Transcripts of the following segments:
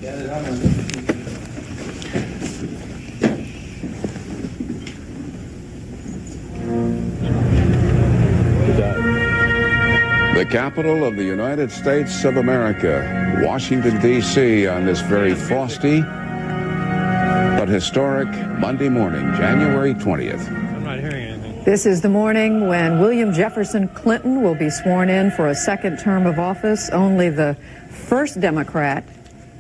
The capital of the United States of America, Washington, D.C., on this very frosty but historic Monday morning, January 20th. I'm not hearing anything. This is the morning when William Jefferson Clinton will be sworn in for a second term of office, only the first Democrat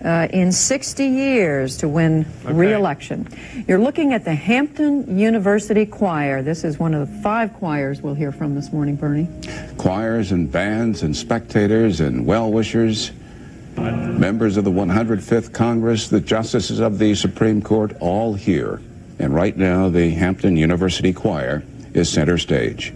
in 60 years to win re-election. You're looking at the Hampton University Choir. This is one of the 5 choirs we'll hear from this morning, Bernie. Choirs and bands and spectators and well-wishers, members of the 105th Congress, the justices of the Supreme Court, all here. And right now, the Hampton University Choir is center stage.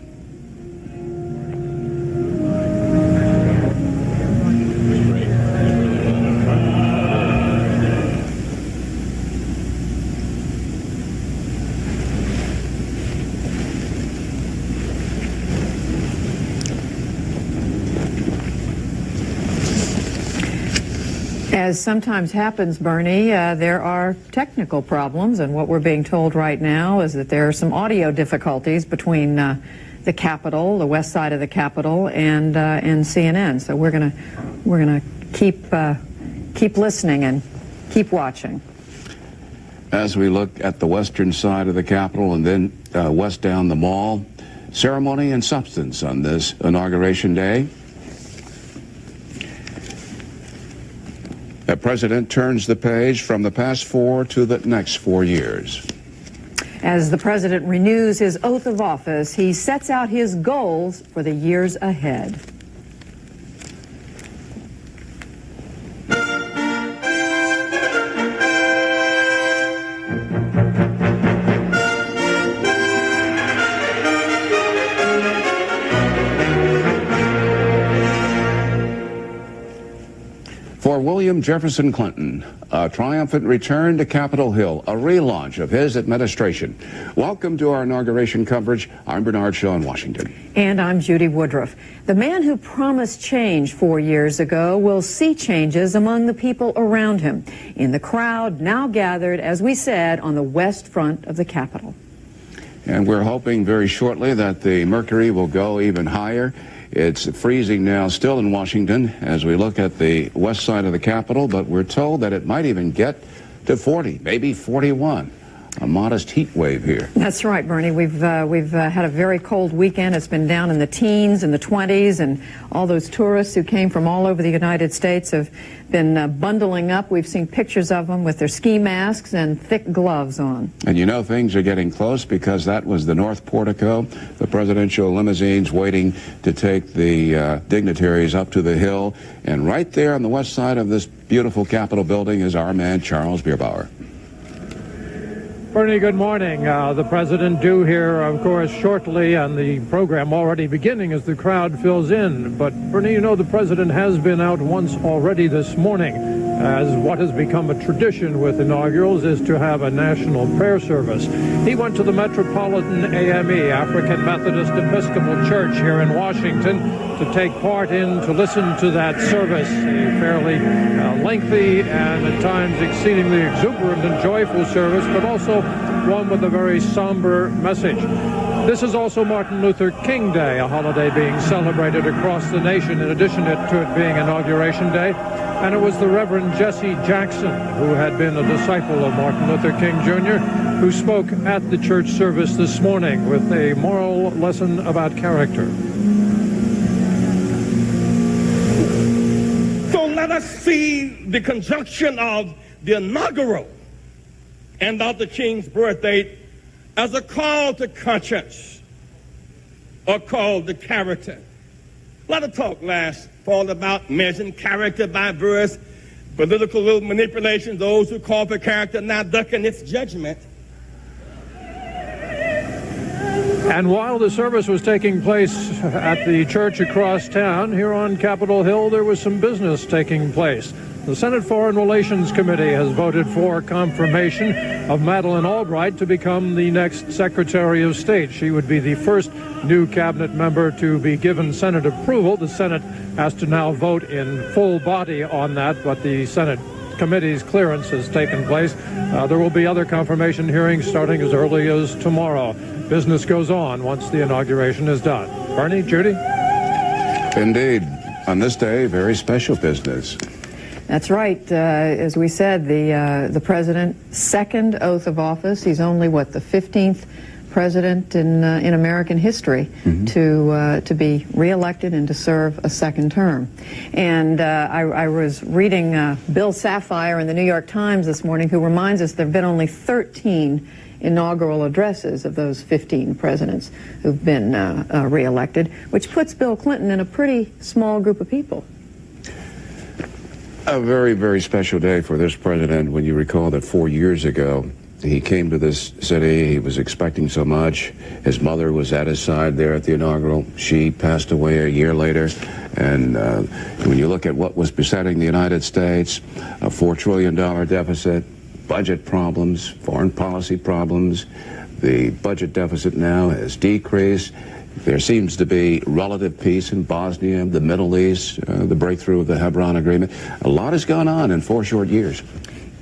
As sometimes happens, Bernie, there are technical problems, and what we're being told right now is that there are some audio difficulties between the Capitol, the west side of the Capitol, and CNN. So we're gonna keep listening and keep watching. As we look at the western side of the Capitol and then west down the Mall, ceremony and substance on this Inauguration Day. The president turns the page from the past 4 to the next 4 years. As the president renews his oath of office, he sets out his goals for the years ahead. For William Jefferson Clinton, a triumphant return to Capitol Hill, a relaunch of his administration. Welcome to our inauguration coverage. I'm Bernard Shaw in Washington. And I'm Judy Woodruff. The man who promised change 4 years ago will see changes among the people around him, in the crowd now gathered, as we said, on the west front of the Capitol. And we're hoping very shortly that the mercury will go even higher. It's freezing now still in Washington as we look at the west side of the Capitol, but we're told that it might even get to 40, maybe 41. A modest heat wave here. That's right, Bernie. We've had a very cold weekend. It's been down in the teens and the 20s, and all those tourists who came from all over the United States have been bundling up. We've seen pictures of them with their ski masks and thick gloves on. And you know things are getting close because that was the North Portico, the presidential limousines waiting to take the dignitaries up to the Hill. And right there on the west side of this beautiful Capitol building is our man, Charles Bierbauer. Bernie, good morning. The president due here, of course, shortly, and the program already beginning as the crowd fills in. But, Bernie, you know the president has been out once already this morning, as what has become a tradition with inaugurals is to have a national prayer service. He went to the Metropolitan AME, African Methodist Episcopal Church here in Washington, to take part in, to listen to that service, a fairly lengthy and at times exceedingly exuberant and joyful service, but also one with a very somber message. This is also Martin Luther King Day, a holiday being celebrated across the nation in addition to it being Inauguration Day. And it was the Reverend Jesse Jackson, who had been a disciple of Martin Luther King Jr., who spoke at the church service this morning with a moral lesson about character. So let us see the conjunction of the inaugural and Dr. King's birth date as a call to conscience or call to character. A lot of talk last fall about measuring character by verse, political manipulation, those who call for character now ducking its judgment. And while the service was taking place at the church across town, here on Capitol Hill, there was some business taking place. The Senate Foreign Relations Committee has voted for confirmation of Madeleine Albright to become the next Secretary of State. She would be the first new cabinet member to be given Senate approval. The Senate has to now vote in full body on that, but the Senate committee's clearance has taken place. There will be other confirmation hearings starting as early as tomorrow. Business goes on once the inauguration is done. Bernie, Judy? Indeed. On this day, very special business. That's right. As we said, the president's second oath of office. He's only, what, the 15th president in American history to be reelected and to serve a second term. And I was reading Bill Sapphire in the New York Times this morning, who reminds us there have been only 13 inaugural addresses of those 15 presidents who've been reelected, which puts Bill Clinton in a pretty small group of people. A very, very special day for this president when you recall that 4 years ago, he came to this city. He was expecting so much. His mother was at his side there at the inaugural. She passed away a year later. And when you look at what was besetting the United States, a $4 trillion deficit, budget problems, foreign policy problems, the budget deficit now has decreased. There seems to be relative peace in Bosnia, the Middle East, the breakthrough of the Hebron Agreement. A lot has gone on in 4 short years.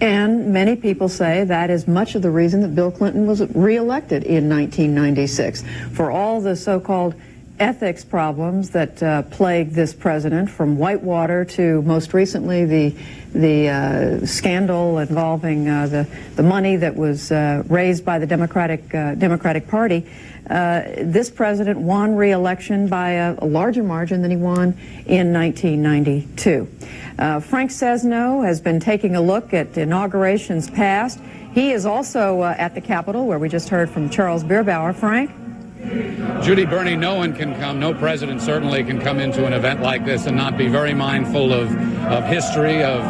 And many people say that is much of the reason that Bill Clinton was reelected in 1996. For all the so-called ethics problems that plagued this president, from Whitewater to most recently the scandal involving the money that was raised by the Democratic Party, this president won re-election by a larger margin than he won in 1992. Frank Sesno has been taking a look at inaugurations past. He is also at the Capitol, where we just heard from Charles Bierbauer. Frank? Judy, Bernie, no one can come, no president certainly can come into an event like this and not be very mindful of history, of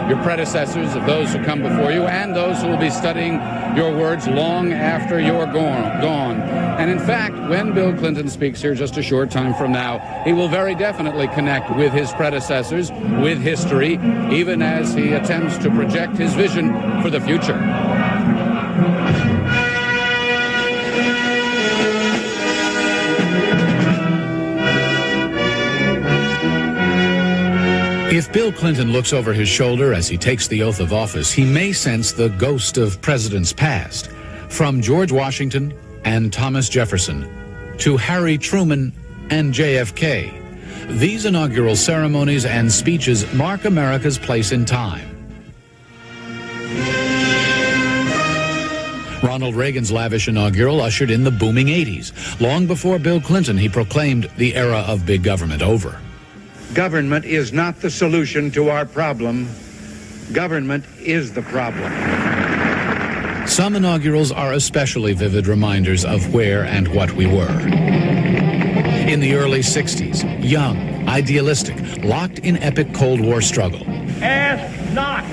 your predecessors, of those who come before you, and those who will be studying your words long after you're gone. And in fact, when Bill Clinton speaks here just a short time from now, he will very definitely connect with his predecessors, with history, even as he attempts to project his vision for the future. If Bill Clinton looks over his shoulder as he takes the oath of office, he may sense the ghost of presidents past, from George Washington and Thomas Jefferson to Harry Truman and JFK. These inaugural ceremonies and speeches mark America's place in time. Ronald Reagan's lavish inaugural ushered in the booming 80s. Long before Bill Clinton, he proclaimed the era of big government over. Government is not the solution to our problem. Government is the problem. Some inaugurals are especially vivid reminders of where and what we were. In the early 60s, young, idealistic, locked in epic Cold War struggle. Ask not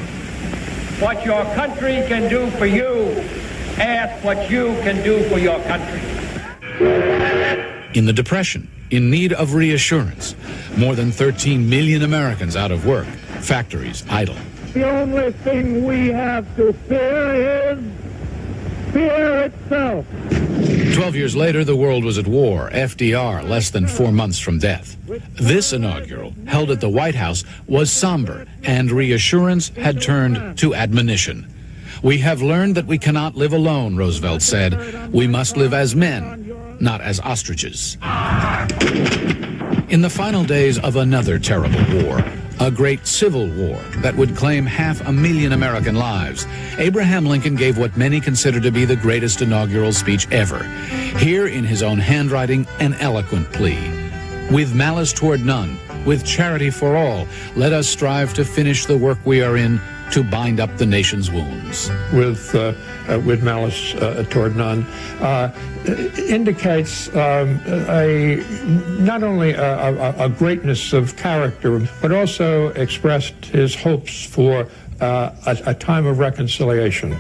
what your country can do for you. Ask what you can do for your country. In the Depression, in need of reassurance, more than 13 million Americans out of work, factories idle. The only thing we have to fear is fear itself. 12 years later, the world was at war. FDR, less than 4 months from death. This inaugural, held at the White House, was somber, and reassurance had turned to admonition. We have learned that we cannot live alone, Roosevelt said. We must live as men, not as ostriches. In the final days of another terrible war, a great civil war that would claim 500,000 American lives, Abraham Lincoln gave what many consider to be the greatest inaugural speech ever. Here, in his own handwriting, an eloquent plea. With malice toward none, with charity for all, let us strive to finish the work we are in, to bind up the nation's wounds. With malice toward none, indicates not only a greatness of character, but also expressed his hopes for a time of reconciliation.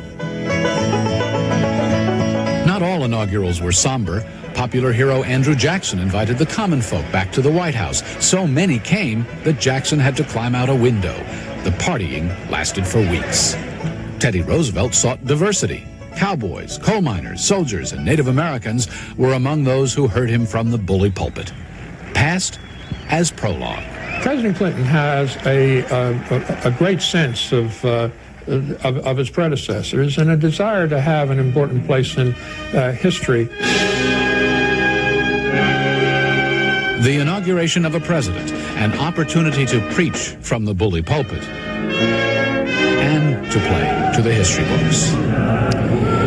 Not all inaugurals were somber. Popular hero Andrew Jackson invited the common folk back to the White House. So many came that Jackson had to climb out a window. The partying lasted for weeks. Teddy Roosevelt sought diversity. Cowboys, coal miners, soldiers, and Native Americans were among those who heard him from the bully pulpit. Passed as prologue. President Clinton has a great sense of his predecessors and a desire to have an important place in history. The inauguration of a president, an opportunity to preach from the bully pulpit and to play to the history books.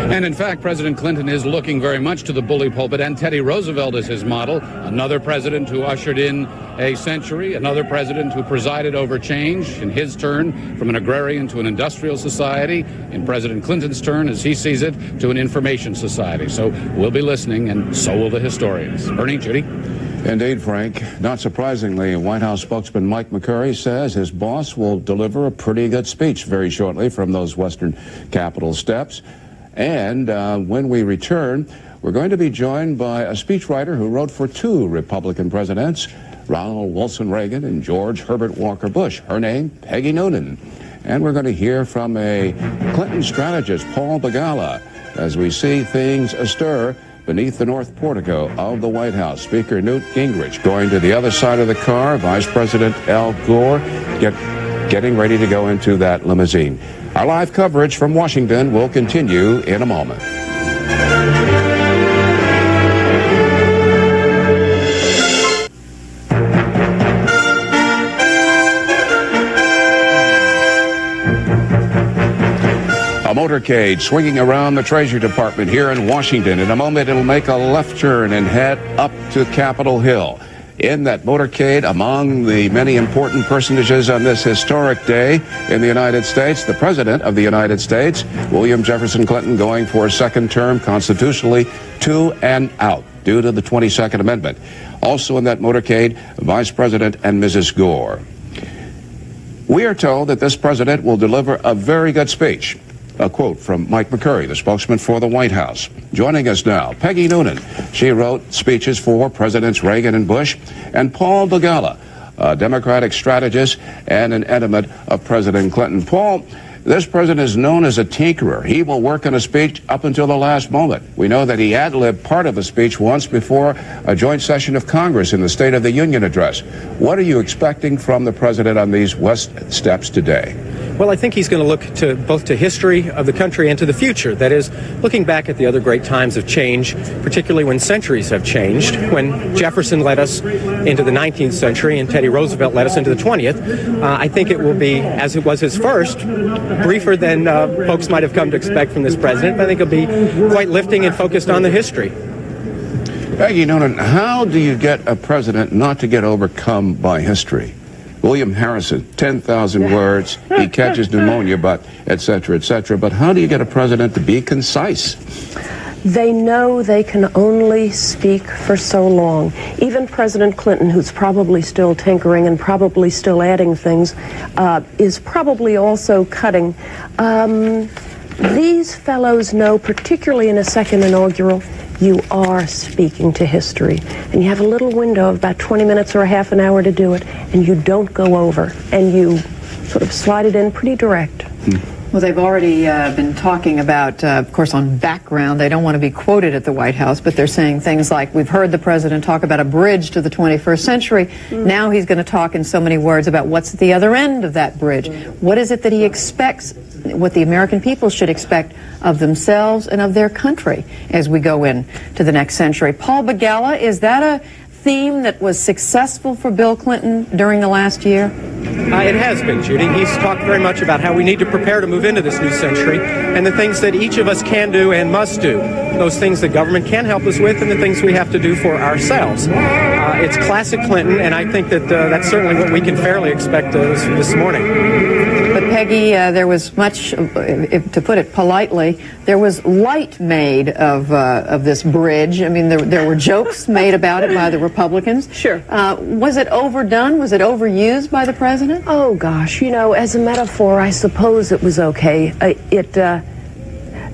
And in fact, President Clinton is looking very much to the bully pulpit and Teddy Roosevelt as his model, another president who ushered in a century, another president who presided over change in his turn from an agrarian to an industrial society, in President Clinton's turn, as he sees it, to an information society. So we'll be listening, and so will the historians. Bernie, Judy? Indeed, Frank. Not surprisingly, White House spokesman Mike McCurry says his boss will deliver a pretty good speech very shortly from those Western Capitol steps. And when we return, we're going to be joined by a speechwriter who wrote for two Republican presidents, Ronald Wilson Reagan and George Herbert Walker Bush. Her name, Peggy Noonan. And we're going to hear from a Clinton strategist, Paul Begala, as we see things astir beneath the north portico of the White House. Speaker Newt Gingrich going to the other side of the car, Vice President Al Gore getting ready to go into that limousine. Our live coverage from Washington will continue in a moment. A motorcade swinging around the Treasury Department here in Washington. In a moment, it'll make a left turn and head up to Capitol Hill. In that motorcade, among the many important personages on this historic day in the United States, the President of the United States, William Jefferson Clinton, going for a second term constitutionally to and out due to the 22nd Amendment. Also in that motorcade, Vice President and Mrs. Gore. We are told that this president will deliver a very good speech. A quote from Mike McCurry, the spokesman for the White House. Joining us now, Peggy Noonan. She wrote speeches for Presidents Reagan and Bush, and Paul Begala, a Democratic strategist and an intimate of President Clinton. Paul, this president is known as a tinkerer. He will work on a speech up until the last moment. We know that he ad-libbed part of a speech once before a joint session of Congress in the State of the Union address. What are you expecting from the president on these West steps today? Well, I think he's going to look to both to history of the country and to the future. That is, looking back at the other great times of change, particularly when centuries have changed, when Jefferson led us into the 19th century and Teddy Roosevelt led us into the 20th. I think it will be, as it was his first, briefer than folks might have come to expect from this president. I think it'll be quite lifting and focused on the history. Peggy Noonan, how do you get a president not to get overcome by history? William Harrison, 10,000 words, he catches pneumonia, but et cetera, et cetera. But how do you get a president to be concise? They know they can only speak for so long. Even President Clinton, who's probably still tinkering and probably still adding things, is probably also cutting. These fellows know, particularly in a second inaugural, you are speaking to history. And you have a little window of about 20 minutes or a half an hour to do it, and you don't go over, and you sort of slide it in pretty direct. Well, they've already been talking about, of course, on background. They don't want to be quoted at the White House, but they're saying things like, we've heard the president talk about a bridge to the 21st century. Now he's going to talk in so many words about what's at the other end of that bridge. What is it that he expects, what the American people should expect of themselves and of their country as we go into the next century? Paul Begala, is that a theme that was successful for Bill Clinton during the last year? It has been, Judy. He's talked very much about how we need to prepare to move into this new century and the things that each of us can do and must do. Those things that government can help us with and the things we have to do for ourselves. It's classic Clinton, and I think that that's certainly what we can fairly expect this morning. But Peggy, there was much, to put it politely, there was light made of this bridge. I mean, there were jokes made about it by the Republicans. Sure. Was it overdone? Was it overused by the president? Oh, gosh, you know, as a metaphor, I suppose it was okay.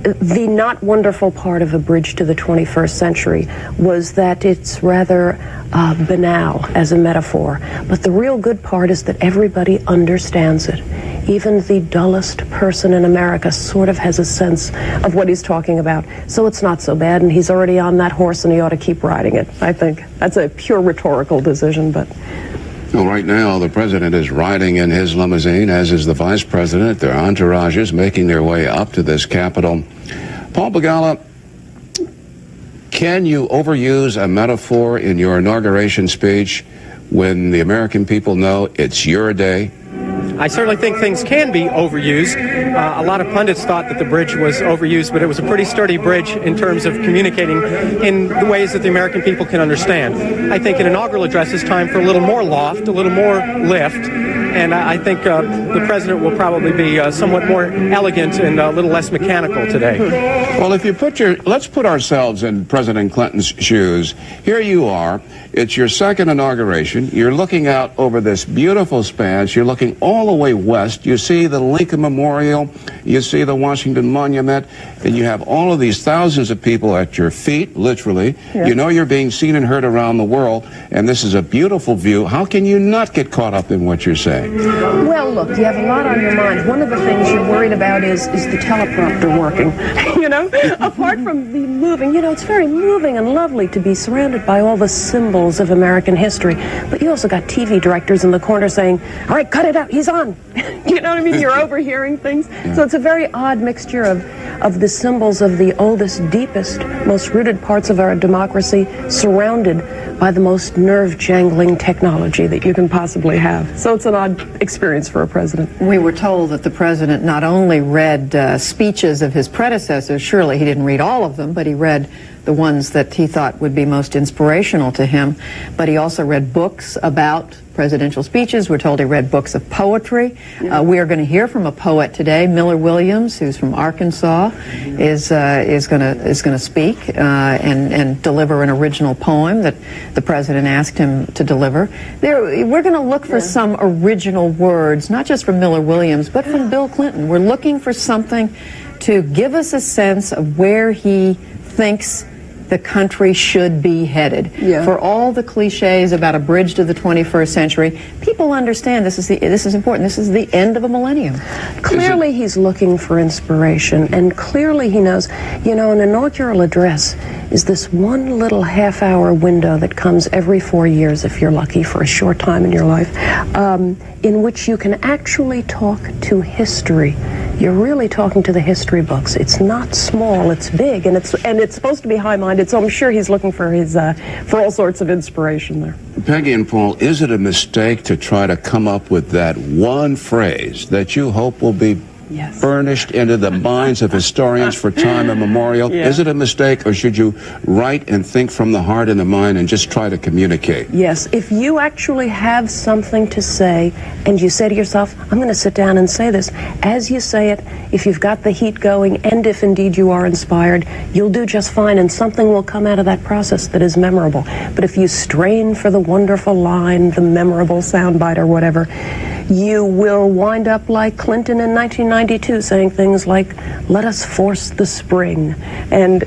The not wonderful part of A Bridge to the 21st Century was that it's rather banal as a metaphor. But the real good part is that everybody understands it. Even the dullest person in America sort of has a sense of what he's talking about. So it's not so bad, and he's already on that horse, and he ought to keep riding it, I think. That's a pure rhetorical decision, but Well, right now, the president is riding in his limousine, as is the vice president. Their entourages making their way up to this Capitol. Paul Begala, can you overuse a metaphor in your inauguration speech when the American people know it's your day? I certainly think things can be overused. A lot of pundits thought that the bridge was overused, but it was a pretty sturdy bridge in terms of communicating in the ways that the American people can understand. I think an inaugural address is time for a little more loft, a little more lift, and I think the president will probably be somewhat more elegant and a little less mechanical today. Well, if you let's put ourselves in President Clinton's shoes. Here you are. It's your second inauguration. You're looking out over this beautiful expanse. You're looking all the way west. You see the Lincoln Memorial. You see the Washington Monument. And you have all of these thousands of people at your feet, literally. Yeah. You know you're being seen and heard around the world. And this is a beautiful view. How can you not get caught up in what you're saying? Well, look, you have a lot on your mind. One of the things you're worried about is the teleprompter working. You know, apart from the moving, you know, it's very moving and lovely to be surrounded by all the symbols of American history. But you also got TV directors in the corner saying, all right, cut it out, he's on. You know what I mean? You're overhearing things. Yeah. So it's a very odd mixture of the symbols of the oldest, deepest, most rooted parts of our democracy surrounded by the most nerve-jangling technology that you can possibly have. So it's an odd experience for a president. We were told that the president not only read speeches of his predecessors, surely he didn't read all of them, but he read the ones that he thought would be most inspirational to him, but he also read books about presidential speeches. We're told he read books of poetry. Yeah. We are going to hear from a poet today, Miller Williams, who's from Arkansas, is going to speak and deliver an original poem that the president asked him to deliver. We're going to look for some original words, not just from Miller Williams, but from Bill Clinton. We're looking for something to give us a sense of where he thinks the country should be headed. Yeah. For all the cliches about a bridge to the 21st century, people understand this is important. This is the end of a millennium. Clearly he's looking for inspiration, and clearly he knows, you know, an inaugural address is this one little half-hour window that comes every 4 years, if you're lucky, for a short time in your life, in which you can actually talk to history. You're really talking to the history books. It's not small, it's big, and it's supposed to be high-minded, so I'm sure he's looking for all sorts of inspiration there. Peggy and Paul, is it a mistake to try to come up with that one phrase that you hope will be burnished into the minds of historians for time immemorial? Yeah. Is it a mistake, or should you write and think from the heart and the mind and just try to communicate? Yes, if you actually have something to say and you say to yourself, I'm going to sit down and say this, as you say it, if you've got the heat going and if indeed you are inspired, you'll do just fine, and something will come out of that process that is memorable. But if you strain for the wonderful line, the memorable soundbite or whatever, you will wind up like Clinton in 1992 saying things like, let us force the spring. And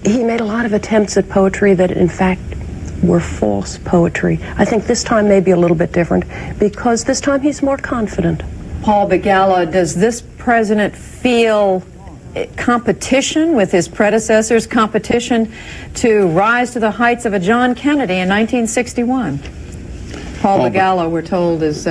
he made a lot of attempts at poetry that in fact were false poetry. I think this time may be a little bit different because this time he's more confident. Paul Begala, does this president feel competition with his predecessors, competition to rise to the heights of a John Kennedy in 1961? Paul Begala, we're told, is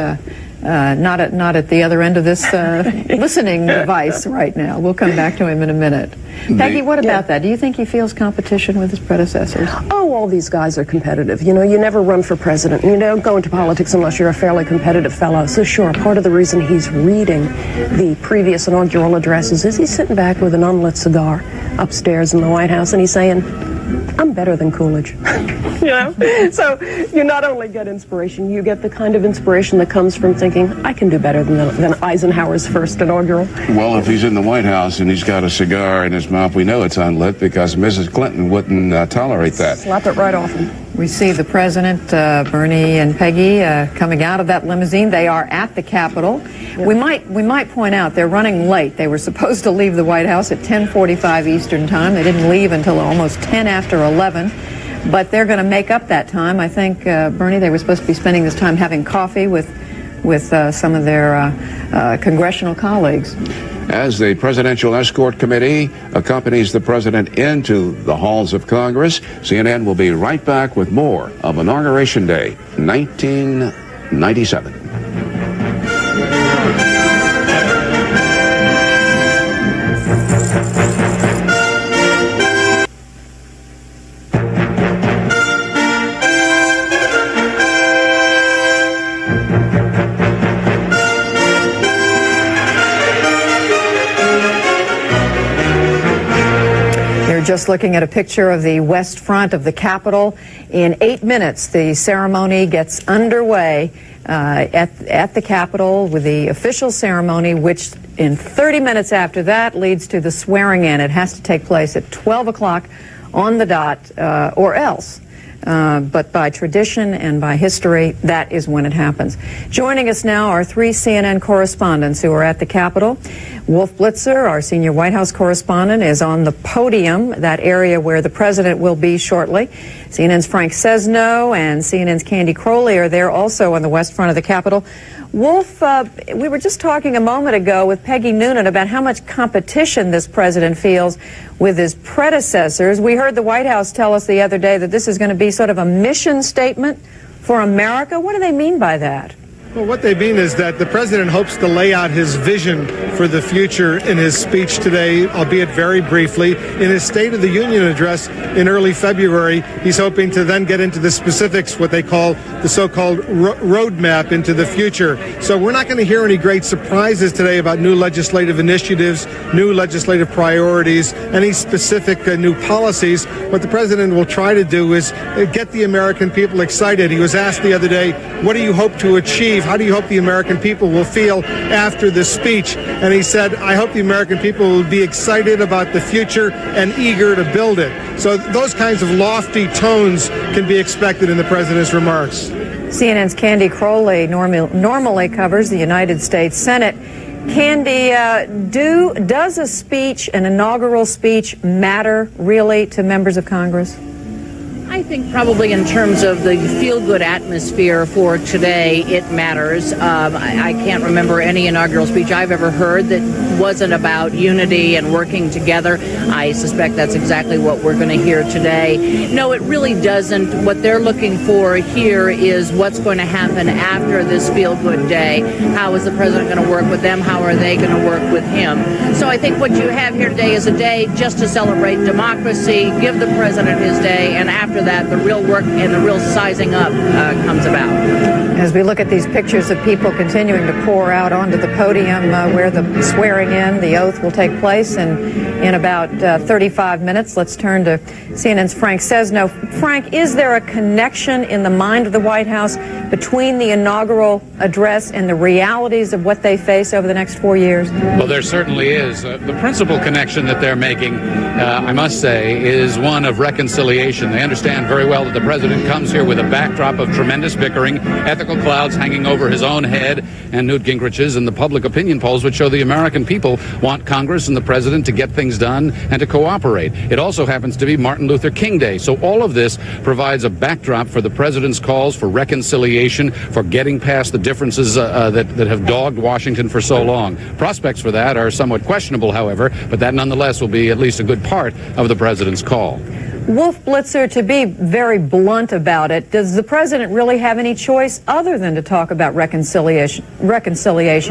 not at the other end of this listening device right now. We'll come back to him in a minute. Peggy, what about that? Do you think he feels competition with his predecessors? Oh, all these guys are competitive. You know, you never run for president. You don't go into politics unless you're a fairly competitive fellow. So sure, part of the reason he's reading the previous inaugural addresses is he's sitting back with an unlit cigar upstairs in the White House and he's saying, I'm better than Coolidge. You know? So you not only get inspiration, you get the kind of inspiration that comes from thinking, I can do better than Eisenhower's first inaugural. Well, if he's in the White House and he's got a cigar in his mouth, we know it's unlit because Mrs. Clinton wouldn't tolerate that. Slap it right off him. We see the president, Bernie and Peggy, coming out of that limousine. They are at the Capitol. Yep. We might point out they're running late. They were supposed to leave the White House at 10:45 Eastern Time. They didn't leave until almost 10 after 11. But they're going to make up that time. I think, Bernie, they were supposed to be spending this time having coffee with some of their congressional colleagues. As the Presidential Escort Committee accompanies the president into the halls of Congress, CNN will be right back with more of Inauguration Day 19 97. Just looking at a picture of the west front of the Capitol. In 8 minutes, the ceremony gets underway at the Capitol with the official ceremony, which in 30 minutes after that leads to the swearing in. It has to take place at 12 o'clock on the dot or else. But by tradition and by history, that is when it happens. Joining us now are 3 CNN correspondents who are at the Capitol. Wolf Blitzer, our senior White House correspondent, is on the podium, that area where the president will be shortly. CNN's Frank Sesno and CNN's Candy Crowley are there also on the west front of the Capitol. Wolf, we were just talking a moment ago with Peggy Noonan about how much competition this president feels with his predecessors. We heard the White House tell us the other day that this is going to be sort of a mission statement for America. What do they mean by that? Well, what they mean is that the president hopes to lay out his vision for the future in his speech today, albeit very briefly. In his State of the Union address in early February, he's hoping to then get into the specifics, what they call the so-called roadmap into the future. So we're not going to hear any great surprises today about new legislative initiatives, new legislative priorities, any specific new policies. What the president will try to do is get the American people excited. He was asked the other day, what do you hope to achieve? How do you hope the American people will feel after this speech? And he said, I hope the American people will be excited about the future and eager to build it. So those kinds of lofty tones can be expected in the president's remarks. CNN's Candy Crowley normally covers the United States Senate. Candy, does a speech, an inaugural speech, matter really to members of Congress? I think probably in terms of the feel-good atmosphere for today, it matters. I can't remember any inaugural speech I've ever heard that wasn't about unity and working together. I suspect that's exactly what we're going to hear today. No, it really doesn't. What they're looking for here is what's going to happen after this feel-good day. How is the president going to work with them? How are they going to work with him? So I think what you have here today is a day just to celebrate democracy, give the president his day, and after that, the real work and the real sizing up comes about. As we look at these pictures of people continuing to pour out onto the podium where the swearing in, the oath will take place in about 35 minutes. Let's turn to CNN's Frank Sesno. Frank, is there a connection in the mind of the White House between the inaugural address and the realities of what they face over the next 4 years? Well, there certainly is. The principal connection that they're making, I must say, is one of reconciliation. They understand very well that the president comes here with a backdrop of tremendous bickering, ethical clouds hanging over his own head and Newt Gingrich's, and the public opinion polls which show the American people want Congress and the president to get things done and to cooperate. It also happens to be Martin Luther King Day. So all of this provides a backdrop for the president's calls for reconciliation, for getting past the differences that have dogged Washington for so long. Prospects for that are somewhat questionable, however, but that nonetheless will be at least a good part of the president's call. Wolf Blitzer, to be very blunt about it, does the president really have any choice other than to talk about reconciliation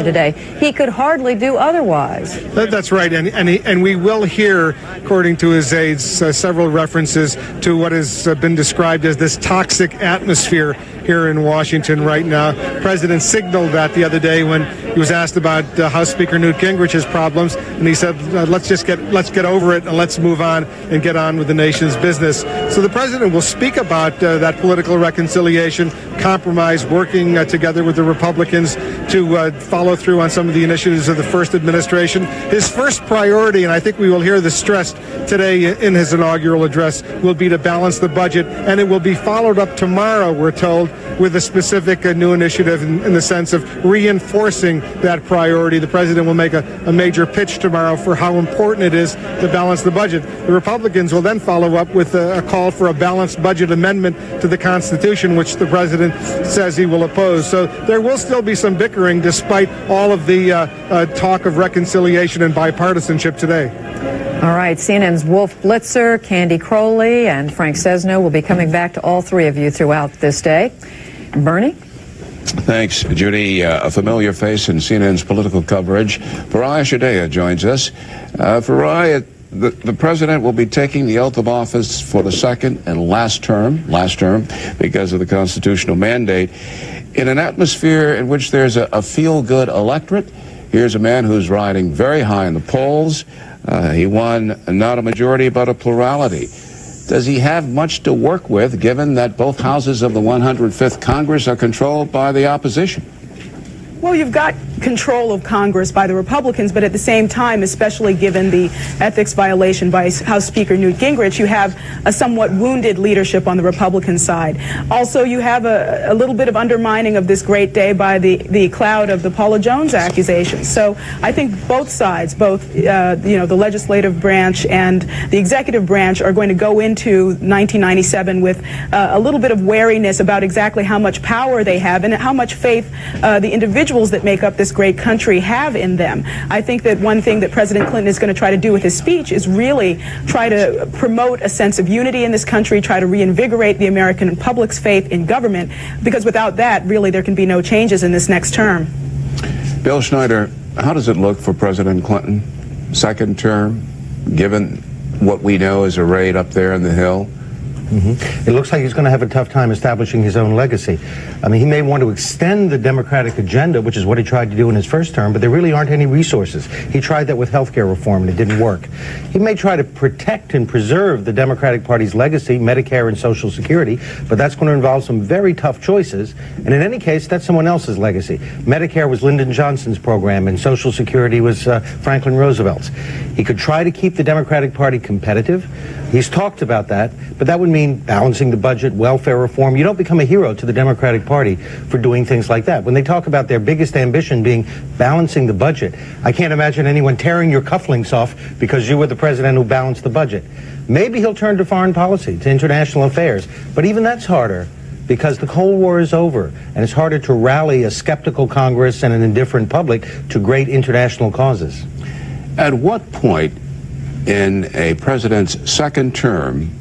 today? He could hardly do otherwise. That's right, and we will hear, according to his aides, several references to what has been described as this toxic atmosphere here in Washington right now. The president signaled that the other day when he was asked about House Speaker Newt Gingrich's problems, and he said, let's get over it and let's move on and get on with the nation's business. So the president will speak about that political reconciliation, compromise, working together with the Republicans to follow through on some of the initiatives of the first administration. His first priority, and I think we will hear this stressed today in his inaugural address, will be to balance the budget, and it will be followed up tomorrow, we're told, with a specific new initiative in the sense of reinforcing that priority. The president will make a major pitch tomorrow for how important it is to balance the budget. The Republicans will then follow up with a call for a balanced budget amendment to the Constitution, which the president says he will oppose. So there will still be some bickering despite all of the talk of reconciliation and bipartisanship today. All right, CNN's Wolf Blitzer, Candy Crowley, and Frank Sesno will be coming back to all three of you throughout this day. Bernie? Thanks, Judy. A familiar face in CNN's political coverage. Farai Shadea joins us. Farai, the president will be taking the oath of office for the second and last term, because of the constitutional mandate, in an atmosphere in which there's a feel-good electorate. Here's a man who's riding very high in the polls. He won not a majority, but a plurality. Does he have much to work with, given that both houses of the 105th Congress are controlled by the opposition? Well, you've got control of Congress by the Republicans, but at the same time, especially given the ethics violation by House Speaker Newt Gingrich, you have a somewhat wounded leadership on the Republican side. Also, you have a little bit of undermining of this great day by the cloud of the Paula Jones accusations. So I think both sides, both the legislative branch and the executive branch, are going to go into 1997 with a little bit of wariness about exactly how much power they have and how much faith the individuals that make up this great country have in them. I think that one thing that President Clinton is going to try to do with his speech is really try to promote a sense of unity in this country, try to reinvigorate the American public's faith in government, because without that, really, there can be no changes in this next term. Bill Schneider, how does it look for President Clinton, second term, given what we know is a raid up there in the Hill? It looks like he's going to have a tough time establishing his own legacy. I mean, he may want to extend the Democratic agenda, which is what he tried to do in his first term, but there really aren't any resources. He tried that with health care reform, and it didn't work. He may try to protect and preserve the Democratic Party's legacy, Medicare and Social Security, but that's going to involve some very tough choices, and in any case, that's someone else's legacy. Medicare was Lyndon Johnson's program, and Social Security was Franklin Roosevelt's. He could try to keep the Democratic Party competitive. He's talked about that, but that would mean balancing the budget, welfare reform. You don't become a hero to the Democratic Party for doing things like that. When they talk about their biggest ambition being balancing the budget, I can't imagine anyone tearing your cufflinks off because you were the president who balanced the budget. Maybe he'll turn to foreign policy, to international affairs, but even that's harder because the Cold War is over, and it's harder to rally a skeptical Congress and an indifferent public to great international causes. At what point in a president's second term,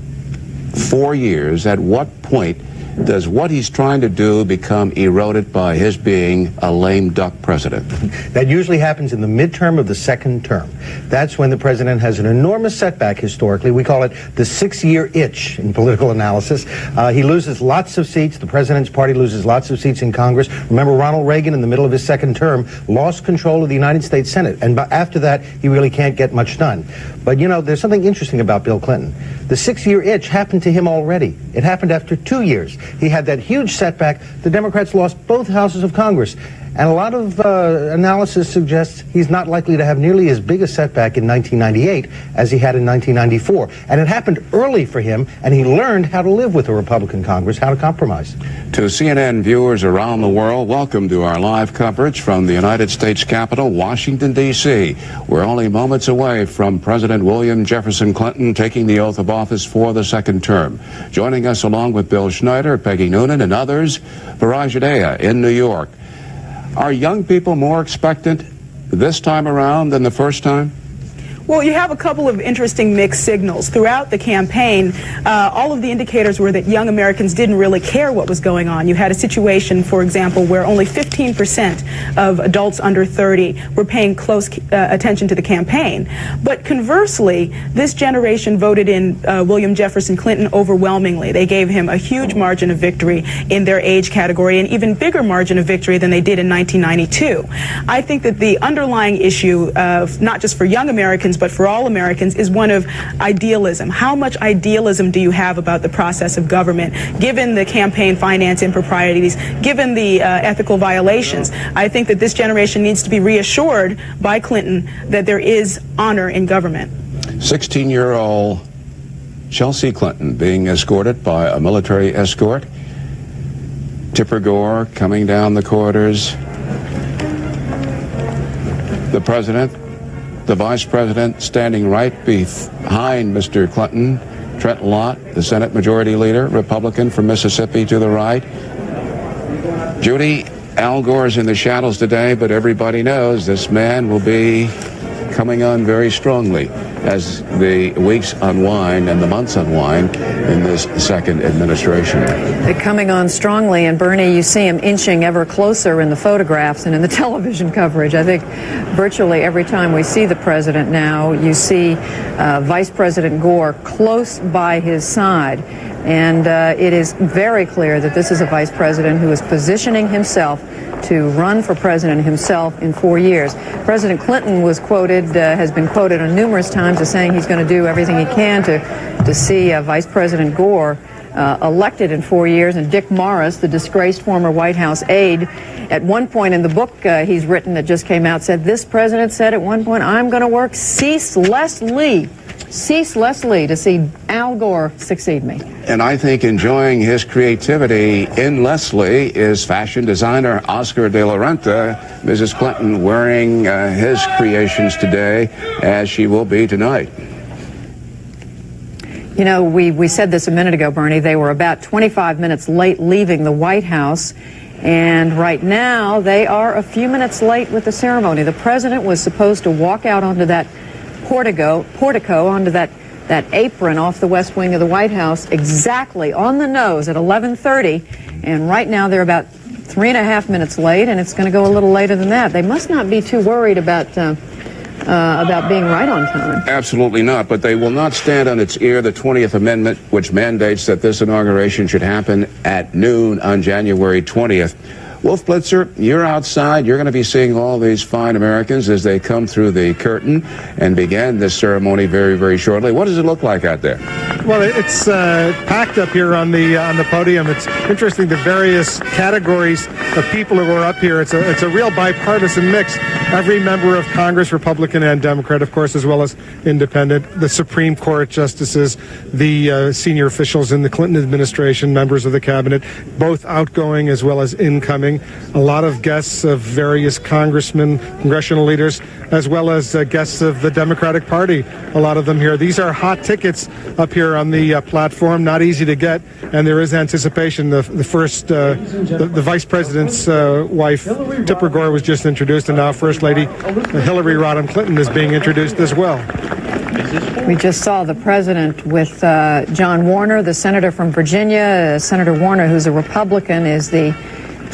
4 years, at what point does what he's trying to do become eroded by his being a lame duck president? That usually happens in the midterm of the second term. That's when the president has an enormous setback historically. We call it the 6-year itch in political analysis. He loses lots of seats. The president's party loses lots of seats in Congress. Remember, Ronald Reagan, in the middle of his second term, lost control of the United States Senate. And after that, he really can't get much done. But, you know, there's something interesting about Bill Clinton. The 6-year itch happened to him already. It happened after 2 years. He had that huge setback. The Democrats lost both houses of Congress. And a lot of analysis suggests he's not likely to have nearly as big a setback in 1998 as he had in 1994. And it happened early for him, and he learned how to live with a Republican Congress, how to compromise. To CNN viewers around the world, welcome to our live coverage from the United States Capitol, Washington, D.C. We're only moments away from President William Jefferson Clinton taking the oath of office for the second term. Joining us along with Bill Schneider, Peggy Noonan, and others, Farai Shadea in New York. Are young people more expectant this time around than the first time? Well, you have a couple of interesting mixed signals. Throughout the campaign, all of the indicators were that young Americans didn't really care what was going on. You had a situation, for example, where only 15% of adults under 30 were paying close attention to the campaign. But conversely, this generation voted in William Jefferson Clinton overwhelmingly. They gave him a huge margin of victory in their age category, an even bigger margin of victory than they did in 1992. I think that the underlying issue, not just for young Americans, but for all Americans, is one of idealism. How much idealism do you have about the process of government, given the campaign finance improprieties, given the ethical violations? I think that this generation needs to be reassured by Clinton that there is honor in government. 16-year-old Chelsea Clinton being escorted by a military escort. Tipper Gore coming down the corridors. The president, the vice president standing right behind Mr. Clinton. Trent Lott, the Senate Majority Leader, Republican from Mississippi to the right. Judy, Al Gore's in the shadows today, but everybody knows this man will be coming on very strongly as the weeks unwind and the months unwind in this second administration. They're coming on strongly, and Bernie, you see him inching ever closer in the photographs and in the television coverage. I think virtually every time we see the president now, you see Vice President Gore close by his side. And it is very clear that this is a vice president who is positioning himself to run for president himself in 4 years. President Clinton was quoted, has been quoted on numerous times as saying he's going to do everything he can to see Vice President Gore elected in 4 years. And Dick Morris, the disgraced former White House aide, at one point in the book he's written that just came out, said, this president said at one point, I'm going to work ceaselessly to see Al Gore succeed me. And I think enjoying his creativity in Leslie is fashion designer Oscar de la Renta, Mrs. Clinton, wearing his creations today, as she will be tonight. You know, we said this a minute ago, Bernie. They were about 25 minutes late leaving the White House, and right now they are a few minutes late with the ceremony. The president was supposed to walk out onto that portico onto that apron off the west wing of the White House exactly on the nose at 11:30, and right now they're about 3.5 minutes late, and it's going to go a little later than that. They must not be too worried about being right on time. Absolutely not, but they will not stand on its ear the 20th Amendment, which mandates that this inauguration should happen at noon on January 20th. Wolf Blitzer, you're outside. You're going to be seeing all these fine Americans as they come through the curtain and begin this ceremony very, very shortly. What does it look like out there? Well, it's packed up here on the podium. It's interesting, the various categories of people who are up here. It's a real bipartisan mix. Every member of Congress, Republican and Democrat, of course, as well as independent, the Supreme Court justices, the senior officials in the Clinton administration, members of the cabinet, both outgoing as well as incoming. A lot of guests of various congressmen, congressional leaders, as well as guests of the Democratic Party. A lot of them here. These are hot tickets up here on the platform, not easy to get, and there is anticipation. The Vice President's wife, Tipper Gore, was just introduced, and now First Lady Hillary Rodham Clinton is being introduced as well. We just saw the president with John Warner, the senator from Virginia. Senator Warner, who's a Republican, is the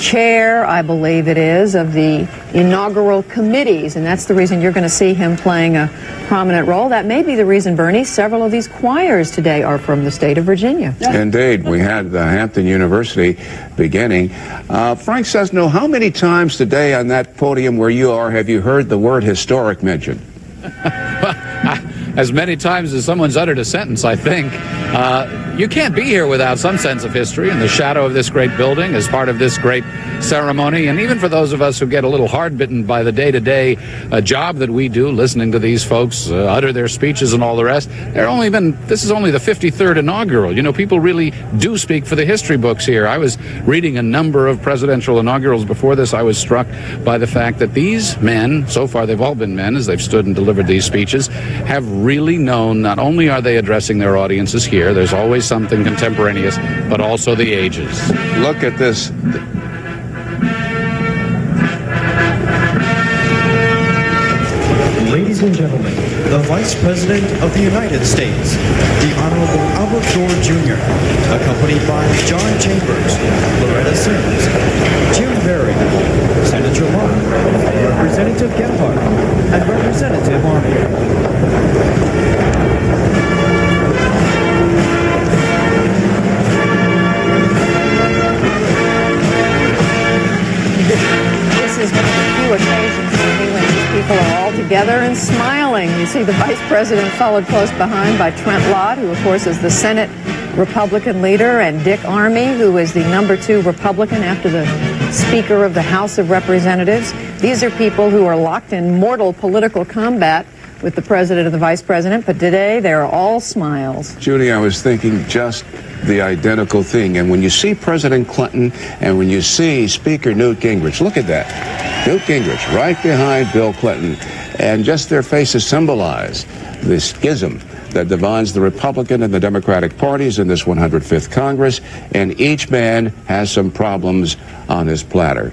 chair, I believe it is, of the inaugural committees, and that's the reason you're going to see him playing a prominent role. That may be the reason, Bernie, several of these choirs today are from the state of Virginia. Indeed. We had Hampton University beginning. Frank Sesno, how many times today on that podium where you are have you heard the word historic mentioned? As many times as someone's uttered a sentence, I think. You can't be here without some sense of history in the shadow of this great building as part of this great ceremony. And even for those of us who get a little hard-bitten by the day-to-day job that we do, listening to these folks utter their speeches and all the rest, this is only the 53rd inaugural. You know, people really do speak for the history books here. I was reading a number of presidential inaugurals before this. I was struck by the fact that these men, so far they've all been men as they've stood and delivered these speeches, have really known not only are they addressing their audiences here, there's always something contemporaneous, but also the ages. Look at this. Ladies and gentlemen, the Vice President of the United States, the Honorable Albert Gore Jr., accompanied by John Chambers, Loretta Sims, Jim Berry, Senator Locke, Representative Gephardt, and Representative Army. This is one of the few occasions when these people are all together and smiling. You see the Vice President followed close behind by Trent Lott, who of course is the Senate Republican leader, and Dick Armey, who is the #2 Republican after the Speaker of the House of Representatives. These are people who are locked in mortal political combat with the President and the Vice President, but today they're all smiles. Judy, I was thinking just the identical thing. And when you see President Clinton and when you see Speaker Newt Gingrich, look at that. Newt Gingrich right behind Bill Clinton, and just their faces symbolize the schism that divides the Republican and the Democratic parties in this 105th Congress, and each man has some problems on his platter.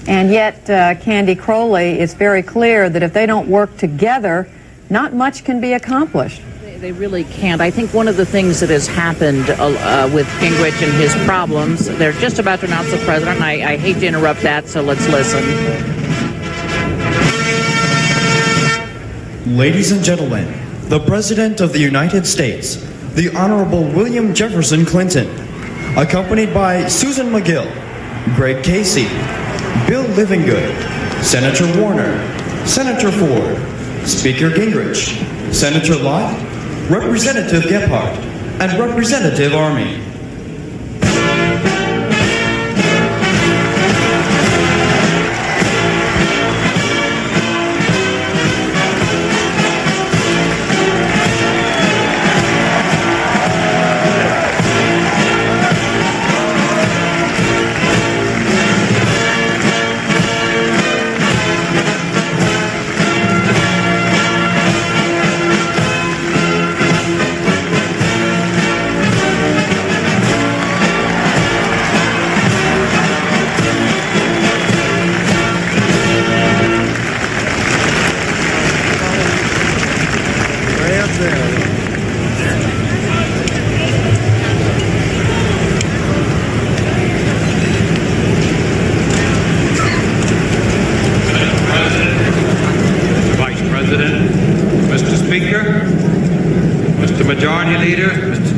And yet, Candy Crowley, it's very clear that if they don't work together, not much can be accomplished. They really can't. I think one of the things that has happened with Gingrich and his problems, they're just about to announce the president. I hate to interrupt that, so let's listen. Ladies and gentlemen, the President of the United States, the Honorable William Jefferson Clinton, accompanied by Susan McGill, Greg Casey, Bill Livingood, Senator Warner, Senator Ford, Speaker Gingrich, Senator Lott, Representative Gephardt, and Representative Army.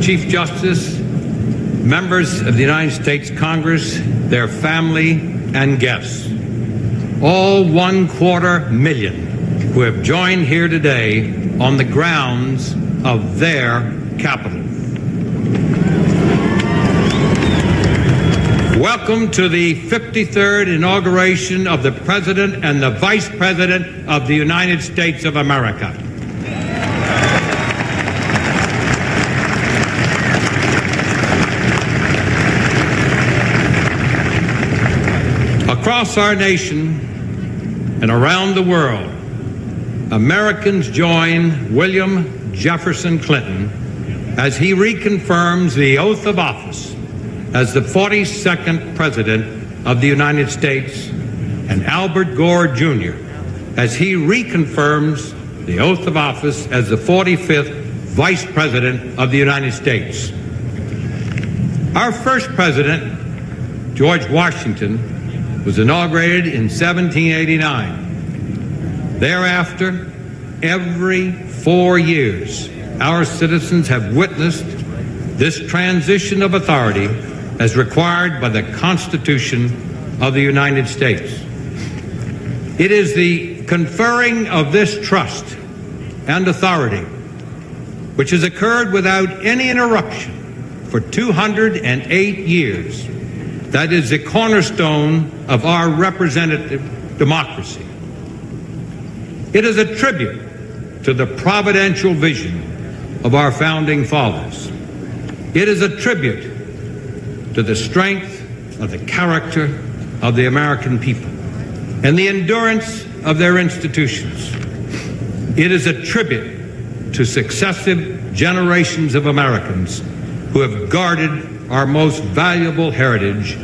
Chief Justice, members of the United States Congress, their family, and guests, all 250,000 who have joined here today on the grounds of their capital. Welcome to the 53rd inauguration of the President and the Vice President of the United States of America. Across our nation and around the world, Americans join William Jefferson Clinton as he reconfirms the oath of office as the 42nd President of the United States, and Albert Gore Jr. as he reconfirms the oath of office as the 45th Vice President of the United States. Our first president, George Washington, was inaugurated in 1789. Thereafter, every 4 years, our citizens have witnessed this transition of authority as required by the Constitution of the United States. It is the conferring of this trust and authority, which has occurred without any interruption for 208 years, that is the cornerstone of our representative democracy. It is a tribute to the providential vision of our founding fathers. It is a tribute to the strength of the character of the American people and the endurance of their institutions. It is a tribute to successive generations of Americans who have guarded our most valuable heritage,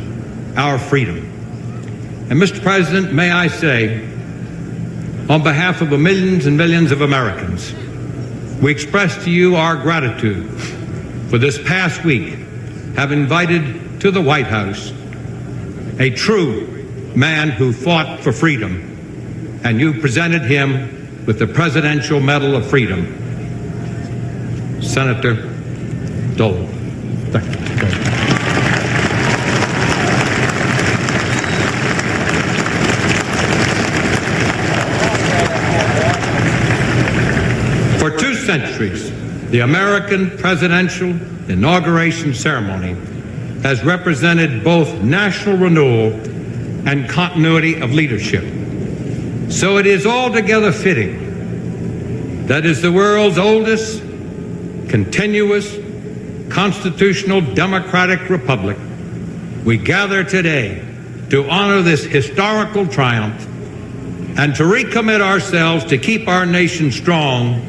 our freedom. And Mr. President, may I say, on behalf of the millions and millions of Americans, we express to you our gratitude for this past week have invited to the White House a true man who fought for freedom, and you presented him with the Presidential Medal of Freedom, Senator Dole. Thank you. For 2 centuries, the American presidential inauguration ceremony has represented both national renewal and continuity of leadership. So it is altogether fitting that as the world's oldest, continuous, constitutional democratic republic, we gather today to honor this historical triumph and to recommit ourselves to keep our nation strong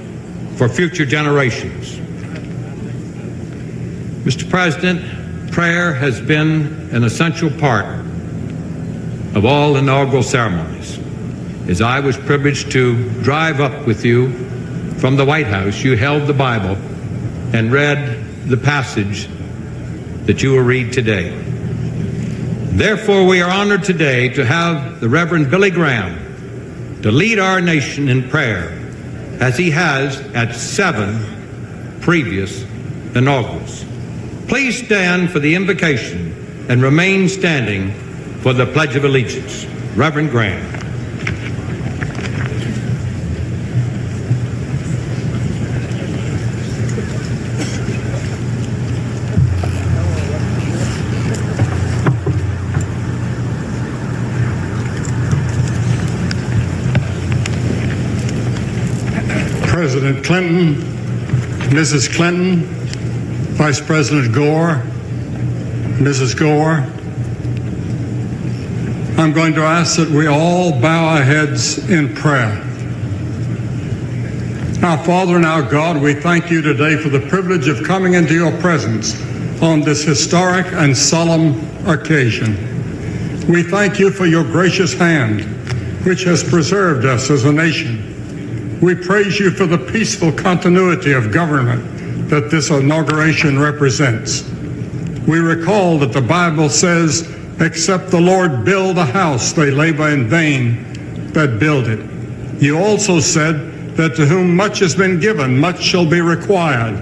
for future generations. Mr. President, prayer has been an essential part of all inaugural ceremonies. As I was privileged to drive up with you from the White House, you held the Bible and read the passage that you will read today. Therefore, we are honored today to have the Reverend Billy Graham to lead our nation in prayer, as he has at 7 previous inaugurals. Please stand for the invocation and remain standing for the Pledge of Allegiance. Reverend Graham. President Clinton, Mrs. Clinton, Vice President Gore, Mrs. Gore, I'm going to ask that we all bow our heads in prayer. Our Father and our God, we thank you today for the privilege of coming into your presence on this historic and solemn occasion. We thank you for your gracious hand, which has preserved us as a nation. We praise you for the peaceful continuity of government that this inauguration represents. We recall that the Bible says, except the Lord build a house, they labor in vain that build it. You also said that to whom much has been given, much shall be required.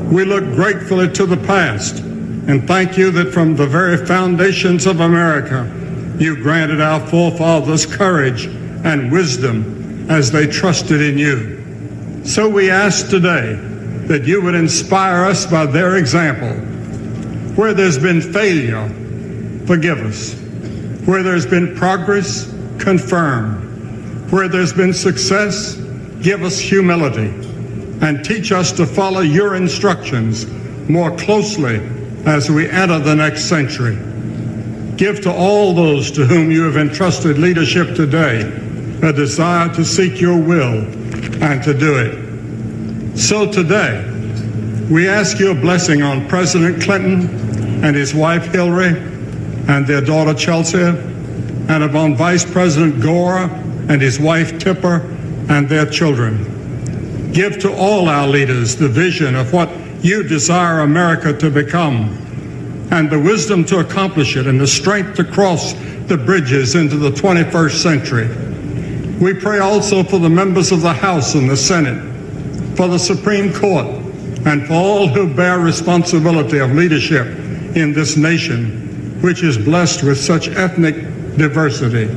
We look gratefully to the past and thank you that from the very foundations of America, you granted our forefathers courage and wisdom as they trusted in you. So we ask today that you would inspire us by their example. Where there's been failure, forgive us. Where there's been progress, confirm. Where there's been success, give us humility and teach us to follow your instructions more closely as we enter the next century. Give to all those to whom you have entrusted leadership today a desire to seek your will and to do it. So today, we ask your blessing on President Clinton and his wife Hillary and their daughter Chelsea, and upon Vice President Gore and his wife Tipper and their children. Give to all our leaders the vision of what you desire America to become, and the wisdom to accomplish it and the strength to cross the bridges into the 21st century. We pray also for the members of the House and the Senate, for the Supreme Court, and for all who bear responsibility of leadership in this nation, which is blessed with such ethnic diversity.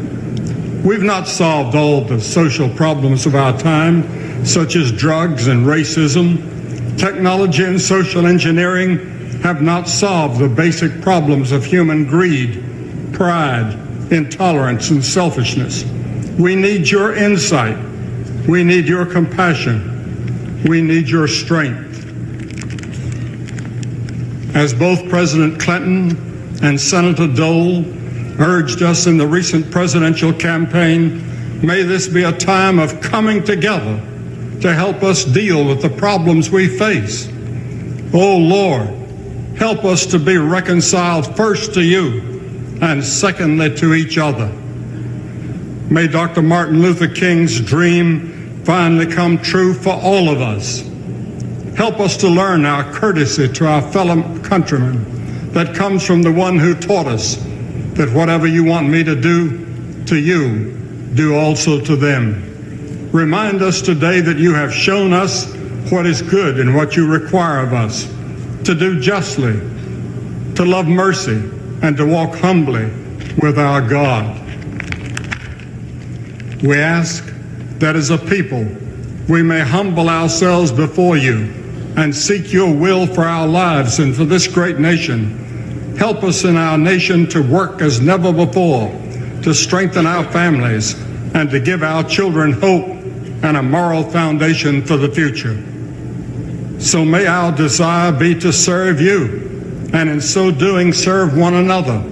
We've not solved all the social problems of our time, such as drugs and racism. Technology and social engineering have not solved the basic problems of human greed, pride, intolerance, and selfishness. We need your insight. We need your compassion. We need your strength. As both President Clinton and Senator Dole urged us in the recent presidential campaign, may this be a time of coming together to help us deal with the problems we face. Oh Lord, help us to be reconciled first to you and secondly to each other. May Dr. Martin Luther King's dream finally come true for all of us. Help us to learn our courtesy to our fellow countrymen that comes from the one who taught us that whatever you want me to do to you, do also to them. Remind us today that you have shown us what is good and what you require of us, to do justly, to love mercy, and to walk humbly with our God. We ask that as a people, we may humble ourselves before you and seek your will for our lives and for this great nation. Help us in our nation to work as never before, to strengthen our families, and to give our children hope and a moral foundation for the future. So may our desire be to serve you, and in so doing serve one another.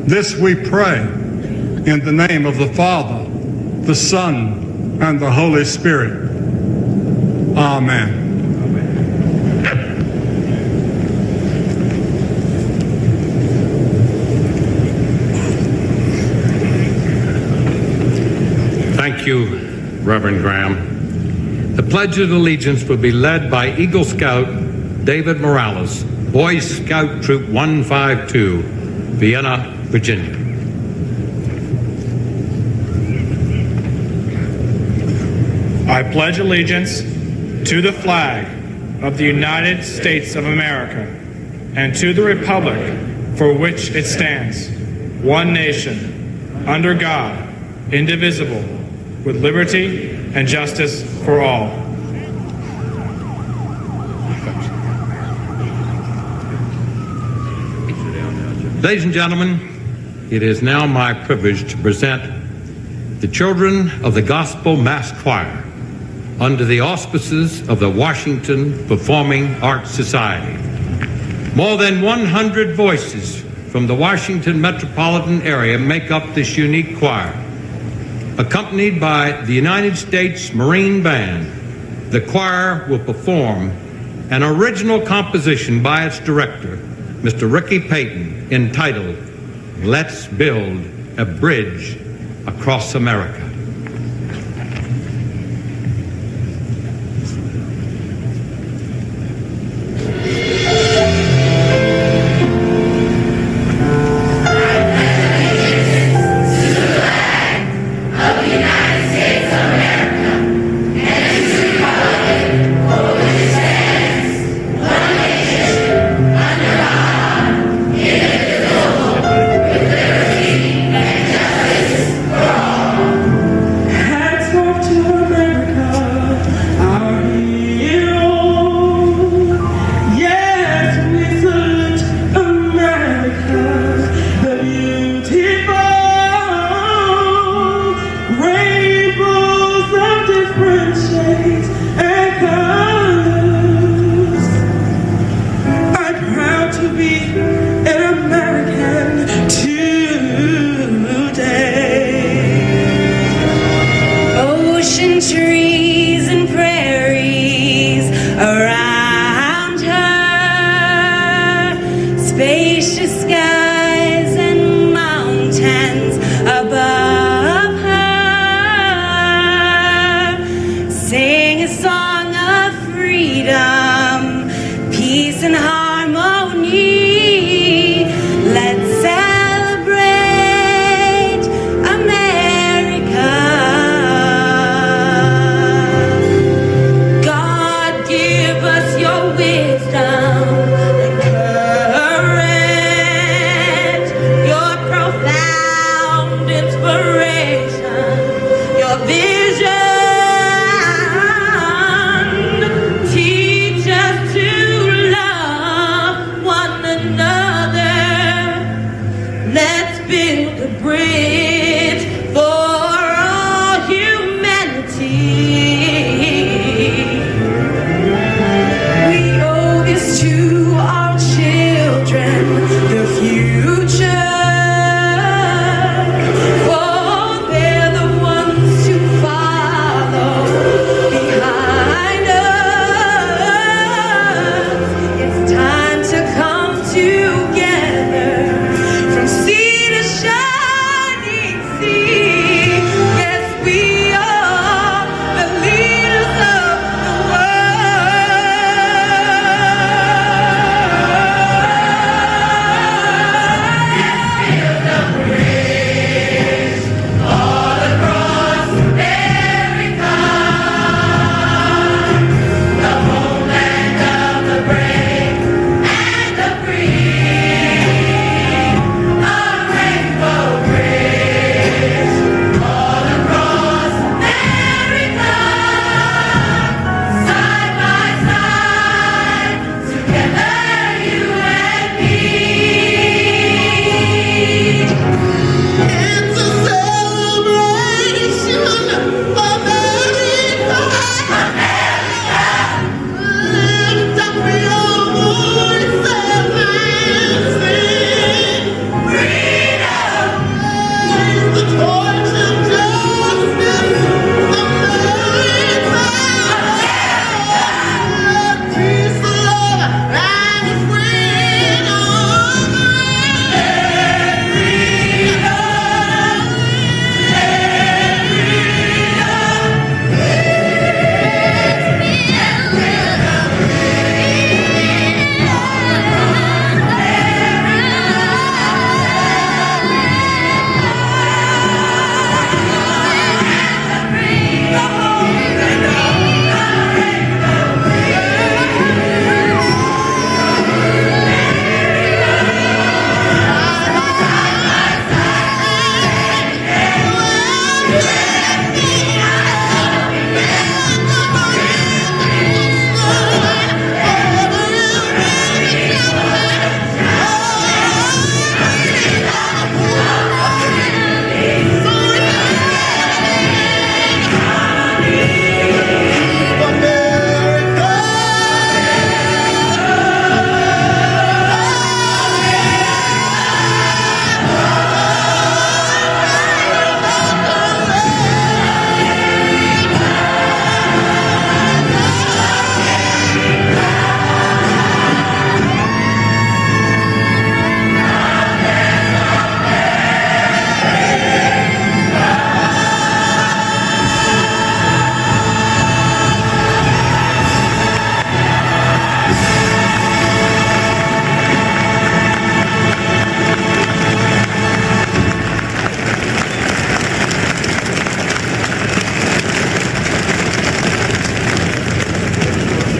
This we pray in the name of the Father, the Son, and the Holy Spirit. Amen. you, Reverend Graham. The Pledge of Allegiance will be led by Eagle Scout David Morales, Boy Scout Troop 152, Vienna, Virginia. I pledge allegiance to the flag of the United States of America and to the republic for which it stands, one nation, under God, indivisible, with liberty and justice for all. Ladies and gentlemen, it is now my privilege to present the children of the Gospel Mass Choir under the auspices of the Washington Performing Arts Society. More than 100 voices from the Washington metropolitan area make up this unique choir. Accompanied by the United States Marine Band, the choir will perform an original composition by its director, Mr. Ricky Payton, entitled, "Let's Build a Bridge Across America."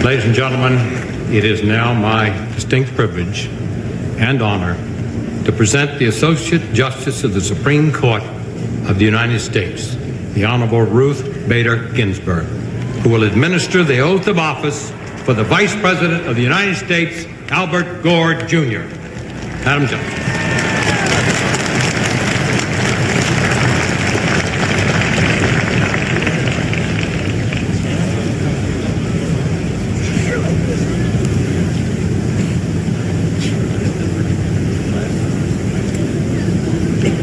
Ladies and gentlemen, it is now my distinct privilege and honor to present the Associate Justice of the Supreme Court of the United States, the Honorable Ruth Bader Ginsburg, who will administer the oath of office for the Vice President of the United States, Albert Gore, Jr. Madam Judge.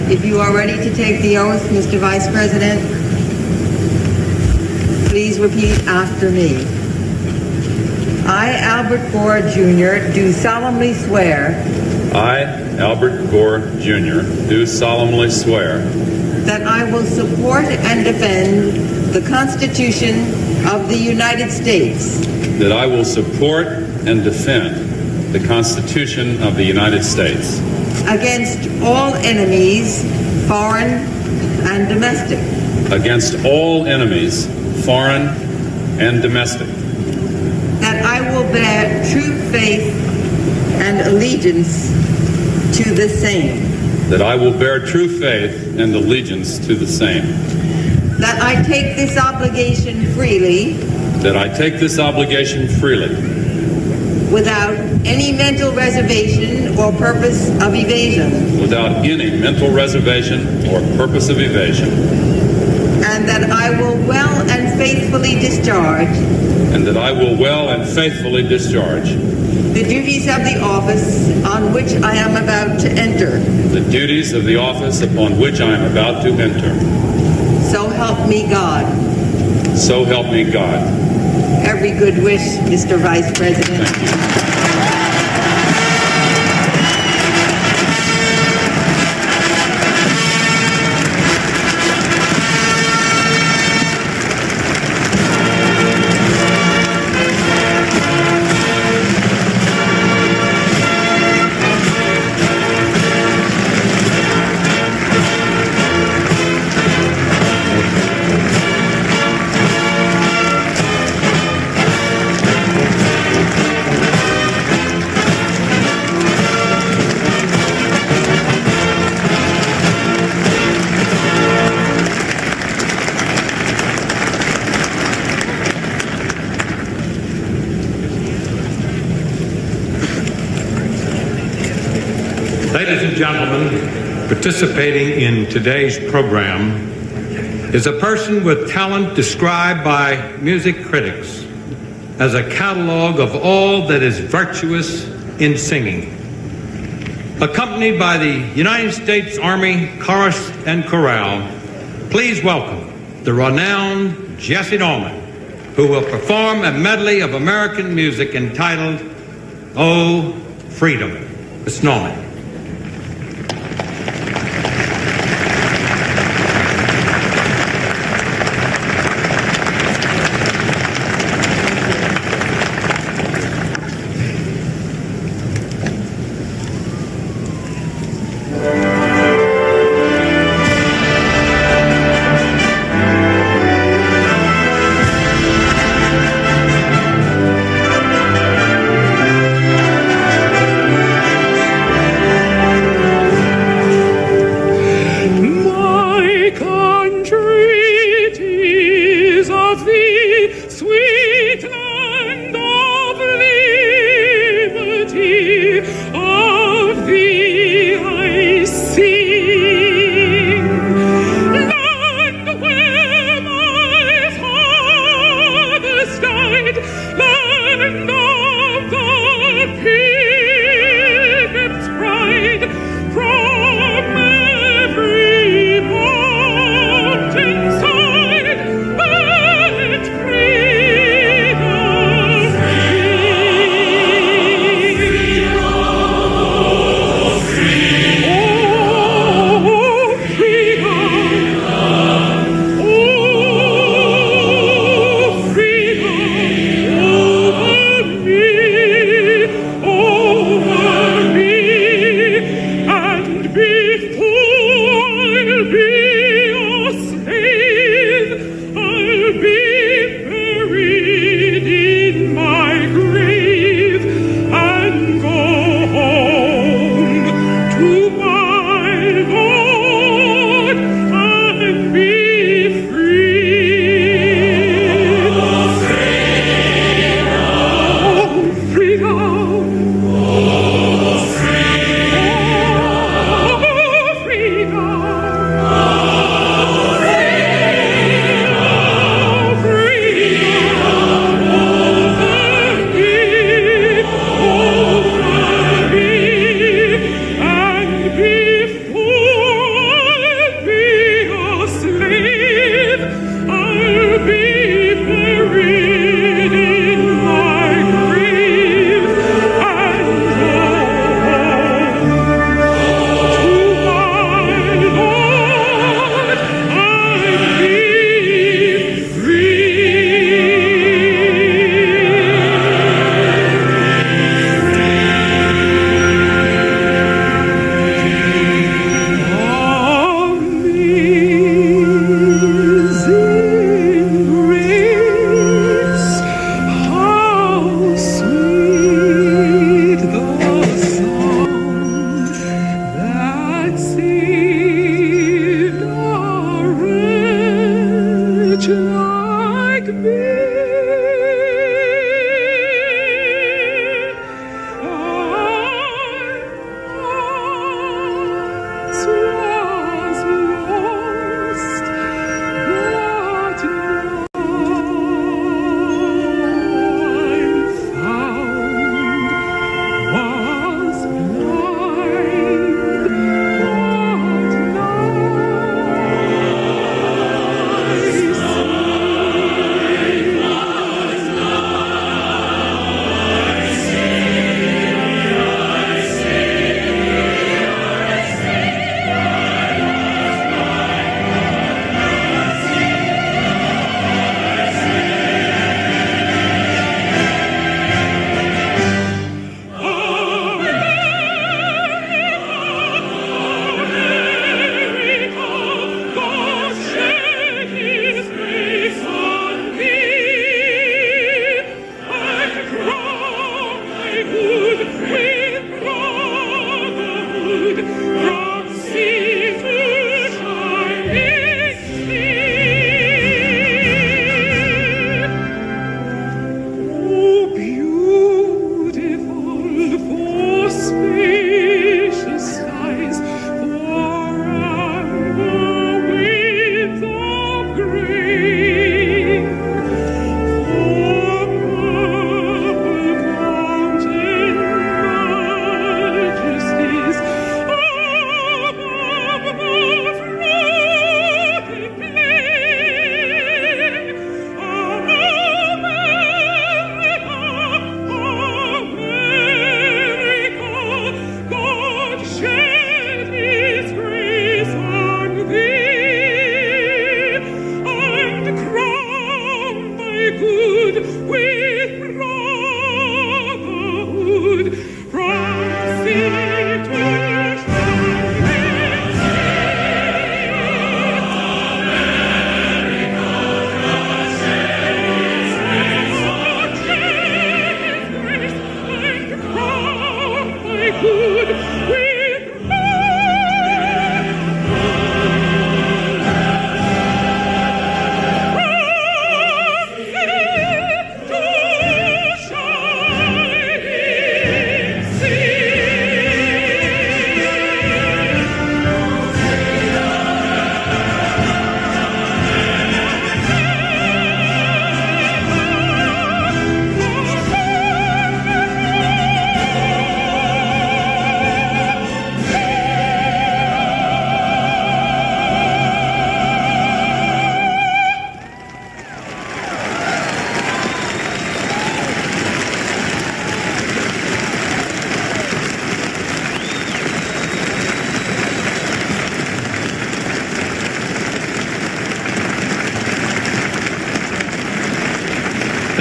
If you are ready to take the oath, Mr. Vice President, please repeat after me. I, Albert Gore, Jr., do solemnly swear. I, Albert Gore, Jr., do solemnly swear That I will support and defend the Constitution of the United States. that I will support and defend the Constitution of the United States Against all enemies, foreign and domestic. against all enemies, foreign and domestic. That I will bear true faith and allegiance to the same. That I will bear true faith and allegiance to the same. That I take this obligation freely. That I take this obligation freely. Without any mental reservation or purpose of evasion. Without any mental reservation or purpose of evasion. And that I will well and faithfully discharge. And that I will well and faithfully discharge. The duties of the office on which I am about to enter. The duties of the office upon which I am about to enter. So help me God. So help me God. Every good wish, Mr. Vice President. Thank you. Ladies and gentlemen, participating in today's program is a person with talent described by music critics as a catalog of all that is virtuous in singing. Accompanied by the United States Army Chorus and Chorale, please welcome the renowned Jesse Norman, who will perform a medley of American music entitled, "Oh, Freedom." Miss Norman. Freedom!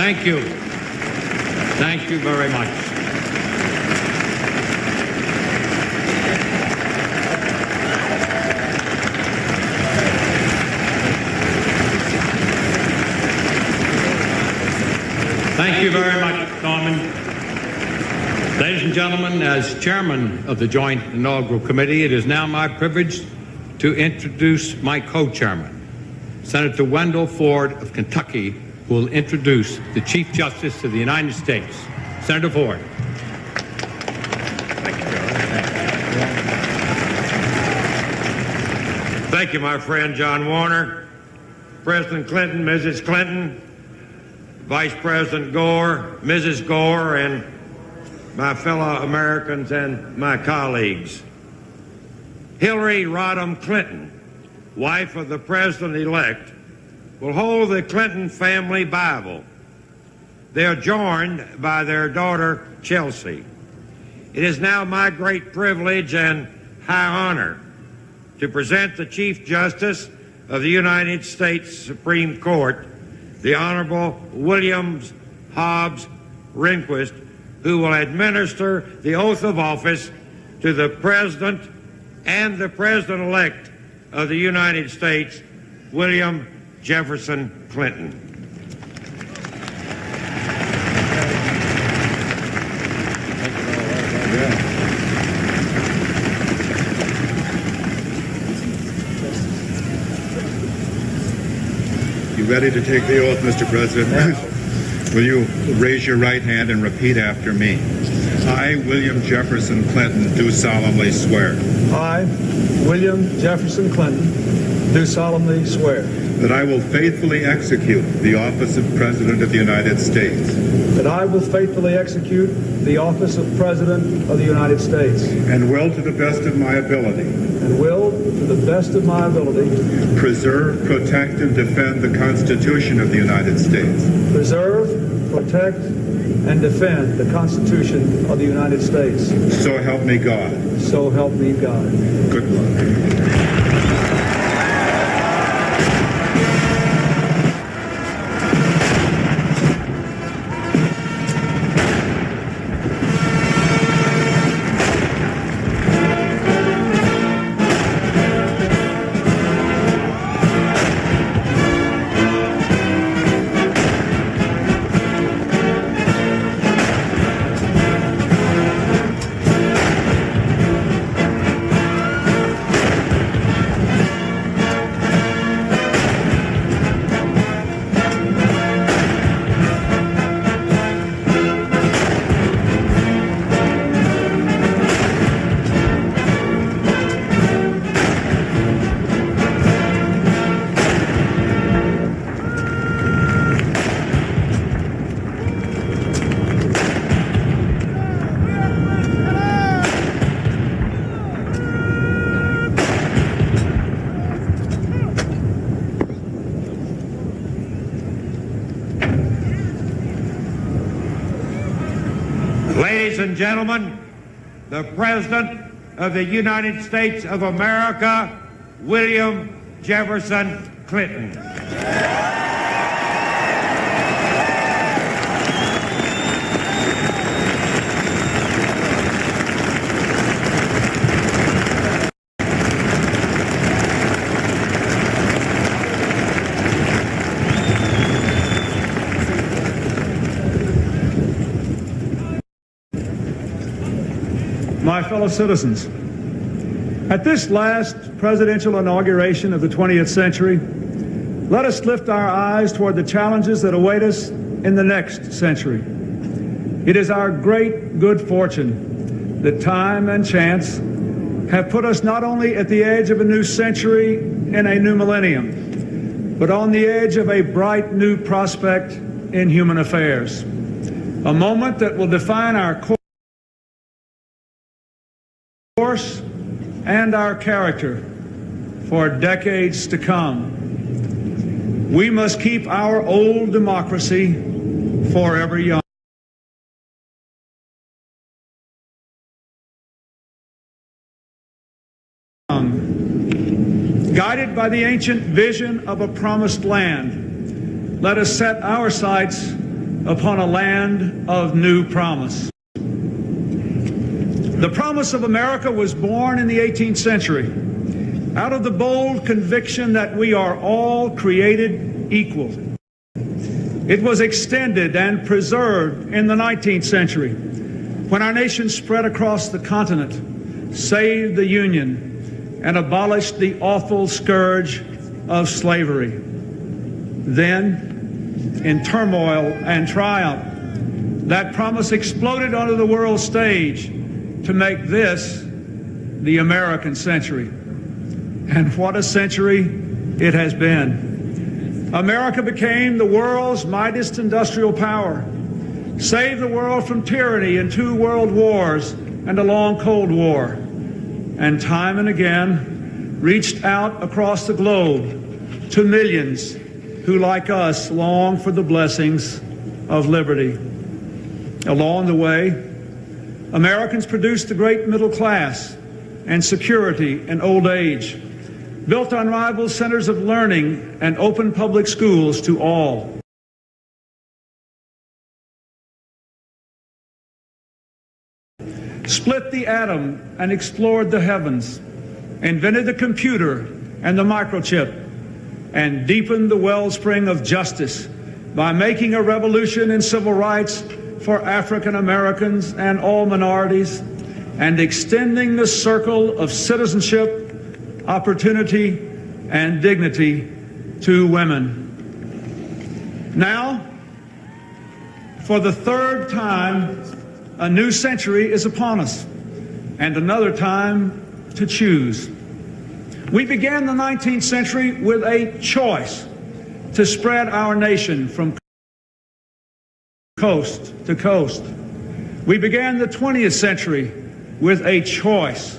Thank you. Thank you very much. Thank you very much, Norman. Ladies and gentlemen, as chairman of the Joint Inaugural Committee, it is now my privilege to introduce my co-chairman, Senator Wendell Ford of Kentucky, who will introduce the Chief Justice of the United States. Senator Ford. Thank you, my friend John Warner, President Clinton, Mrs. Clinton, Vice President Gore, Mrs. Gore, and my fellow Americans and my colleagues. Hillary Rodham Clinton, wife of the President-elect, will hold the Clinton family Bible. They are joined by their daughter, Chelsea. It is now my great privilege and high honor to present the Chief Justice of the United States Supreme Court, the Honorable William Hobbs Rehnquist, who will administer the oath of office to the President and the President-elect of the United States, William Jefferson Clinton. You ready to take the oath, Mr. President? Will you raise your right hand and repeat after me? I, William Jefferson Clinton, do solemnly swear. I, William Jefferson Clinton, do solemnly swear that I will faithfully execute the office of President of the United States. That I will faithfully execute the office of President of the United States. And will, to the best of my ability. And will, to the best of my ability. Preserve, protect, and defend the Constitution of the United States. Preserve, protect, and defend the Constitution of the United States. So help me God. So help me God. Good luck. Ladies and gentlemen, the President of the United States of America, William Jefferson Clinton. My fellow citizens, at this last presidential inauguration of the 20th century, let us lift our eyes toward the challenges that await us in the next century. It is our great good fortune that time and chance have put us not only at the edge of a new century and a new millennium, but on the edge of a bright new prospect in human affairs, a moment that will define our course and our character for decades to come. We must keep our old democracy forever young. Guided by the ancient vision of a promised land, let us set our sights upon a land of new promise. The promise of America was born in the 18th century out of the bold conviction that we are all created equal. It was extended and preserved in the 19th century when our nation spread across the continent, saved the Union, and abolished the awful scourge of slavery. Then, in turmoil and triumph, that promise exploded onto the world stage to make this the American century. And what a century it has been. America became the world's mightiest industrial power, saved the world from tyranny in 2 world wars and a long Cold War, and time and again reached out across the globe to millions who, like us, long for the blessings of liberty. Along the way, Americans produced the great middle class and security in old age, built unrivaled centers of learning and open public schools to all. Split the atom and explored the heavens, invented the computer and the microchip, and deepened the wellspring of justice by making a revolution in civil rights for African Americans and all minorities, and extending the circle of citizenship, opportunity, and dignity to women. Now, for the third time, a new century is upon us, and another time to choose. We began the 19th century with a choice to spread our nation from coast to coast. We began the 20th century with a choice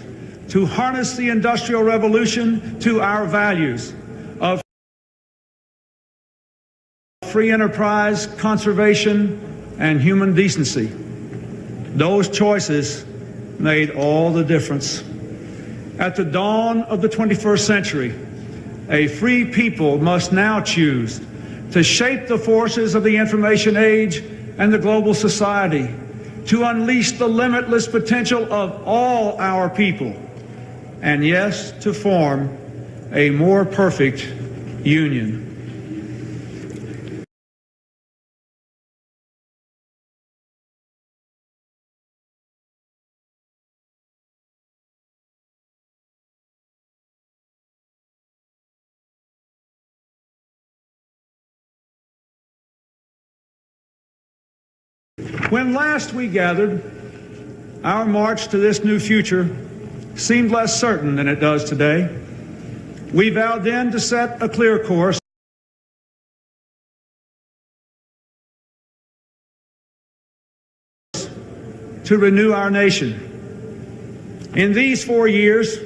to harness the Industrial Revolution to our values of free enterprise, conservation, and human decency. Those choices made all the difference. At the dawn of the 21st century, a free people must now choose to shape the forces of the information age and the global society, to unleash the limitless potential of all our people, and yes, to form a more perfect union. When last we gathered, our march to this new future seemed less certain than it does today. We vowed then to set a clear course to renew our nation. In these 4 years,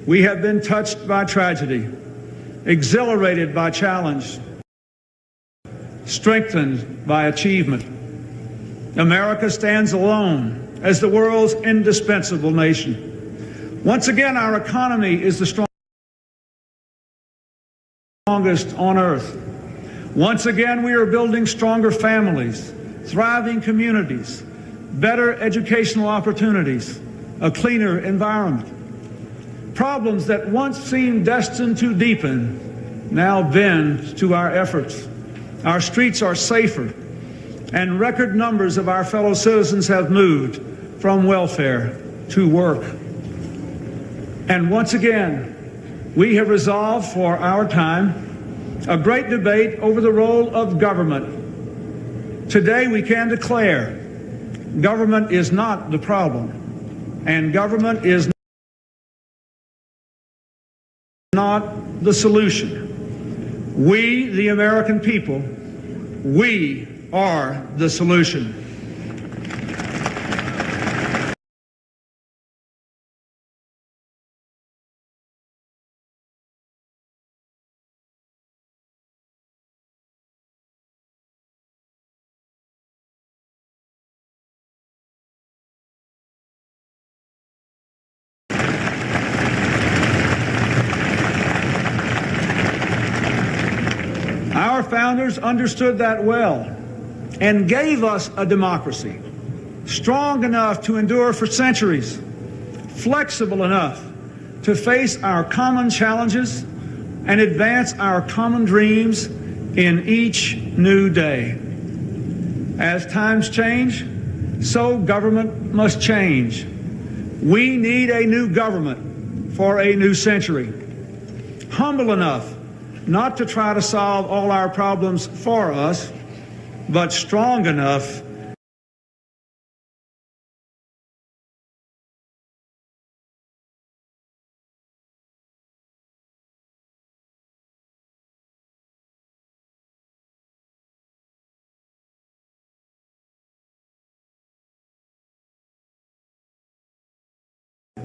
we have been touched by tragedy, exhilarated by challenge, strengthened by achievement. America stands alone as the world's indispensable nation. Once again, our economy is the strongest on earth. Once again, we are building stronger families, thriving communities, better educational opportunities, a cleaner environment. Problems that once seemed destined to deepen now bend to our efforts. Our streets are safer, and record numbers of our fellow citizens have moved from welfare to work. And once again, we have resolved for our time a great debate over the role of government. Today we can declare government is not the problem, and government is not the solution. We, the American people, we are the solution. Our founders understood that well and gave us a democracy strong enough to endure for centuries, flexible enough to face our common challenges and advance our common dreams in each new day. As times change, so government must change. We need a new government for a new century, humble enough not to try to solve all our problems for us, but strong enough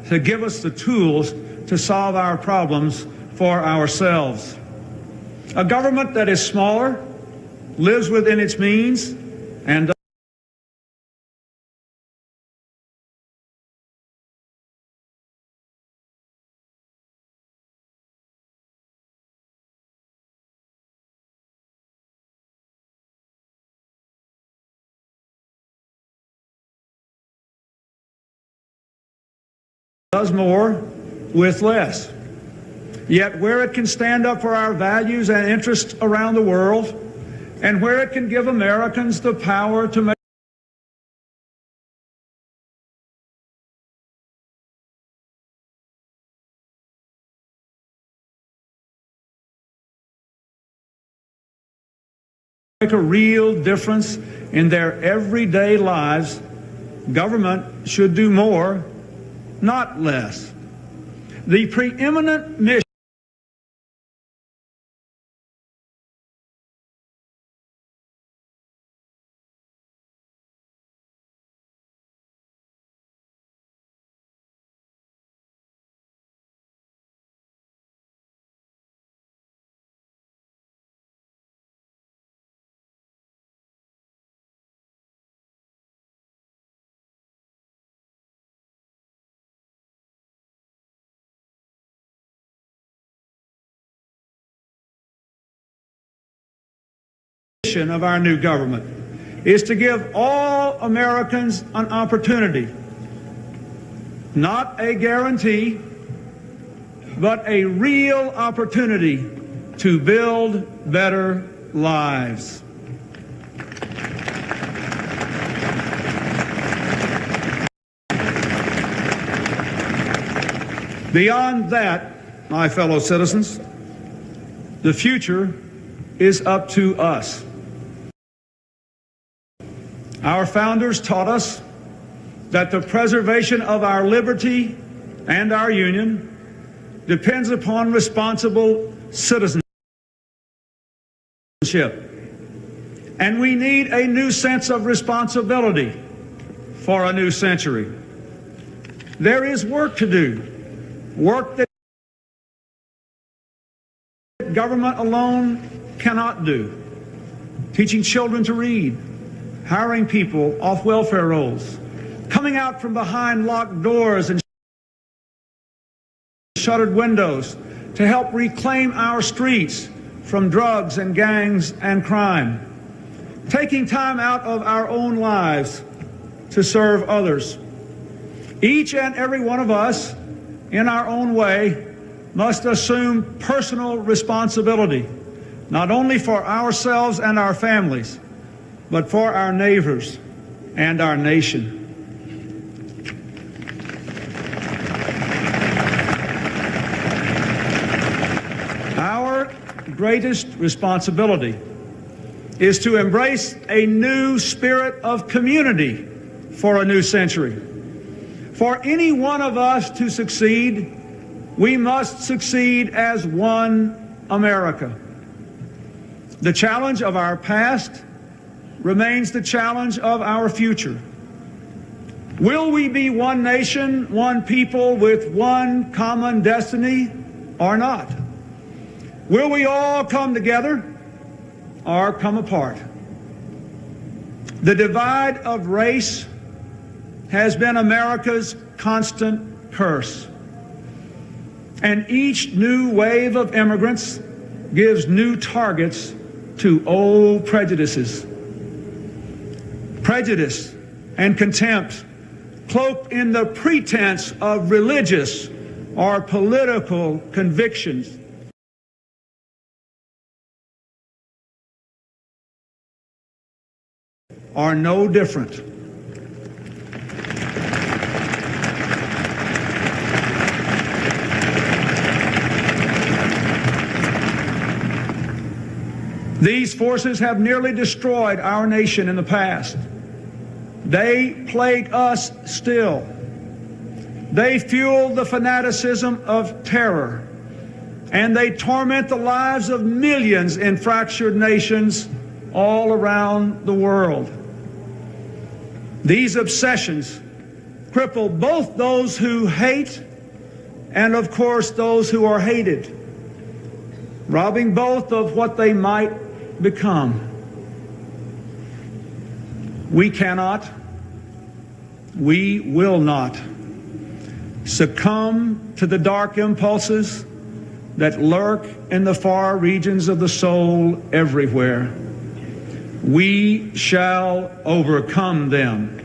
to give us the tools to solve our problems for ourselves. A government that is smaller, lives within its means, and does more with less. Yet where it can stand up for our values and interests around the world, and where it can give Americans the power to make make a real difference in their everyday lives, government should do more, not less. The preeminent mission of our new government is to give all Americans an opportunity, not a guarantee, but a real opportunity to build better lives. Beyond that, my fellow citizens, the future is up to us. Our founders taught us that the preservation of our liberty and our union depends upon responsible citizenship. And we need a new sense of responsibility for a new century. There is work to do, work that government alone cannot do. Teaching children to read, hiring people off welfare rolls, coming out from behind locked doors and shuttered windows to help reclaim our streets from drugs and gangs and crime, taking time out of our own lives to serve others. Each and every one of us, in our own way, must assume personal responsibility, not only for ourselves and our families, but for our neighbors and our nation. Our greatest responsibility is to embrace a new spirit of community for a new century. For any one of us to succeed, we must succeed as one America. The challenge of our past remains the challenge of our future. Will we be one nation, one people with one common destiny or not? Will we all come together or come apart? The divide of race has been America's constant curse. And each new wave of immigrants gives new targets to old prejudices. Prejudice and contempt, cloaked in the pretense of religious or political convictions, are no different. These forces have nearly destroyed our nation in the past. They plague us still. They fuel the fanaticism of terror, and they torment the lives of millions in fractured nations all around the world. These obsessions cripple both those who hate and, of course, those who are hated, robbing both of what they might become. We cannot, we will not succumb to the dark impulses that lurk in the far regions of the soul everywhere. We shall overcome them.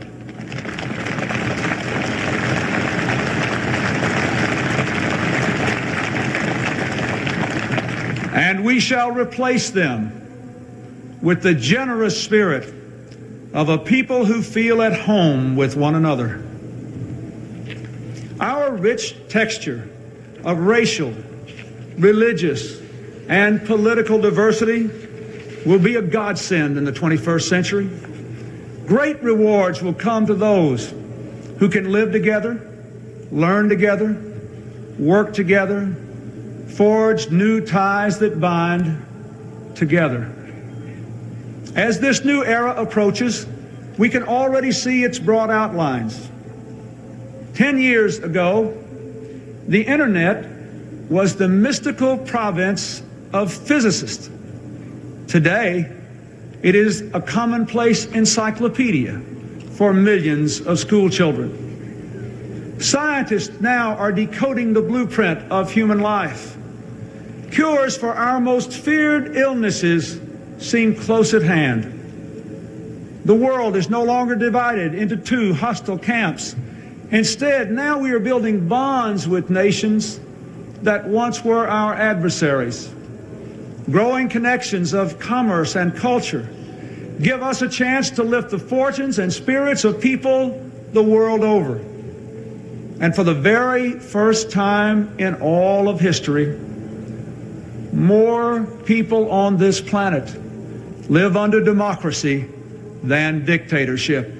And we shall replace them with the generous spirit of a people who feel at home with one another. Our rich texture of racial, religious, and political diversity will be a godsend in the 21st century. Great rewards will come to those who can live together, learn together, work together, forge new ties that bind together. As this new era approaches, we can already see its broad outlines. 10 years ago, the internet was the mystical province of physicists. Today, it is a commonplace encyclopedia for millions of school children. Scientists now are decoding the blueprint of human life. Cures for our most feared illnesses seem close at hand. The world is no longer divided into two hostile camps. Instead, now we are building bonds with nations that once were our adversaries. Growing connections of commerce and culture give us a chance to lift the fortunes and spirits of people the world over. And for the very first time in all of history, more people on this planet live under democracy than dictatorship.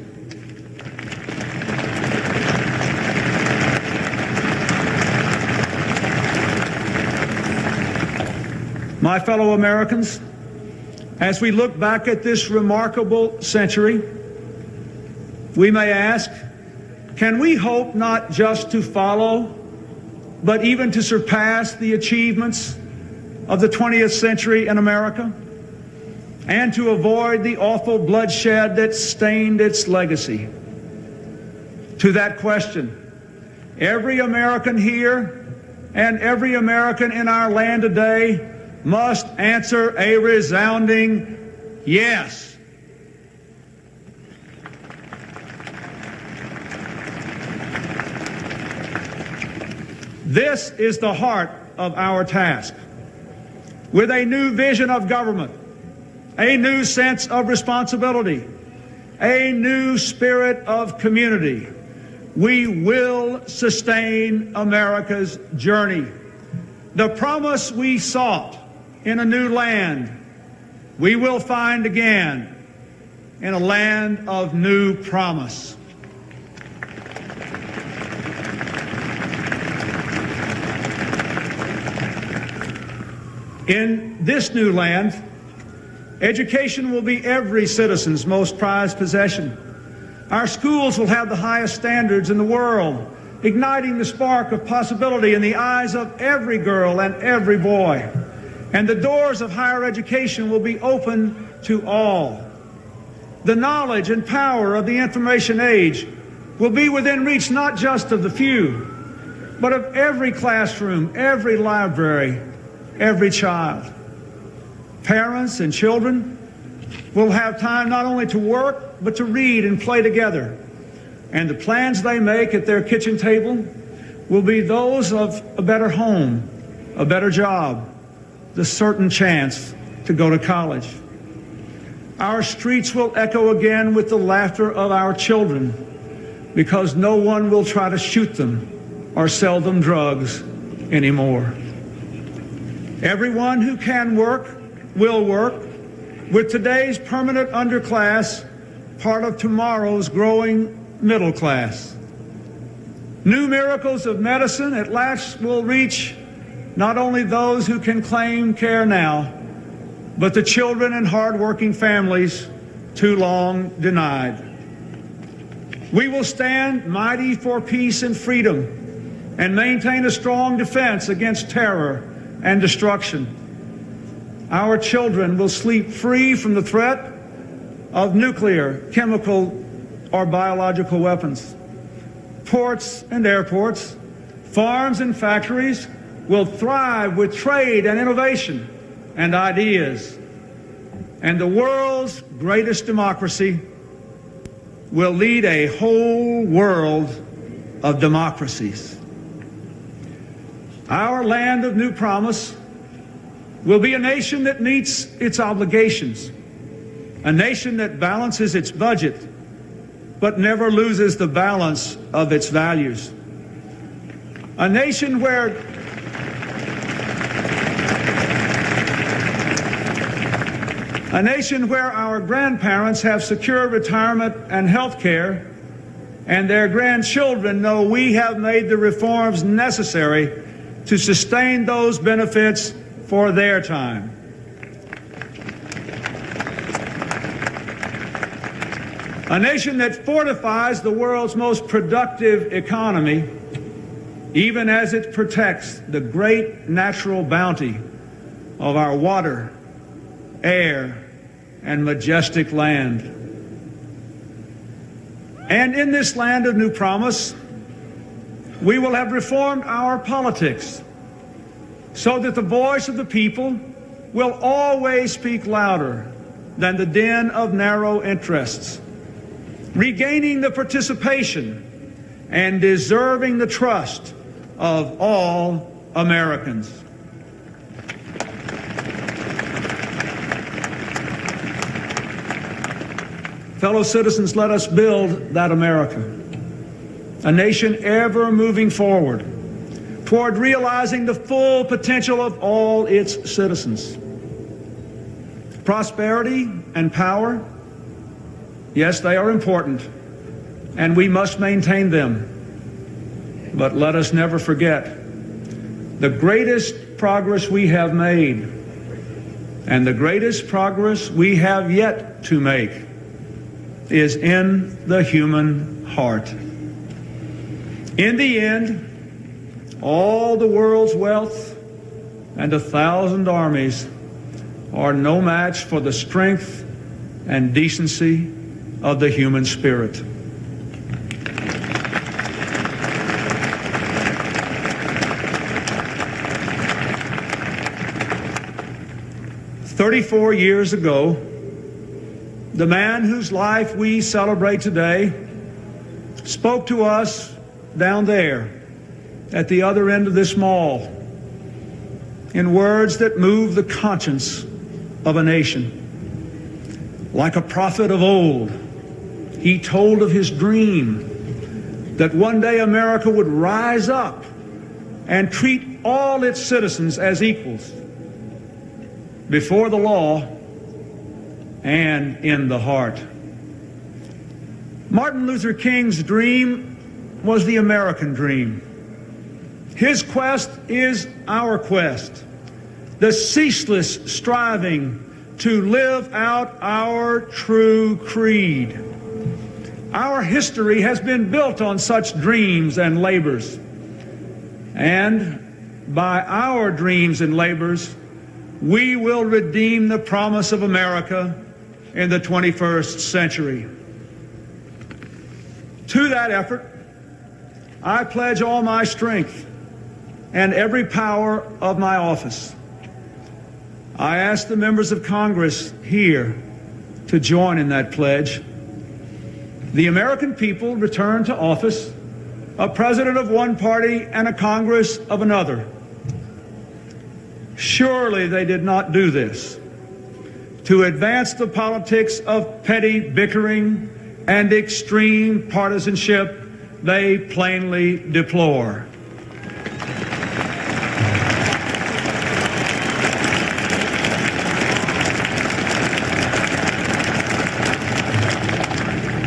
My fellow Americans, as we look back at this remarkable century, we may ask, can we hope not just to follow, but even to surpass the achievements of the 20th century in America, and to avoid the awful bloodshed that stained its legacy? To that question, every American here and every American in our land today must answer a resounding yes. This is the heart of our task. With a new vision of government, a new sense of responsibility, a new spirit of community, we will sustain America's journey. The promise we sought in a new land, we will find again in a land of new promise. In this new land, education will be every citizen's most prized possession. Our schools will have the highest standards in the world, igniting the spark of possibility in the eyes of every girl and every boy. And the doors of higher education will be open to all. The knowledge and power of the information age will be within reach not just of the few, but of every classroom, every library, every child. Parents and children will have time not only to work, but to read and play together. And the plans they make at their kitchen table will be those of a better home, a better job, the certain chance to go to college. Our streets will echo again with the laughter of our children, because no one will try to shoot them or sell them drugs anymore. Everyone who can work will work, with today's permanent underclass part of tomorrow's growing middle class. New miracles of medicine at last will reach not only those who can claim care now, but the children and hard-working families too long denied. We will stand mighty for peace and freedom and maintain a strong defense against terror and destruction. Our children will sleep free from the threat of nuclear, chemical, or biological weapons. Ports and airports, farms and factories will thrive with trade and innovation and ideas. And the world's greatest democracy will lead a whole world of democracies. Our land of new promise will be a nation that meets its obligations, a nation that balances its budget but never loses the balance of its values, a nation where A nation where our grandparents have secure retirement and health care, and their grandchildren know we have made the reforms necessary to sustain those benefits for their time. A nation that fortifies the world's most productive economy, even as it protects the great natural bounty of our water, air, and majestic land. And in this land of new promise, we will have reformed our politics so that the voice of the people will always speak louder than the din of narrow interests, regaining the participation and deserving the trust of all Americans. Fellow citizens, let us build that America, a nation ever moving forward toward realizing the full potential of all its citizens. Prosperity and power, yes, they are important, and we must maintain them. But let us never forget the greatest progress we have made and the greatest progress we have yet to make is in the human heart. In the end, all the world's wealth and 1,000 armies are no match for the strength and decency of the human spirit. "34 years ago, the man whose life we celebrate today spoke to us down there at the other end of this mall in words that moved the conscience of a nation. Like a prophet of old, he told of his dream that one day America would rise up and treat all its citizens as equals before the law and in the heart. Martin Luther King's dream was the American dream. His quest is our quest, the ceaseless striving to live out our true creed. Our history has been built on such dreams and labors, and by our dreams and labors, we will redeem the promise of America in the 21st century. To that effort, I pledge all my strength and every power of my office. I ask the members of Congress here to join in that pledge. The American people return to office a president of one party and a Congress of another. Surely they did not do this to advance the politics of petty bickering and extreme partisanship they plainly deplore.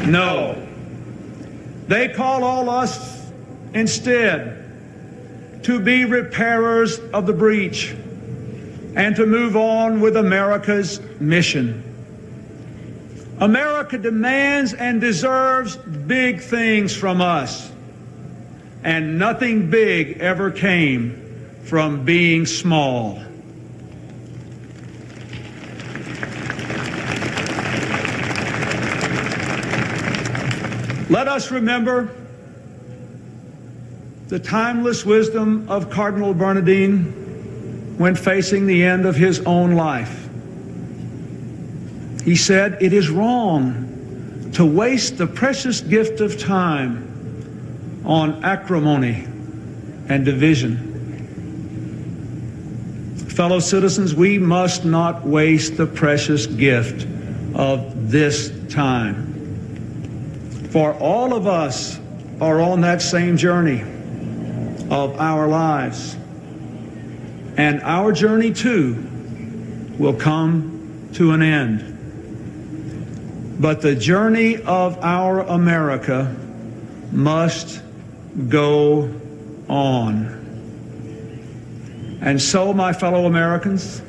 No, they call all us instead to be repairers of the breach and to move on with America's mission. America demands and deserves big things from us, and nothing big ever came from being small. Let us remember the timeless wisdom of Cardinal Bernardin when facing the end of his own life. He said, "It is wrong to waste the precious gift of time on acrimony and division." Fellow citizens, we must not waste the precious gift of this time. For all of us are on that same journey of our lives. And our journey, too, will come to an end. But the journey of our America must go on. And so, my fellow Americans,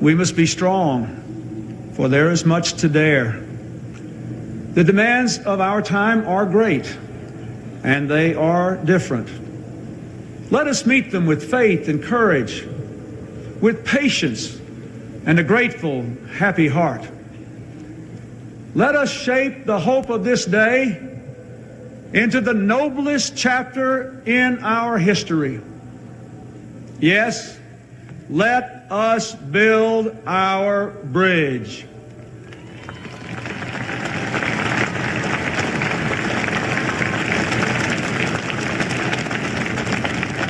we must be strong, for there is much to dare. The demands of our time are great, and they are different. Let us meet them with faith and courage, with patience and a grateful, happy heart. Let us shape the hope of this day into the noblest chapter in our history. Yes, let us build our bridge.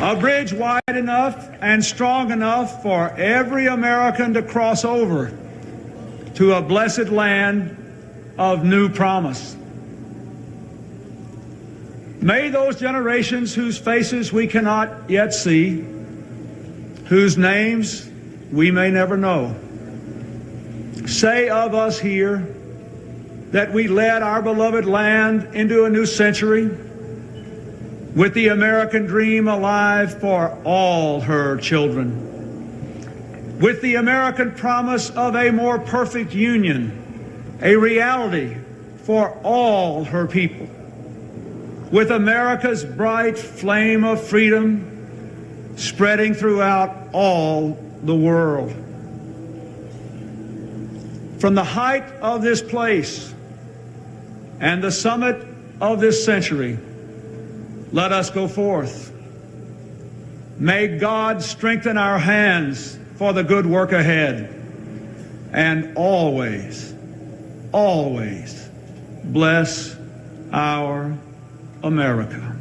A bridge wide enough and strong enough for every American to cross over to a blessed land of new promise. May those generations whose faces we cannot yet see, whose names we may never know, say of us here that we led our beloved land into a new century with the American dream alive for all her children, with the American promise of a more perfect union, a reality for all her people, with America's bright flame of freedom spreading throughout all the world. From the height of this place and the summit of this century, let us go forth. May God strengthen our hands for the good work ahead, and always, always bless our America.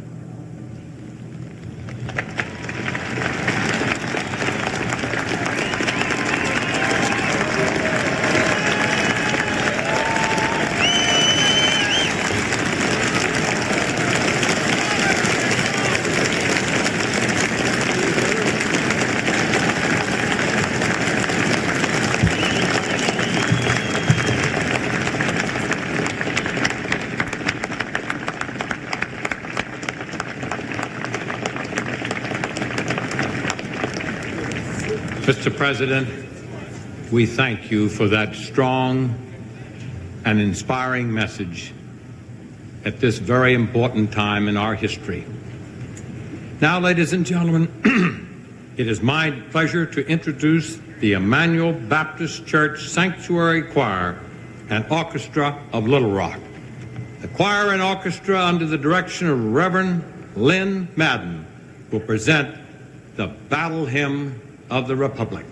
Mr. President, we thank you for that strong and inspiring message at this very important time in our history. Now, ladies and gentlemen, it is my pleasure to introduce the Emmanuel Baptist Church Sanctuary Choir and Orchestra of Little Rock. The choir and orchestra, under the direction of Reverend Lynn Madden, will present the Battle Hymn of the Republic.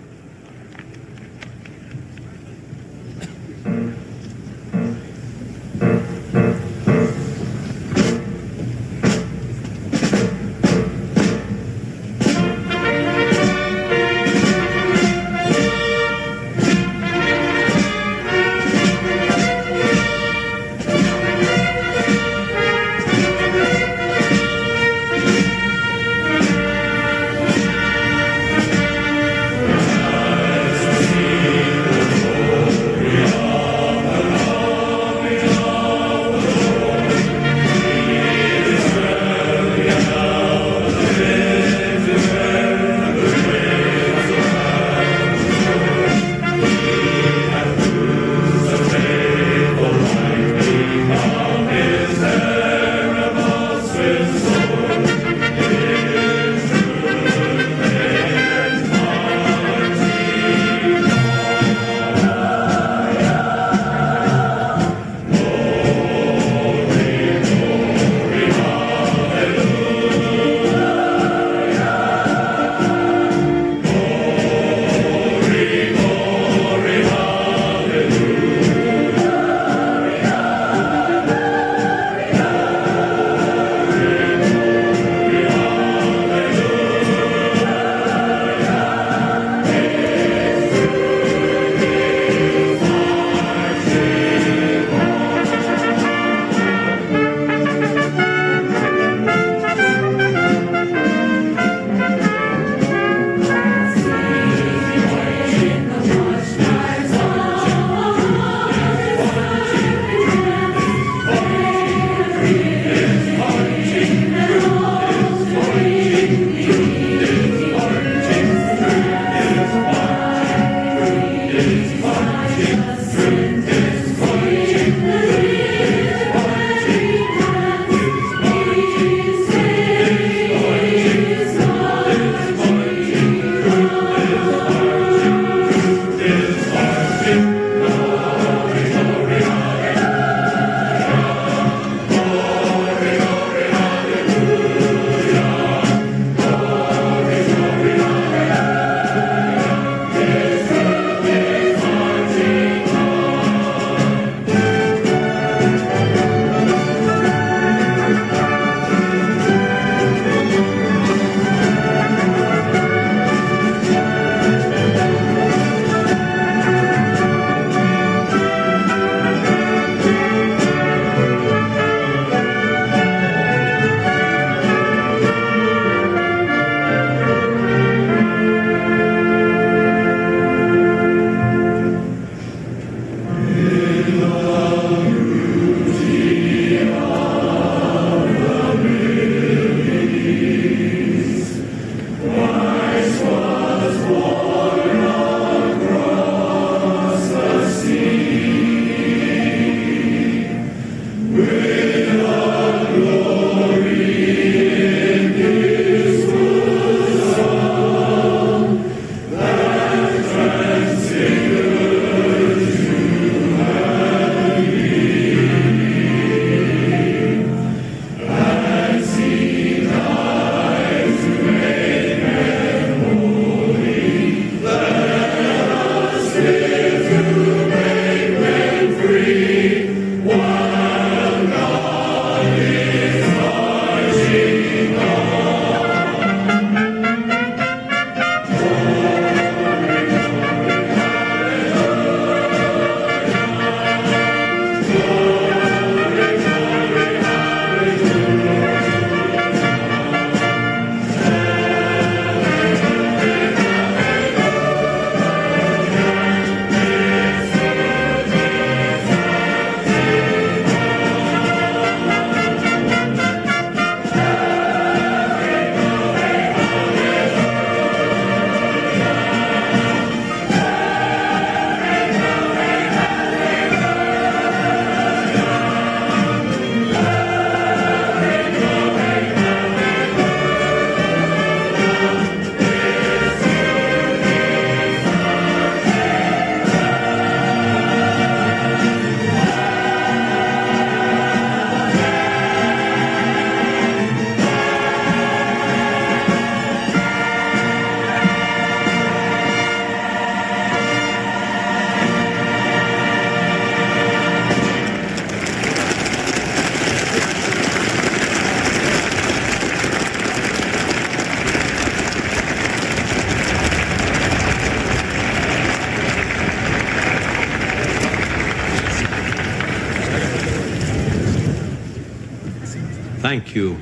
thank you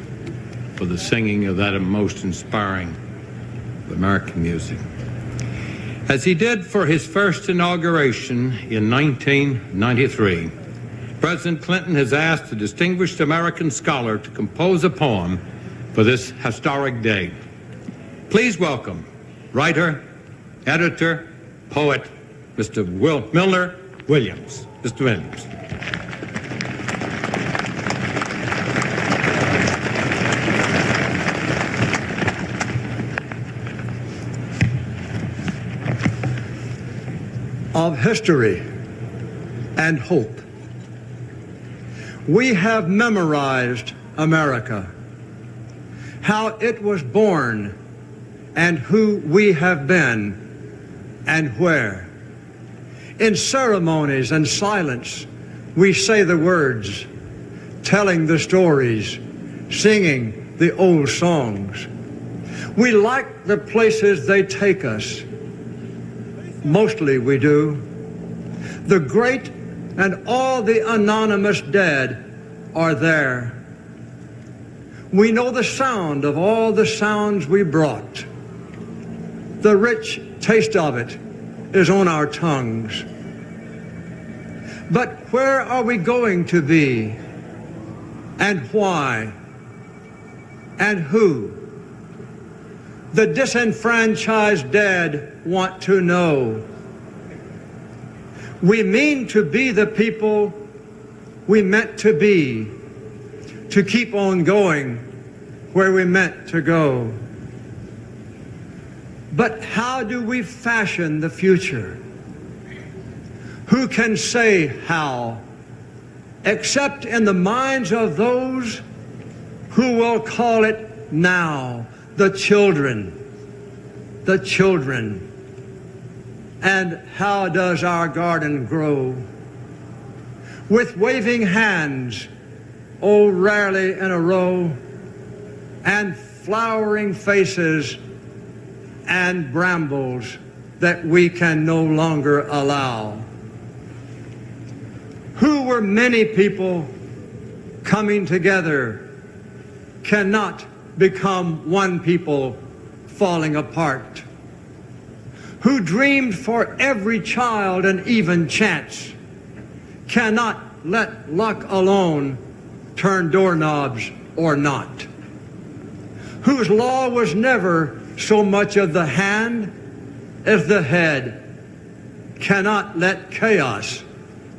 for the singing of that most inspiring American music. As he did for his first inauguration in 1993, President Clinton has asked a distinguished American scholar to compose a poem for this historic day. Please welcome writer, editor, poet, Mr. Milner Williams. Mr. Williams. Of history and hope. We have memorized America, how it was born and who we have been and where. In ceremonies and silence, we say the words, telling the stories, singing the old songs. We like the places they take us. Mostly we do. The great and all the anonymous dead are there. We know the sound of all the sounds we brought. The rich taste of it is on our tongues. But where are we going to be? And why? And who? The disenfranchised dead want to know. We mean to be the people we meant to be, to keep on going where we meant to go. But how do we fashion the future? Who can say how, except in the minds of those who will call it now? The children. And how does our garden grow? With waving hands, oh, rarely in a row, and flowering faces and brambles that we can no longer allow. Who were many people coming together cannot become one people falling apart. Who dreamed for every child an even chance cannot let luck alone turn doorknobs or not. Whose law was never so much of the hand as the head cannot let chaos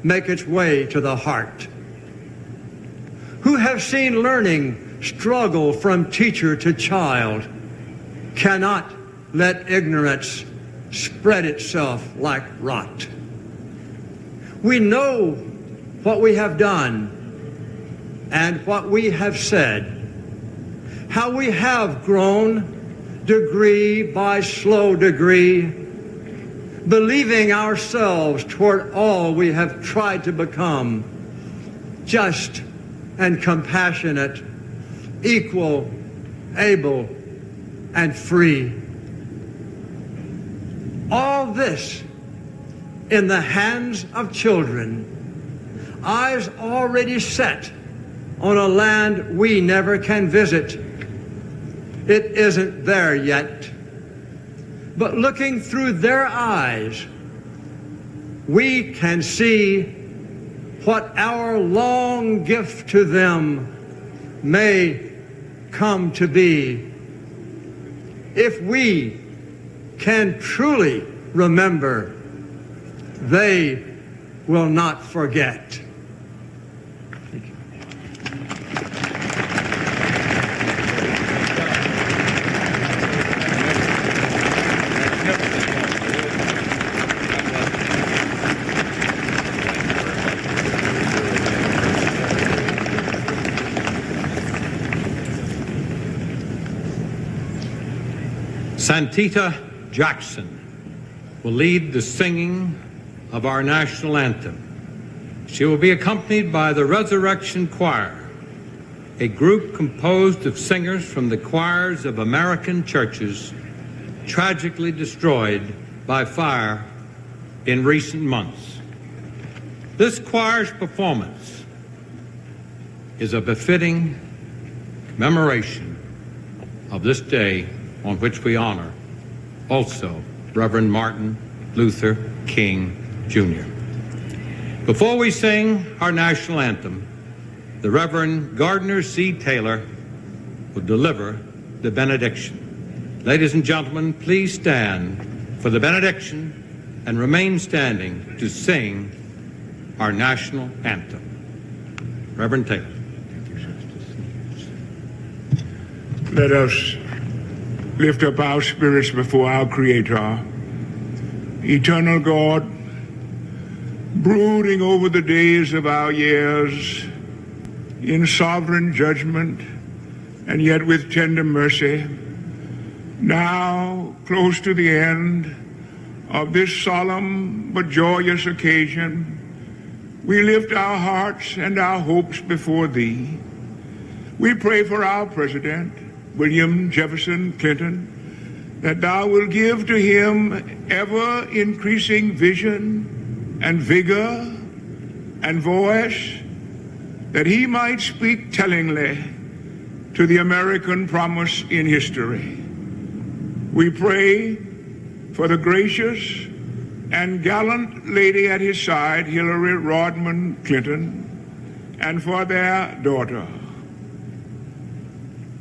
make its way to the heart. Who have seen learning struggle from teacher to child cannot let ignorance spread itself like rot. We know what we have done and what we have said, how we have grown degree by slow degree, believing ourselves toward all we have tried to become, just and compassionate, equal, able, and free. All this in the hands of children, eyes already set on a land we never can visit. It isn't there yet. But looking through their eyes, we can see what our long gift to them may come to be. If we can truly remember, they will not forget. Thank you. Santita Jackson will lead the singing of our national anthem. She will be accompanied by the Resurrection Choir, a group composed of singers from the choirs of American churches tragically destroyed by fire in recent months. This choir's performance is a befitting commemoration of this day on which we honor also Reverend Martin Luther King, Jr. Before we sing our national anthem, the Reverend Gardner C. Taylor will deliver the benediction. Ladies and gentlemen, please stand for the benediction and remain standing to sing our national anthem. Reverend Taylor. Let us lift up our spirits before our Creator, eternal God, brooding over the days of our years in sovereign judgment and yet with tender mercy. Now, close to the end of this solemn but joyous occasion, we lift our hearts and our hopes before Thee. We pray for our President, William Jefferson Clinton, that Thou will give to him ever-increasing vision and vigor and voice, that he might speak tellingly to the American promise in history. We pray for the gracious and gallant lady at his side, Hillary Rodham Clinton, and for their daughter.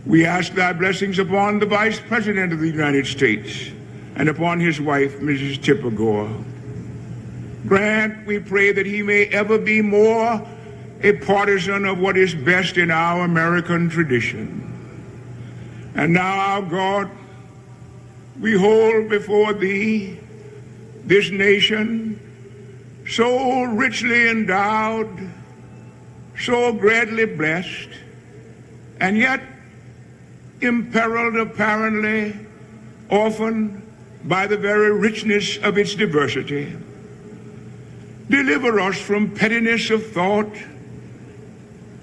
We ask Thy blessings upon the Vice President of the United States and upon his wife, Mrs. Tipper Gore. Grant, we pray, that he may ever be more a partisan of what is best in our American tradition. And now, our God, we hold before Thee this nation so richly endowed, so greatly blessed, and yet imperiled apparently often by the very richness of its diversity. Deliver us from pettiness of thought,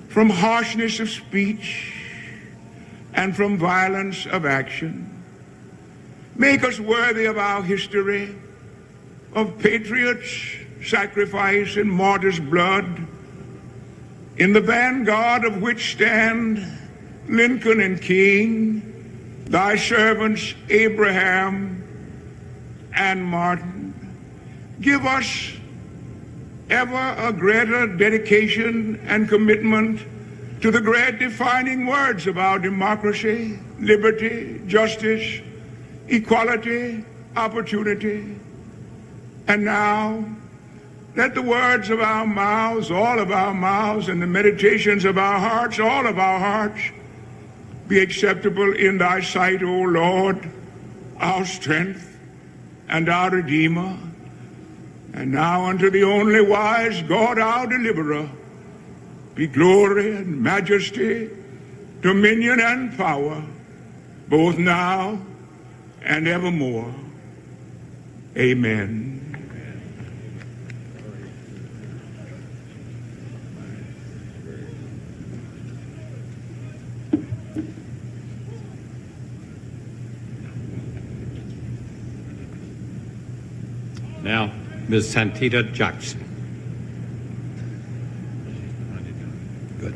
from harshness of speech, and from violence of action. Make us worthy of our history, of patriots, sacrifice, and martyrs' blood, in the vanguard of which stand Lincoln and King, Thy servants Abraham and Martin. Give us ever a greater dedication and commitment to the great defining words of our democracy, liberty, justice, equality, opportunity. And now, let the words of our mouths, all of our mouths, and the meditations of our hearts, all of our hearts, be acceptable in Thy sight, O Lord, our strength and our Redeemer. And now unto the only wise God, our deliverer, be glory and majesty, dominion and power, both now and evermore. Amen. Now, Ms. Santita Jackson. Good.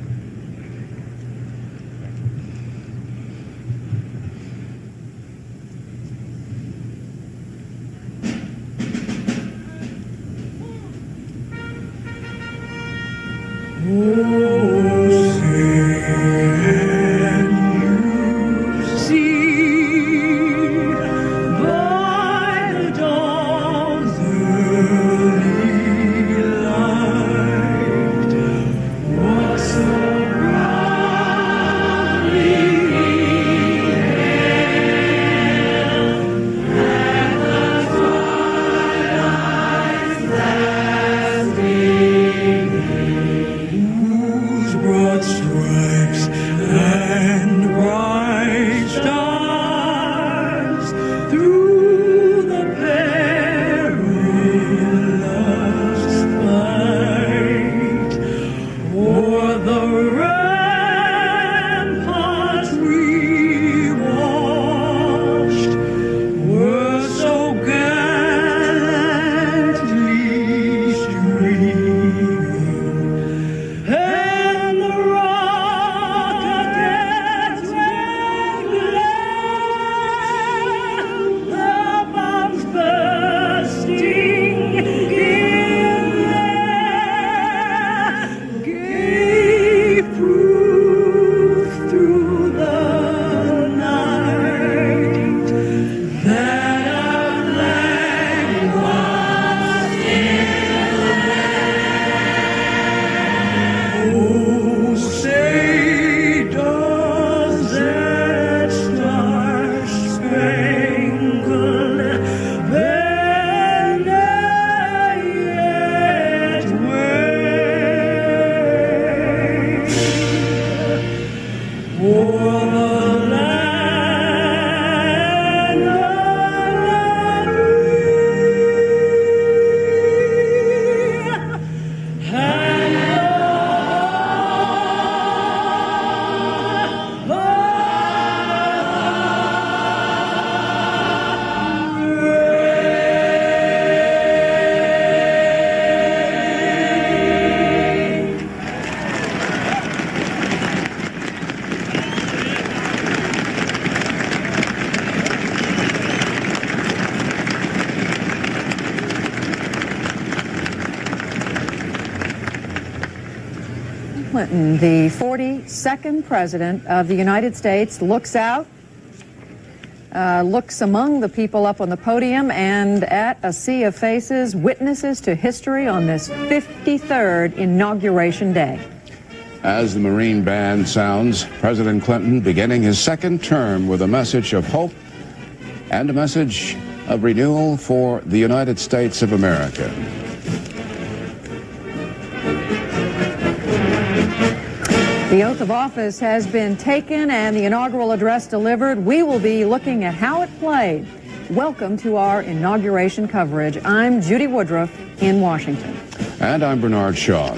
Clinton, the 42nd President of the United States, looks out, looks among the people up on the podium and at a sea of faces, witnesses to history on this 53rd Inauguration Day. As the Marine Band sounds, President Clinton beginning his second term with a message of hope and a message of renewal for the United States of America. The oath of office has been taken and the inaugural address delivered. We will be looking at how it played. Welcome to our inauguration coverage. I'm Judy Woodruff in Washington. And I'm Bernard Shaw.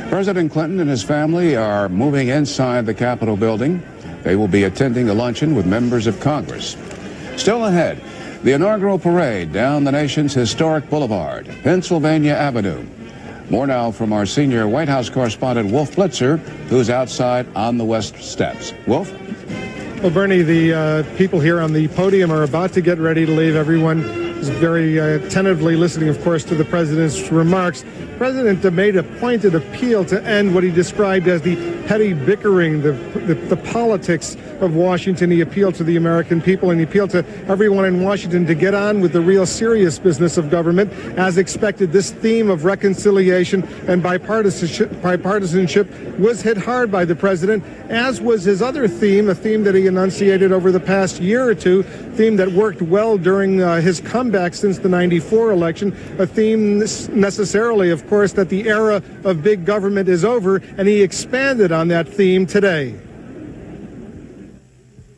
President Clinton and his family are moving inside the Capitol building. They will be attending a luncheon with members of Congress. Still ahead, the inaugural parade down the nation's historic boulevard, Pennsylvania Avenue. More now from our senior White House correspondent, Wolf Blitzer, who's outside on the West Steps. Wolf? Well, Bernie, the people here on the podium are about to get ready to leave. Everyone is very attentively listening, of course, to the president's remarks. The president made a pointed appeal to end what he described as the petty bickering, the politics of Washington. He appealed to the American people, and he appealed to everyone in Washington to get on with the real serious business of government. As expected, this theme of reconciliation and bipartisanship was hit hard by the president, as was his other theme, a theme that he enunciated over the past year or two, theme that worked well during his comeback since the '94 election, a theme necessarily, of course, that the era of big government is over, and he expanded on that theme today.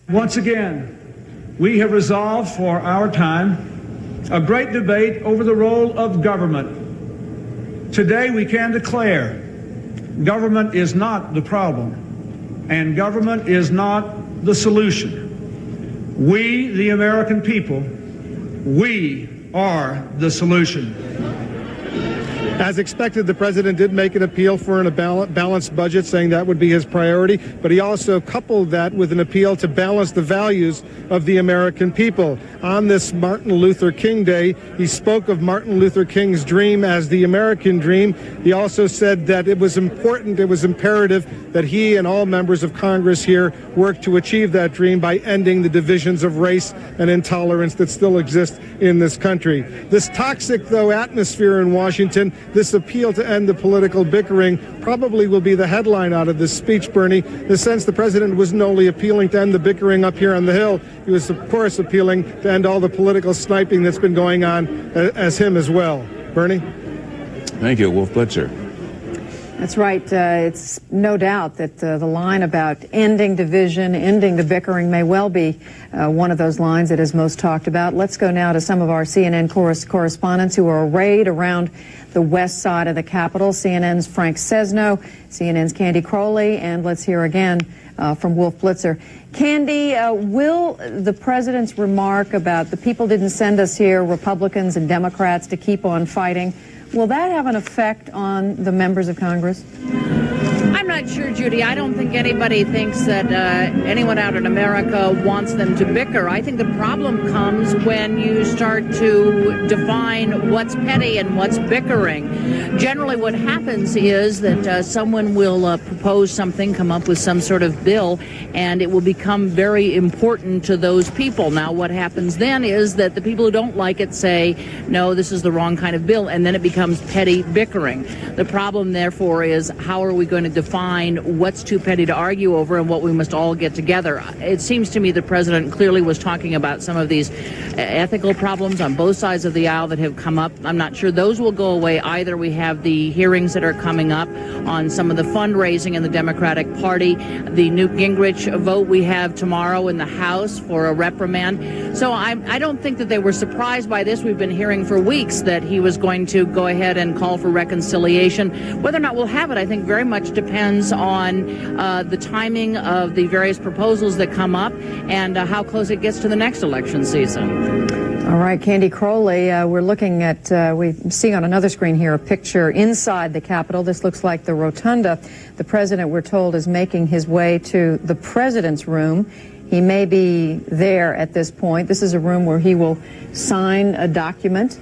Once again, we have resolved for our time a great debate over the role of government. Today we can declare government is not the problem, and government is not the solution. We, the American people, we are the solution. As expected, the president did make an appeal for a balanced budget, saying that would be his priority, but he also coupled that with an appeal to balance the values of the American people. On this Martin Luther King Day, he spoke of Martin Luther King's dream as the American dream. He also said that it was important, it was imperative that he and all members of Congress here work to achieve that dream by ending the divisions of race and intolerance that still exist in this country. This toxic, though, atmosphere in Washington, this appeal to end the political bickering, probably will be the headline out of this speech, Bernie. In a sense, the president wasn't only appealing to end the bickering up here on the Hill, he was, of course, appealing to end all the political sniping that's been going on as him as well. Bernie? Thank you, Wolf Blitzer. That's right. It's no doubt that the line about ending division, ending the bickering may well be one of those lines that is most talked about. Let's go now to some of our CNN correspondents who are arrayed around the west side of the Capitol. CNN's Frank Sesno, CNN's Candy Crowley, and let's hear again from Wolf Blitzer. Candy, will the president's remark about the people didn't send us here, Republicans and Democrats, to keep on fighting, will that have an effect on the members of Congress? I'm not sure, Judy. I don't think anybody thinks that anyone out in America wants them to bicker. I think the problem comes when you start to define what's petty and what's bickering. Generally, what happens is that someone will propose something, come up with some sort of bill, and it will become very important to those people. Now, what happens then is that the people who don't like it say, no, this is the wrong kind of bill, and then it becomes petty bickering. The problem, therefore, is how are we going to define what's too petty to argue over and what we must all get together. It seems to me the president clearly was talking about some of these ethical problems on both sides of the aisle that have come up. I'm not sure those will go away either. We have the hearings that are coming up on some of the fundraising in the Democratic Party, the Newt Gingrich vote we have tomorrow in the House for a reprimand. So I don't think that they were surprised by this. We've been hearing for weeks that he was going to go ahead and call for reconciliation. Whether or not we'll have it, I think very much depends on the timing of the various proposals that come up and how close it gets to the next election season. All right, Candy Crowley, we're looking at, we see on another screen here a picture inside the Capitol. This looks like the rotunda. The president, we're told, is making his way to the president's room. He may be there at this point. This is a room where he will sign a document.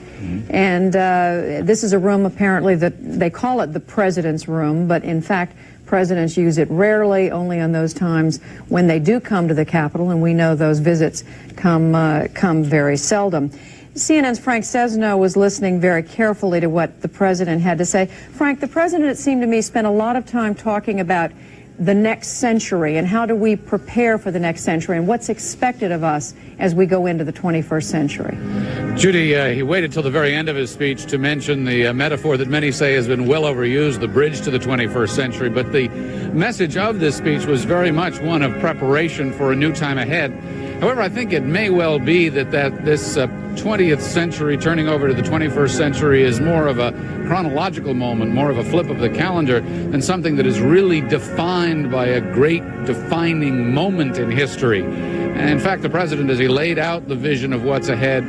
And this is a room apparently that they call it the president's room, but in fact, Presidents use it rarely, only on those times when they do come to the Capitol, and we know those visits come very seldom. CNN's Frank Sesno was listening very carefully to what the president had to say. Frank, the president, it seemed to me, spent a lot of time talking about the next century and how do we prepare for the next century and what's expected of us as we go into the 21st century. Judy, he waited till the very end of his speech to mention the metaphor that many say has been well overused, the bridge to the 21st century. But the message of this speech was very much one of preparation for a new time ahead. However, I think it may well be that this 20th century turning over to the 21st century is more of a chronological moment, more of a flip of the calendar than something that is really defined by a great defining moment in history. And in fact, the president, as he laid out the vision of what's ahead,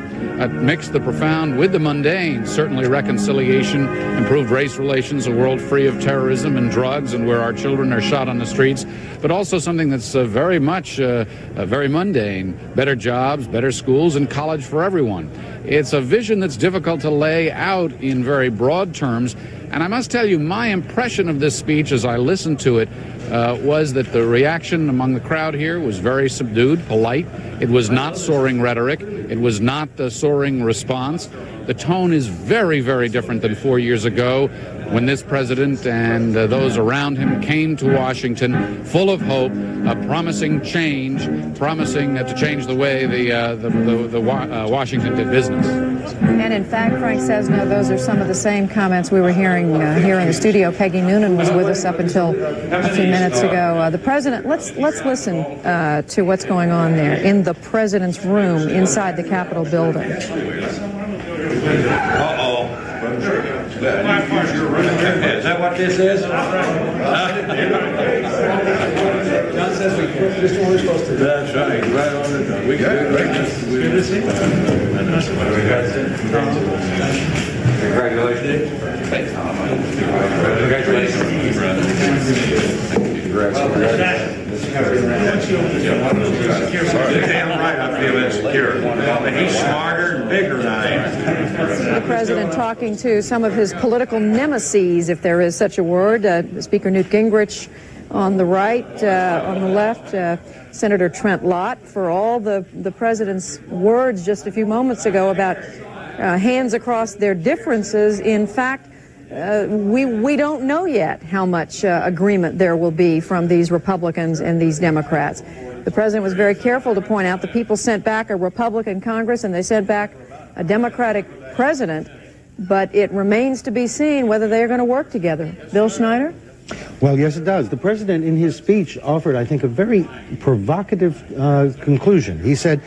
mixed the profound with the mundane, certainly reconciliation, improved race relations, a world free of terrorism and drugs and where our children are shot on the streets, but also something that's very much very mundane, better jobs, better schools, and college for everyone. It's a vision that's difficult to lay out in very broad terms, and I must tell you, my impression of this speech as I listened to it was that the reaction among the crowd here was very subdued, polite. It was not soaring rhetoric. It was not a soaring response. The tone is very, very different than 4 years ago when this president and those around him came to Washington full of hope, promising change, promising to change the way the Washington did business. And in fact, Frank Sesno, those are some of the same comments we were hearing here in the studio. Peggy Noonan was with us up until a few minutes ago. The president, let's listen to what's going on there in the president's room inside the Capitol building. Uh-oh. Is that what this is? John says we put this one we're supposed to do. That's right, right on the top. We got it. Good to see you. Congratulations. Damn right I feel insecure. But he's smarter and bigger than I am. The president talking to some of his political nemeses, if there is such a word. Speaker Newt Gingrich on the right, on the left, Senator Trent Lott, for all the president's words just a few moments ago about hands across their differences. In fact, we don't know yet how much agreement there will be from these Republicans and these Democrats. The president was very careful to point out the people sent back a Republican Congress and they sent back a Democratic president, but it remains to be seen whether they're going to work together. Bill Schneider? Well, yes, it does. The president, in his speech, offered, I think, a very provocative conclusion. He said,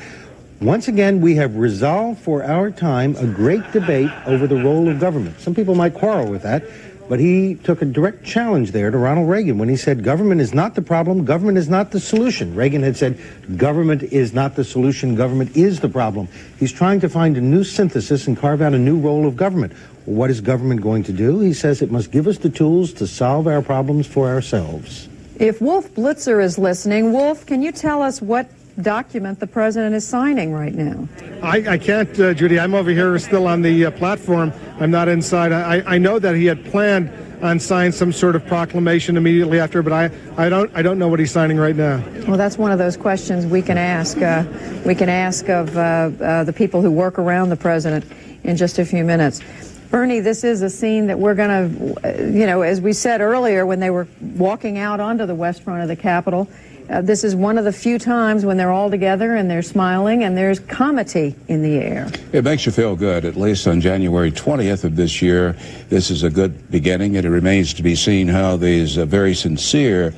once again, we have resolved for our time a great debate over the role of government. Some people might quarrel with that, but he took a direct challenge there to Ronald Reagan when he said government is not the problem, government is not the solution. Reagan had said government is not the solution, government is the problem. He's trying to find a new synthesis and carve out a new role of government. Well, what is government going to do? He says it must give us the tools to solve our problems for ourselves. If Wolf Blitzer is listening, Wolf, can you tell us what document the president is signing right now? I can't, Judy. I'm over here still on the platform. I'm not inside. I know that he had planned on signing some sort of proclamation immediately after, but I don't know what he's signing right now. Well, that's one of those questions we can ask. We can ask of the people who work around the president in just a few minutes. Bernie, this is a scene that we're going to, as we said earlier when they were walking out onto the west front of the Capitol, this is one of the few times when they're all together and they're smiling and there's comity in the air. It makes you feel good, at least on January 20th of this year. This is a good beginning, and it remains to be seen how these very sincere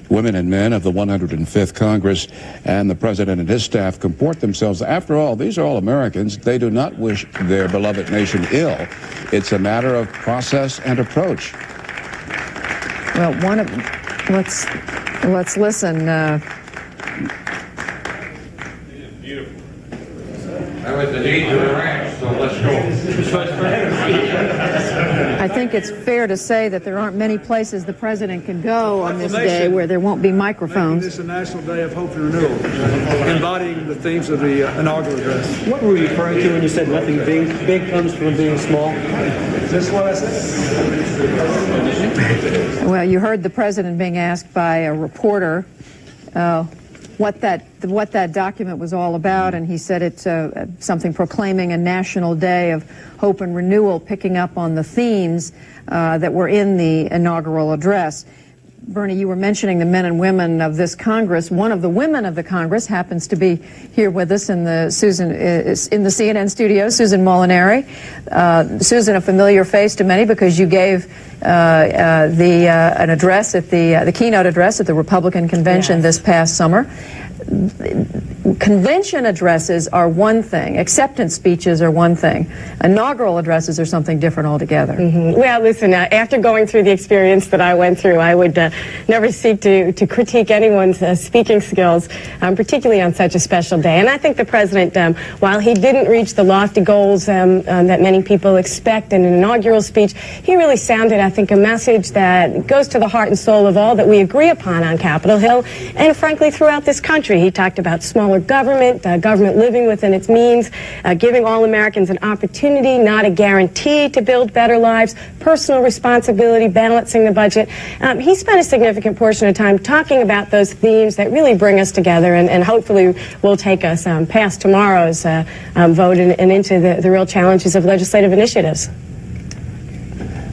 women and men of the 105th Congress and the president and his staff comport themselves. After all, these are all Americans. They do not wish their beloved nation ill. It's a matter of process and approach. Well, let's listen. That was the need to the ranch, so I think it's fair to say that there aren't many places the president can go on this day where there won't be microphones. This is a National Day of Hope and Renewal, embodying the themes of the inaugural address. What were you referring to when you said nothing big comes from being small? Is this what I said? Well, you heard the president being asked by a reporter what that document was all about, and he said it's something proclaiming a national day of hope and renewal, picking up on the themes that were in the inaugural address. Bernie, you were mentioning the men and women of this Congress. One of the women of the Congress happens to be here with us in the CNN studio, Susan Molinari. Susan, a familiar face to many because you gave an address at the keynote address at the Republican convention this past summer. Convention addresses are one thing. Acceptance speeches are one thing. Inaugural addresses are something different altogether. Well, listen, after going through the experience that I went through, I would never seek to critique anyone's speaking skills, particularly on such a special day. And I think the president, while he didn't reach the lofty goals that many people expect in an inaugural speech, he really sounded, I think, a message that goes to the heart and soul of all that we agree upon on Capitol Hill and, frankly, throughout this country. He talked about smaller government, government living within its means, giving all Americans an opportunity, not a guarantee, to build better lives, personal responsibility, balancing the budget. He spent a significant portion of time talking about those themes that really bring us together and hopefully will take us past tomorrow's vote and into the real challenges of legislative initiatives.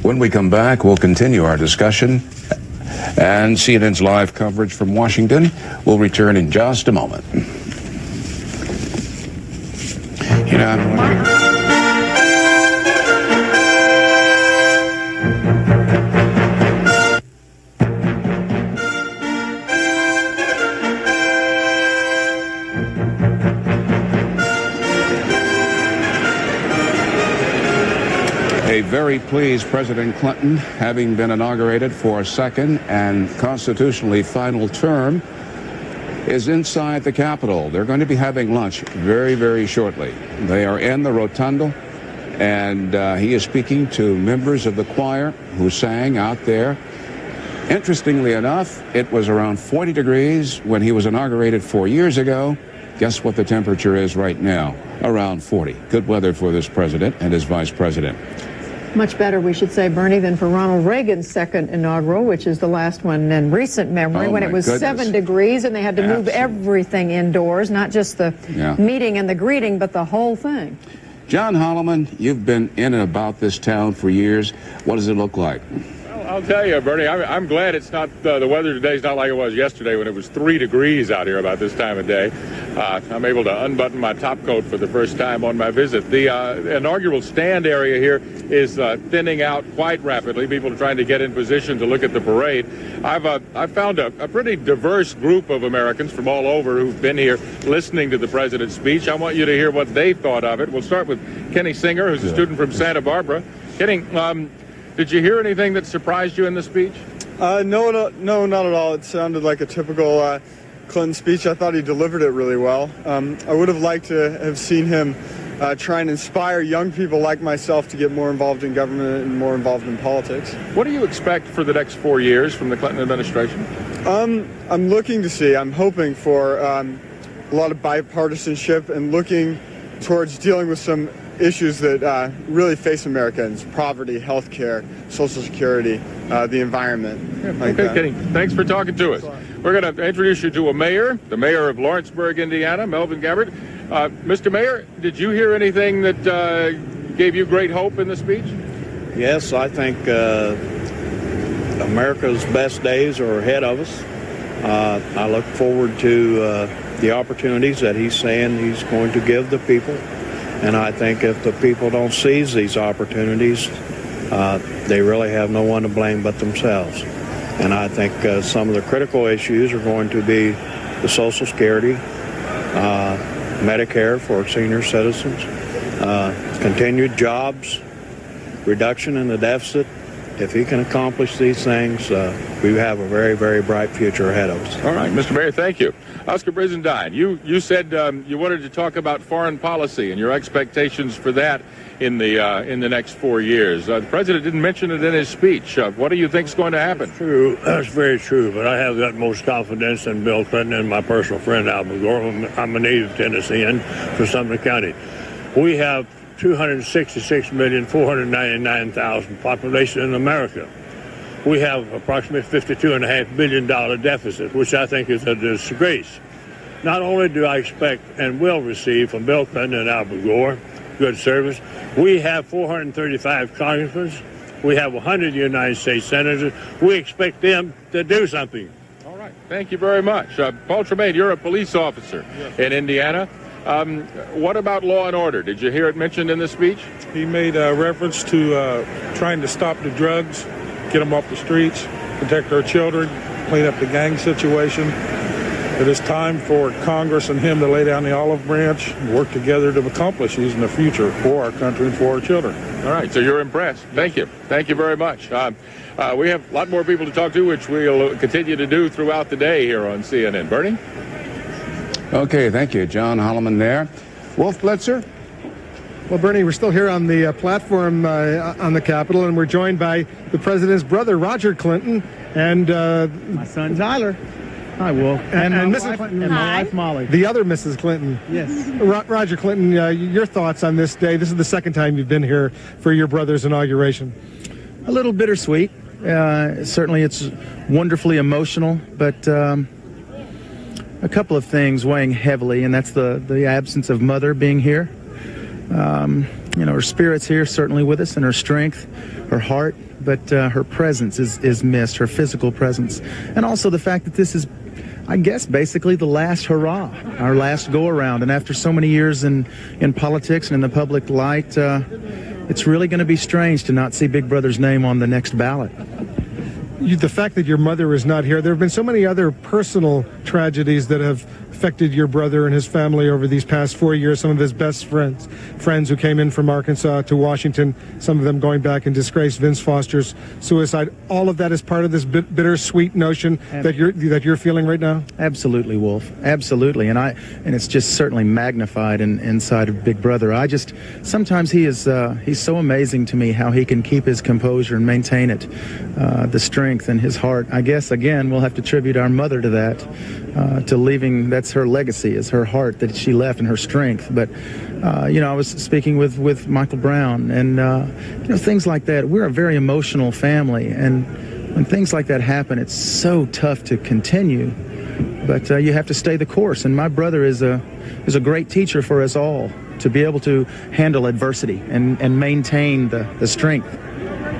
When we come back, we'll continue our discussion, and CNN's live coverage from Washington will return in just a moment. You know, I'm wondering. A very pleased President Clinton, having been inaugurated for a second and constitutionally final term, is inside the Capitol. They're going to be having lunch very, very shortly. They are in the rotunda, and he is speaking to members of the choir who sang out there. Interestingly enough, it was around 40 degrees when he was inaugurated 4 years ago. Guess what the temperature is right now? Around 40. Good weather for this president and his vice president. Much better, we should say, Bernie, than for Ronald Reagan's second inaugural, which is the last one in recent memory, when it was 7 degrees and they had to move everything indoors, not just the meeting and the greeting, but the whole thing. John Holloman, you've been in and about this town for years. What does it look like? Well, I'll tell you, Bernie, I'm glad it's not, the weather today is not like it was yesterday when it was 3 degrees out here about this time of day. I'm able to unbutton my top coat for the first time on my visit. The inaugural stand area here is thinning out quite rapidly. People are trying to get in position to look at the parade. I've found a pretty diverse group of Americans from all over who've been here listening to the president's speech. I want you to hear what they thought of it. We'll start with Kenny Singer, who's a student from Santa Barbara. Kenny, did you hear anything that surprised you in the speech? No, not at all. It sounded like a typical Clinton speech. I thought he delivered it really well. I would have liked to have seen him try and inspire young people like myself to get more involved in government and more involved in politics. What do you expect for the next 4 years from the Clinton administration? I'm looking to see, I'm hoping for a lot of bipartisanship and looking towards dealing with some issues that really face Americans: poverty, health care, Social Security, the environment. Okay, Kenny, thanks for talking to us. We're going to introduce you to a mayor, the mayor of Lawrenceburg, Indiana, Melvin Gabbard. Mr. Mayor, did you hear anything that gave you great hope in the speech? Yes, I think America's best days are ahead of us. I look forward to the opportunities that he's saying he's going to give the people. And I think if the people don't seize these opportunities, they really have no one to blame but themselves. And I think some of the critical issues are going to be the Social Security, Medicare for senior citizens, continued jobs, reduction in the deficit, if he can accomplish these things, we have a very, very bright future ahead of us. All right, Mr. Mayor, thank you. Oscar Brizendine, you said you wanted to talk about foreign policy and your expectations for that in the next 4 years. The president didn't mention it in his speech. What do you think is going to happen? True, that's very true. But I have the utmost confidence in Bill Clinton and my personal friend Albert Gore. I'm a native Tennessean from Sumner County. We have 266,499,000 population in America. We have approximately $52.5 billion deficit, which I think is a disgrace. Not only do I expect and will receive from Bill Clinton and Albert Gore good service, we have 435 congressmen, we have 100 United States senators. We expect them to do something. All right, thank you very much. Paul Tremaine, you're a police officer in Indiana. What about law and order? Did you hear it mentioned in the speech? He made reference to trying to stop the drugs, get them off the streets, protect our children, clean up the gang situation. It is time for Congress and him to lay down the olive branch and work together to accomplish these in the future for our country and for our children. All right, so you're impressed. Thank you. Thank you very much. We have a lot more people to talk to, which we'll continue to do throughout the day here on CNN. Bernie? Okay, thank you. John Holloman there. Wolf Blitzer? Well, Bernie, we're still here on the platform on the Capitol, and we're joined by the president's brother, Roger Clinton, and my son, Tyler. Hi, Wolf. And Mrs. Clinton. And my wife, Molly. The other Mrs. Clinton. Yes. Roger Clinton, your thoughts on this day? This is the second time you've been here for your brother's inauguration. A little bittersweet. Certainly it's wonderfully emotional, but a couple of things weighing heavily, and that's the absence of Mother being here. Her spirit's here, certainly with us, and her strength, her heart, but her presence is missed, her physical presence. And also the fact that this is, I guess, basically the last hurrah, our last go-around. And after so many years in politics and in the public light, it's really going to be strange to not see Big Brother's name on the next ballot. The fact that your mother is not here, there have been so many other personal tragedies that have affected your brother and his family over these past 4 years. Some of his best friends who came in from Arkansas to Washington, some of them going back in disgrace, Vince Foster's suicide. All of that is part of this bittersweet notion that you're feeling right now? Absolutely, Wolf. Absolutely. And it's just certainly magnified inside of Big Brother. Sometimes he's so amazing to me how he can keep his composure and maintain it. The strength and his heart. I guess, again, we'll have to tribute our mother to that, to leaving. That's her legacy, is her heart that she left and her strength. But, I was speaking with Michael Brown, and, things like that. We're a very emotional family, and when things like that happen, it's so tough to continue. But you have to stay the course, and my brother is a great teacher for us all to be able to handle adversity and maintain the strength.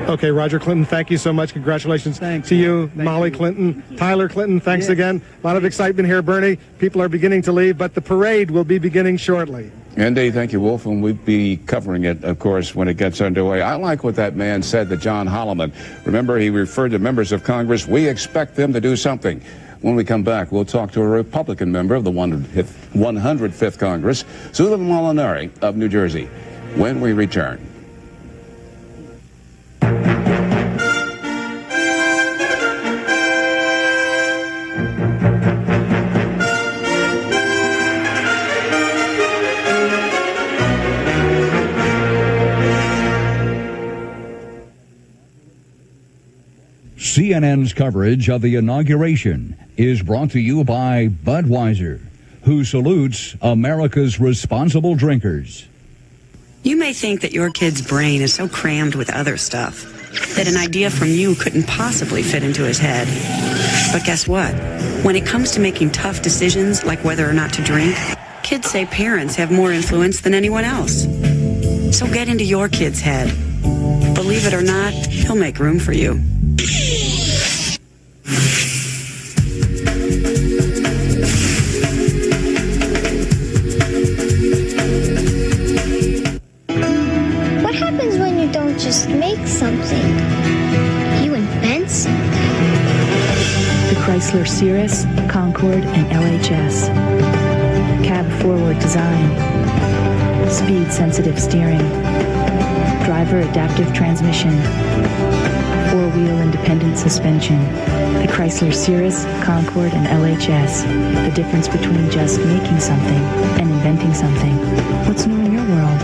Okay, Roger Clinton, thank you so much. Congratulations to you, Molly Clinton, Tyler Clinton. Thanks again. A lot of excitement here, Bernie. People are beginning to leave, but the parade will be beginning shortly. Indeed, thank you, Wolf, and we'll be covering it, of course, when it gets underway. I like what that man said to John Holloman. Remember, he referred to members of Congress. We expect them to do something. When we come back, we'll talk to a Republican member of the 105th Congress, Susan Molinari of New Jersey, when we return. CNN's coverage of the inauguration is brought to you by Budweiser, who salutes America's responsible drinkers. You may think that your kid's brain is so crammed with other stuff that an idea from you couldn't possibly fit into his head. But guess what? When it comes to making tough decisions like whether or not to drink, kids say parents have more influence than anyone else. So get into your kid's head. Believe it or not, he'll make room for you. What happens when you don't just make something? You invent something. The Chrysler Cirrus, Concorde, and LHS. Cab forward design. Speed sensitive steering. Driver adaptive transmission. independent suspension. The Chrysler Cirrus, Concorde, and LHS. The difference between just making something and inventing something. What's new in your world?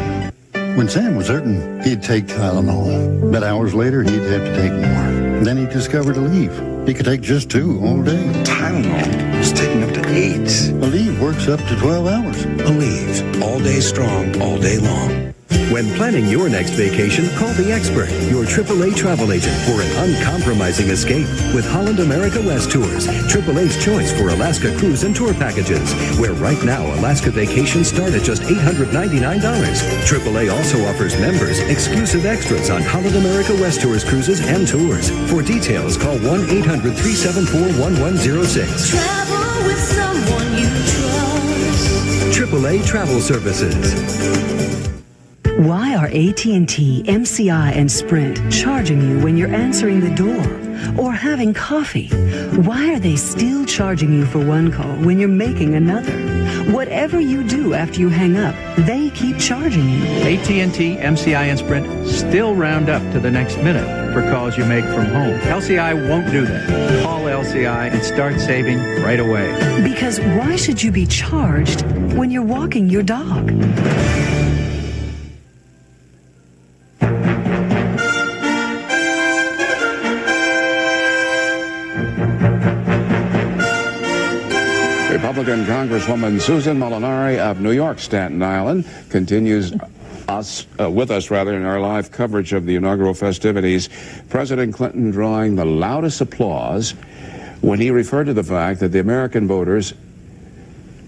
When Sam was hurting, he'd take Tylenol. But hours later, he'd have to take more. Then he discovered Aleve. He could take just 2 all day. Tylenol was taking up to 8. Aleve works up to 12 hours. Aleve, all day strong, all day long. When planning your next vacation, call the expert, your AAA travel agent, for an uncompromising escape with Holland America West Tours, AAA's choice for Alaska cruise and tour packages, where right now Alaska vacations start at just $899. AAA also offers members exclusive extras on Holland America West Tours cruises and tours. For details, call 1-800-374-1106. Travel with someone you trust. AAA Travel Services. Why are AT&T, MCI, and Sprint charging you when you're answering the door or having coffee? Why are they still charging you for one call when you're making another? Whatever you do after you hang up, they keep charging you. AT&T, MCI, and Sprint still round up to the next minute for calls you make from home. LCI won't do that. Call LCI and start saving right away. Because why should you be charged when you're walking your dog? Republican Congresswoman Susan Molinari of New York, Staten Island, continues with us in our live coverage of the inaugural festivities. President Clinton drawing the loudest applause when he referred to the fact that the American voters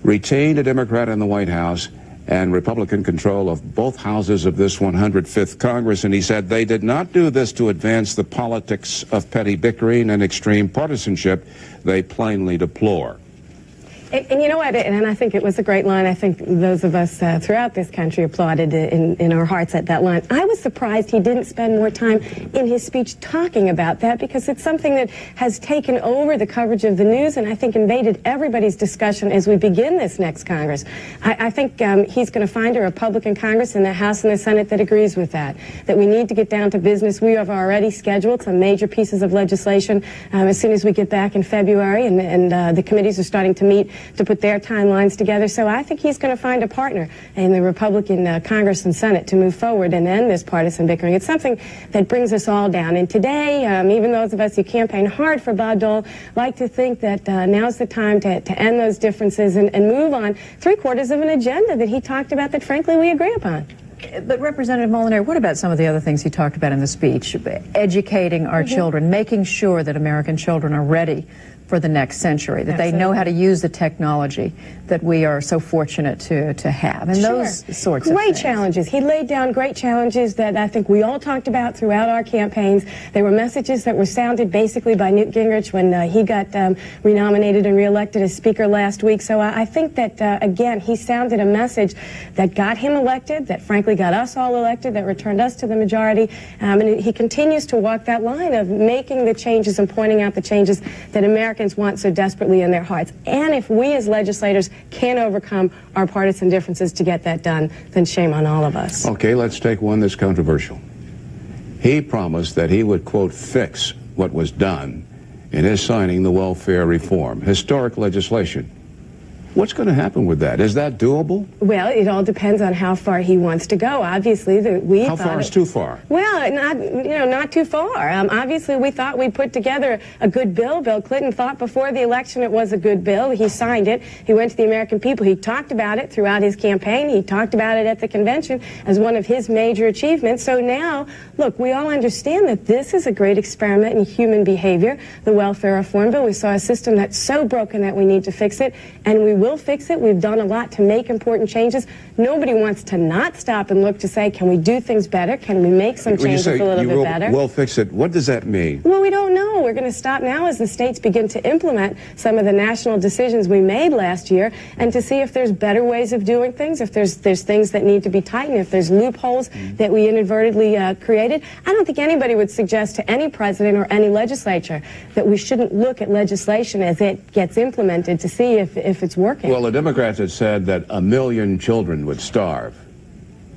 retained a Democrat in the White House and Republican control of both houses of this 105th Congress. And he said they did not do this to advance the politics of petty bickering and extreme partisanship they plainly deplore. And you know what, and I think it was a great line. I think those of us throughout this country applauded in our hearts at that line. I was surprised he didn't spend more time in his speech talking about that, because it's something that has taken over the coverage of the news and I think invaded everybody's discussion as we begin this next Congress. I think he's going to find a Republican Congress in the House and the Senate that agrees with that we need to get down to business. We have already scheduled some major pieces of legislation as soon as we get back in February, and the committees are starting to meet to put their timelines together. So I think he's going to find a partner in the Republican Congress and Senate to move forward and end this partisan bickering. It's something that brings us all down. And today, even those of us who campaign hard for Bob Dole like to think that now's the time to end those differences and move on 3/4 of an agenda that he talked about that, frankly, we agree upon. But Representative Molinari, what about some of the other things he talked about in the speech? Educating our children, making sure that American children are ready for the next century, that they know how to use the technology that we are so fortunate to have, and those sorts of great things. Challenges. He laid down great challenges that I think we all talked about throughout our campaigns. They were messages that were sounded basically by Newt Gingrich when he got renominated and reelected as Speaker last week. So I think that, again, he sounded a message that got him elected, that frankly got us all elected, that returned us to the majority, and he continues to walk that line of making the changes and pointing out the changes that Americans want so desperately in their hearts. And if we as legislators can't overcome our partisan differences to get that done, then shame on all of us. Okay, let's take one that's controversial. He promised that he would, quote, fix what was done in his signing the welfare reform, historic legislation. What's going to happen with that? Is that doable? Well, it all depends on how far he wants to go. Obviously, how far is too far? Well, not too far. Obviously, we thought we'd put together a good bill. Bill Clinton thought before the election it was a good bill. He signed it. He went to the American people. He talked about it throughout his campaign. He talked about it at the convention as one of his major achievements. So now, look, we all understand that this is a great experiment in human behavior, the welfare reform bill. We saw a system that's so broken that we need to fix it, and we will fix it. We've done a lot to make important changes. Nobody wants to not stop and look to say, can we do things better? Can we make some changes a little bit better? We'll fix it. What does that mean? Well, we don't know. We're going to stop now as the states begin to implement some of the national decisions we made last year, and to see if there's better ways of doing things, if there's things that need to be tightened, if there's loopholes that we inadvertently created. I don't think anybody would suggest to any president or any legislature that we shouldn't look at legislation as it gets implemented to see if it's working. Well, the Democrats had said that 1 million children would starve.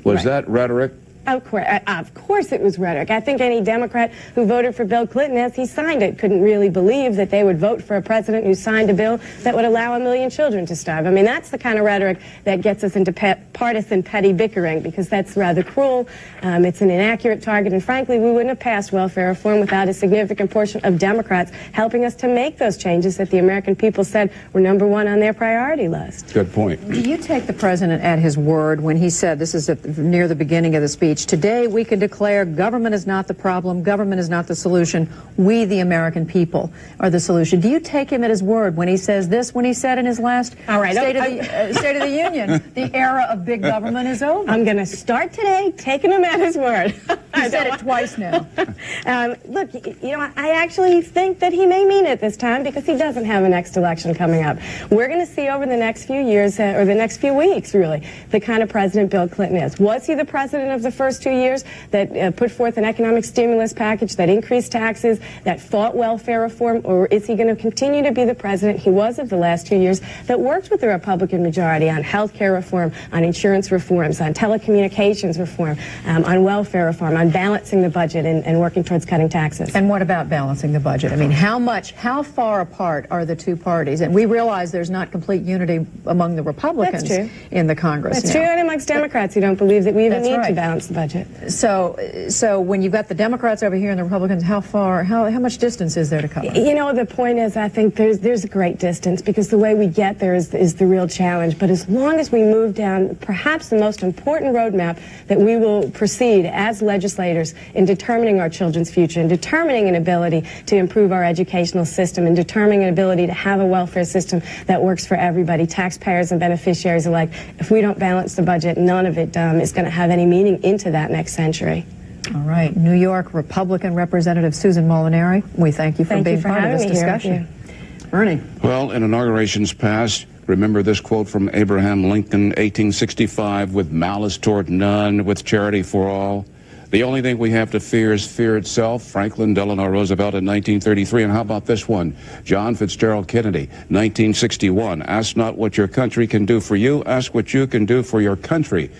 Was that rhetoric, Of course it was rhetoric. I think any Democrat who voted for Bill Clinton as he signed it couldn't really believe that they would vote for a president who signed a bill that would allow 1 million children to starve. I mean, that's the kind of rhetoric that gets us into partisan petty bickering, because that's rather cruel. It's an inaccurate target, and frankly, we wouldn't have passed welfare reform without a significant portion of Democrats helping us to make those changes that the American people said were number one on their priority list. Good point. Do you take the president at his word when he said, this is near the beginning of the speech, today we can declare government is not the problem, government is not the solution, we the American people are the solution? Do you take him at his word when he says this, when he said in his last State of the Union, the era of big government is over? I'm going to start today taking him at his word. He said it twice now. Look, you know, I actually think that he may mean it this time, because he doesn't have a next election coming up. We're going to see over the next few years, or the next few weeks, really, the kind of president Bill Clinton is. Was he the president of the first 2 years that put forth an economic stimulus package, that increased taxes, that fought welfare reform, or is he going to continue to be the president he was of the last 2 years that worked with the Republican majority on health care reform, on insurance reforms, on telecommunications reform, on welfare reform, on balancing the budget and working towards cutting taxes? And what about balancing the budget? I mean, how far apart are the two parties? And we realize there's not complete unity among the Republicans in the Congress. That's true, and amongst Democrats who don't believe that we even need to balance the budget. So when you've got the Democrats over here and the Republicans, how much distance is there to cover? You know, the point is, I think there's a great distance, because the way we get there is the real challenge. But as long as we move down perhaps the most important roadmap that we will proceed as legislators in determining our children's future, in determining an ability to improve our educational system, and determining an ability to have a welfare system that works for everybody, taxpayers and beneficiaries alike, if we don't balance the budget, none of it is going to have any meaning into that next century. All right. New York Republican Representative Susan Molinari, we thank you for being part of this discussion. Bernie. Well, in inaugurations past, remember this quote from Abraham Lincoln, 1865, with malice toward none, with charity for all. The only thing we have to fear is fear itself. Franklin Delano Roosevelt in 1933. And how about this one? John Fitzgerald Kennedy, 1961. Ask not what your country can do for you. Ask what you can do for your country.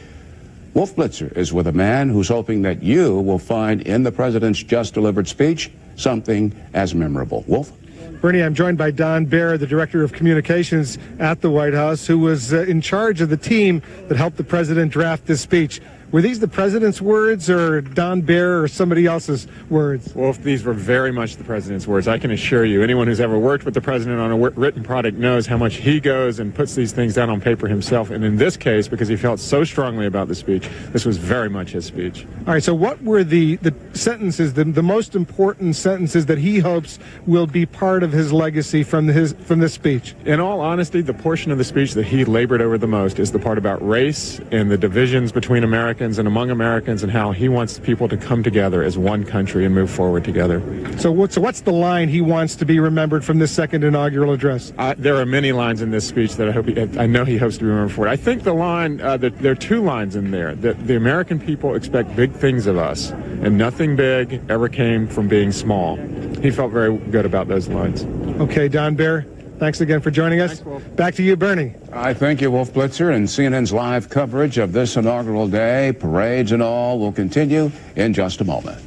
Wolf Blitzer is with a man who's hoping that you will find in the president's just delivered speech something as memorable. Wolf? Bernie, I'm joined by Don Baer, the Director of Communications at the White House, who was in charge of the team that helped the president draft this speech. Were these the president's words, or Don Baer, or somebody else's words? Well, these were very much the president's words. I can assure you, anyone who's ever worked with the president on a written product knows how much he goes and puts these things down on paper himself. And in this case, because he felt so strongly about the speech, this was very much his speech. All right, so what were the sentences, the most important sentences that he hopes will be part of his legacy from this speech? In all honesty, the portion of the speech that he labored over the most is the part about race and the divisions between Americans and among Americans, and how he wants people to come together as one country and move forward together. So what's the line he wants to be remembered from this second inaugural address? There are many lines in this speech that I know he hopes to be remembered for. I think the line, there are two lines in there. The American people expect big things of us, and nothing big ever came from being small. He felt very good about those lines. Okay, Don Baer, thanks again for joining us. Thanks, back to you, Bernie. I thank you, Wolf Blitzer, and CNN's live coverage of this inaugural day, parades and all, will continue in just a moment.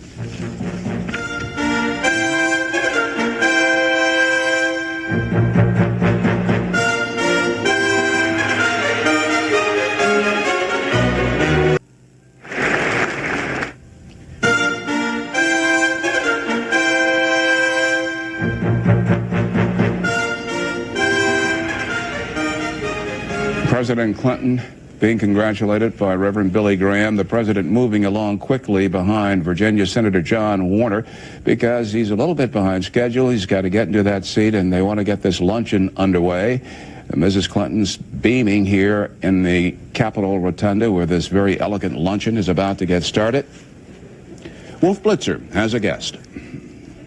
President Clinton being congratulated by Reverend Billy Graham, the president moving along quickly behind Virginia Senator John Warner because he's a little bit behind schedule. He's got to get into that seat, and they want to get this luncheon underway. Mrs. Clinton's beaming here in the Capitol Rotunda where this very elegant luncheon is about to get started. Wolf Blitzer has a guest.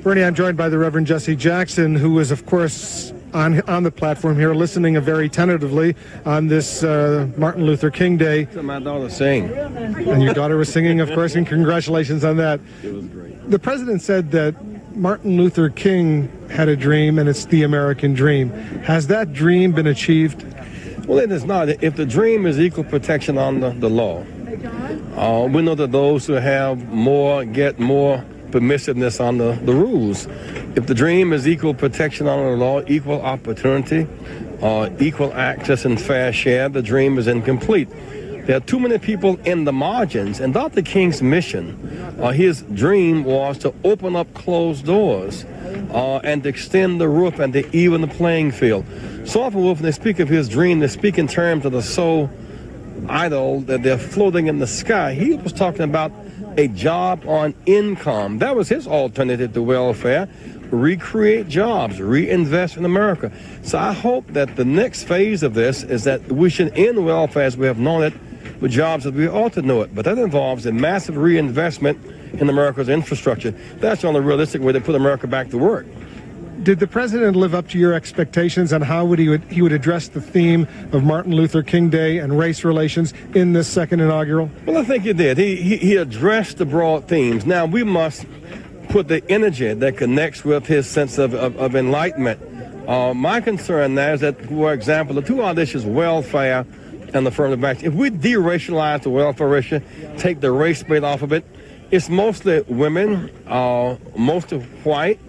Bernie, I'm joined by the Reverend Jesse Jackson, who is, of course, on the platform here, listening very tentatively on this Martin Luther King Day. My daughter sang. And your daughter was singing, of course, and congratulations on that. It was great. The president said that Martin Luther King had a dream, and it's the American dream. Has that dream been achieved? Well, it is not. If the dream is equal protection under the law, We know that those who have more get more permissiveness on the rules. If the dream is equal protection under the law, equal opportunity, equal access and fair share, the dream is incomplete. There are too many people in the margins, and Dr. King's mission, his dream was to open up closed doors and to extend the roof and to even the playing field. So often when they speak of his dream, they speak in terms of the so idle that they're floating in the sky. He was talking about a job on income. That was his alternative to welfare. Recreate jobs, reinvest in America. So I hope that the next phase of this is that we should end welfare as we have known it with jobs as we ought to know it. But that involves a massive reinvestment in America's infrastructure. That's the only realistic way to put America back to work. Did the president live up to your expectations on how he would address the theme of Martin Luther King Day and race relations in this second inaugural? Well, I think he did. He addressed the broad themes. Now, we must put the energy that connects with his sense of enlightenment. My concern now is that, for example, the two other issues, welfare and affirmative action, if we deracialize the welfare issue, take the race bait off of it, it's mostly women, mostly white,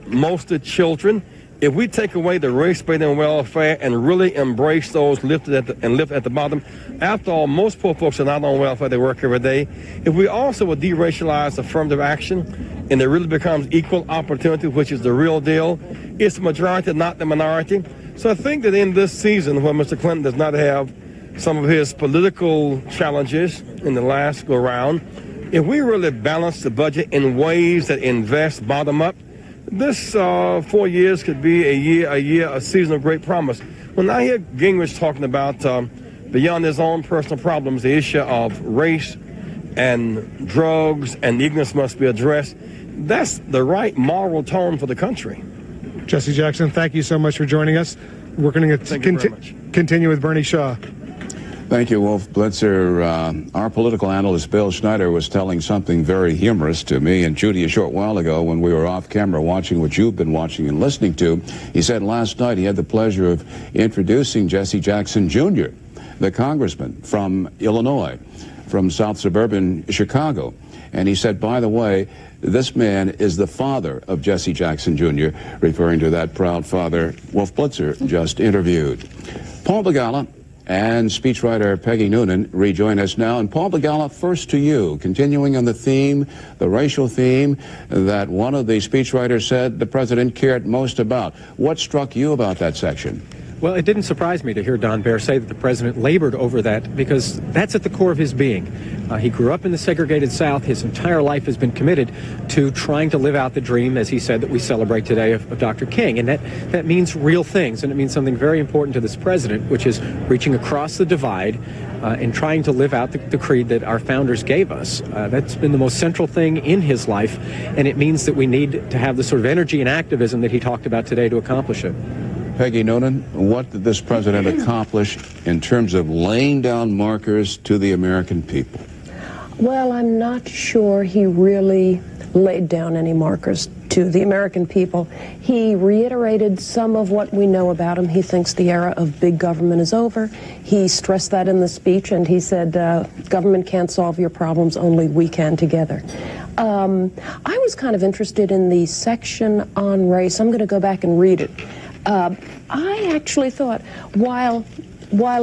mostly children. If we take away the race bait and welfare and really embrace those lifted at the bottom, after all, most poor folks are not on welfare, they work every day. If we also would deracialize affirmative action and it really becomes equal opportunity, which is the real deal, it's the majority, not the minority. So I think that in this season, where Mr. Clinton does not have some of his political challenges in the last go round, if we really balance the budget in ways that invest bottom up, this 4 years could be a season of great promise. When I hear Gingrich talking about, beyond his own personal problems, the issue of race and drugs and ignorance must be addressed, that's the right moral tone for the country. Jesse Jackson, thank you so much for joining us. We're going to continue with Bernie Shaw. Thank you, Wolf Blitzer. Our political analyst, Bill Schneider, was telling something very humorous to me and Judy a short while ago when we were off camera watching what you've been watching and listening to. He said last night he had the pleasure of introducing Jesse Jackson Jr., the congressman from Illinois, from South Suburban Chicago. And he said, by the way, this man is the father of Jesse Jackson Jr., referring to that proud father Wolf Blitzer just interviewed. Paul Begala and speechwriter Peggy Noonan rejoin us now. And Paul Begala, first to you, continuing on the theme, the racial theme, that one of the speechwriters said the president cared most about. What struck you about that section? Well, it didn't surprise me to hear Don Baer say that the president labored over that, because that's at the core of his being. He grew up in the segregated South. His entire life has been committed to trying to live out the dream, as he said, that we celebrate today of Dr. King. And that means real things, and it means something very important to this president, which is reaching across the divide and trying to live out the creed that our founders gave us. That's been the most central thing in his life, and it means that we need to have the sort of energy and activism that he talked about today to accomplish it. Peggy Noonan, what did this president accomplish in terms of laying down markers to the American people? Well, I'm not sure he really laid down any markers to the American people. He reiterated some of what we know about him. He thinks the era of big government is over. He stressed that in the speech, and he said, government can't solve your problems, only we can together. I was kind of interested in the section on race. I'm going to go back and read it. I actually thought, while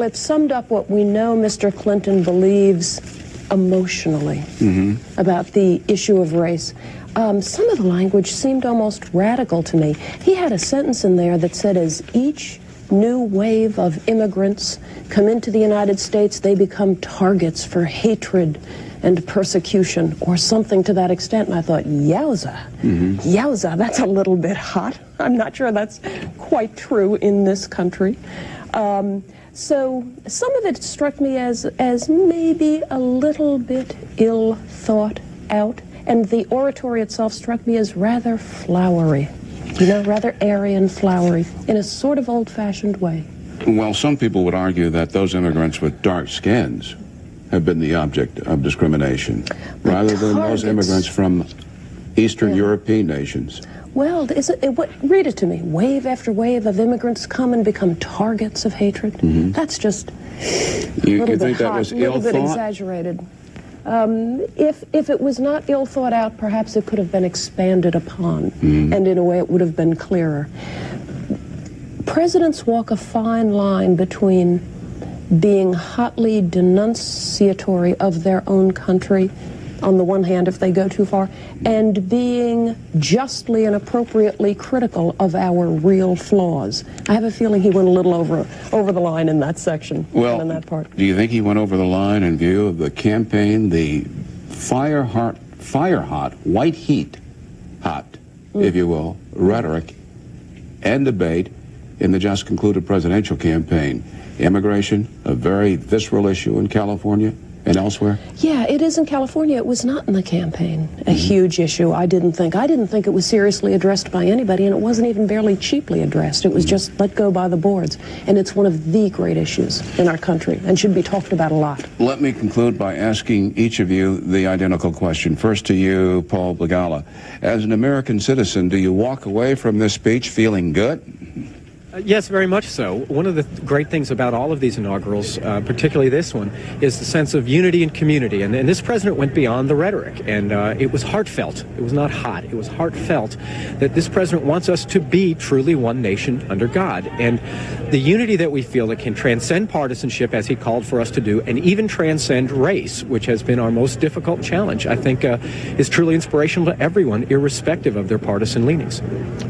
it summed up what we know Mr. Clinton believes emotionally about the issue of race, some of the language seemed almost radical to me. He had a sentence in there that said, as each new wave of immigrants come into the United States, they become targets for hatred and persecution, or something to that extent. And I thought, yowza, yowza, that's a little bit hot. I'm not sure that's quite true in this country. So some of it struck me as maybe a little bit ill thought out, and the oratory itself struck me as rather flowery, you know, rather airy and flowery, in a sort of old-fashioned way. Well, some people would argue that those immigrants with dark skins have been the object of discrimination, rather than those immigrants from Eastern European nations. Well, read it to me. Wave after wave of immigrants come and become targets of hatred. That's just a little bit think that hot, was a little bit ill-thought? exaggerated. If it was not ill thought out, perhaps it could have been expanded upon, and in a way it would have been clearer. Presidents walk a fine line between being hotly denunciatory of their own country, on the one hand, if they go too far, and being justly and appropriately critical of our real flaws. I have a feeling he went a little over the line in that section, Well, in that part. do you think he went over the line in view of the campaign, the fire-hot, white heat, if you will, rhetoric and debate in the just concluded presidential campaign? Immigration, a very visceral issue in California and elsewhere? Yeah, it is in California. It was not in the campaign a huge issue. I didn't think it was seriously addressed by anybody, and it wasn't even barely cheaply addressed. It was just let go by the boards, and it's one of the great issues in our country and should be talked about a lot. Let me conclude by asking each of you the identical question. First to you, Paul Begala. As an American citizen, do you walk away from this speech feeling good? Yes, very much so. One of the great things about all of these inaugurals, particularly this one, is the sense of unity and community. And this president went beyond the rhetoric, and it was heartfelt. It was not hot. It was heartfelt that this president wants us to be truly one nation under God. And the unity that we feel that can transcend partisanship, as he called for us to do, and even transcend race, which has been our most difficult challenge, I think is truly inspirational to everyone, irrespective of their partisan leanings.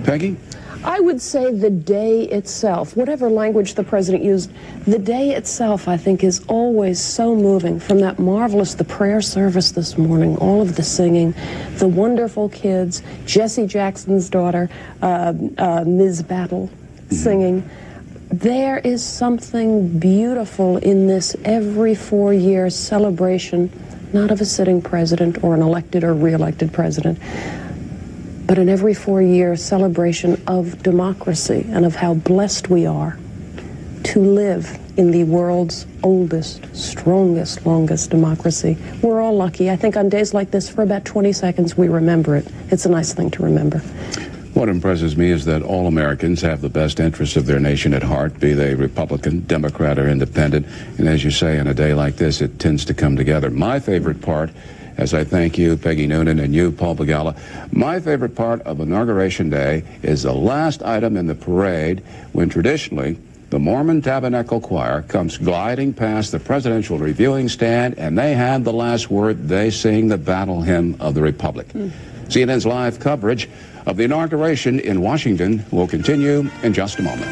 Peggy? I would say the day itself, whatever language the president used, the day itself, I think, is always so moving. From that the prayer service this morning, all of the singing, the wonderful kids, Jesse Jackson's daughter, Ms. Battle, singing. There is something beautiful in this every 4-year celebration, not of a sitting president or an elected or re-elected president, but an every 4-year celebration of democracy and of how blessed we are to live in the world's oldest, strongest, longest democracy. We're all lucky. I think on days like this, for about 20 seconds, we remember it. It's a nice thing to remember. What impresses me is that all Americans have the best interests of their nation at heart, be they Republican, Democrat, or Independent. And as you say, on a day like this, it tends to come together. My favorite part, as I thank you, Peggy Noonan, and you, Paul Begala, my favorite part of Inauguration Day is the last item in the parade, when traditionally the Mormon Tabernacle Choir comes gliding past the presidential reviewing stand, and they have the last word. They sing the battle hymn of the Republic. CNN's live coverage of the inauguration in Washington will continue in just a moment.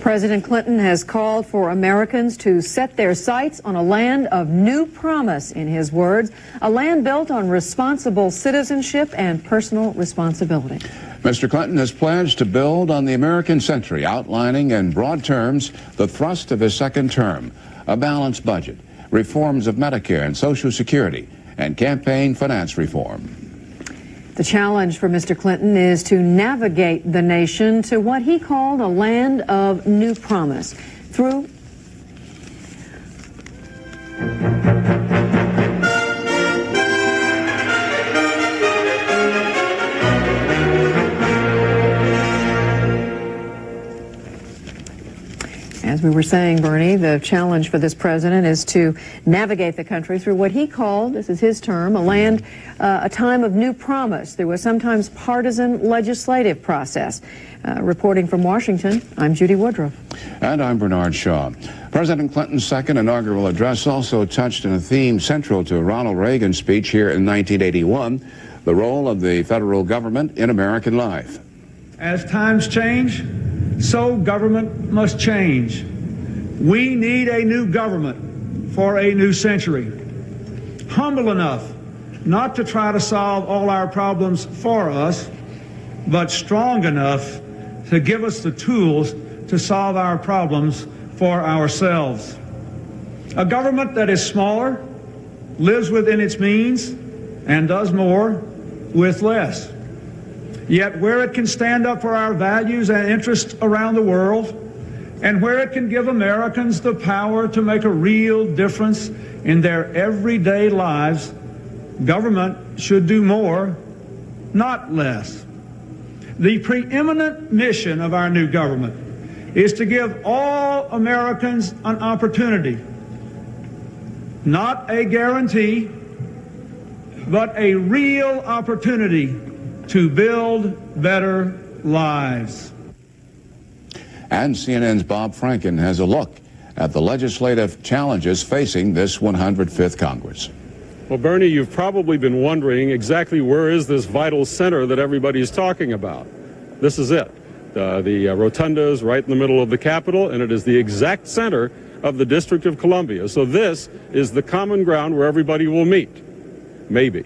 President Clinton has called for Americans to set their sights on a land of new promise, in his words, a land built on responsible citizenship and personal responsibility. Mr. Clinton has pledged to build on the American century, outlining in broad terms the thrust of his second term, a balanced budget, reforms of Medicare and Social Security, and campaign finance reform. The challenge for Mr. Clinton is to navigate the nation to what he called a land of new promise through As we were saying, Bernie, the challenge for this president is to navigate the country through what he called, this is his term, a time of new promise through a sometimes partisan legislative process. Reporting from Washington, I'm Judy Woodruff. And I'm Bernard Shaw. President Clinton's second inaugural address also touched on a theme central to Ronald Reagan's speech here in 1981, the role of the federal government in American life. As times change, so government must change. We need a new government for a new century. Humble enough not to try to solve all our problems for us, but strong enough to give us the tools to solve our problems for ourselves. A government that is smaller, lives within its means, and does more with less. Yet where it can stand up for our values and interests around the world, and where it can give Americans the power to make a real difference in their everyday lives, government should do more, not less. The preeminent mission of our new government is to give all Americans an opportunity, not a guarantee, but a real opportunity to build better lives. And CNN's Bob Franken has a look at the legislative challenges facing this 105th Congress. Well, Bernie, you've probably been wondering exactly where is this vital center that everybody's talking about. This is it. The rotunda is right in the middle of the Capitol, and it is the exact center of the District of Columbia. So this is the common ground where everybody will meet. Maybe.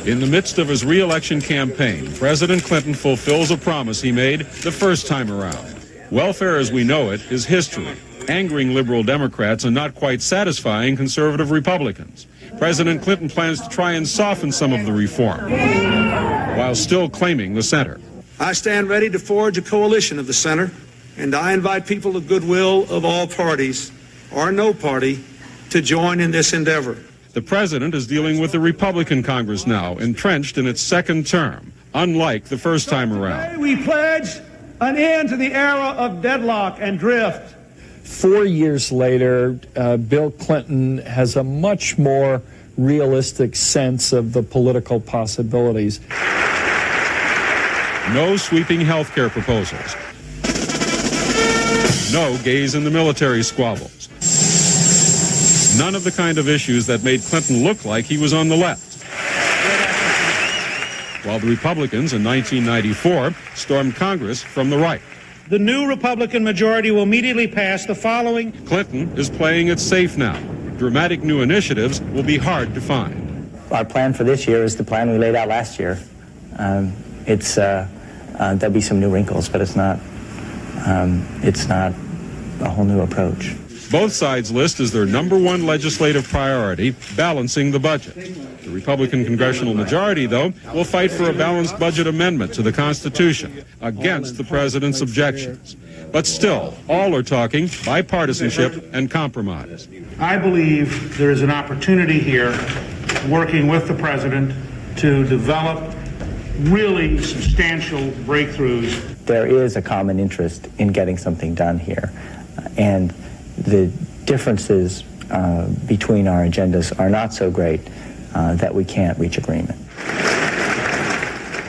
In the midst of his re-election campaign, President Clinton fulfills a promise he made the first time around. Welfare as we know it is history, angering liberal Democrats and not quite satisfying conservative Republicans. President Clinton plans to try and soften some of the reform, while still claiming the center. I stand ready to forge a coalition of the center, and I invite people of goodwill of all parties, or no party, to join in this endeavor. The president is dealing with the Republican Congress now, entrenched in its second term, unlike the first time around. We pledge an end to the era of deadlock and drift. 4 years later, Bill Clinton has a much more realistic sense of the political possibilities. No sweeping health care proposals. No gays in the military squabbles. None of the kind of issues that made Clinton look like he was on the left. While the Republicans in 1994 stormed Congress from the right. The new Republican majority will immediately pass the following. Clinton is playing it safe now. Dramatic new initiatives will be hard to find. Our plan for this year is the plan we laid out last year. There'll be some new wrinkles, but it's not a whole new approach. Both sides list as their number one legislative priority balancing the budget. The Republican congressional majority, though, will fight for a balanced budget amendment to the Constitution against the president's objections. But still, all are talking bipartisanship and compromise. I believe there is an opportunity here, working with the president, to develop really substantial breakthroughs. There is a common interest in getting something done here, and the differences between our agendas are not so great that we can't reach agreement.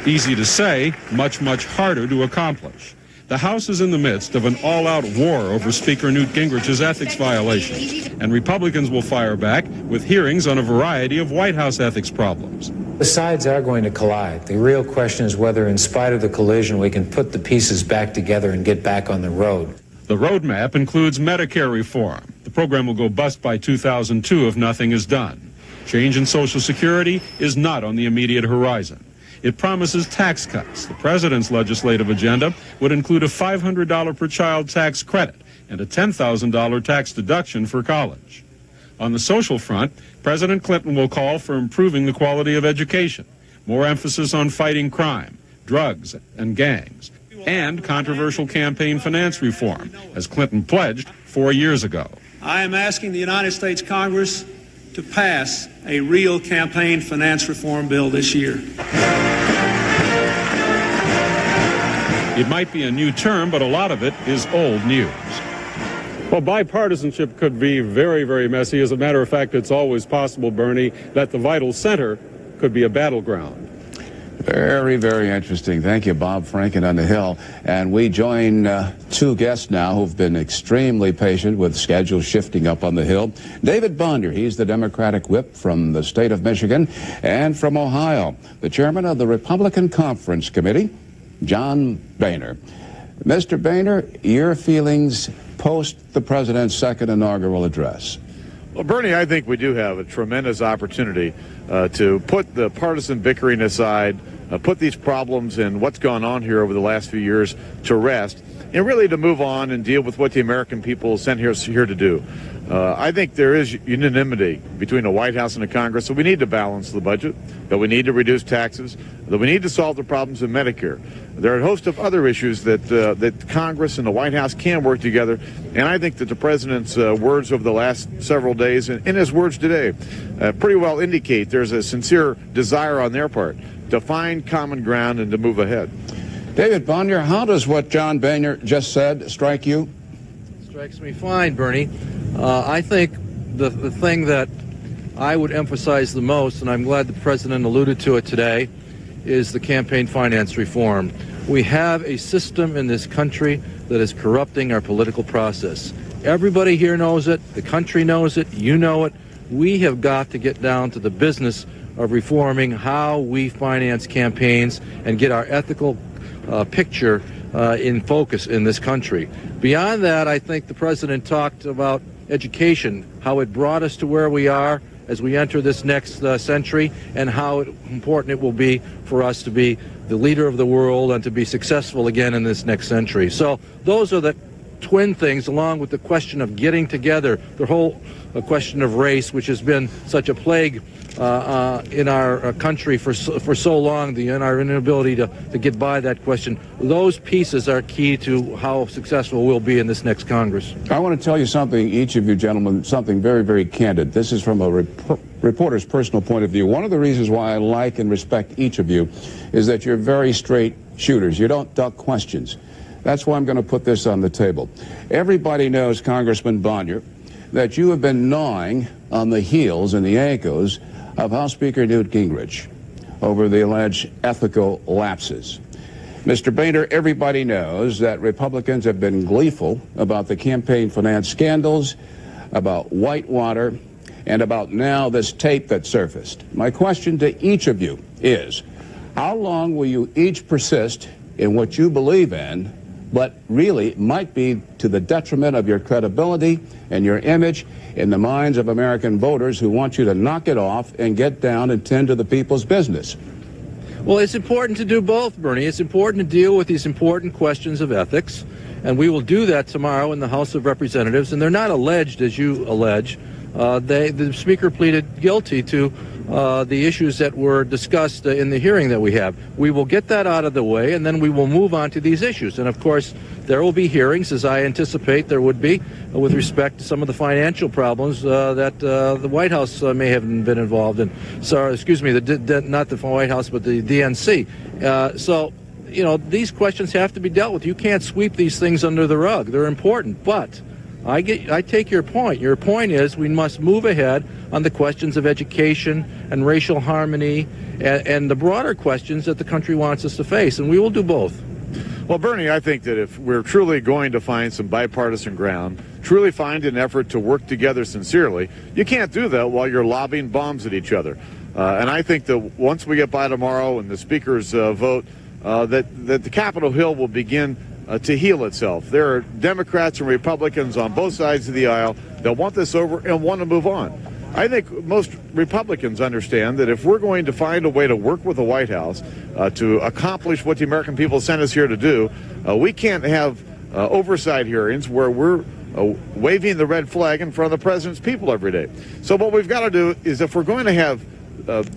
Easy to say, much, much harder to accomplish. The House is in the midst of an all-out war over Speaker Newt Gingrich's ethics violations, and Republicans will fire back with hearings on a variety of White House ethics problems. The sides are going to collide. The real question is whether, in spite of the collision, we can put the pieces back together and get back on the road. The roadmap includes Medicare reform. The program will go bust by 2002 if nothing is done. Change in Social Security is not on the immediate horizon. It promises tax cuts. The president's legislative agenda would include a $500 per child tax credit and a $10,000 tax deduction for college. On the social front, President Clinton will call for improving the quality of education, more emphasis on fighting crime, drugs, and gangs, and controversial campaign finance reform, as Clinton pledged 4 years ago. I am asking the United States Congress to pass a real campaign finance reform bill this year. It might be a new term, but a lot of it is old news. Well, bipartisanship could be very, very messy. As a matter of fact, it's always possible, Bernie, that the vital center could be a battleground. The Very, very interesting. Thank you, Bob Franken on the Hill. And we join two guests now who've been extremely patient with schedules shifting up on the Hill. David Bonder, he's the Democratic whip from the state of Michigan, and from Ohio, the chairman of the Republican Conference Committee, John Boehner. Mr. Boehner, your feelings post the president's second inaugural address? Well, Bernie, I think we do have a tremendous opportunity to put the partisan bickering aside, put these problems and what's gone on here over the last few years to rest, and really to move on and deal with what the American people sent here to do. I think there is unanimity between the White House and the Congress that we need to balance the budget, that we need to reduce taxes, that we need to solve the problems in Medicare. There are a host of other issues that Congress and the White House can work together, and I think that the president's words over the last several days and in his words today pretty well indicate there's a sincere desire on their part to find common ground and to move ahead. David Bonder, how does what John Boehner just said strike you? Strikes me fine, Bernie. I think the thing that I would emphasize the most, and I'm glad the president alluded to it today, is the campaign finance reform. We have a system in this country that is corrupting our political process. Everybody here knows it. The country knows it. You know it. We have got to get down to the business of reforming how we finance campaigns and get our ethical picture in focus in this country. Beyond that, I think the president talked about education, how it brought us to where we are as we enter this next century, and how important it will be for us to be the leader of the world and to be successful again in this next century. So those are the twin things, along with the question of getting together, the whole question of race, which has been such a plague in our country for so long, in our inability to get by that question. Those pieces are key to how successful we'll be in this next Congress. I want to tell you something, each of you gentlemen, something very, very candid. This is from a reporter's personal point of view. One of the reasons why I like and respect each of you is that you're very straight shooters. You don't duck questions. That's why I'm going to put this on the table. Everybody knows, Congressman Bonder, that you have been gnawing on the heels and the ankles of House Speaker Newt Gingrich over the alleged ethical lapses. Mr. Boehner, everybody knows that Republicans have been gleeful about the campaign finance scandals, about Whitewater, and about now this tape that surfaced. My question to each of you is, how long will you each persist in what you believe in, but really might be to the detriment of your credibility and your image in the minds of American voters who want you to knock it off and get down and tend to the people's business? Well, it's important to do both, Bernie. It's important to deal with these important questions of ethics, and we will do that tomorrow in the House of Representatives. And they're not alleged, as you allege. The Speaker pleaded guilty to the issues that were discussed in the hearing that we have. We will get that out of the way, and then we will move on to these issues. And, of course, there will be hearings, as I anticipate there would be, with respect to some of the financial problems that the White House may have been involved in. Sorry, excuse me, not the White House, but the DNC. So, you know, these questions have to be dealt with. You can't sweep these things under the rug. They're important. But I take your point. Your point is we must move ahead on the questions of education and racial harmony and the broader questions that the country wants us to face, and we will do both. Well, Bernie, I think that if we're truly going to find some bipartisan ground, truly find an effort to work together sincerely, you can't do that while you're lobbing bombs at each other. And I think that once we get by tomorrow and the Speaker's vote, that the Capitol Hill will begin to heal itself. There are Democrats and Republicans on both sides of the aisle that want this over and want to move on. I think most Republicans understand that if we're going to find a way to work with the White House to accomplish what the American people sent us here to do, we can't have oversight hearings where we're waving the red flag in front of the president's people every day. So what we've got to do is, if we're going to have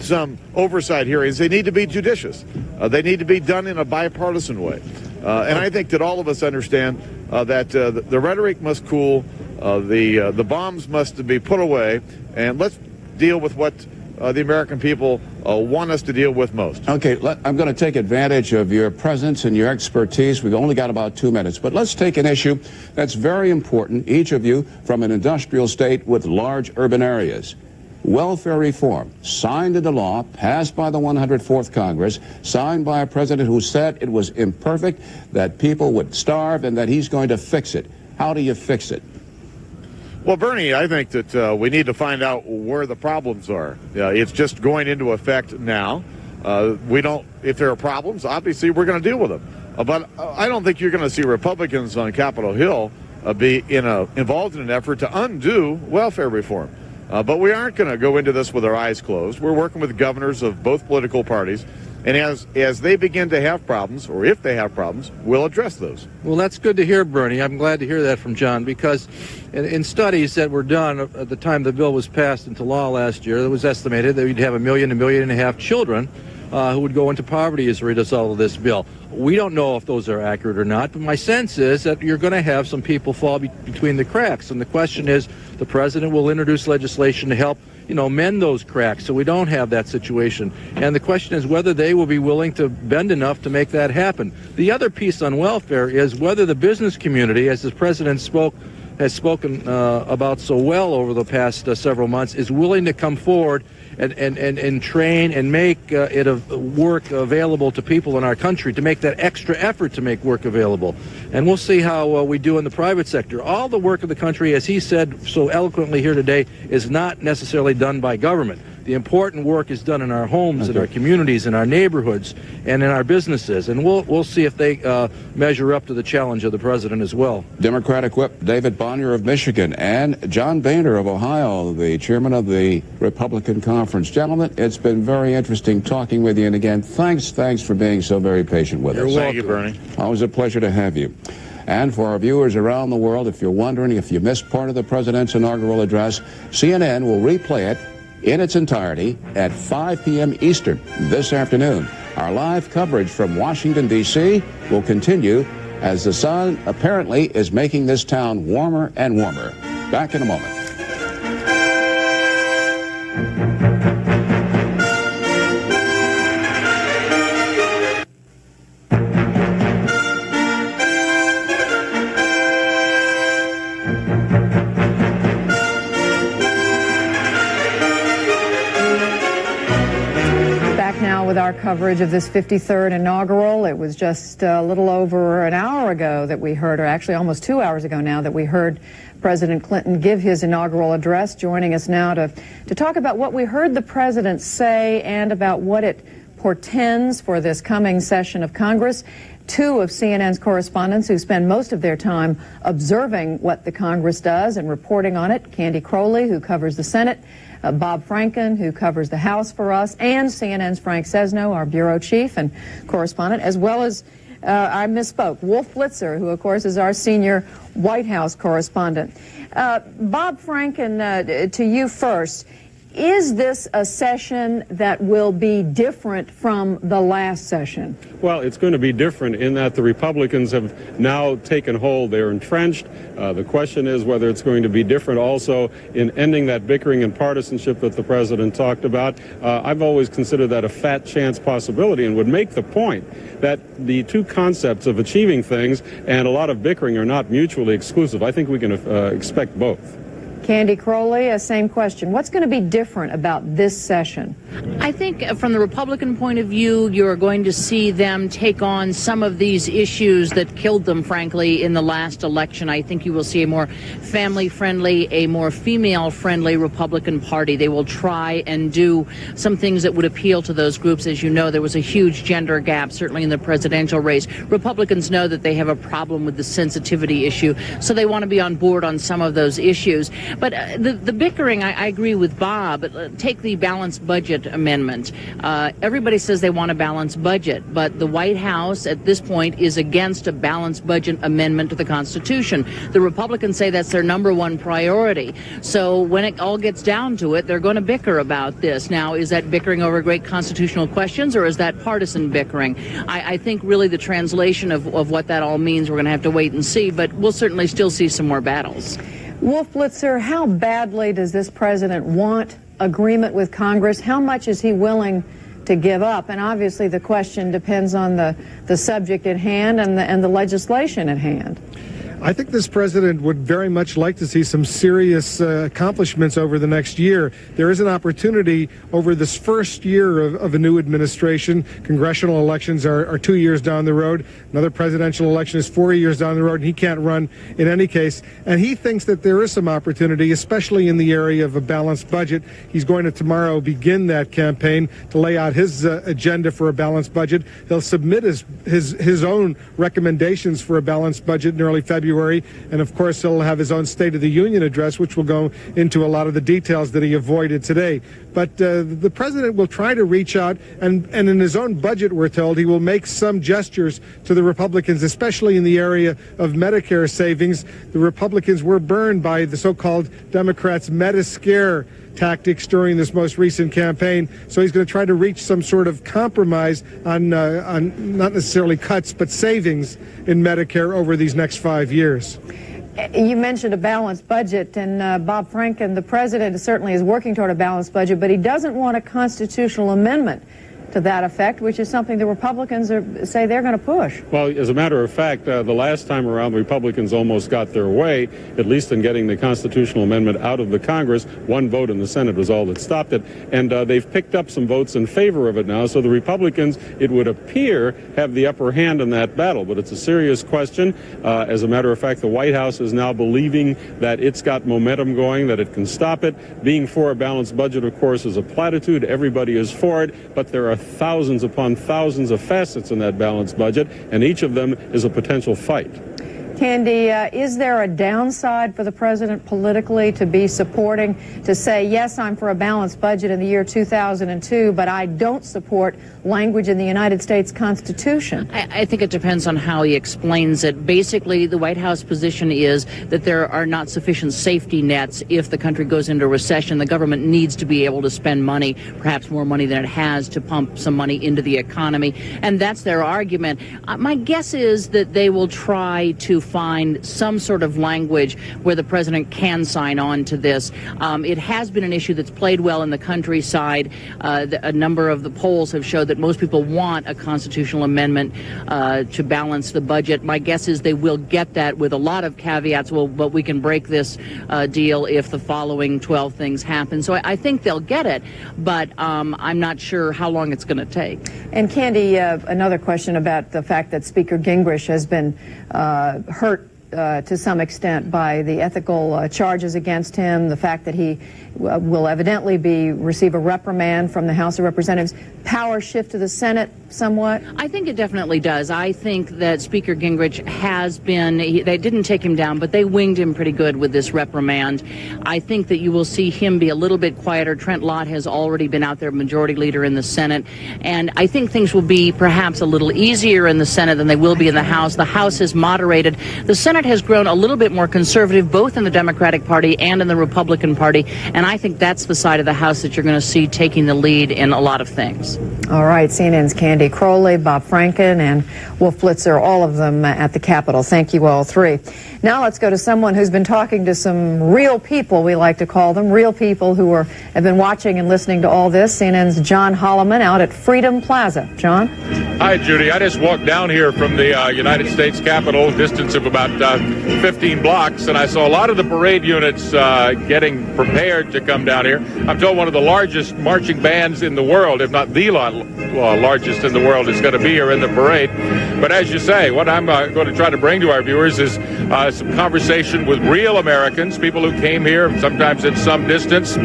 some oversight hearings, they need to be judicious. They need to be done in a bipartisan way. And I think that all of us understand that the rhetoric must cool, the bombs must be put away, and let's deal with what the American people want us to deal with most. Okay, I'm going to take advantage of your presence and your expertise. We've only got about 2 minutes, but let's take an issue that's very important, each of you from an industrial state with large urban areas. welfare reform, signed into law, passed by the 104th Congress, signed by a president who said it was imperfect, that people would starve, and that he's going to fix it. How do you fix it? Well, Bernie, I think that we need to find out where the problems are. It's just going into effect now. If there are problems, obviously we're going to deal with them. But I don't think you're going to see Republicans on Capitol Hill be involved in an effort to undo welfare reform. But we aren't going to go into this with our eyes closed. We're working with governors of both political parties. And as they begin to have problems, or if they have problems, we'll address those. Well, that's good to hear, Bernie. I'm glad to hear that from John, because in studies that were done at the time the bill was passed into law last year, it was estimated that we'd have 1 million, 1.5 million children who would go into poverty as a result of this bill. We don't know if those are accurate or not, but my sense is that you're going to have some people fall between the cracks. And the question is, the president will introduce legislation to help mend those cracks so we don't have that situation. And the question is whether they will be willing to bend enough to make that happen. The other piece on welfare is whether the business community, as the president has spoken about so well over the past several months, is willing to come forward and train and make it work available to people in our country, to make that extra effort to make work available. And we'll see how we do in the private sector. All the work of the country, as he said so eloquently here today, is not necessarily done by government. The important work is done in our homes, in our communities, in our neighborhoods, and in our businesses. And we'll see if they measure up to the challenge of the president as well. Democratic Whip David Bonnier of Michigan and John Boehner of Ohio, the chairman of the Republican Conference. Gentlemen, it's been very interesting talking with you. And again, thanks for being so very patient with us. Thank you, Bernie. Always a pleasure to have you. And for our viewers around the world, if you're wondering if you missed part of the president's inaugural address, CNN will replay it in its entirety at 5 p.m. Eastern this afternoon. Our live coverage from Washington, D.C. will continue as the sun apparently is making this town warmer and warmer. Back in a moment. With our coverage of this 53rd inaugural. It was just a little over an hour ago that we heard, or actually almost 2 hours ago now, that we heard President Clinton give his inaugural address. Joining us now to talk about what we heard the president say and about what it portends for this coming session of Congress. Two of CNN's correspondents who spend most of their time observing what the Congress does and reporting on it. Candy Crowley, who covers the Senate, Bob Franken, who covers the House for us, and CNN's Frank Sesno, our bureau chief and correspondent, as well as, I misspoke, Wolf Blitzer, who, of course, is our senior White House correspondent. Bob Franken, to you first. Is this a session that will be different from the last session? Well, it's going to be different in that the Republicans have now taken hold. They're entrenched. The question is whether it's going to be different also in ending that bickering and partisanship that the president talked about. I've always considered that a fat chance possibility and would make the point that the two concepts of achieving things and a lot of bickering are not mutually exclusive. I think we can expect both. Candy Crowley, same question. What's going to be different about this session? I think from the Republican point of view, you're going to see them take on some of these issues that killed them, frankly, in the last election. I think you will see a more family-friendly, a more female-friendly Republican Party. They will try and do some things that would appeal to those groups. As you know, there was a huge gender gap, certainly in the presidential race. Republicans know that they have a problem with the sensitivity issue, so they want to be on board on some of those issues. But the bickering, I agree with Bob. Take the balanced budget amendment. Everybody says they want a balanced budget, but the White House at this point is against a balanced budget amendment to the Constitution. The Republicans say that's their number one priority. So when it all gets down to it, they're going to bicker about this. Now, is that bickering over great constitutional questions, or is that partisan bickering? I think really the translation of what that all means, we're going to have to wait and see, but we'll certainly still see some more battles. Wolf Blitzer, how badly does this president want agreement with Congress? How much is he willing to give up? And obviously the question depends on the subject at hand and the legislation at hand. I think this president would very much like to see some serious accomplishments over the next year. There is an opportunity over this first year of a new administration. Congressional elections are 2 years down the road. Another presidential election is 4 years down the road, and he can't run in any case. And he thinks that there is some opportunity, especially in the area of a balanced budget. He's going to tomorrow begin that campaign to lay out his agenda for a balanced budget. He'll submit his own recommendations for a balanced budget in early February, and of course he'll have his own State of the Union address, which will go into a lot of the details that he avoided today. But the president will try to reach out, and in his own budget, we're told, he will make some gestures to the Republicans, especially in the area of Medicare savings. The Republicans were burned by the so-called Democrats' Mediscare tactics during this most recent campaign. So he's going to try to reach some sort of compromise on not necessarily cuts, but savings in Medicare over these next 5 years. You mentioned a balanced budget, and Bob Franken, the president, certainly is working toward a balanced budget, but he doesn't want a constitutional amendment to that effect, which is something the Republicans say they're going to push. Well, as a matter of fact, the last time around, the Republicans almost got their way, at least in getting the constitutional amendment out of the Congress. One vote in the Senate was all that stopped it, and they've picked up some votes in favor of it now. So the Republicans, it would appear, have the upper hand in that battle, but it's a serious question. As a matter of fact, the White House is now believing that it's got momentum going, that it can stop it. Being for a balanced budget, of course, is a platitude. Everybody is for it, but there are thousands upon thousands of facets in that balanced budget, and each of them is a potential fight. Candy, is there a downside for the president politically to be supporting, to say, yes, I'm for a balanced budget in the year 2002, but I don't support language in the United States Constitution? I think it depends on how he explains it. Basically, the White House position is that there are not sufficient safety nets if the country goes into recession. The government needs to be able to spend money, perhaps more money than it has, to pump some money into the economy, and that's their argument. My guess is that they will try to find some sort of language where the president can sign on to this. It has been an issue that's played well in the countryside. A number of the polls have showed that most people want a constitutional amendment to balance the budget. My guess is they will get that with a lot of caveats. Well, but we can break this deal if the following 12 things happen. So I think they'll get it, but I'm not sure how long it's going to take. And Candy, another question about the fact that Speaker Gingrich has been hurt to some extent by the ethical charges against him, the fact that he will evidently receive a reprimand from the House of Representatives. Power shift to the Senate somewhat? I think it definitely does. I think that Speaker Gingrich has been, they didn't take him down, but they winged him pretty good with this reprimand. I think that you will see him be a little bit quieter. Trent Lott has already been out there, majority leader in the Senate, and I think things will be perhaps a little easier in the Senate than they will be in the House. The House has moderated. The Senate has grown a little bit more conservative, both in the Democratic Party and in the Republican Party, and I think that's the side of the House that you're going to see taking the lead in a lot of things. All right, CNN's Candy Crowley, Bob Franken, and Wolf Blitzer, all of them at the Capitol. Thank you all three. Now let's go to someone who's been talking to some real people, we like to call them, real people who have been watching and listening to all this. CNN's John Holloman out at Freedom Plaza. John? Hi, Judy. I just walked down here from the United States Capitol, distance of about 15 blocks, and I saw a lot of the parade units getting prepared to come down here. I'm told one of the largest marching bands in the world, if not the largest in the world, is going to be here in the parade. But as you say, what I'm going to try to bring to our viewers is some conversation with real Americans, people who came here, sometimes at some distance.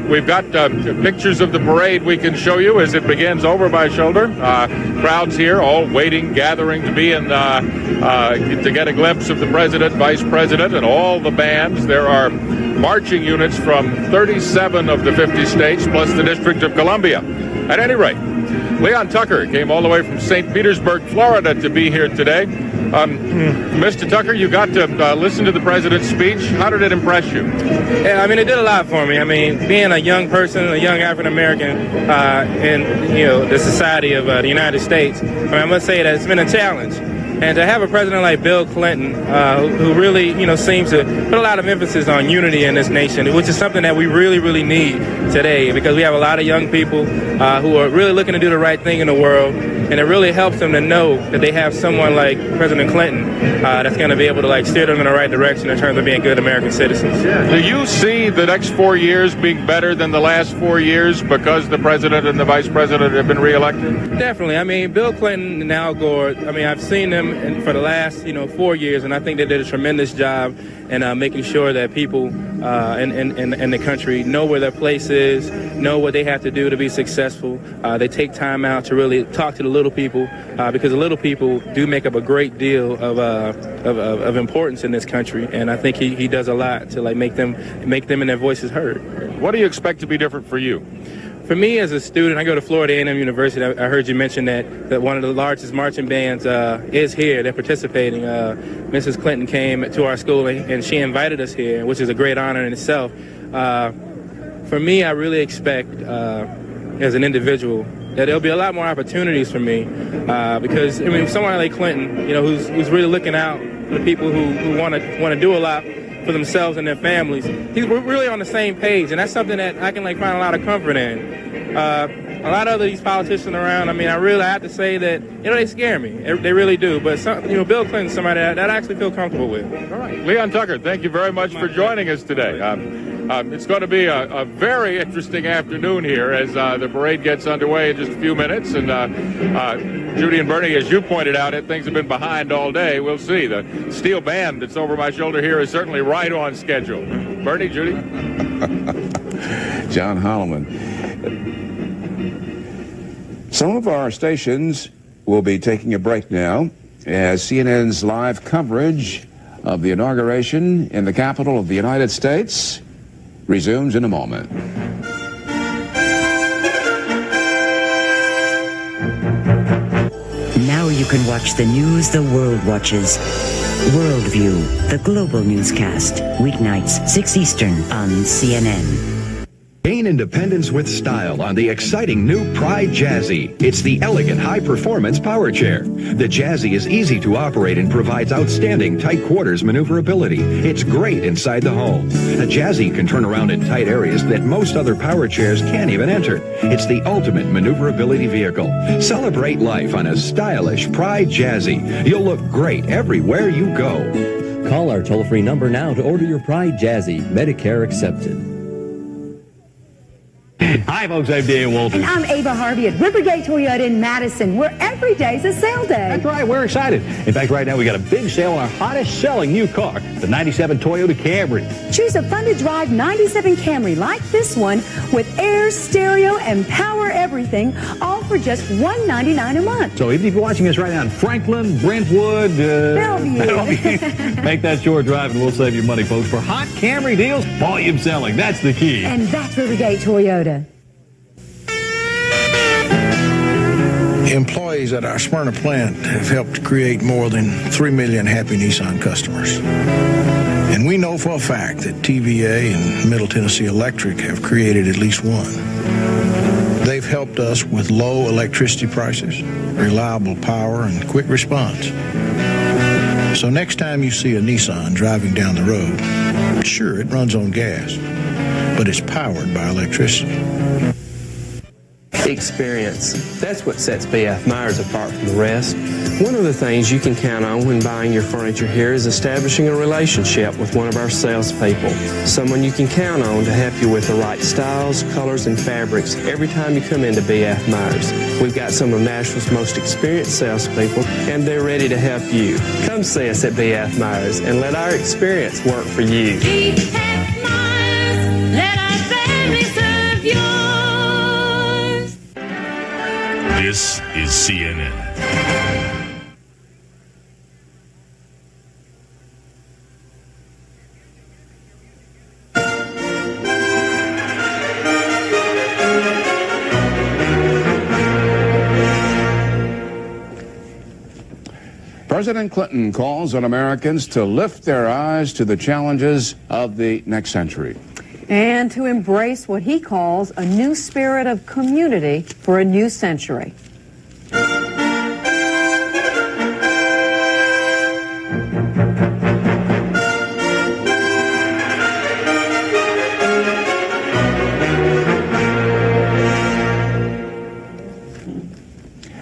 We've got pictures of the parade we can show you as it begins over my shoulder. Crowds here all waiting, gathering to be in, to get a glimpse of the president, vice president, and all the bands. There are marching units from 37 of the 50 states, plus the District of Columbia. At any rate, Leon Tucker came all the way from St. Petersburg, Florida, to be here today. Mr. Tucker, you got to listen to the president's speech. How did it impress you? Yeah, I mean, it did a lot for me. I mean, being a young person, a young African-American in, the society of the United States, I must say that it's been a challenge. And to have a president like Bill Clinton, who really, seems to put a lot of emphasis on unity in this nation, which is something that we really, really need today, because we have a lot of young people who are really looking to do the right thing in the world. and it really helps them to know that they have someone like President Clinton that's going to be able to like steer them in the right direction in terms of being good American citizens. Do you see the next 4 years being better than the last 4 years because the president and the vice president have been reelected? Definitely. I mean, Bill Clinton and Al Gore, I mean, I've seen them for the last, 4 years, and I think they did a tremendous job in making sure that people in the country know where their place is, know what they have to do to be successful. They take time out to really talk to the little people because the little people do make up a great deal of importance in this country, and I think he does a lot to like make them and their voices heard. What do you expect to be different for you? For me as a student, I go to Florida A&M University. I heard you mention that one of the largest marching bands is here. They're participating. Mrs. Clinton came to our school and she invited us here, which is a great honor in itself. For me, I really expect as an individual that there'll be a lot more opportunities for me because, I mean, someone like Clinton, who's really looking out for the people who want to do a lot for themselves and their families. He's really on the same page, and that's something that I can find a lot of comfort in. A lot of these politicians around, I mean, I have to say that, they scare me. They really do. But, Bill Clinton's somebody that I actually feel comfortable with. All right. Leon Tucker, thank you very much for joining us today. It's going to be a very interesting afternoon here as the parade gets underway in just a few minutes. And Judy and Bernie, as you pointed out, things have been behind all day. We'll see. The steel band that's over my shoulder here is certainly right on schedule. Bernie, Judy? John Holloman. Some of our stations will be taking a break now as CNN's live coverage of the inauguration in the capital of the United States resumes in a moment. Now you can watch the news the world watches. Worldview, the global newscast. Weeknights, 6 Eastern on CNN. Gain independence with style on the exciting new Pride Jazzy. It's the elegant, high-performance power chair. The Jazzy is easy to operate and provides outstanding tight quarters maneuverability. It's great inside the home. A Jazzy can turn around in tight areas that most other power chairs can't even enter. It's the ultimate maneuverability vehicle. Celebrate life on a stylish Pride Jazzy. You'll look great everywhere you go. Call our toll-free number now to order your Pride Jazzy. Medicare accepted. Hi, folks. I'm Dan Walters. And I'm Ava Harvey at Rivergate Toyota in Madison, where every day's a sale day. That's right. We're excited. In fact, right now we got a big sale on our hottest selling new car, the 97 Toyota Camry. Choose a fun-to-drive 97 Camry like this one with air, stereo, and power everything, all for just $199 a month. So even if you're watching us right now in Franklin, Brentwood, Bellevue, make that short drive and we'll save you money, folks. For hot Camry deals, volume selling. That's the key. And that's Rivergate Toyota. Employees at our Smyrna plant have helped create more than 3 million happy Nissan customers. And we know for a fact that TVA and Middle Tennessee Electric have created at least one. They've helped us with low electricity prices, reliable power, and quick response. So next time you see a Nissan driving down the road, sure, it runs on gas, but it's powered by electricity. Experience. That's what sets B.F. Myers apart from the rest. One of the things you can count on when buying your furniture here is establishing a relationship with one of our salespeople. Someone you can count on to help you with the right styles, colors, and fabrics every time you come into B.F. Myers. We've got some of Nashville's most experienced salespeople, and they're ready to help you. Come see us at B.F. Myers and let our experience work for you. B.F. Myers, let our family serve yours. This is CNN. President Clinton calls on Americans to lift their eyes to the challenges of the next century. And to embrace what he calls a new spirit of community for a new century.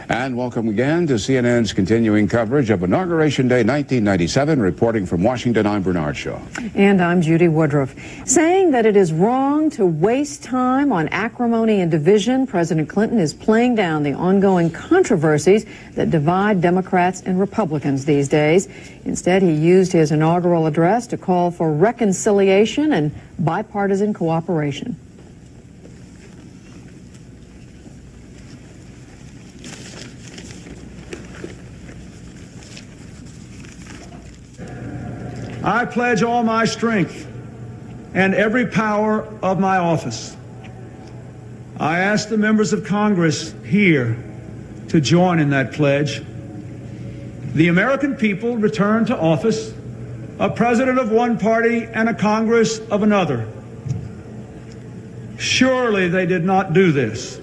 And welcome again to CNN's continuing coverage of Inauguration Day 1997. Reporting from Washington, I'm Bernard Shaw. And I'm Judy Woodruff. Saying that it is wrong to waste time on acrimony and division, President Clinton is playing down the ongoing controversies that divide Democrats and Republicans these days. Instead, he used his inaugural address to call for reconciliation and bipartisan cooperation. I pledge all my strength and every power of my office. I ask the members of Congress here to join in that pledge. The American people return to office a president of one party and a Congress of another. Surely they did not do this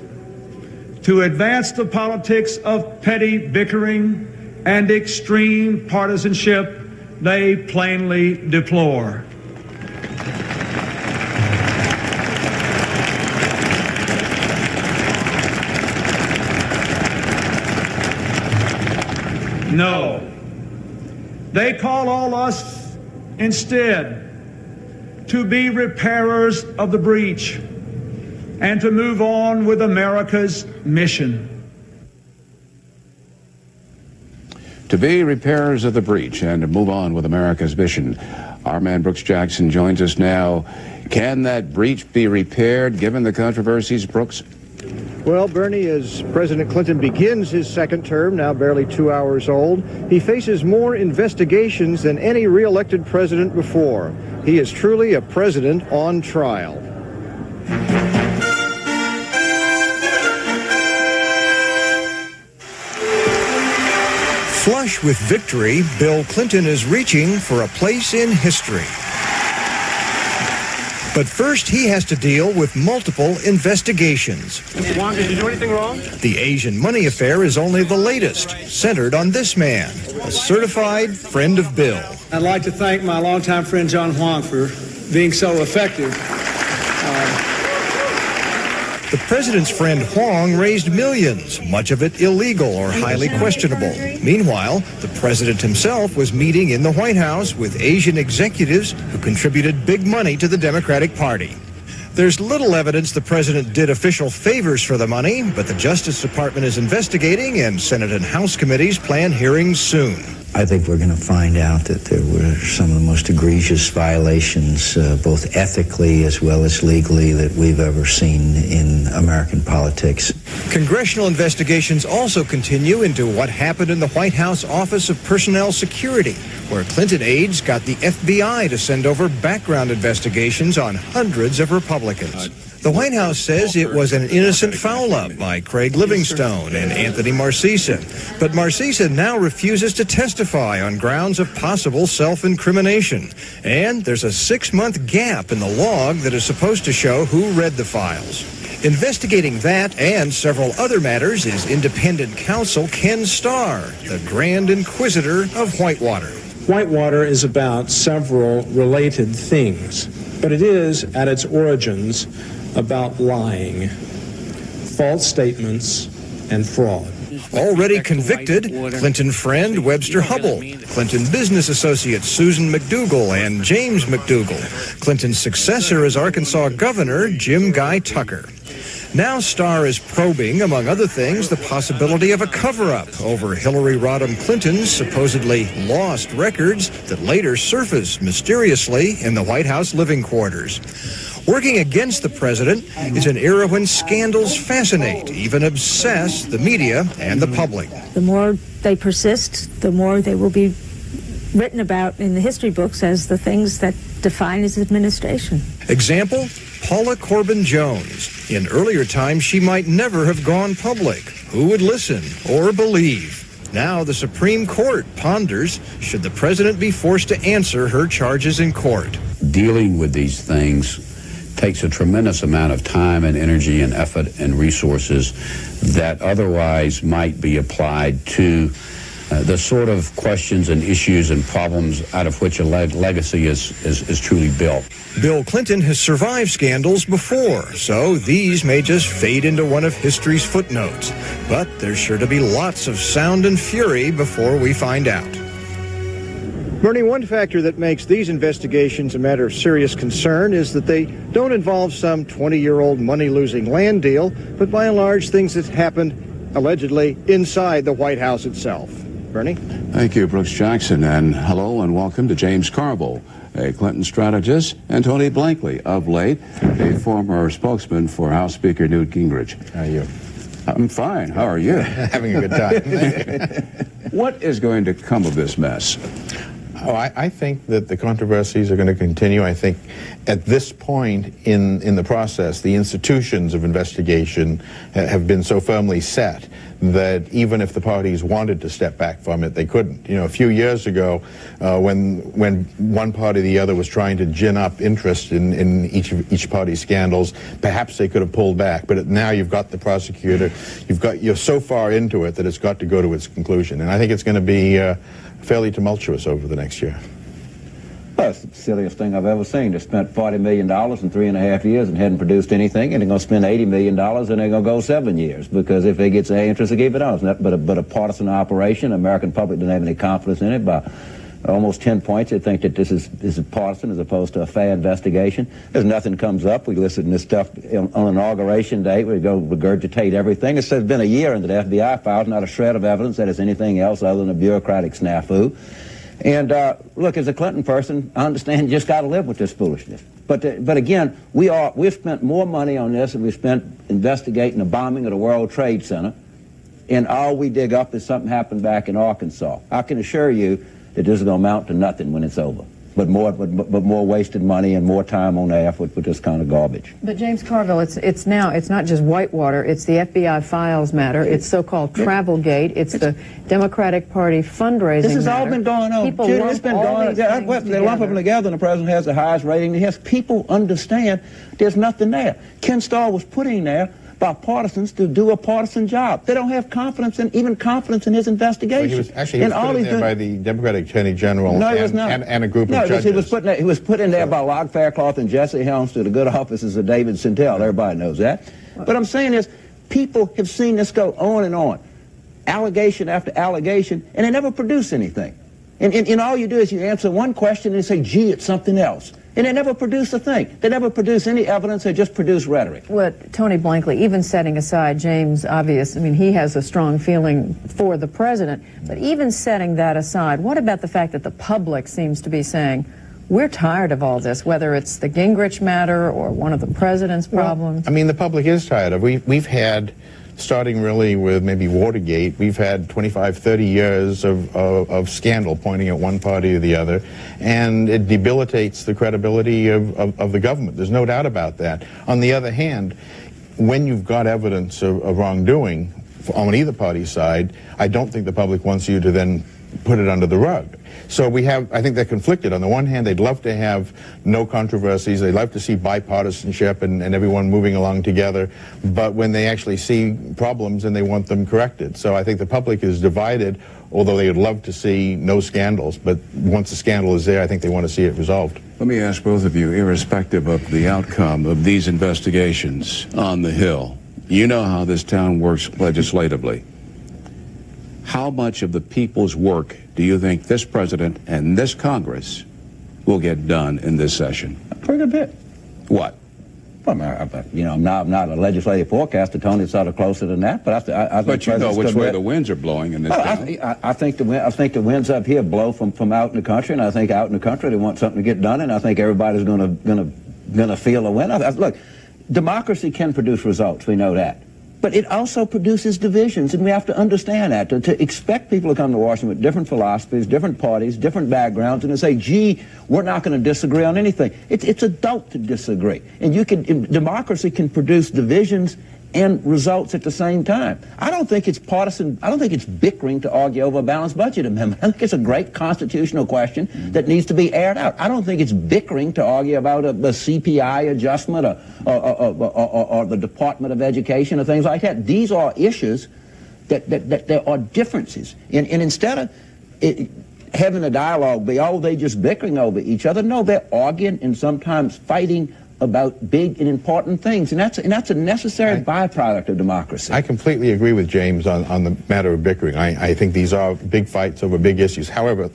to advance the politics of petty bickering and extreme partisanship they plainly deplore. No. They call all us instead to be repairers of the breach and to move on with America's mission. To be repairers of the breach and to move on with America's mission. Our man Brooks Jackson joins us now. Can that breach be repaired given the controversies, Brooks? Well, Bernie, as President Clinton begins his second term, now barely 2 hours old, he faces more investigations than any re-elected president before. He is truly a president on trial. Flush with victory, Bill Clinton is reaching for a place in history. But first, he has to deal with multiple investigations. Mr. Wong, did you do anything wrong? The Asian money affair is only the latest, centered on this man, a certified friend of Bill. I'd like to thank my longtime friend John Huang for being so effective. The president's friend Huang raised millions, much of it illegal or highly questionable. Meanwhile, the president himself was meeting in the White House with Asian executives who contributed big money to the Democratic Party. There's little evidence the president did official favors for the money, but the Justice Department is investigating, and Senate and House committees plan hearings soon. I think we're going to find out that there were some of the most egregious violations, both ethically as well as legally, that we've ever seen in American politics. Congressional investigations also continue into what happened in the White House Office of Personnel Security, where Clinton aides got the FBI to send over background investigations on hundreds of Republicans. The White House says it was an innocent foul-up by Craig Livingstone and Anthony Marcisa. But Marcisa now refuses to testify on grounds of possible self-incrimination. And there's a 6-month gap in the log that is supposed to show who read the files. Investigating that and several other matters is independent counsel Ken Starr, the Grand Inquisitor of Whitewater. Whitewater is about several related things, but it is, at its origins, about lying, false statements, and fraud. Already convicted, Clinton friend Webster Hubbell, Clinton business associate Susan McDougal and James McDougal, Clinton's successor as Arkansas governor Jim Guy Tucker. Now Starr is probing, among other things, the possibility of a cover-up over Hillary Rodham Clinton's supposedly lost records that later surfaced mysteriously in the White House living quarters. Working against the president is an era when scandals fascinate, even obsess, the media and the public. The more they persist, the more they will be written about in the history books as the things that define his administration. Example, Paula Corbin Jones. In earlier times, she might never have gone public. Who would listen or believe? Now the Supreme Court ponders, should the president be forced to answer her charges in court? Dealing with these things takes a tremendous amount of time and energy and effort and resources that otherwise might be applied to the sort of questions and issues and problems out of which a legacy is truly built. Bill Clinton has survived scandals before, so these may just fade into one of history's footnotes. But there's sure to be lots of sound and fury before we find out. Bernie, one factor that makes these investigations a matter of serious concern is that they don't involve some 20-year-old money-losing land deal, but by and large things that happened, allegedly, inside the White House itself. Bernie? Thank you, Brooks Jackson, and hello and welcome to James Carville, a Clinton strategist, and Tony Blankley, of late, a former spokesman for House Speaker Newt Gingrich. How are you? I'm fine. How are you? Having a good time. What is going to come of this mess? Oh, I think that the controversies are going to continue. I think at this point in the process, the institutions of investigation have been so firmly set that even if the parties wanted to step back from it, they couldn't. You know, a few years ago, when one party or the other was trying to gin up interest in each party's scandals, perhaps they could have pulled back. But now you've got the prosecutor, you're so far into it that it's got to go to its conclusion. And I think it's going to be fairly tumultuous over the next year. Well, it's the silliest thing I've ever seen. They spent $40 million in 3.5 years and hadn't produced anything, and they're going to spend $80 million and they're going to go 7 years, because if they get their interest, they keep it on. It's not but a partisan operation. The American public doesn't have any confidence in it. By almost 10 points, they think that this is partisan as opposed to a fair investigation. There's nothing comes up. We listen to this stuff on Inauguration Day. We go regurgitate everything. It's been a year into the FBI files, not a shred of evidence that it's anything else other than a bureaucratic snafu. And look, as a Clinton person, I understand you just got to live with this foolishness. But again, we've spent more money on this than we spent investigating the bombing of the World Trade Center, and all we dig up is something happened back in Arkansas. I can assure you that this is going to amount to nothing when it's over, but more wasted money and more time on air with this kind of garbage. But James Carville, it's not just Whitewater, it's the FBI files matter, it's so-called Travelgate, it's the Democratic Party fundraising This has matter. all been going on. People It's been going on. They lump them together, and the president has the highest rating. Yes, people understand there's nothing there. Ken Starr was put in there by partisans to do a partisan job. They don't have confidence in his investigation. Well, he was put in there by the Democratic Attorney General and a group of judges. He was put in there by Log Faircloth and Jesse Helms to the good offices of David Centel. Everybody knows that. But I'm saying is, people have seen this go on and on, allegation after allegation, and they never produce anything. And all you do is you answer one question and say, gee, it's something else. And they never produce a thing. They never produce any evidence. They just produce rhetoric. Well, Tony Blankley, even setting aside James' obvious, I mean, he has a strong feeling for the president, but even setting that aside, what about the fact that the public seems to be saying, we're tired of all this, whether it's the Gingrich matter or one of the president's problems? I mean, the public is tired of it. We've had, starting really with maybe Watergate, we've had 25, 30 years of scandal pointing at one party or the other, and it debilitates the credibility of the government. There's no doubt about that. On the other hand, when you've got evidence of wrongdoing on either party's side, I don't think the public wants you to then put it under the rug. So I think they're conflicted. On the one hand, they'd love to have no controversies. They'd love to see bipartisanship and everyone moving along together. But when they actually see problems, and they want them corrected. So I think the public is divided, although they would love to see no scandals. But once the scandal is there, I think they want to see it resolved. Let me ask both of you, irrespective of the outcome of these investigations on the Hill, you know how this town works legislatively. How much of the people's work do you think this president and this Congress will get done in this session? A pretty good bit. What? Well, I'm not a legislative forecaster. Tony's sort of closer than that, but I think. But you know which way the winds are blowing in this town. I think the winds up here blow from out in the country, and I think out in the country they want something to get done, and I think everybody's going to feel a win. Look, democracy can produce results. We know that. But it also produces divisions, and we have to understand that. To expect people to come to Washington with different philosophies, different parties, different backgrounds, and to say, gee, we're not going to disagree on anything. It's adult to disagree. And democracy can produce divisions and results at the same time. I don't think it's partisan. I don't think it's bickering to argue over a balanced budget amendment. I think it's a great constitutional question that needs to be aired out. I don't think it's bickering to argue about a CPI adjustment or the Department of Education or things like that. These are issues that there are differences. And instead of having a dialogue be, oh, they just bickering over each other, no, they're arguing and sometimes fighting about big and important things, and that's a necessary byproduct of democracy. I completely agree with James on the matter of bickering. I think these are big fights over big issues. However,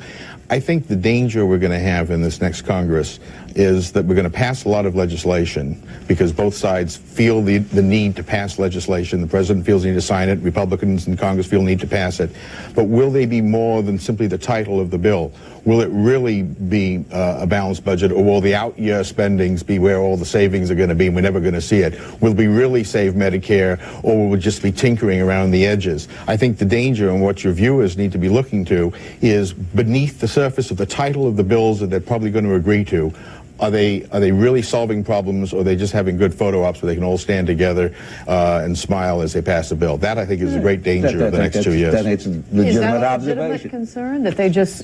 I think the danger we're going to have in this next Congress is that we're going to pass a lot of legislation because both sides feel the need to pass legislation. The president feels the need to sign it. Republicans in Congress feel the need to pass it. But will they be more than simply the title of the bill? Will it really be a balanced budget, or will the out-year spendings be where all the savings are going to be and we're never going to see it? Will we really save Medicare, or will we just be tinkering around the edges? I think the danger and what your viewers need to be looking to is beneath the surface of the title of the bills that they're probably going to agree to. Are they really solving problems, or are they just having good photo ops where they can all stand together and smile as they pass a bill? That, I think, is a great danger of the next 2 years. That's a legitimate Is that a observation. legitimate concern that they just,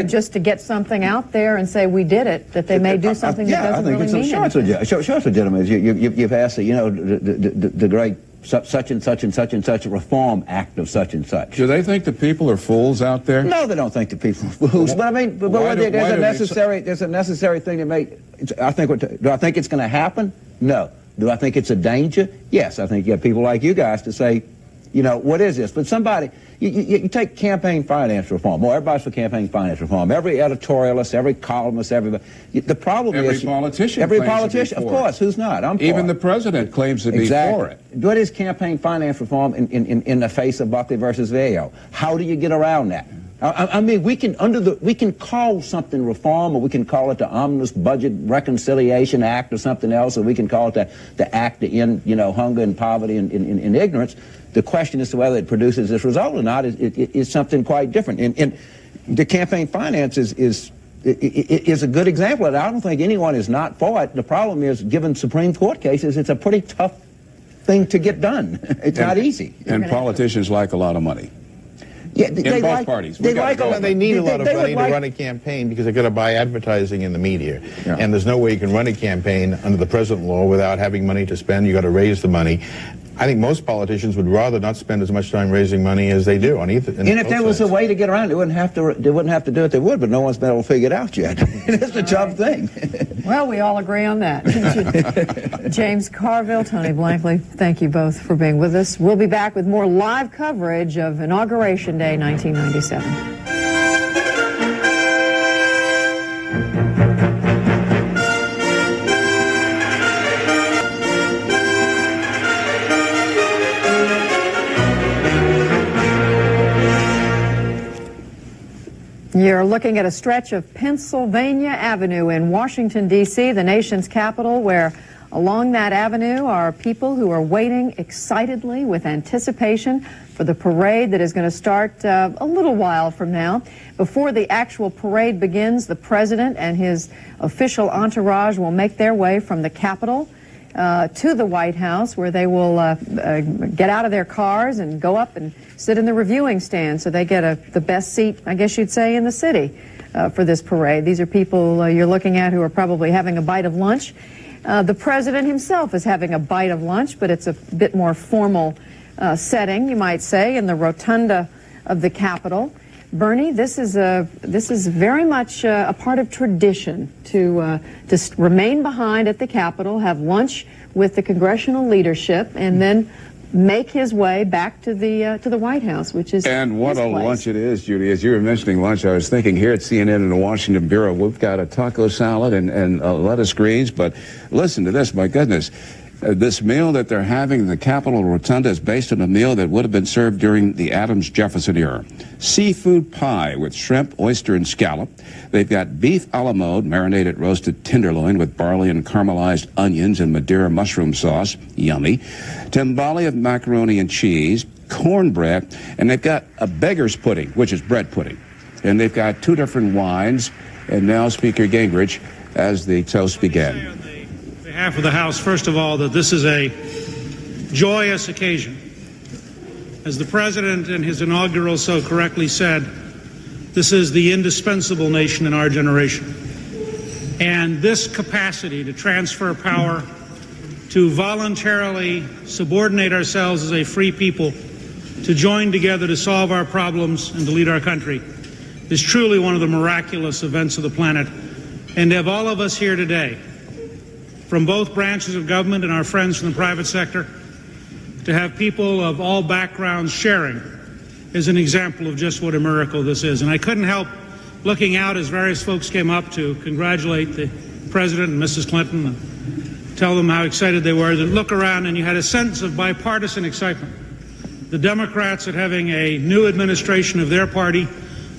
just to get something out there and say we did it, that they may do something that doesn't really mean anything? Sure, it's legitimate. You've asked, the great such and such and such and such a reform act of such and such. Do they think the people are fools out there? No, they don't think the people are fools. But I mean, there's a necessary thing to make. Do I think it's going to happen? No. Do I think it's a danger? Yes. I think you have people like you guys to say, what is this? But somebody, you take campaign finance reform. Well, everybody's for campaign finance reform. Every editorialist, every columnist, everybody. The problem is every politician, of course, who's not? I'm for even it. the president claims to be for it. What is campaign finance reform in the face of Buckley versus Vail? How do you get around that? I mean, we can call something reform, or we can call it the Omnibus Budget Reconciliation Act or something else, or we can call it the Act to end, hunger and poverty and ignorance. The question as to whether it produces this result or not is something quite different. And the campaign finance is a good example of it. I don't think anyone is not for it. The problem is, given Supreme Court cases, it's a pretty tough thing to get done. It's not easy. And politicians like a lot of money. Yeah, in both parties. They need a lot of money to run a campaign because they've got to buy advertising in the media. Yeah. And there's no way you can run a campaign under the present law without having money to spend. You've got to raise the money. I think most politicians would rather not spend as much time raising money as they do on either. And if there was a way to get around, they wouldn't have to do it. They would, but no one's been able to figure it out yet. It's a tough thing. Well, we all agree on that. James Carville, Tony Blankley, thank you both for being with us. We'll be back with more live coverage of Inauguration Day 1997. You're looking at a stretch of Pennsylvania Avenue in Washington, D.C., the nation's capital, where along that avenue are people who are waiting excitedly with anticipation for the parade that is going to start a little while from now. Before the actual parade begins, the president and his official entourage will make their way from the Capitol to the White House, where they will get out of their cars and go up and sit in the reviewing stand, so they get the best seat, I guess you'd say, in the city for this parade. These are people you're looking at who are probably having a bite of lunch. The president himself is having a bite of lunch, but it's a bit more formal setting, you might say, in the rotunda of the Capitol. Bernie, this is very much a part of tradition to remain behind at the Capitol, have lunch with the congressional leadership, and then make his way back to the White House, which is and what a lunch it is, Judy. As you were mentioning lunch, I was thinking here at CNN in the Washington Bureau, we've got a taco salad and lettuce greens, but listen to this, my goodness. This meal that they're having in the Capitol Rotunda is based on a meal that would have been served during the Adams-Jefferson era. Seafood pie with shrimp, oyster, and scallop. They've got beef a la mode, marinated roasted tenderloin with barley and caramelized onions and Madeira mushroom sauce. Yummy. Timbali of macaroni and cheese, cornbread, and they've got a beggar's pudding, which is bread pudding. And they've got two different wines. And now Speaker Gingrich, as the toast began. On behalf of the House, first of all, that this is a joyous occasion. As the President in his inaugural so correctly said, this is the indispensable nation in our generation. And this capacity to transfer power, to voluntarily subordinate ourselves as a free people to join together to solve our problems and to lead our country is truly one of the miraculous events of the planet. And to have all of us here today, from both branches of government and our friends from the private sector, to have people of all backgrounds sharing is an example of just what a miracle this is. And I couldn't help looking out as various folks came up to congratulate the President and Mrs. Clinton and tell them how excited they were, to look around and you had a sense of bipartisan excitement. The Democrats at having a new administration of their party,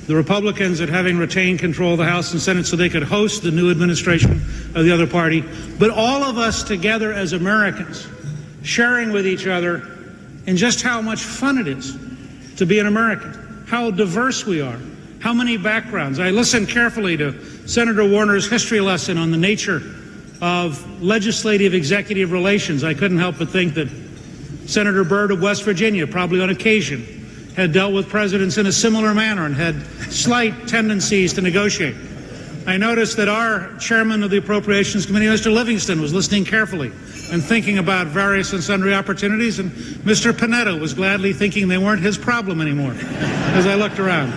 the Republicans at having retained control of the House and Senate so they could host the new administration of the other party, but all of us together as Americans sharing with each other in just how much fun it is to be an American, how diverse we are, how many backgrounds. I listened carefully to Senator Warner's history lesson on the nature of legislative-executive relations. I couldn't help but think that Senator Byrd of West Virginia, probably on occasion, had dealt with presidents in a similar manner and had slight tendencies to negotiate. I noticed that our chairman of the Appropriations Committee, Mr. Livingston, was listening carefully and thinking about various and sundry opportunities, and Mr. Panetta was gladly thinking they weren't his problem anymore as I looked around.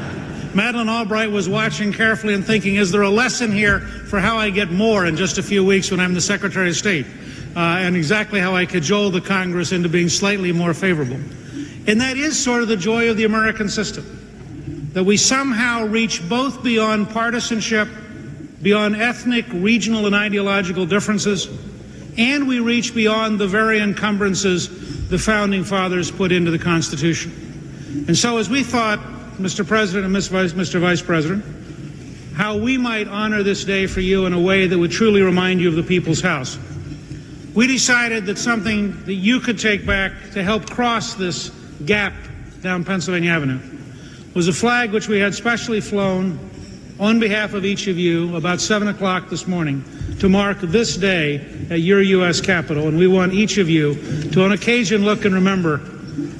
Madeleine Albright was watching carefully and thinking, is there a lesson here for how I get more in just a few weeks when I'm the Secretary of State, and exactly how I cajole the Congress into being slightly more favorable. And that is sort of the joy of the American system, that we somehow reach both beyond partisanship, beyond ethnic, regional, and ideological differences, and we reach beyond the very encumbrances the Founding Fathers put into the Constitution. And so as we thought, Mr. President and Mr. Vice President, how we might honor this day for you in a way that would truly remind you of the People's House, we decided that something that you could take back to help cross this gap down Pennsylvania Avenue was a flag which we had specially flown on behalf of each of you about 7 o'clock this morning to mark this day at your U.S. Capitol. And we want each of you to on occasion look and remember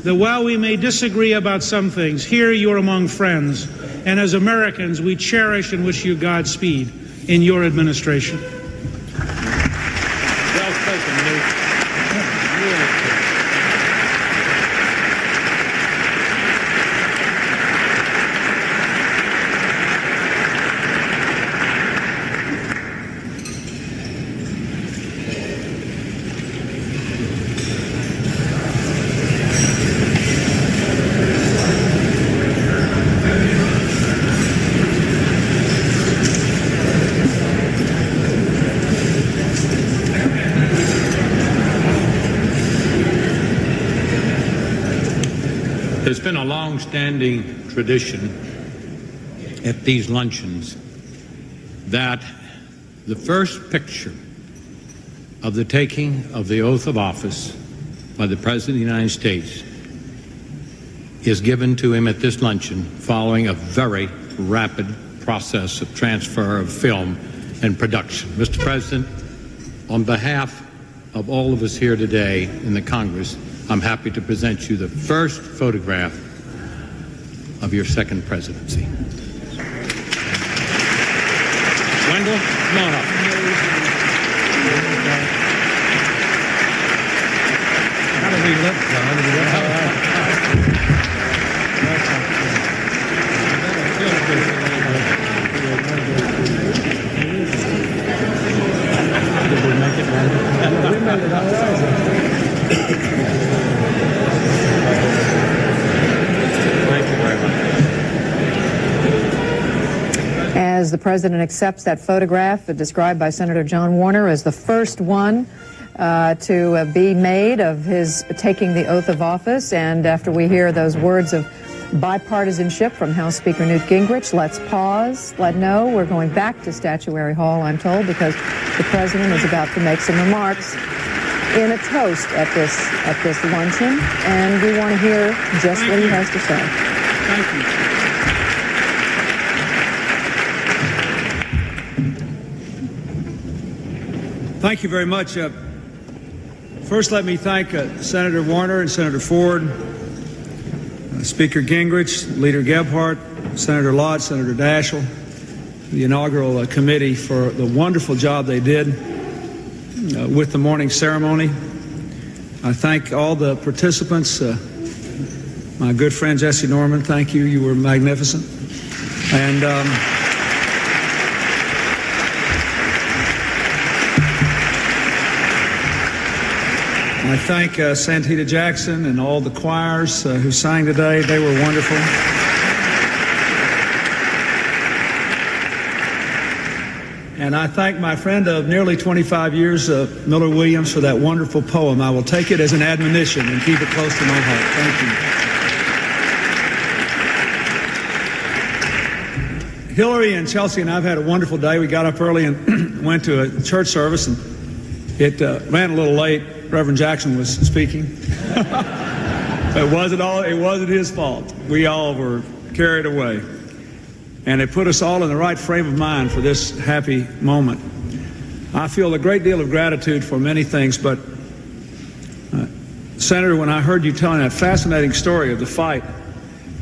that while we may disagree about some things, here you're among friends, and as Americans we cherish and wish you Godspeed in your administration. Well spoken, Luke. There's been a long-standing tradition at these luncheons that the first picture of the taking of the oath of office by the President of the United States is given to him at this luncheon following a very rapid process of transfer of film and production. Mr. President, on behalf of all of us here today in the Congress, I'm happy to present you the first photograph of your second presidency. Wendell, come on up. How do we look, John? Did we make it, Wendell? We made it all. Thank you very much. As the President accepts that photograph described by Senator John Warner as the first one to be made of his taking the oath of office, and after we hear those words of bipartisanship from House Speaker Newt Gingrich, let's pause. No, we're going back to Statuary Hall, I'm told, because the President is about to make some remarks in a toast at this luncheon, and we want to hear just what he has to say. Thank you. Thank you very much. First, let me thank Senator Warner and Senator Ford, Speaker Gingrich, Leader Gebhardt, Senator Lott, Senator Daschle, the inaugural committee for the wonderful job they did with the morning ceremony. I thank all the participants, My good friend Jesse Norman, thank you. You were magnificent. And I thank Santita Jackson and all the choirs who sang today. They were wonderful. And I thank my friend of nearly 25 years, Miller Williams, for that wonderful poem. I will take it as an admonition and keep it close to my heart. Thank you. Hillary and Chelsea and I have had a wonderful day. We got up early and went to a church service, and it ran a little late. Reverend Jackson was speaking. It wasn't his fault. We all were carried away. And it put us all in the right frame of mind for this happy moment. I feel a great deal of gratitude for many things, but Senator, when I heard you telling that fascinating story of the fight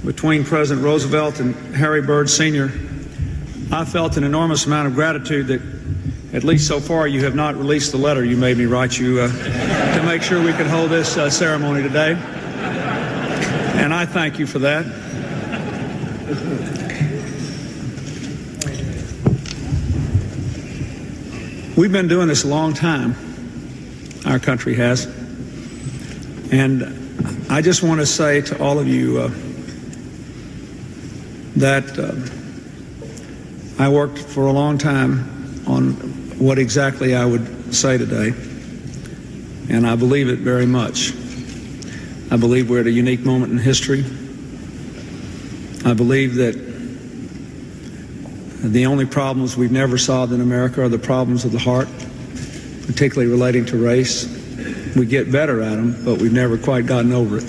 between President Roosevelt and Harry Byrd Sr., I felt an enormous amount of gratitude that, at least so far, you have not released the letter you made me write you to make sure we could hold this ceremony today. And I thank you for that. We've been doing this a long time, our country has. And I just want to say to all of you that I worked for a long time on what exactly I would say today, and I believe it very much. I believe we're at a unique moment in history. I believe that the only problems we've never solved in America are the problems of the heart, particularly relating to race. We get better at them, but we've never quite gotten over it.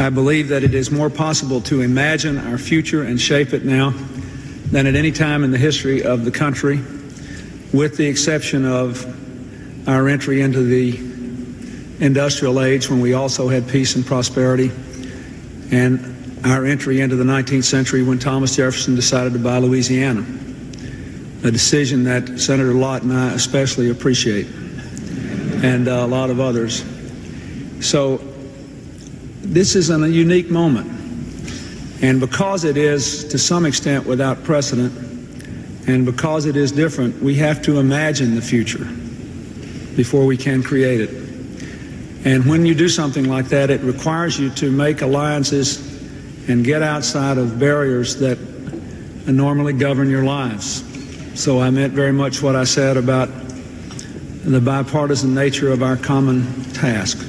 I believe that it is more possible to imagine our future and shape it now than at any time in the history of the country, with the exception of our entry into the industrial age, when we also had peace and prosperity, and our entry into the 19th century when Thomas Jefferson decided to buy Louisiana, a decision that Senator Lott and I especially appreciate, and a lot of others. So this is a unique moment, and because it is to some extent without precedent, and because it is different, we have to imagine the future before we can create it. And when you do something like that, it requires you to make alliances and get outside of barriers that normally govern your lives. So I meant very much what I said about the bipartisan nature of our common task.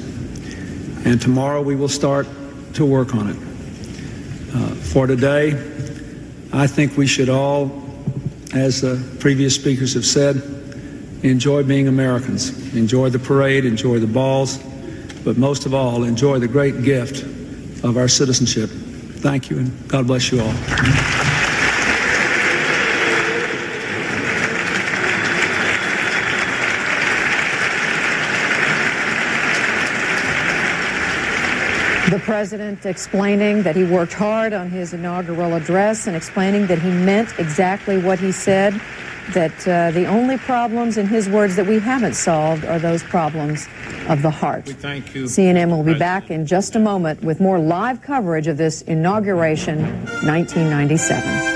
And tomorrow we will start to work on it. For today, I think we should all, as the previous speakers have said, enjoy being Americans. Enjoy the parade, enjoy the balls, but most of all, enjoy the great gift of our citizenship. Thank you, and God bless you all. The president explaining that he worked hard on his inaugural address and explaining that he meant exactly what he said, that the only problems, in his words, that we haven't solved are those problems of the heart. Thank you. CNN will be back in just a moment with more live coverage of this Inauguration 1997.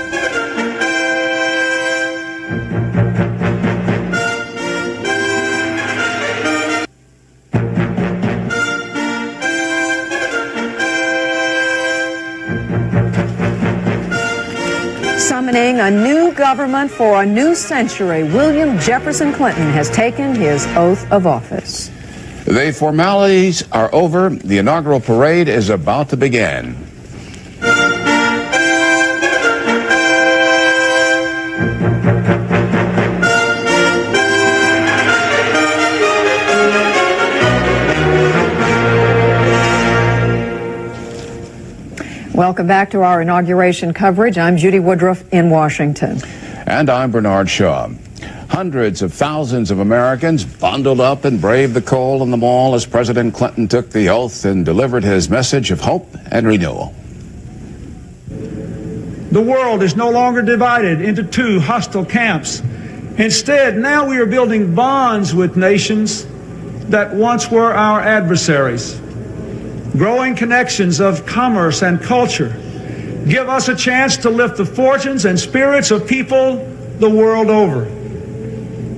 Summoning a new government for a new century, William Jefferson Clinton has taken his oath of office. The formalities are over. The inaugural parade is about to begin. Welcome back to our inauguration coverage. I'm Judy Woodruff in Washington. And I'm Bernard Shaw. Hundreds of thousands of Americans bundled up and braved the cold in the mall as President Clinton took the oath and delivered his message of hope and renewal. The world is no longer divided into two hostile camps. Instead, now we are building bonds with nations that once were our adversaries. growing connections of commerce and culture give us a chance to lift the fortunes and spirits of people the world over.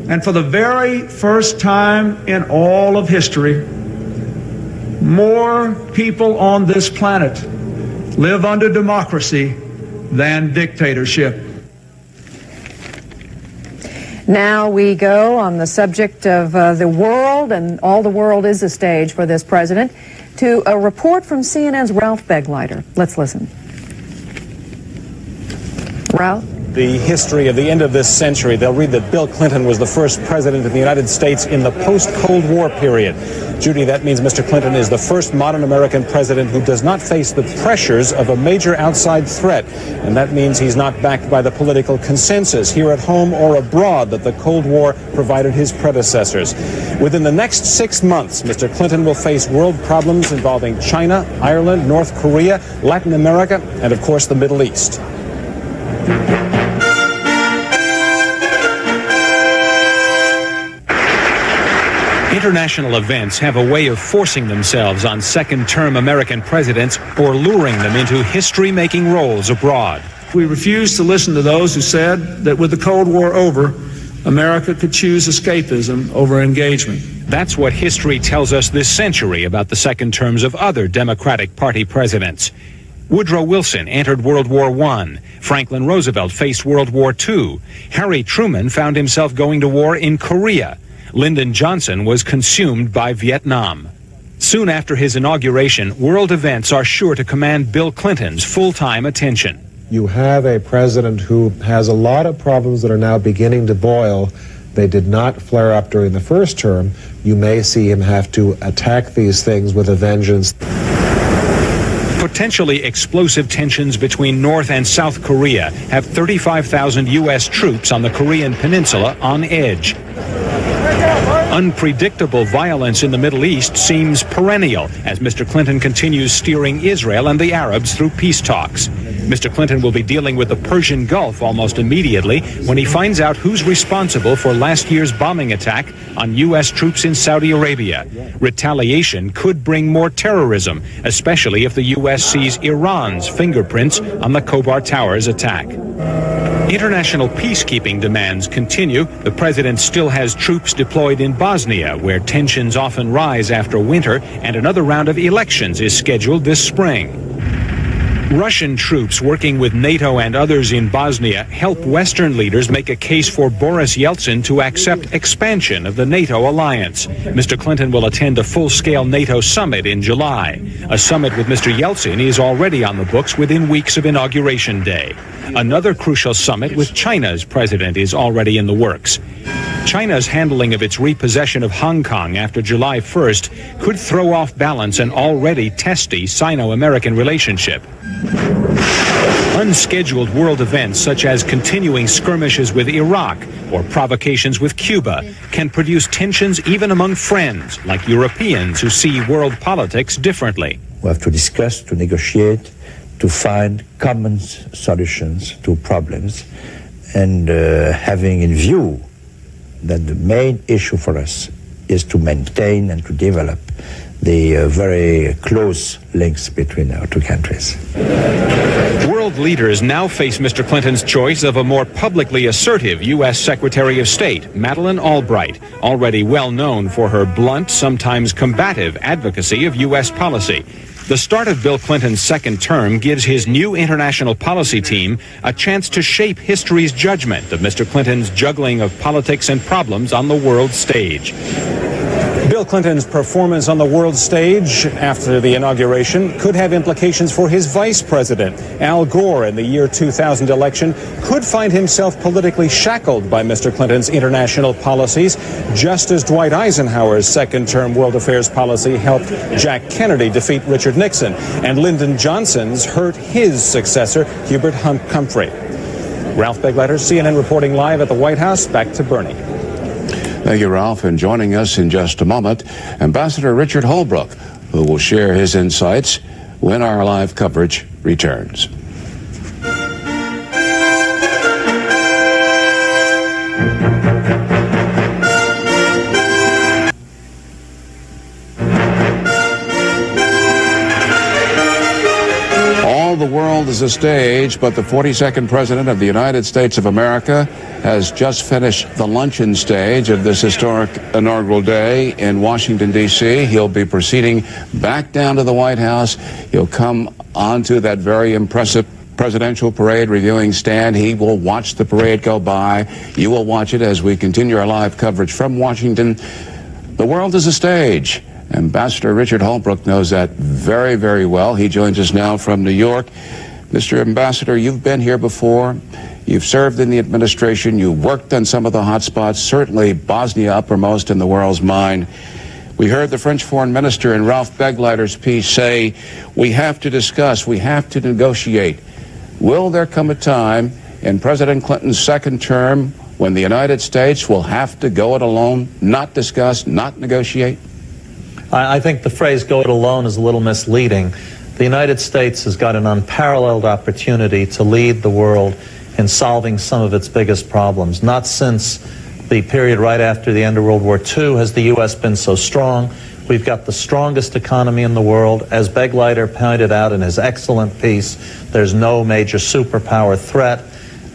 And for the very first time in all of history, more people on this planet live under democracy than dictatorship. Now we go on the subject of the world, and all the world is a stage for this president, to a report from CNN's Ralph Begleiter. Let's listen. Ralph? The history of the end of this century, they'll read that Bill Clinton was the first president of the United States in the post-Cold War period. Judy, that means Mr. Clinton is the first modern American president who does not face the pressures of a major outside threat. And that means he's not backed by the political consensus here at home or abroad that the Cold War provided his predecessors. Within the next 6 months, Mr. Clinton will face world problems involving China, Ireland, North Korea, Latin America, and of course the Middle East. International events have a way of forcing themselves on second-term American presidents or luring them into history-making roles abroad. We refuse to listen to those who said that with the Cold War over, America could choose escapism over engagement. That's what history tells us this century about the second terms of other Democratic Party presidents. Woodrow Wilson entered World War I. Franklin Roosevelt faced World War II. Harry Truman found himself going to war in Korea. Lyndon Johnson was consumed by Vietnam. Soon after his inauguration, world events are sure to command Bill Clinton's full-time attention. You have a president who has a lot of problems that are now beginning to boil. They did not flare up during the first term. You may see him have to attack these things with a vengeance. Potentially explosive tensions between North and South Korea have 35,000 U.S. troops on the Korean peninsula on edge. Unpredictable violence in the Middle East seems perennial as Mr. Clinton continues steering Israel and the Arabs through peace talks. Mr. Clinton will be dealing with the Persian Gulf almost immediately when he finds out who's responsible for last year's bombing attack on U.S. troops in Saudi Arabia. Retaliation could bring more terrorism, especially if the U.S. sees Iran's fingerprints on the Khobar Towers attack. International peacekeeping demands continue. The president still has troops deployed in Bosnia, where tensions often rise after winter, and another round of elections is scheduled this spring. Russian troops working with NATO and others in Bosnia help Western leaders make a case for Boris Yeltsin to accept expansion of the NATO alliance. Mr. Clinton will attend a full-scale NATO summit in July. A summit with Mr. Yeltsin is already on the books within weeks of Inauguration Day. Another crucial summit with China's president is already in the works. China's handling of its repossession of Hong Kong after July 1st could throw off balance an already testy Sino-American relationship. Unscheduled world events such as continuing skirmishes with Iraq or provocations with Cuba can produce tensions even among friends, like Europeans who see world politics differently. We have to discuss, to negotiate, to find common solutions to problems, and having in view that the main issue for us is to maintain and to develop the very close links between our two countries. World leaders now face Mr. Clinton's choice of a more publicly assertive U.S. Secretary of State, Madeleine Albright, already well known for her blunt, sometimes combative advocacy of U.S. policy. The start of Bill Clinton's second term gives his new international policy team a chance to shape history's judgment of Mr. Clinton's juggling of politics and problems on the world stage. Bill Clinton's performance on the world stage after the inauguration could have implications for his vice president. Al Gore, in the year 2000 election, could find himself politically shackled by Mr. Clinton's international policies, just as Dwight Eisenhower's second-term world affairs policy helped Jack Kennedy defeat Richard Nixon, and Lyndon Johnson's hurt his successor, Hubert Humphrey. Ralph Begleiter, CNN reporting live at the White House. Back to Bernie. Thank you, Ralph. And joining us in just a moment, Ambassador Richard Holbrooke, who will share his insights when our live coverage returns. the world is a stage, but the 42nd President of the United States of America has just finished the luncheon stage of this historic inaugural day in Washington, D.C. He'll be proceeding back down to the White House. He'll come onto that very impressive presidential parade reviewing stand. He will watch the parade go by. You will watch it as we continue our live coverage from Washington. The world is a stage. Ambassador Richard Holbrooke knows that very, very well. He joins us now from New York. Mr. Ambassador, you've been here before. You've served in the administration. You worked on some of the hot spots, certainly Bosnia uppermost in the world's mind. We heard the French foreign minister in Ralph Begleiter's piece say, we have to discuss, we have to negotiate. Will there come a time in President Clinton's second term when the United States will have to go it alone, not discuss, not negotiate? I think the phrase "go it alone" is a little misleading. The United States has got an unparalleled opportunity to lead the world in solving some of its biggest problems. Not since the period right after the end of World War II has the U.S. been so strong. We've got the strongest economy in the world. As Begleiter pointed out in his excellent piece, there's no major superpower threat.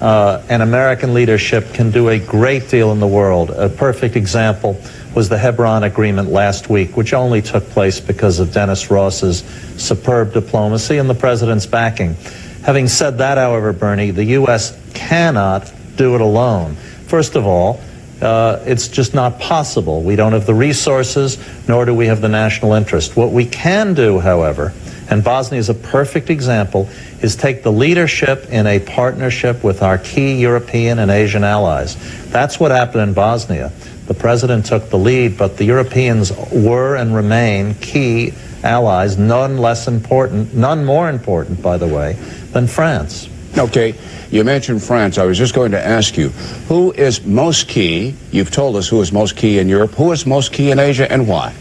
And American leadership can do a great deal in the world. A perfect example was the Hebron Agreement last week, which only took place because of Dennis Ross's superb diplomacy and the President's backing. Having said that, however, Bernie, the U.S. cannot do it alone. First of all, it's just not possible. We don't have the resources, nor do we have the national interest. What we can do, however, and Bosnia is a perfect example, is take the leadership in a partnership with our key European and Asian allies. That's what happened in Bosnia. The President took the lead, but the Europeans were and remain key allies, none more important, by the way, than France. Okay, you mentioned France. I was just going to ask you, who is most key? You've told us who is most key in Europe. Who is most key in Asia and why?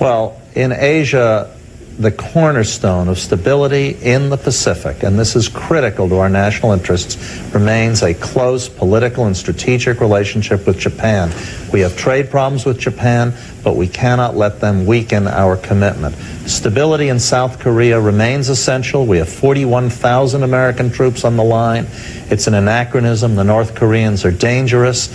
Well, in Asia, the cornerstone of stability in the Pacific, and this is critical to our national interests, remains a close political and strategic relationship with Japan. We have trade problems with Japan, but we cannot let them weaken our commitment. Stability in South Korea remains essential. We have 41,000 American troops on the line. It's an anachronism. The North Koreans are dangerous.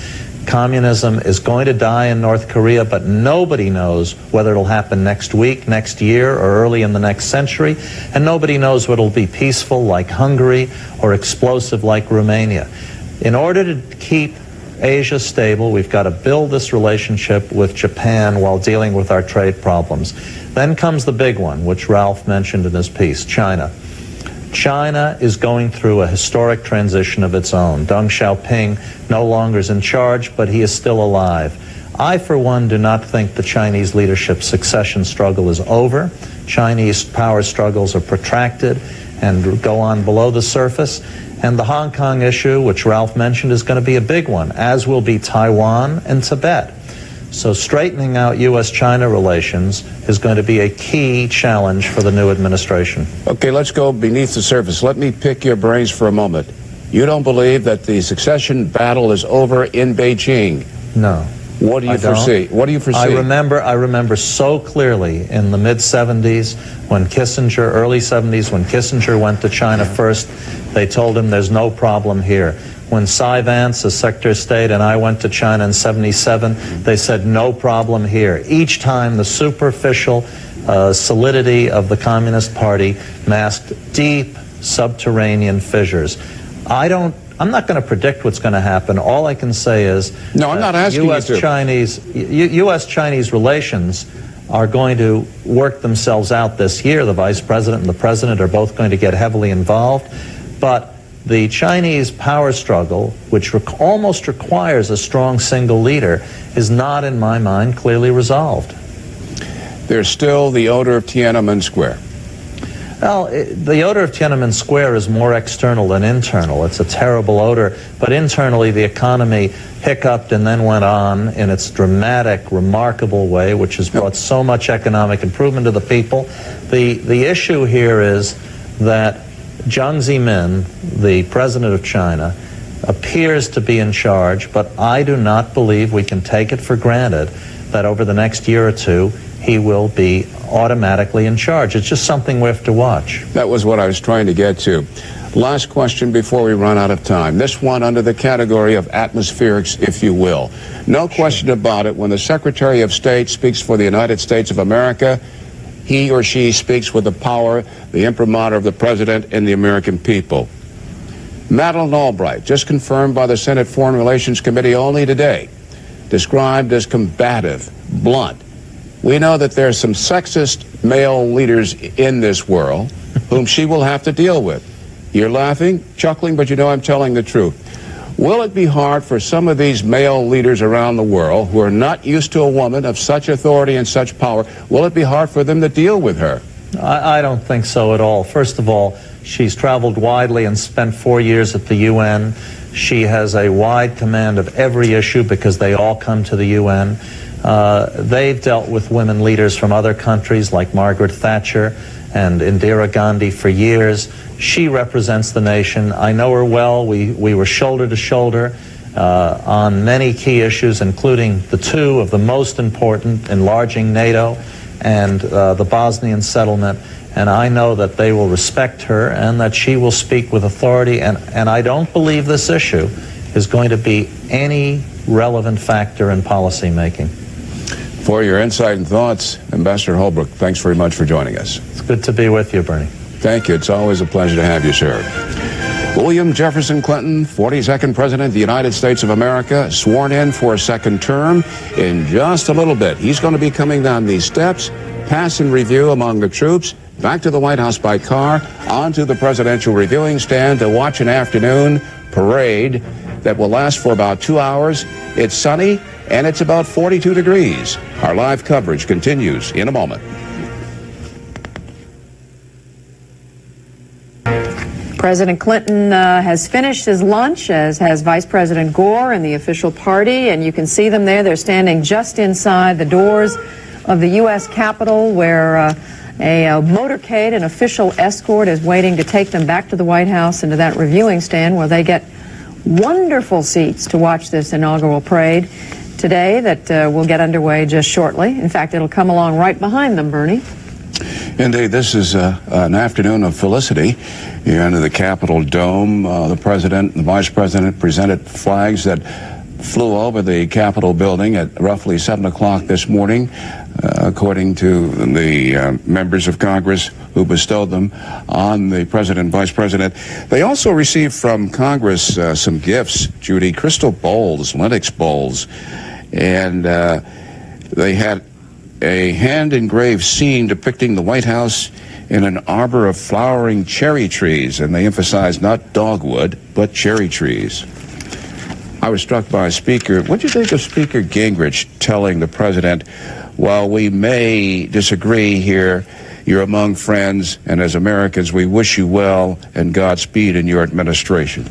Communism is going to die in North Korea, but nobody knows whether it'll happen next week, next year, or early in the next century, and nobody knows whether it'll be peaceful like Hungary or explosive like Romania. In order to keep Asia stable, we've got to build this relationship with Japan while dealing with our trade problems. Then comes the big one, which Ralph mentioned in his piece, China. China is going through a historic transition of its own. Deng Xiaoping no longer is in charge, but he is still alive. I, for one, do not think the Chinese leadership succession struggle is over. Chinese power struggles are protracted and go on below the surface. And the Hong Kong issue, which Ralph mentioned, is going to be a big one, as will be Taiwan and Tibet. So straightening out U.S.-China relations is going to be a key challenge for the new administration. Okay, let's go beneath the surface. Let me pick your brains for a moment. You don't believe that the succession battle is over in Beijing? No. What do you foresee? What do you foresee? I remember so clearly in the mid-'70s when Kissinger, early 70s, when Kissinger went to China first, they told him there's no problem here. When Cy Vance, as Secretary of State, and I went to China in '77, they said no problem here. Each time the superficial solidity of the Communist Party masked deep subterranean fissures. I'm not going to predict what's going to happen. All I can say is no, I'm not asking you to. U.S.-Chinese relations are going to work themselves out this year. The Vice President and the President are both going to get heavily involved. But the Chinese power struggle, which almost requires a strong single leader, is not, in my mind, clearly resolved. There's still the odor of Tiananmen Square. Well, the odor of Tiananmen Square is more external than internal. It's a terrible odor, but internally the economy hiccuped and then went on in its dramatic, remarkable way, which has brought so much economic improvement to the people. The issue here is that Jiang Zemin, the president of China, appears to be in charge, but I do not believe we can take it for granted that over the next year or two he will be automatically in charge. It's just something we have to watch. That was what I was trying to get to. Last question before we run out of time. This one under the category of atmospherics, if you will. No question about it, when the Secretary of State speaks for the United States of America, he or she speaks with the power, the imprimatur of the President and the American people. Madeleine Albright, just confirmed by the Senate Foreign Relations Committee only today, described as combative, blunt. We know that there are some sexist male leaders in this world whom she will have to deal with. You're laughing, chuckling, but you know I'm telling the truth. Will it be hard for some of these male leaders around the world who are not used to a woman of such authority and such power, will it be hard for them to deal with her? I don't think so at all. First of all, she's traveled widely and spent 4 years at the UN. She has a wide command of every issue because they all come to the UN. They've dealt with women leaders from other countries like Margaret Thatcher and Indira Gandhi for years. She represents the nation. I know her well. We were shoulder to shoulder on many key issues, including the two of the most important, enlarging NATO and the Bosnian settlement. And I know that they will respect her and that she will speak with authority. And I don't believe this issue is going to be any relevant factor in policy making. For your insight and thoughts, Ambassador Holbrooke, thanks very much for joining us. It's good to be with you, Bernie. Thank you. It's always a pleasure to have you, sir. William Jefferson Clinton, 42nd President of the United States of America, sworn in for a second term in just a little bit. He's going to be coming down these steps, pass and review among the troops, back to the White House by car, onto the presidential reviewing stand to watch an afternoon parade that will last for about 2 hours. It's sunny, and it's about 42 degrees. Our live coverage continues in a moment. President Clinton has finished his lunch, as has Vice President Gore and the official party, and you can see them there. They're standing just inside the doors of the U.S. Capitol, where a motorcade, an official escort, is waiting to take them back to the White House and to that reviewing stand where they get wonderful seats to watch this inaugural parade today that will get underway just shortly. In fact, it'll come along right behind them, Bernie. Indeed, this is an afternoon of felicity here under the Capitol Dome. The President and the Vice President presented flags that flew over the Capitol building at roughly 7 o'clock this morning, according to the members of Congress who bestowed them on the President and Vice President. They also received from Congress some gifts, Judy, crystal bowls, Linux bowls, and they had a hand-engraved scene depicting the White House in an arbor of flowering cherry trees, and they emphasized not dogwood, but cherry trees. I was struck by a speaker. What do you think of Speaker Gingrich telling the president, while we may disagree here, you're among friends, and as Americans, we wish you well and Godspeed in your administration?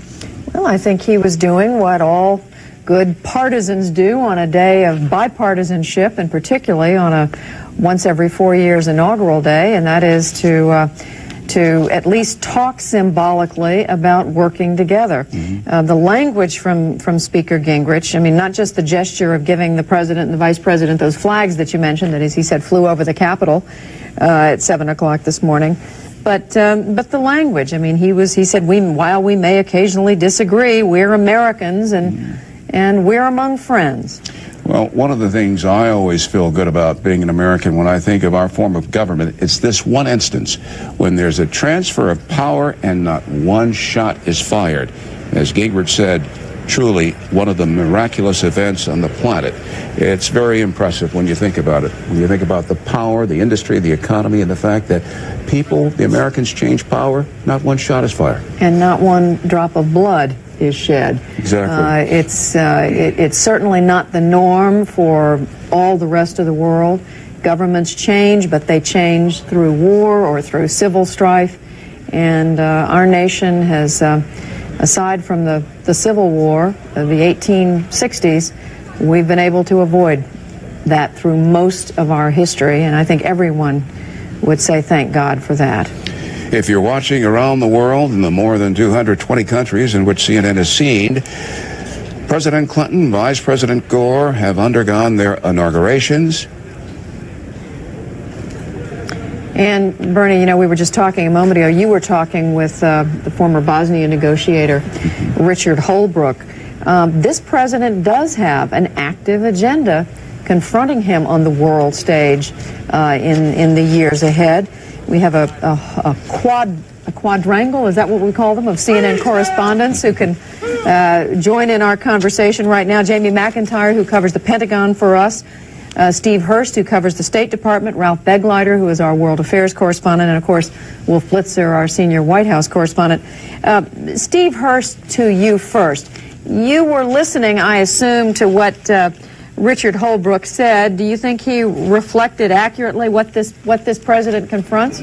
Well, I think he was doing what all good partisans do on a day of bipartisanship, and particularly on a once every 4 years inaugural day, and that is to at least talk symbolically about working together. Mm-hmm. The language from Speaker Gingrich, I mean, not just the gesture of giving the President and the Vice President those flags that you mentioned, that, as he said, flew over the Capitol at 7 o'clock this morning, but the language. I mean, he said, while we may occasionally disagree, we're Americans, and we're among friends. Well, one of the things I always feel good about being an American when I think of our form of government, it's this one instance when there's a transfer of power and not one shot is fired. As Gingrich said, truly one of the miraculous events on the planet. It's very impressive when you think about it. When you think about the power, the industry, the economy, and the fact that people, the Americans, change power, not one shot is fired. And not one drop of blood is shed. Exactly. It's certainly not the norm for all the rest of the world. Governments change, but they change through war or through civil strife. And our nation has, aside from the Civil War of the 1860s, we've been able to avoid that through most of our history. And I think everyone would say thank God for that. If you're watching around the world in the more than 220 countries in which CNN is seen, President Clinton, Vice President Gore have undergone their inaugurations. And Bernie, you know, we were just talking a moment ago, you were talking with the former Bosnia negotiator, Richard Holbrooke. This president does have an active agenda confronting him on the world stage in the years ahead. We have a quadrangle, is that what we call them, of CNN correspondents who can join in our conversation right now. Jamie McIntyre, who covers the Pentagon for us. Steve Hurst, who covers the State Department, Ralph Begleiter, who is our World Affairs correspondent, and of course, Wolf Blitzer, our senior White House correspondent. Steve Hurst, to you first. You were listening, I assume, to what Richard Holbrooke said. Do you think he reflected accurately what this president confronts?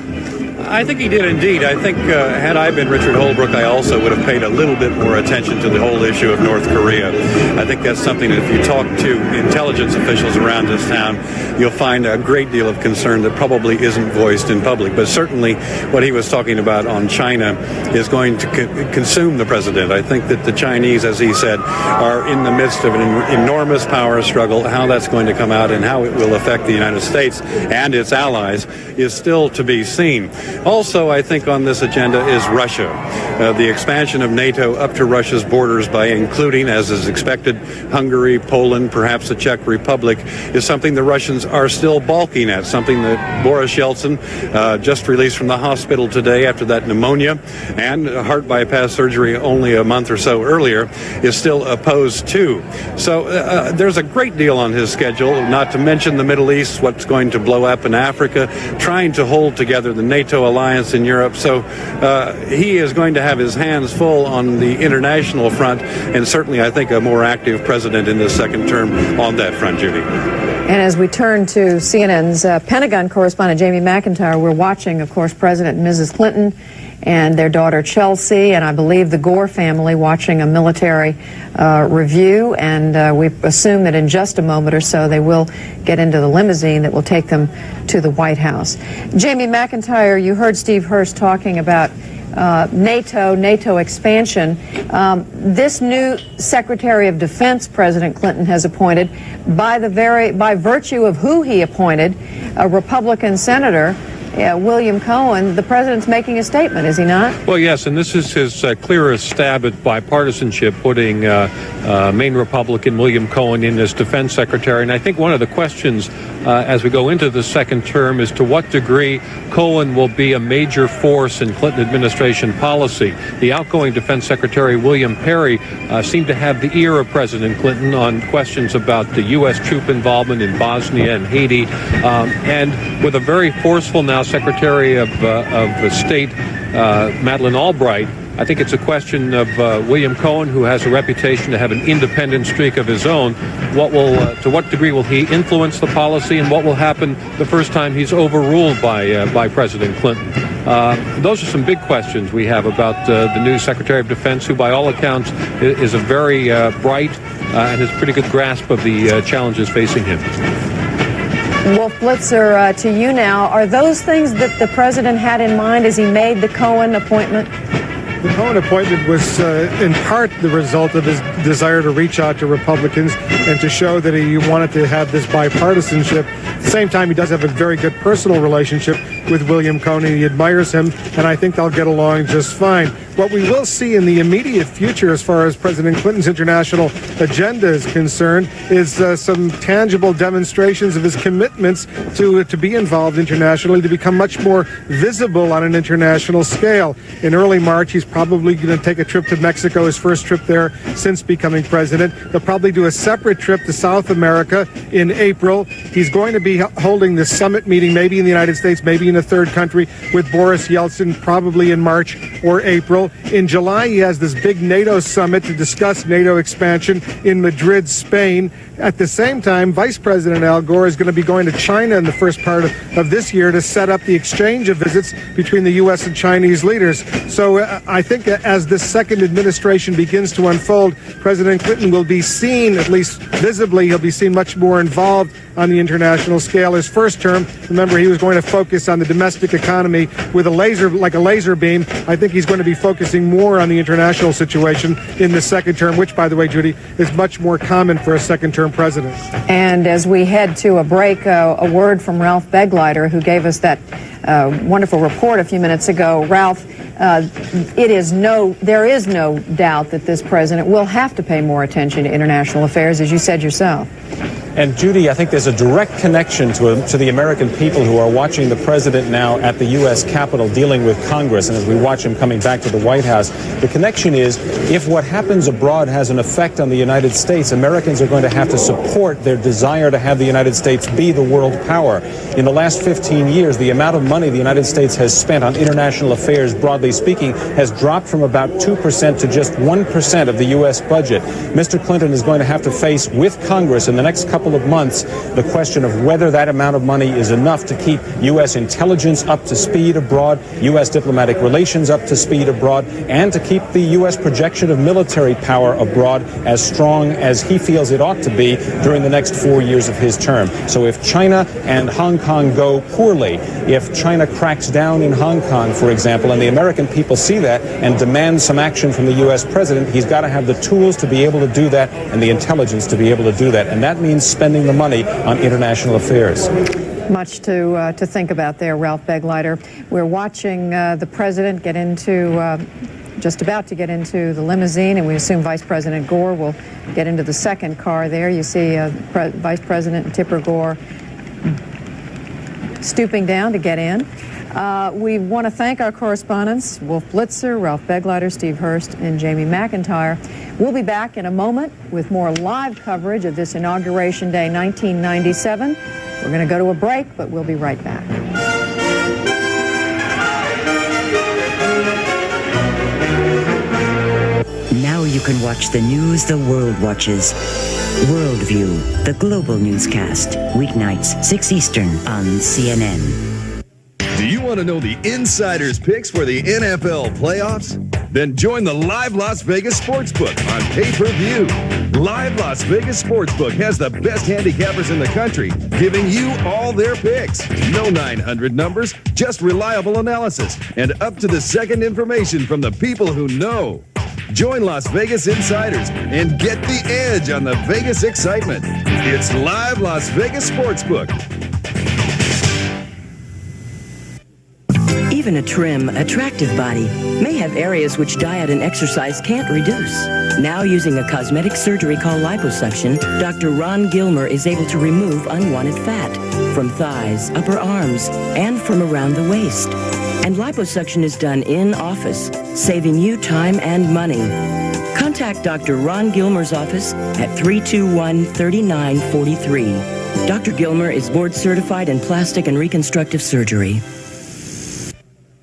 I think he did indeed. I think had I been Richard Holbrooke, I also would have paid a little bit more attention to the whole issue of North Korea. I think that's something that if you talk to intelligence officials around this town, you'll find a great deal of concern that probably isn't voiced in public. But certainly what he was talking about on China is going to consume the president. I think that the Chinese, as he said, are in the midst of an enormous power struggle. How that's going to come out and how it will affect the United States and its allies is still to be seen. Also, I think on this agenda is Russia. The expansion of NATO up to Russia's borders by including, as is expected, Hungary, Poland, perhaps the Czech Republic, is something the Russians are still balking at, something that Boris Yeltsin, just released from the hospital today after that pneumonia and heart bypass surgery only a month or so earlier, is still opposed to. So there's a great deal on his schedule, not to mention the Middle East, what's going to blow up in Africa, trying to hold together the NATO alliance in Europe. So he is going to have his hands full on the international front, and certainly I think a more active president in this second term on that front, Judy. And as we turn to CNN's Pentagon correspondent, Jamie McIntyre, we're watching, of course, President and Mrs. Clinton and their daughter Chelsea, and I believe the Gore family watching a military review, and we assume that in just a moment or so they will get into the limousine that will take them to the White House. Jamie McIntyre, you heard Steve Hurst talking about NATO expansion. This new Secretary of Defense President Clinton has appointed, by virtue of who he appointed, a Republican senator, William Cohen, the president's making a statement, is he not? Well, yes, and this is his clearest stab at bipartisanship, putting Maine Republican William Cohen in as defense secretary. And I think one of the questions as we go into the second term is to what degree Cohen will be a major force in Clinton administration policy. The outgoing defense secretary, William Perry, seemed to have the ear of President Clinton on questions about the U.S. troop involvement in Bosnia and Haiti, and with a very forceful now Secretary of State, Madeleine Albright, I think it's a question of William Cohen, who has a reputation to have an independent streak of his own. To what degree will he influence the policy, and what will happen the first time he's overruled by President Clinton? Those are some big questions we have about the new Secretary of Defense, who by all accounts is a very bright and has a pretty good grasp of the challenges facing him. Wolf Blitzer, to you now. Are those things that the president had in mind as he made the Cohen appointment? The Cohen appointment was in part the result of his desire to reach out to Republicans and to show that he wanted to have this bipartisanship. At the same time, he does have a very good personal relationship with William Cohen. He admires him, and I think they'll get along just fine. What we will see in the immediate future as far as President Clinton's international agenda is concerned is some tangible demonstrations of his commitments to be involved internationally, to become much more visible on an international scale. In early March, he's probably going to take a trip to Mexico, his first trip there since becoming president. He'll probably do a separate trip to South America in April. He's going to be holding the summit meeting, maybe in the United States, maybe in a third country, with Boris Yeltsin, probably in March or April. In July, he has this big NATO summit to discuss NATO expansion in Madrid, Spain. At the same time, Vice President Al Gore is going to be going to China in the first part of this year to set up the exchange of visits between the U.S. and Chinese leaders. So I think as this second administration begins to unfold, President Clinton will be seen, at least visibly, he'll be seen much more involved on the international scale. His first term, remember, he was going to focus on the domestic economy with a laser beam. I think he's going to be focusing more on the international situation in the second term, which, by the way, Judy, is much more common for a second-term president. And as we head to a break, a word from Ralph Begleiter, who gave us that wonderful report a few minutes ago. Ralph, there is no doubt that this president will have to pay more attention to international affairs, as you said yourself. And Judy, I think there's a direct connection to the American people who are watching the president now at the U.S. Capitol dealing with Congress, and as we watch him coming back to the White House, the connection is if what happens abroad has an effect on the United States, Americans are going to have to support their desire to have the United States be the world power. In the last 15 years, the amount of money the United States has spent on international affairs, broadly speaking, has dropped from about 2% to just 1% of the U.S. budget. Mr. Clinton is going to have to face with Congress in the next couple of months the question of whether that amount of money is enough to keep U.S. intelligence up to speed abroad, U.S. diplomatic relations up to speed abroad, and to keep the U.S. projection of military power abroad as strong as he feels it ought to be during the next 4 years of his term. So if China and Hong Kong go poorly, if China cracks down in Hong Kong, for example, and the American people see that and demand some action from the U.S. president, he's got to have the tools to be able to do that and the intelligence to be able to do that. And that means spending the money on international affairs. Much to think about there, Ralph Begleiter. We're watching the president get into, just about to get into the limousine, and we assume Vice President Gore will get into the second car there. You see Vice President Tipper Gore stooping down to get in. We want to thank our correspondents, Wolf Blitzer, Ralph Begleiter, Steve Hurst, and Jamie McIntyre. We'll be back in a moment with more live coverage of this Inauguration Day 1997. We're going to go to a break, but we'll be right back. Now you can watch the news the world watches. Worldview, the global newscast, weeknights, 6 Eastern on CNN. Do you want to know the insider's picks for the NFL playoffs? Then join the Live Las Vegas Sportsbook on pay-per-view. Live Las Vegas Sportsbook has the best handicappers in the country, giving you all their picks. No 900 numbers, just reliable analysis and up-to-the-second information from the people who know. Join Las Vegas Insiders and get the edge on the Vegas excitement. It's Live Las Vegas Sportsbook. Even a trim, attractive body may have areas which diet and exercise can't reduce. Now using a cosmetic surgery called liposuction, Dr. Ron Gilmer is able to remove unwanted fat from thighs, upper arms, and from around the waist. And liposuction is done in office, saving you time and money. Contact Dr. Ron Gilmer's office at 321-3943. Dr. Gilmer is board certified in plastic and reconstructive surgery.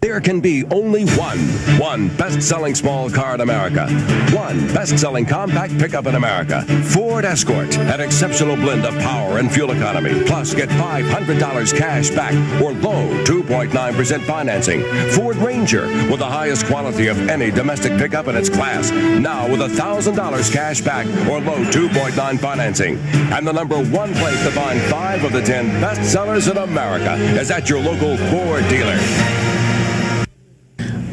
There can be only one best-selling small car in America, one best-selling compact pickup in America. Ford Escort, an exceptional blend of power and fuel economy. Plus, get $500 cash back or low 2.9% financing. Ford Ranger, with the highest quality of any domestic pickup in its class. Now with $1,000 cash back or low 2.9 financing. And the #1 place to find 5 of the 10 best sellers in America is at your local Ford dealer.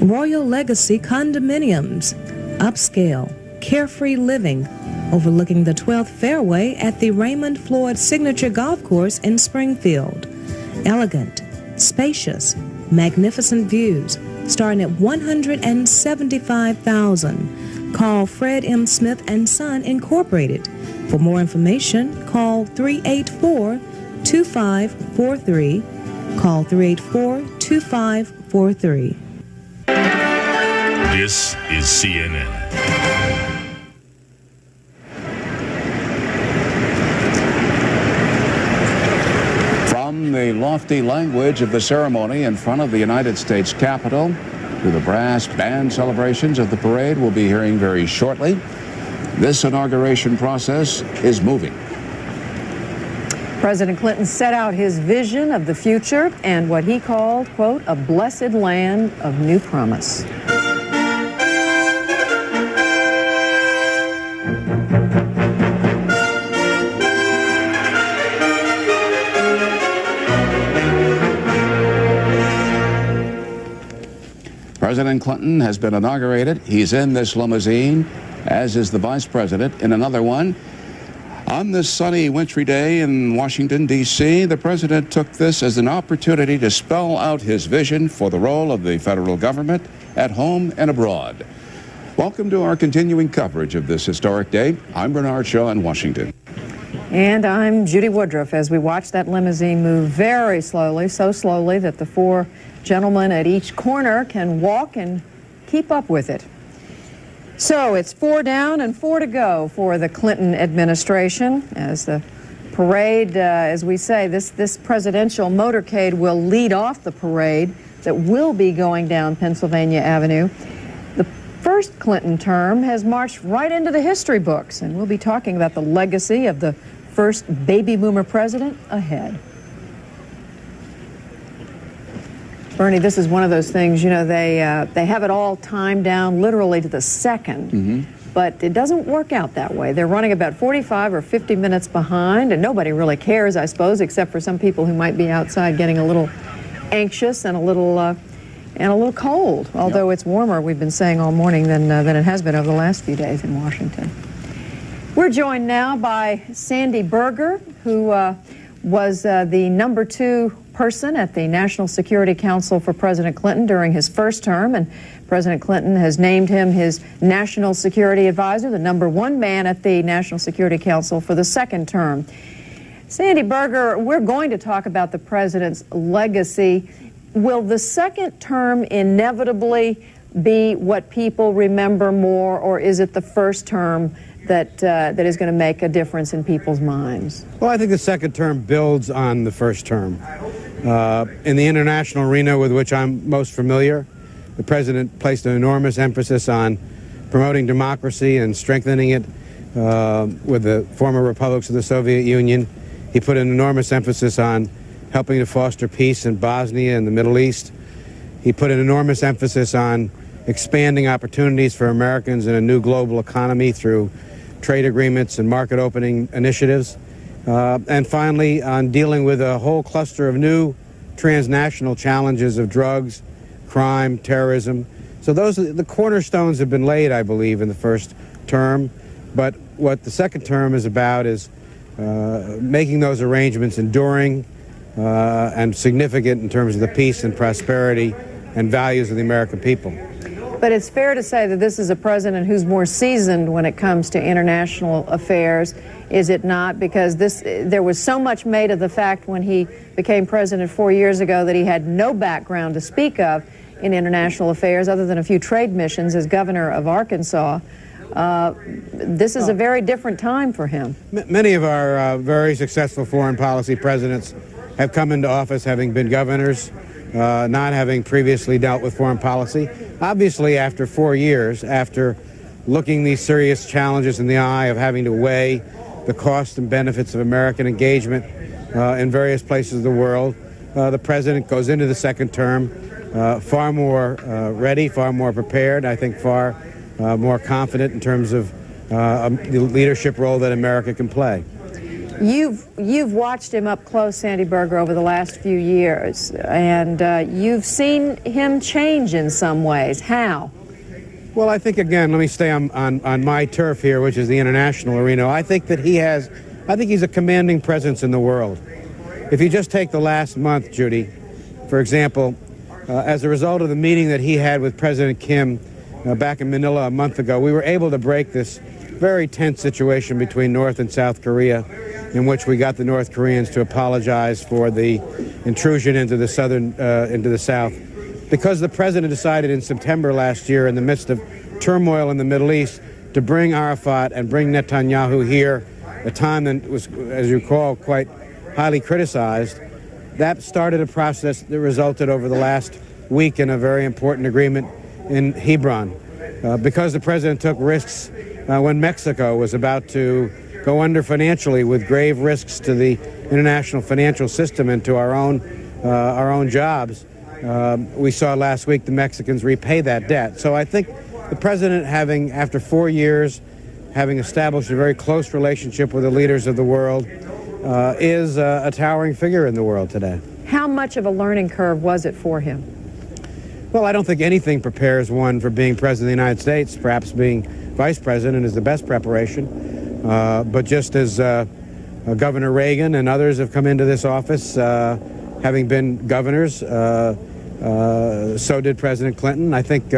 Royal Legacy Condominiums, upscale, carefree living, overlooking the 12th fairway at the Raymond Floyd Signature Golf Course in Springfield. Elegant, spacious, magnificent views, starting at $175,000. Call Fred M. Smith & Son Incorporated. For more information, call 384-2543. Call 384-2543. This is CNN. From the lofty language of the ceremony in front of the United States Capitol to the brass band celebrations of the parade we'll be hearing very shortly, this inauguration process is moving. President Clinton set out his vision of the future and what he called, quote, a blessed land of new promise. President Clinton has been inaugurated. He's in this limousine, as is the vice president in another one. On this sunny, wintry day in Washington, D.C., the president took this as an opportunity to spell out his vision for the role of the federal government at home and abroad. Welcome to our continuing coverage of this historic day. I'm Bernard Shaw in Washington. And I'm Judy Woodruff as we watch that limousine move very slowly, so slowly that the four gentlemen at each corner can walk and keep up with it. So it's 4 down and 4 to go for the Clinton administration as the parade, as we say, this presidential motorcade will lead off the parade that will be going down Pennsylvania Avenue. The first Clinton term has marched right into the history books, and we'll be talking about the legacy of the first baby boomer president ahead. Bernie, this is one of those things, you know, they have it all timed down literally to the second, but it doesn't work out that way. They're running about 45 or 50 minutes behind, and nobody really cares, I suppose, except for some people who might be outside getting a little anxious and a little cold, although it's warmer, we've been saying all morning, than it has been over the last few days in Washington. We're joined now by Sandy Berger, who was the #2 person at the National Security Council for President Clinton during his first term, and President Clinton has named him his National Security Advisor, the #1 man at the National Security Council for the second term. Sandy Berger, we're going to talk about the president's legacy. Will the second term inevitably be what people remember more, or is it the first term that is going to make a difference in people's minds? Well, I think the second term builds on the first term. In the international arena with which I'm most familiar, the president placed an enormous emphasis on promoting democracy and strengthening it with the former republics of the Soviet Union. He put an enormous emphasis on helping to foster peace in Bosnia and the Middle East. He put an enormous emphasis on expanding opportunities for Americans in a new global economy through trade agreements and market opening initiatives. And finally, on dealing with a whole cluster of new transnational challenges of drugs, crime, terrorism. So the cornerstones have been laid, I believe, in the first term. But what the second term is about is making those arrangements enduring and significant in terms of the peace and prosperity and values of the American people. But it's fair to say that this is a president who's more seasoned when it comes to international affairs, is it not? Because there was so much made of the fact when he became president 4 years ago that he had no background to speak of in international affairs other than a few trade missions as governor of Arkansas. This is a very different time for him. Many of our very successful foreign policy presidents have come into office having been governors, not having previously dealt with foreign policy. Obviously, after 4 years, after looking these serious challenges in the eye of having to weigh the costs and benefits of American engagement in various places of the world, the president goes into the second term far more ready, far more prepared, I think far more confident in terms of the leadership role that America can play. You've watched him up close, Sandy Berger, over the last few years, and you've seen him change in some ways. How? Well, I think, again, let me stay on my turf here, which is the international arena. I think he's a commanding presence in the world. If you just take the last month, Judy, for example, as a result of the meeting that he had with President Kim back in Manila a month ago, we were able to break this very tense situation between North and South Korea, in which we got the North Koreans to apologize for the intrusion into the South. Because the president decided in September last year, in the midst of turmoil in the Middle East, to bring Arafat and bring Netanyahu here, a time that was, as you recall, quite highly criticized, that started a process that resulted over the last week in a very important agreement in Hebron. Because the president took risks when Mexico was about to go under financially with grave risks to the international financial system and to our own jobs. We saw last week the Mexicans repay that debt. So I think the president, after 4 years, having established a very close relationship with the leaders of the world, is a towering figure in the world today. How much of a learning curve was it for him? Well, I don't think anything prepares one for being president of the United States. Perhaps being vice president is the best preparation. But just as Governor Reagan and others have come into this office, having been governors, so did President Clinton. I think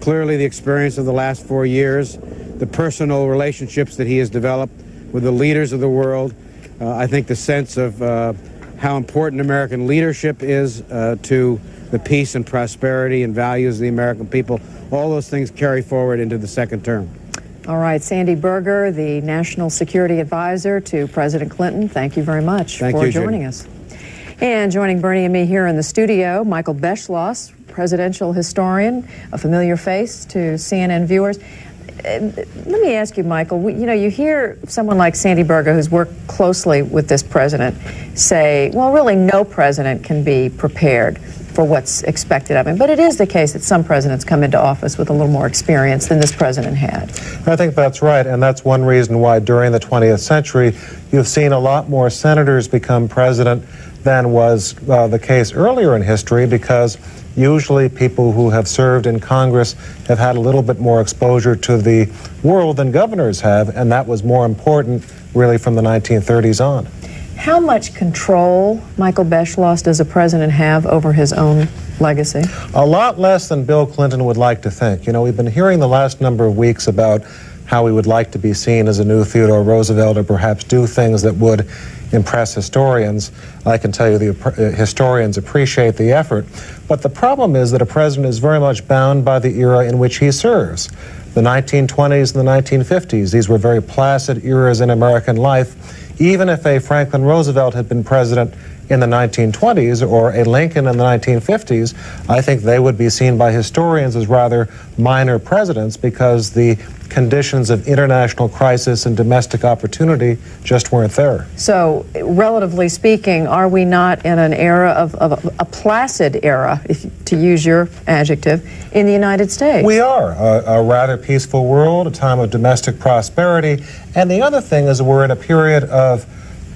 clearly the experience of the last 4 years, the personal relationships that he has developed with the leaders of the world, I think the sense of how important American leadership is to the peace and prosperity and values of the American people, all those things carry forward into the second term. All right, Sandy Berger, the National Security Advisor to President Clinton, thank you very much for joining us. And joining Bernie and me here in the studio, Michael Beschloss, presidential historian, a familiar face to CNN viewers. Let me ask you, Michael, you hear someone like Sandy Berger, who's worked closely with this president, say, well, really no president can be prepared for what's expected of him. But it is the case that some presidents come into office with a little more experience than this president had. I think that's right, and that's one reason why during the 20th century you've seen a lot more senators become president than was the case earlier in history, because usually people who have served in Congress have had a little bit more exposure to the world than governors have, and that was more important really from the 1930s on. How much control, Michael Beschloss, does a president have over his own legacy? A lot less than Bill Clinton would like to think. You know, we've been hearing the last number of weeks about how we would like to be seen as a new Theodore Roosevelt, or perhaps do things that would impress historians. I can tell you the historians appreciate the effort, but the problem is that a president is very much bound by the era in which he serves. The 1920s and the 1950s, these were very placid eras in American life. Even if a Franklin Roosevelt had been president in the 1920s or a Lincoln in the 1950s, I think they would be seen by historians as rather minor presidents, because the conditions of international crisis and domestic opportunity just weren't there. So, relatively speaking, are we not in an era of a placid era, to use your adjective, in the United States? We are. A rather peaceful world, a time of domestic prosperity. And the other thing is we're in a period of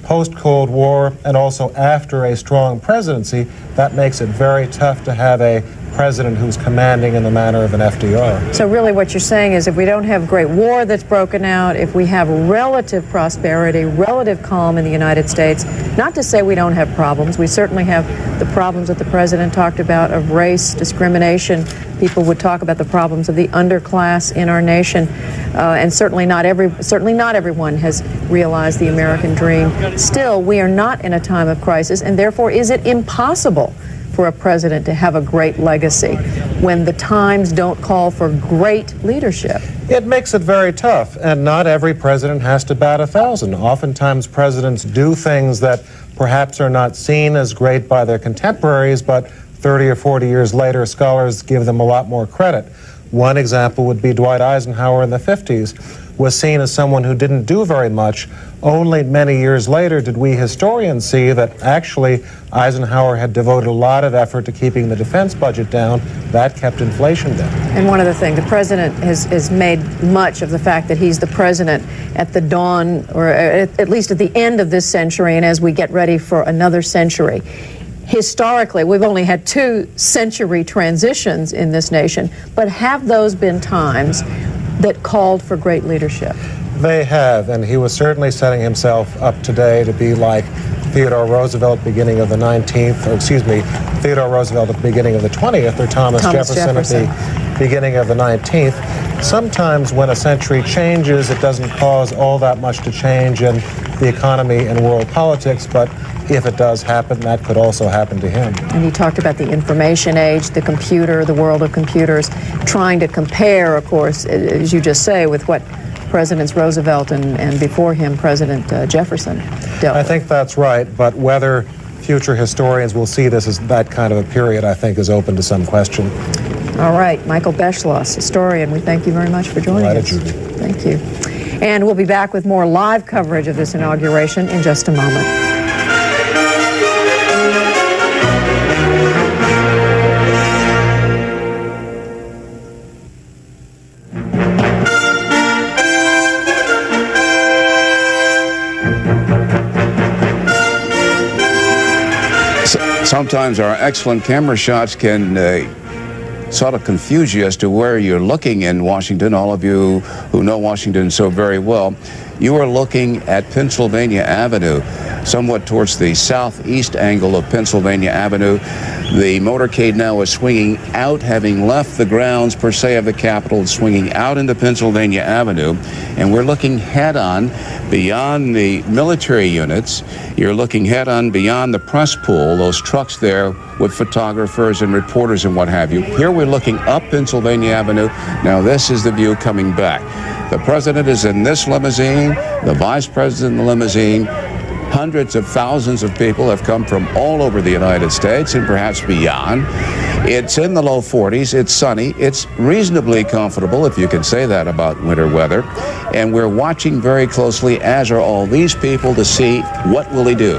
post-Cold War and also after a strong presidency. That makes it very tough to have a president who's commanding in the manner of an FDR. So really what you're saying is, if we don't have great war that's broken out, if we have relative prosperity, relative calm in the United States, not to say we don't have problems, we certainly have the problems that the president talked about of race, discrimination. People would talk about the problems of the underclass in our nation, and certainly not everyone has realized the American dream. Still, we are not in a time of crisis, and therefore is it impossible for a president to have a great legacy when the times don't call for great leadership? It makes it very tough, and not every president has to bat 1,000. Oftentimes presidents do things that perhaps are not seen as great by their contemporaries, but 30 or 40 years later, scholars give them a lot more credit. One example would be Dwight Eisenhower in the 50s, was seen as someone who didn't do very much. Only many years later did we historians see that actually Eisenhower had devoted a lot of effort to keeping the defense budget down. That kept inflation down. And one other thing, the president has made much of the fact that he's the president at the dawn, or at least at the end of this century, and as we get ready for another century. Historically, we've only had 2 century transitions in this nation, but have those been times that called for great leadership? They have, and he was certainly setting himself up today to be like Theodore Roosevelt beginning of the 19th, or excuse me, Theodore Roosevelt at the beginning of the 20th, or Thomas Jefferson at the beginning of the 19th. Sometimes when a century changes, it doesn't cause all that much to change in the economy and world politics, but if it does happen, that could also happen to him. And he talked about the information age, the computer, the world of computers, trying to compare, of course, as you just say, with what Presidents Roosevelt and before him, President Jefferson dealt with. I think that's right, but whether future historians will see this as that kind of a period, I think, is open to some question. All right, Michael Beschloss, historian, we thank you very much for joining us. Judy. Thank you. And we'll be back with more live coverage of this inauguration in just a moment. Sometimes our excellent camera shots can sort of confuse you as to where you're looking in Washington, all of you who know Washington so very well. You are looking at Pennsylvania Avenue, somewhat towards the southeast angle of Pennsylvania Avenue. The motorcade now is swinging out, having left the grounds per se of the Capitol, swinging out into Pennsylvania Avenue, and we're looking head-on beyond the military units. You're looking head-on beyond the press pool, those trucks there with photographers and reporters and what have you. Here we're looking up Pennsylvania Avenue. Now this is the view coming back. The president is in this limousine, the vice president in the limousine. Hundreds of thousands of people have come from all over the United States and perhaps beyond. It's in the low 40s. It's sunny. It's reasonably comfortable, if you can say that about winter weather. And we're watching very closely, as are all these people, to see what will he do.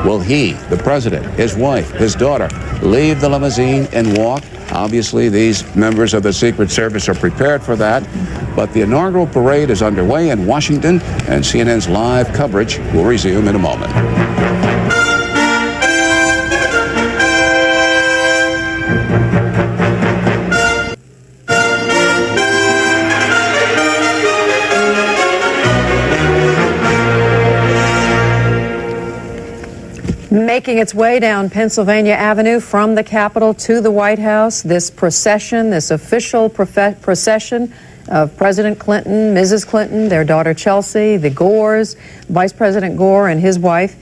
Will he, the president, his wife, his daughter, leave the limousine and walk? Obviously, these members of the Secret Service are prepared for that. But the inaugural parade is underway in Washington, and CNN's live coverage will resume in a moment. Making its way down Pennsylvania Avenue from the Capitol to the White House, this procession, this official procession of President Clinton, Mrs. Clinton, their daughter Chelsea, the Gores, Vice President Gore and his wife.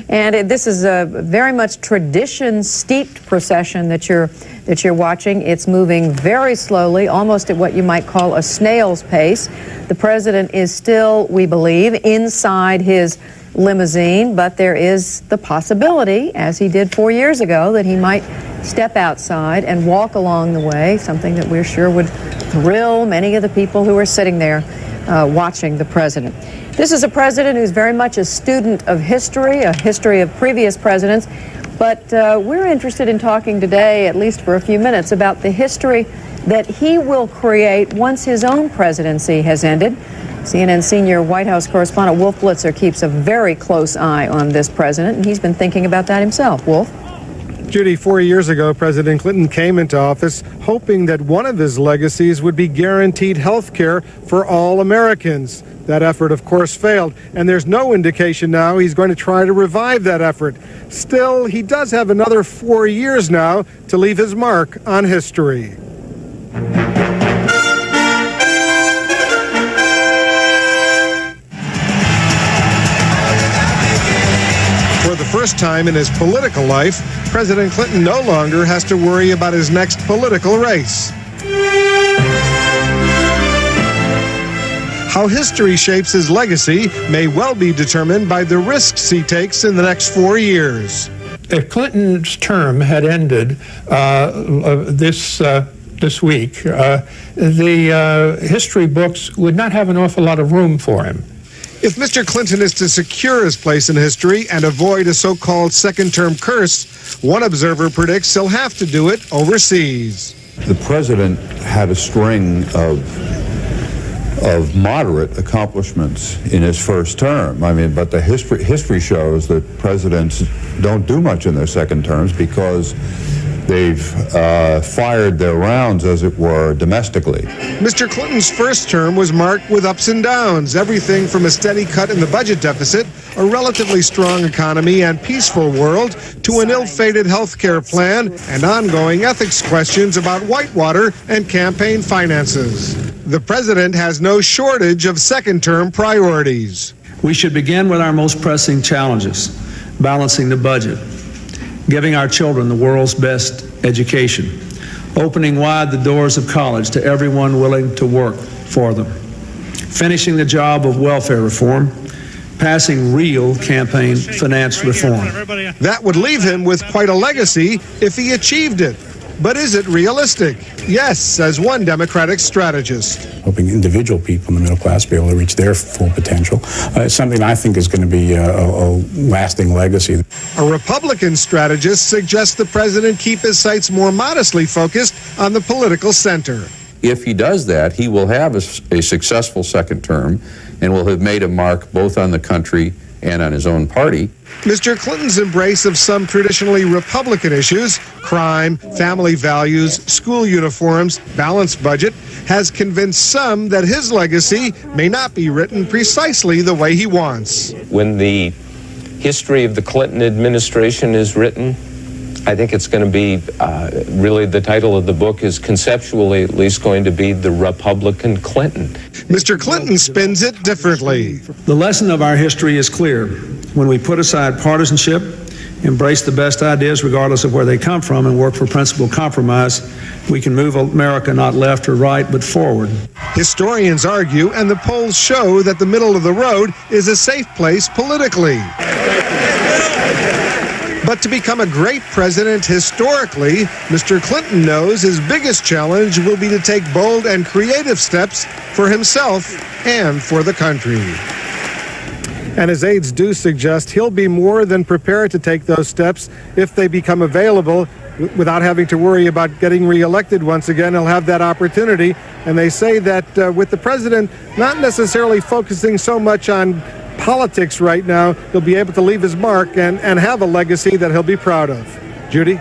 And this is a very much tradition-steeped procession that you're watching. It's moving very slowly, almost at what you might call a snail's pace. The president is still, we believe, inside his limousine, but there is the possibility, as he did 4 years ago, that he might step outside and walk along the way, something that we're sure would thrill many of the people who are sitting there watching the president. This is a president who's very much a student of history, a history of previous presidents, but we're interested in talking today, at least for a few minutes, about the history that he will create once his own presidency has ended. CNN senior White House correspondent Wolf Blitzer keeps a very close eye on this president, and he's been thinking about that himself. Wolf? Judy, 4 years ago, President Clinton came into office hoping that one of his legacies would be guaranteed health care for all Americans. That effort, of course, failed, and there's no indication now he's going to try to revive that effort. Still, he does have another 4 years now to leave his mark on history. For the first time in his political life, President Clinton no longer has to worry about his next political race. How history shapes his legacy may well be determined by the risks he takes in the next 4 years. If Clinton's term had ended this week, the history books would not have an awful lot of room for him. If Mr. Clinton is to secure his place in history and avoid a so-called second-term curse, one observer predicts he'll have to do it overseas. The president had a string of moderate accomplishments in his first term. I mean, but the history shows that presidents don't do much in their second terms because they've fired their rounds, as it were, domestically. Mr. Clinton's first term was marked with ups and downs, everything from a steady cut in the budget deficit, a relatively strong economy and peaceful world, to an ill-fated health care plan and ongoing ethics questions about Whitewater and campaign finances. The president has no shortage of second-term priorities. We should begin with our most pressing challenges, balancing the budget, giving our children the world's best education, opening wide the doors of college to everyone willing to work for them, finishing the job of welfare reform, passing real campaign finance reform. That would leave him with quite a legacy if he achieved it. But is it realistic? Yes, says one Democratic strategist. Hoping individual people in the middle class be able to reach their full potential. It's something I think is going to be a lasting legacy. A Republican strategist suggests the president keep his sights more modestly focused on the political center. If he does that, he will have a successful second term and will have made a mark both on the country and on his own party. Mr. Clinton's embrace of some traditionally Republican issues, crime, family values, school uniforms, balanced budget, has convinced some that his legacy may not be written precisely the way he wants. When the history of the Clinton administration is written, I think it's going to be, really the title of the book is conceptually at least going to be The Republican Clinton. Mr. Clinton spins it differently. The lesson of our history is clear. When we put aside partisanship, embrace the best ideas regardless of where they come from, and work for principled compromise, we can move America not left or right, but forward. Historians argue, and the polls show, that the middle of the road is a safe place politically. But to become a great president historically, Mr. Clinton knows his biggest challenge will be to take bold and creative steps for himself and for the country. And his aides do suggest he'll be more than prepared to take those steps if they become available without having to worry about getting reelected once again. He'll have that opportunity. And they say that with the president not necessarily focusing so much on politics right now, he'll be able to leave his mark and have a legacy that he'll be proud of. Judy?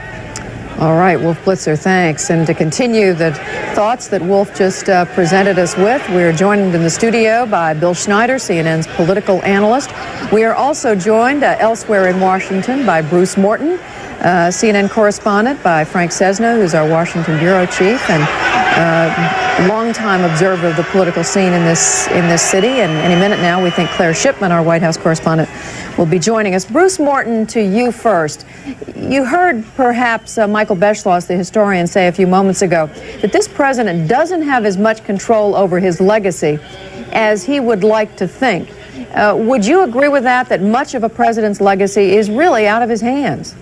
All right, Wolf Blitzer, thanks. And to continue the thoughts that Wolf just presented us with, we're joined in the studio by Bill Schneider, CNN's political analyst. We are also joined elsewhere in Washington by Bruce Morton, CNN correspondent, by Frank Sesno, who's our Washington bureau chief and longtime observer of the political scene in this city. And any minute now, we think Claire Shipman, our White House correspondent, will be joining us. Bruce Morton, to you first. You heard perhaps Michael Beschloss, the historian, say a few moments ago that this president doesn't have as much control over his legacy as he would like to think. Would you agree with that much of a president's legacy is really out of his hands?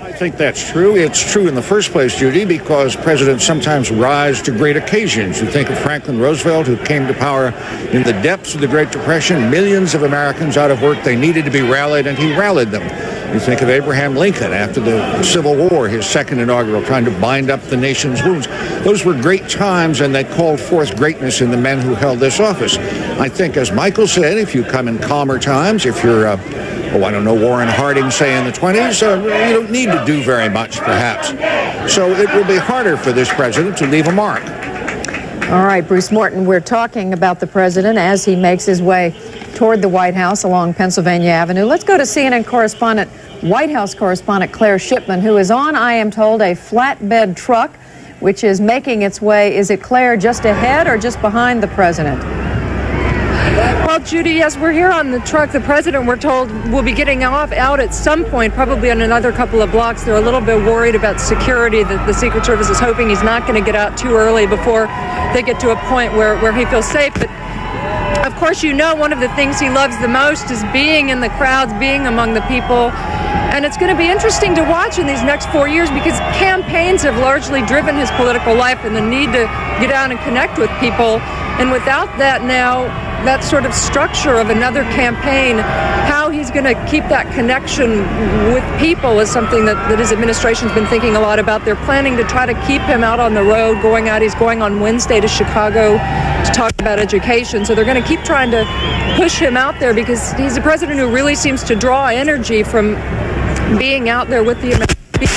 I think that's true. It's true in the first place, Judy, because presidents sometimes rise to great occasions. You think of Franklin Roosevelt, who came to power in the depths of the Great Depression, millions of Americans out of work. They needed to be rallied, and he rallied them. You think of Abraham Lincoln after the Civil War, his second inaugural, trying to bind up the nation's wounds. Those were great times, and they called forth greatness in the men who held this office. I think, as Michael said, if you come in calmer times, if you're Warren Harding, say, in the 20s, you don't need to do very much, perhaps. So it will be harder for this president to leave a mark. All right, Bruce Morton, we're talking about the president as he makes his way toward the White House along Pennsylvania Avenue. Let's go to CNN correspondent, White House correspondent Claire Shipman, who is on, I am told, a flatbed truck, which is making its way, is it, Claire, just ahead or just behind the president? Well, Judy, yes, we're here on the truck. The president, we're told, will be getting out at some point, probably on another couple of blocks. They're a little bit worried about security. The Secret Service is hoping he's not going to get out too early before they get to a point where he feels safe. But of course, you know, one of the things he loves the most is being in the crowds, being among the people. And it's going to be interesting to watch in these next 4 years because campaigns have largely driven his political life and the need to get out and connect with people. And without that now, that sort of structure of another campaign, how he's going to keep that connection with people is something that his administration's been thinking a lot about. They're planning to try to keep him out on the road, going out. He's going on Wednesday to Chicago to talk about education. So they're going to keep trying to push him out there because he's a president who really seems to draw energy from being out there with the American people.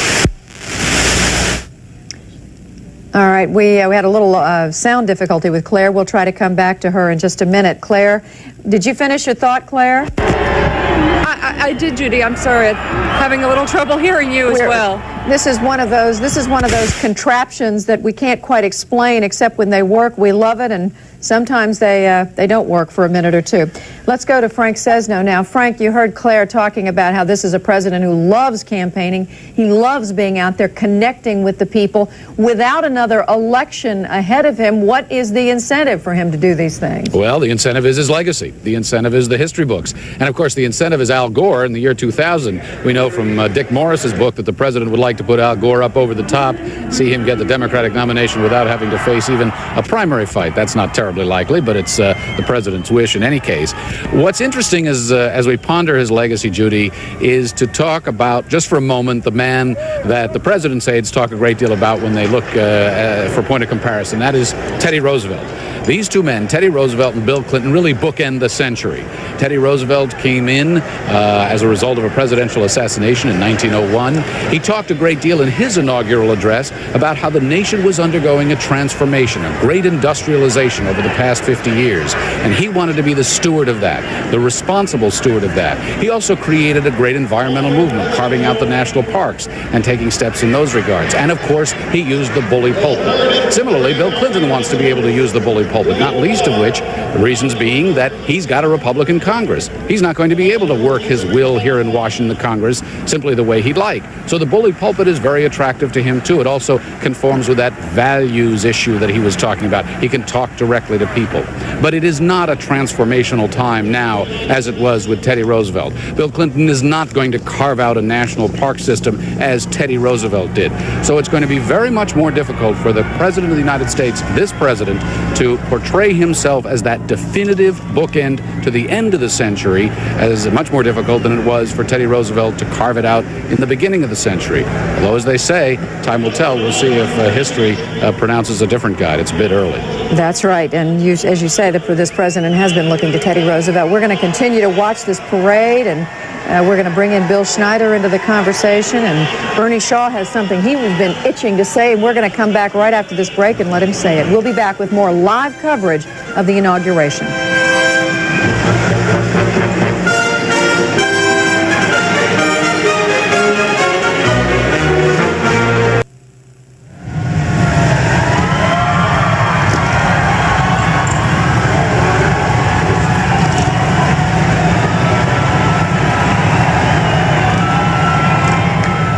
All right, we had a little sound difficulty with Claire. We'll try to come back to her in just a minute. Claire, did you finish your thought, Claire? I did, Judy. I'm sorry. I'm having a little trouble hearing you as well. This is one of those contraptions that we can't quite explain except when they work. We love it, and sometimes they don't work for a minute or two. Let's go to Frank Sesno now. Frank, you heard Claire talking about how this is a president who loves campaigning. He loves being out there connecting with the people. Without another election ahead of him, what is the incentive for him to do these things? Well, the incentive is his legacy. The incentive is the history books. And, of course, the incentive is Al Gore in the year 2000. We know from Dick Morris's book that the president would like to put Al Gore up over the top, see him get the Democratic nomination without having to face even a primary fight. That's not terribly likely, but it's the president's wish in any case. What's interesting is, as we ponder his legacy, Judy, is to talk about, just for a moment, the man that the president's aides talk a great deal about when they look for point of comparison. That is Teddy Roosevelt. These two men, Teddy Roosevelt and Bill Clinton, really bookend the century. Teddy Roosevelt came in as a result of a presidential assassination in 1901. He talked a great deal in his inaugural address about how the nation was undergoing a transformation, a great industrialization over the past 50 years. And he wanted to be the steward of that, the responsible steward of that. He also created a great environmental movement, carving out the national parks and taking steps in those regards. And of course, he used the bully pulpit. Similarly, Bill Clinton wants to be able to use the bully pulpit, not least of which, the reasons being that he's got a Republican Congress. He's not going to be able to work his will here in Washington, the Congress, simply the way he'd like. So the bully pulpit is very attractive to him, too. It also conforms with that values issue that he was talking about. He can talk directly to people. But it is not a transformational time now as it was with Teddy Roosevelt. Bill Clinton is not going to carve out a national park system as Teddy Roosevelt did. So it's going to be very much more difficult for the President of the United States, this president, to portray himself as that definitive bookend to the end of the century, as much more difficult than it was for Teddy Roosevelt to carve it out in the beginning of the century. Although, as they say, time will tell. We'll see if history pronounces a different guide. It's a bit early. That's right. And as you say, this president has been looking to Teddy Roosevelt. We're going to continue to watch this parade, and we're going to bring in Bill Schneider into the conversation. And Bernie Shaw has something he has been itching to say, and we're going to come back right after this break and let him say it. We'll be back with more live coverage of the inauguration.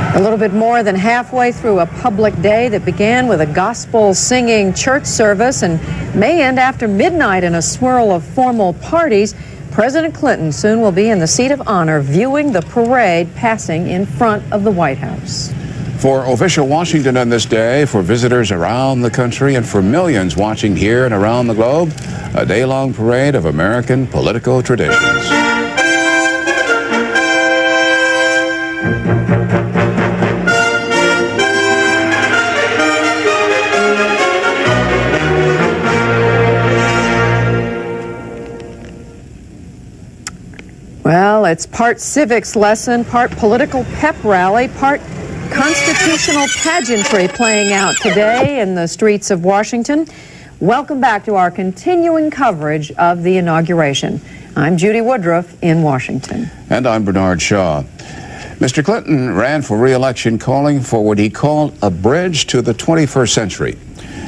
A little bit more than halfway through a public day that began with a gospel-singing church service and may end after midnight in a swirl of formal parties, President Clinton soon will be in the seat of honor viewing the parade passing in front of the White House. For official Washington on this day, for visitors around the country, and for millions watching here and around the globe, a day-long parade of American political traditions. Well, it's part civics lesson, part political pep rally, part constitutional pageantry playing out today in the streets of Washington. Welcome back to our continuing coverage of the inauguration. I'm Judy Woodruff in Washington. And I'm Bernard Shaw. Mr. Clinton ran for re-election calling for what he called a bridge to the 21st century.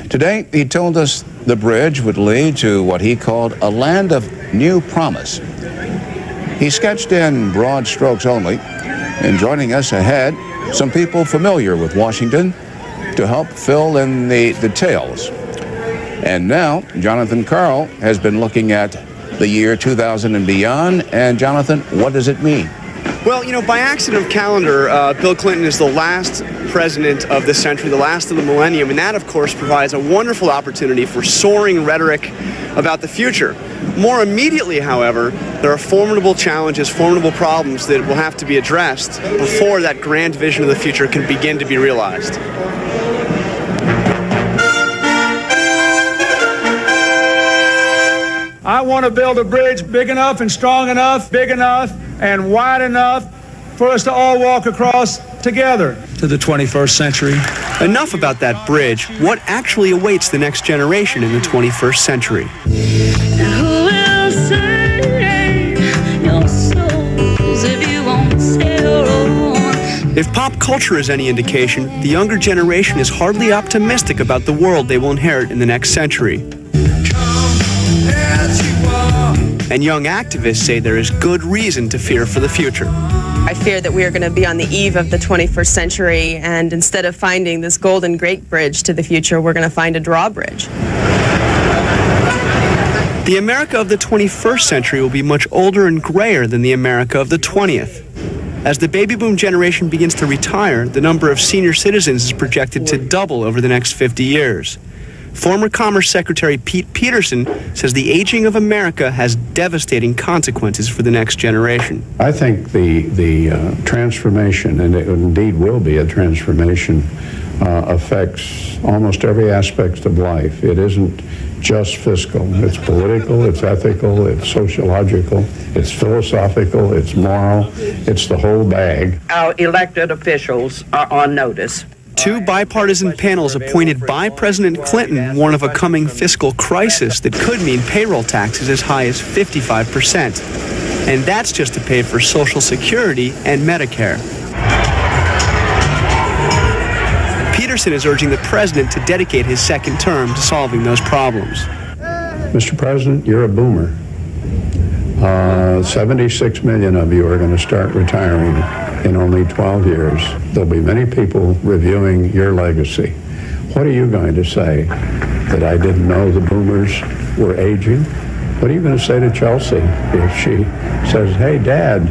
Today, he told us the bridge would lead to what he called a land of new promise. He sketched in broad strokes only, and joining us ahead, some people familiar with Washington to help fill in the details. And now, Jonathan Karl has been looking at the year 2000 and beyond. And Jonathan, what does it mean? Well, you know, by accident of calendar, Bill Clinton is the last president of the century, the last of the millennium, and that, of course, provides a wonderful opportunity for soaring rhetoric about the future. More immediately, however, there are formidable challenges, formidable problems that will have to be addressed before that grand vision of the future can begin to be realized. I want to build a bridge big enough and strong enough, big enough and wide enough for us to all walk across together to the 21st century. Enough about that bridge. What actually awaits the next generation in the 21st century? Who will save your souls if you won't sail on? If pop culture is any indication, the younger generation is hardly optimistic about the world they will inherit in the next century. And young activists say there is good reason to fear for the future. I fear that we are going to be on the eve of the 21st century, and instead of finding this golden great bridge to the future, we're going to find a drawbridge. The America of the 21st century will be much older and grayer than the America of the 20th. As the baby boom generation begins to retire, the number of senior citizens is projected to double over the next 50 years. Former Commerce Secretary Pete Peterson says the aging of America has devastating consequences for the next generation. I think the transformation, and it indeed will be a transformation, affects almost every aspect of life. It isn't just fiscal. It's political, it's ethical, it's sociological, it's philosophical, it's moral, it's the whole bag. Our elected officials are on notice. Two bipartisan panels appointed by President Clinton warn of a coming fiscal crisis that could mean payroll taxes as high as 55%. And that's just to pay for Social Security and Medicare. Peterson is urging the president to dedicate his second term to solving those problems. Mr. President, you're a boomer. 76 million of you are going to start retiring in only 12 years. There'll be many people reviewing your legacy. What are you going to say? That I didn't know the boomers were aging? What are you going to say to Chelsea if she says, hey, Dad,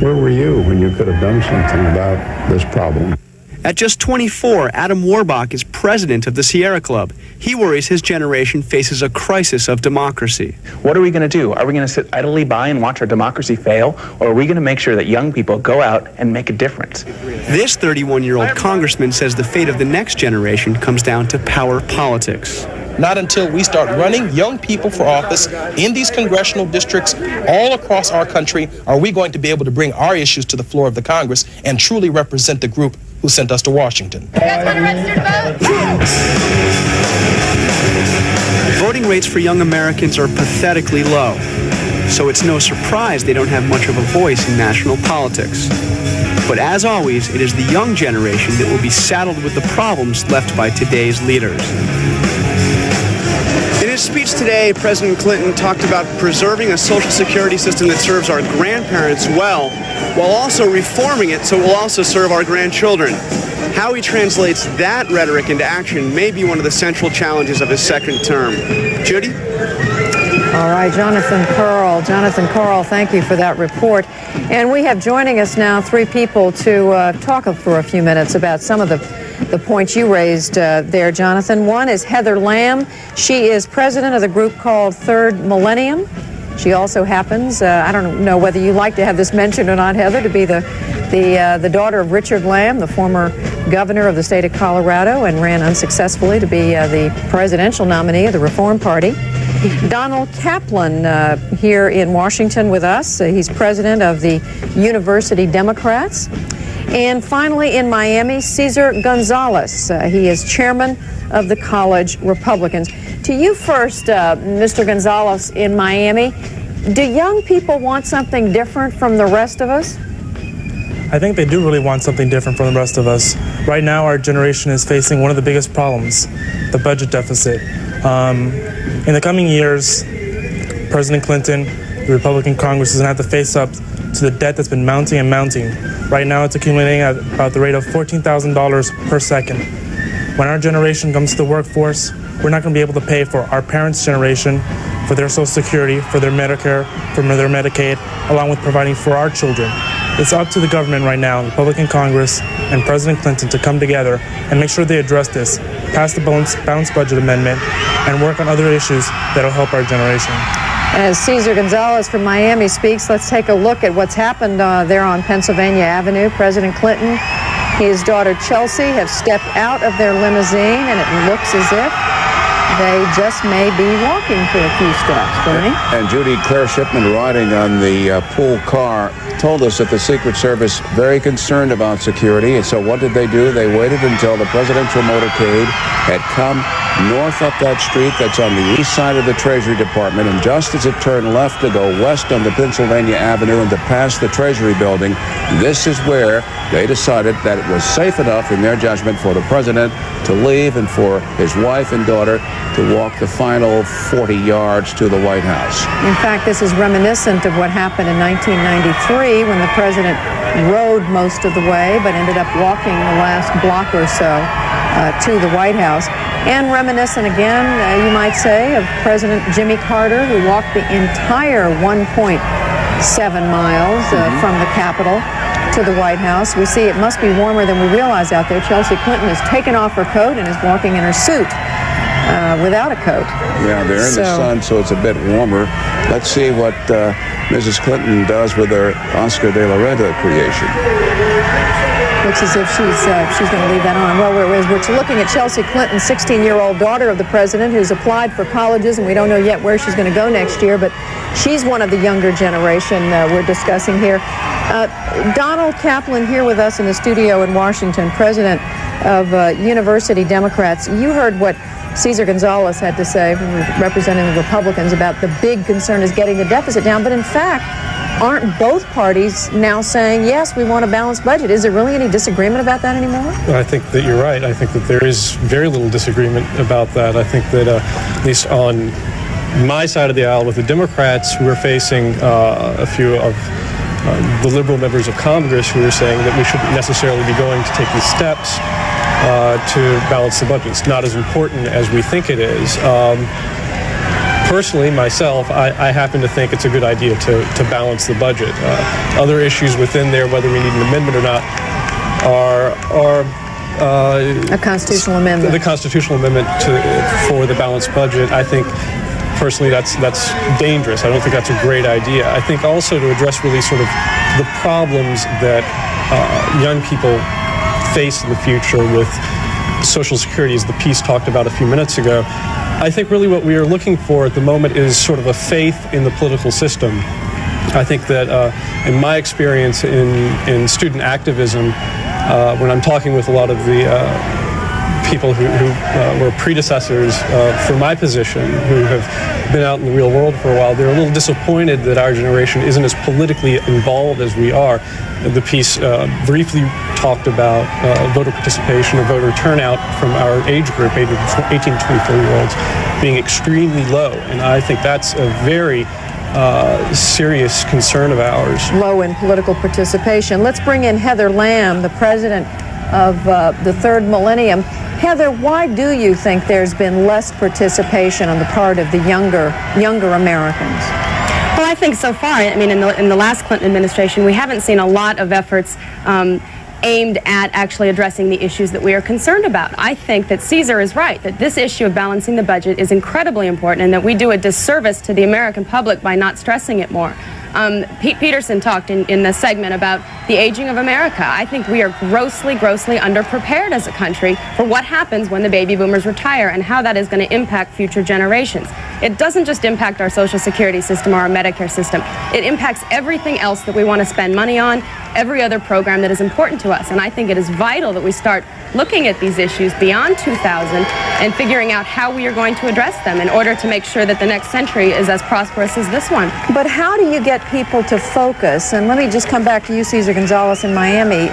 where were you when you could have done something about this problem? At just 24, Adam Warbach is president of the Sierra Club. He worries his generation faces a crisis of democracy. What are we going to do? Are we going to sit idly by and watch our democracy fail? Or are we going to make sure that young people go out and make a difference? This 31-year-old congressman says the fate of the next generation comes down to power politics. Not until we start running young people for office in these congressional districts all across our country are we going to be able to bring our issues to the floor of the Congress and truly represent the group who sent us to Washington. Voting rates for young Americans are pathetically low, so it's no surprise they don't have much of a voice in national politics. But as always, it is the young generation that will be saddled with the problems left by today's leaders. In his speech today, President Clinton talked about preserving a Social Security system that serves our grandparents well, while also reforming it so it will also serve our grandchildren. How he translates that rhetoric into action may be one of the central challenges of his second term. Judy? All right, Jonathan Karl. Jonathan Karl, thank you for that report. And we have joining us now three people to talk for a few minutes about some of the points you raised there, Jonathan. One is Heather Lamb. She is president of the group called Third Millennium. She also happens, I don't know whether you like to have this mentioned or not, Heather, to be the daughter of Richard Lamb, the former governor of the state of Colorado, and ran unsuccessfully to be the presidential nominee of the Reform Party. Donald Kaplan here in Washington with us. He's president of the University Democrats. And finally, in Miami, Cesar Gonzalez. He is chairman of the College Republicans. To you first, Mr. Gonzalez in Miami, do young people want something different from the rest of us? I think they do really want something different from the rest of us. Right now, our generation is facing one of the biggest problems, the budget deficit. In the coming years, President Clinton, the Republican Congress, is going to have to face up to the debt that's been mounting and mounting. Right now, it's accumulating at about the rate of $14,000 per second. When our generation comes to the workforce, we're not going to be able to pay for our parents' generation, for their Social Security, for their Medicare, for their Medicaid, along with providing for our children. It's up to the government right now, the Republican Congress and President Clinton, to come together and make sure they address this, pass the balanced budget amendment, and work on other issues that will help our generation. As Cesar Gonzalez from Miami speaks, let's take a look at what's happened there on Pennsylvania Avenue. President Clinton, his daughter Chelsea have stepped out of their limousine, and it looks as if they just may be walking for a few steps, Bernie. And Judy, Claire Shipman, riding on the pool car, told us that the Secret Service very concerned about security. And so what did they do? They waited until the presidential motorcade had come north up that street that's on the east side of the Treasury Department, and just as it turned left to go west on the Pennsylvania Avenue and to pass the Treasury building, this is where they decided that it was safe enough, in their judgment, for the president to leave and for his wife and daughter to walk the final 40 yards to the White House. In fact, this is reminiscent of what happened in 1993 when the president rode most of the way but ended up walking the last block or so to the White House. And reminiscent again, you might say, of President Jimmy Carter, who walked the entire 1.7 miles from the Capitol to the White House. We see it must be warmer than we realize out there. Chelsea Clinton has taken off her coat and is walking in her suit without a coat. Yeah, they're in the sun, so it's a bit warmer. Let's see what Mrs. Clinton does with her Oscar de la Renta creation. Looks as if she's going to leave that on. Well, we're looking at Chelsea Clinton, 16-year-old daughter of the president, who's applied for colleges, and we don't know yet where she's going to go next year, but she's one of the younger generation we're discussing here. Donald Kaplan here with us in the studio in Washington, president of University Democrats. You heard what Cesar Gonzalez had to say, representing the Republicans, about the big concern is getting the deficit down, but in fact, aren't both parties now saying, yes, we want a balanced budget? Is there really any disagreement about that anymore? I think that you're right. I think that there is very little disagreement about that. I think that at least on my side of the aisle with the Democrats, we're facing a few of the liberal members of Congress who are saying that we shouldn't necessarily be going to take these steps to balance the budget. It's not as important as we think it is. Personally, myself, I happen to think it's a good idea to balance the budget. Other issues within there, whether we need an amendment or not, are a constitutional amendment. The constitutional amendment for the balanced budget, I think, personally, that's dangerous. I don't think that's a great idea. I think also to address really sort of the problems that young people face in the future with Social Security, as the piece talked about a few minutes ago. I think really what we are looking for at the moment is sort of a faith in the political system. I think that in my experience in student activism, when I'm talking with a lot of the people who were predecessors for my position, who have been out in the real world for a while, they're a little disappointed that our generation isn't as politically involved as we are. The piece briefly talked about voter participation or voter turnout from our age group, 18 to 24-year-olds, being extremely low. And I think that's a very serious concern of ours. Low in political participation. Let's bring in Heather Lamb, the president of the third millennium. Heather, why do you think there's been less participation on the part of the younger Americans? Well, I think so far, I mean, in the last Clinton administration, we haven't seen a lot of efforts aimed at actually addressing the issues that we are concerned about. I think that Cesar is right, that this issue of balancing the budget is incredibly important and that we do a disservice to the American public by not stressing it more. Pete Peterson talked in the segment about the aging of America. I think we are grossly underprepared as a country for what happens when the baby boomers retire and how that is going to impact future generations. It doesn't just impact our Social Security system or our Medicare system. It impacts everything else that we want to spend money on, every other program that is important to us. And I think it is vital that we start looking at these issues beyond 2000 and figuring out how we are going to address them in order to make sure that the next century is as prosperous as this one. But how do you get people to focus? And let me just come back to you, Cesar Gonzalez, in Miami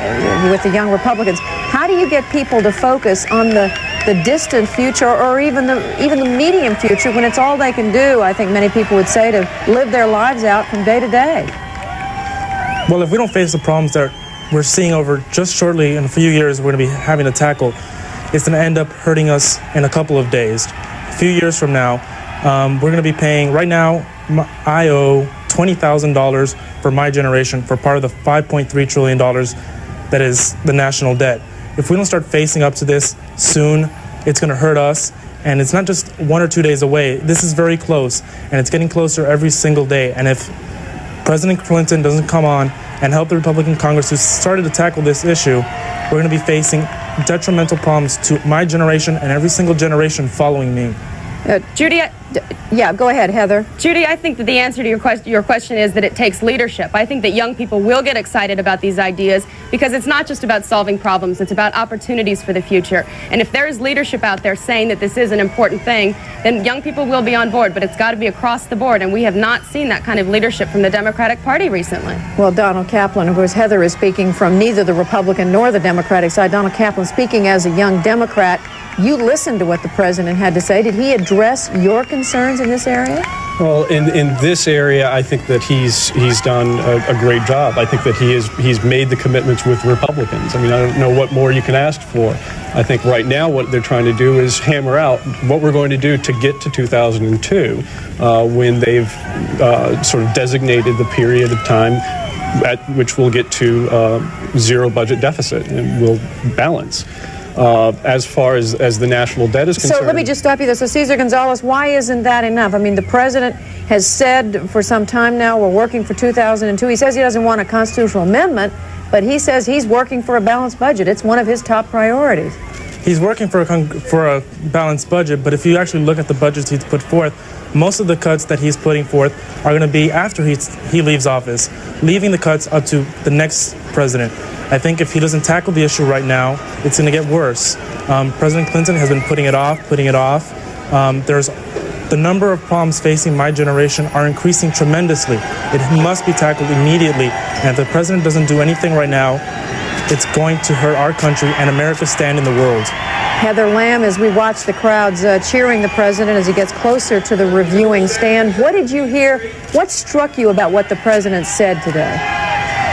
with the young Republicans. How do you get people to focus on the distant future or even the medium future when it's all they can do, I think many people would say, to live their lives out from day to day? Well, if we don't face the problems that we're seeing over just shortly in a few years we're going to be having to tackle, it's going to end up hurting us in a couple of days. A few years from now, we're going to be paying, right now, I owe $20,000 for my generation for part of the $5.3 trillion that is the national debt. If we don't start facing up to this soon, it's going to hurt us. And it's not just 1 or 2 days away. This is very close, and it's getting closer every single day. And if President Clinton doesn't come on and help the Republican Congress who started to tackle this issue, we're going to be facing detrimental problems to my generation and every single generation following me. Judy, yeah, go ahead, Heather. Judy, I think that the answer to your question is that it takes leadership. I think that young people will get excited about these ideas because it's not just about solving problems, it's about opportunities for the future. And if there is leadership out there saying that this is an important thing, then young people will be on board, but it's got to be across the board, and we have not seen that kind of leadership from the Democratic Party recently. Well, Donald Kaplan, of course, Heather is speaking from neither the Republican nor the Democratic side. Donald Kaplan speaking as a young Democrat. You listened to what the president had to say. Did he address your concerns in this area? Well, in this area, I think that he's done a great job. I think that he's made the commitments with Republicans. I mean, I don't know what more you can ask for. I think right now what they're trying to do is hammer out what we're going to do to get to 2002 when they've sort of designated the period of time at which we'll get to zero budget deficit and we'll balance. As far as the national debt is concerned. So let me just stop you there. So Cesar Gonzalez, why isn't that enough? I mean, the president has said for some time now we're working for 2002. He says he doesn't want a constitutional amendment, but he says he's working for a balanced budget. It's one of his top priorities. He's working for a balanced budget, but if you actually look at the budgets he's put forth, most of the cuts that he's putting forth are going to be after he leaves office, leaving the cuts up to the next president. I think if he doesn't tackle the issue right now, it's going to get worse. President Clinton has been putting it off. The number of problems facing my generation are increasing tremendously. It must be tackled immediately, and if the president doesn't do anything right now, it's going to hurt our country and America's stand in the world. Heather Lamb, as we watch the crowds cheering the president as he gets closer to the reviewing stand, what did you hear? What struck you about what the president said today?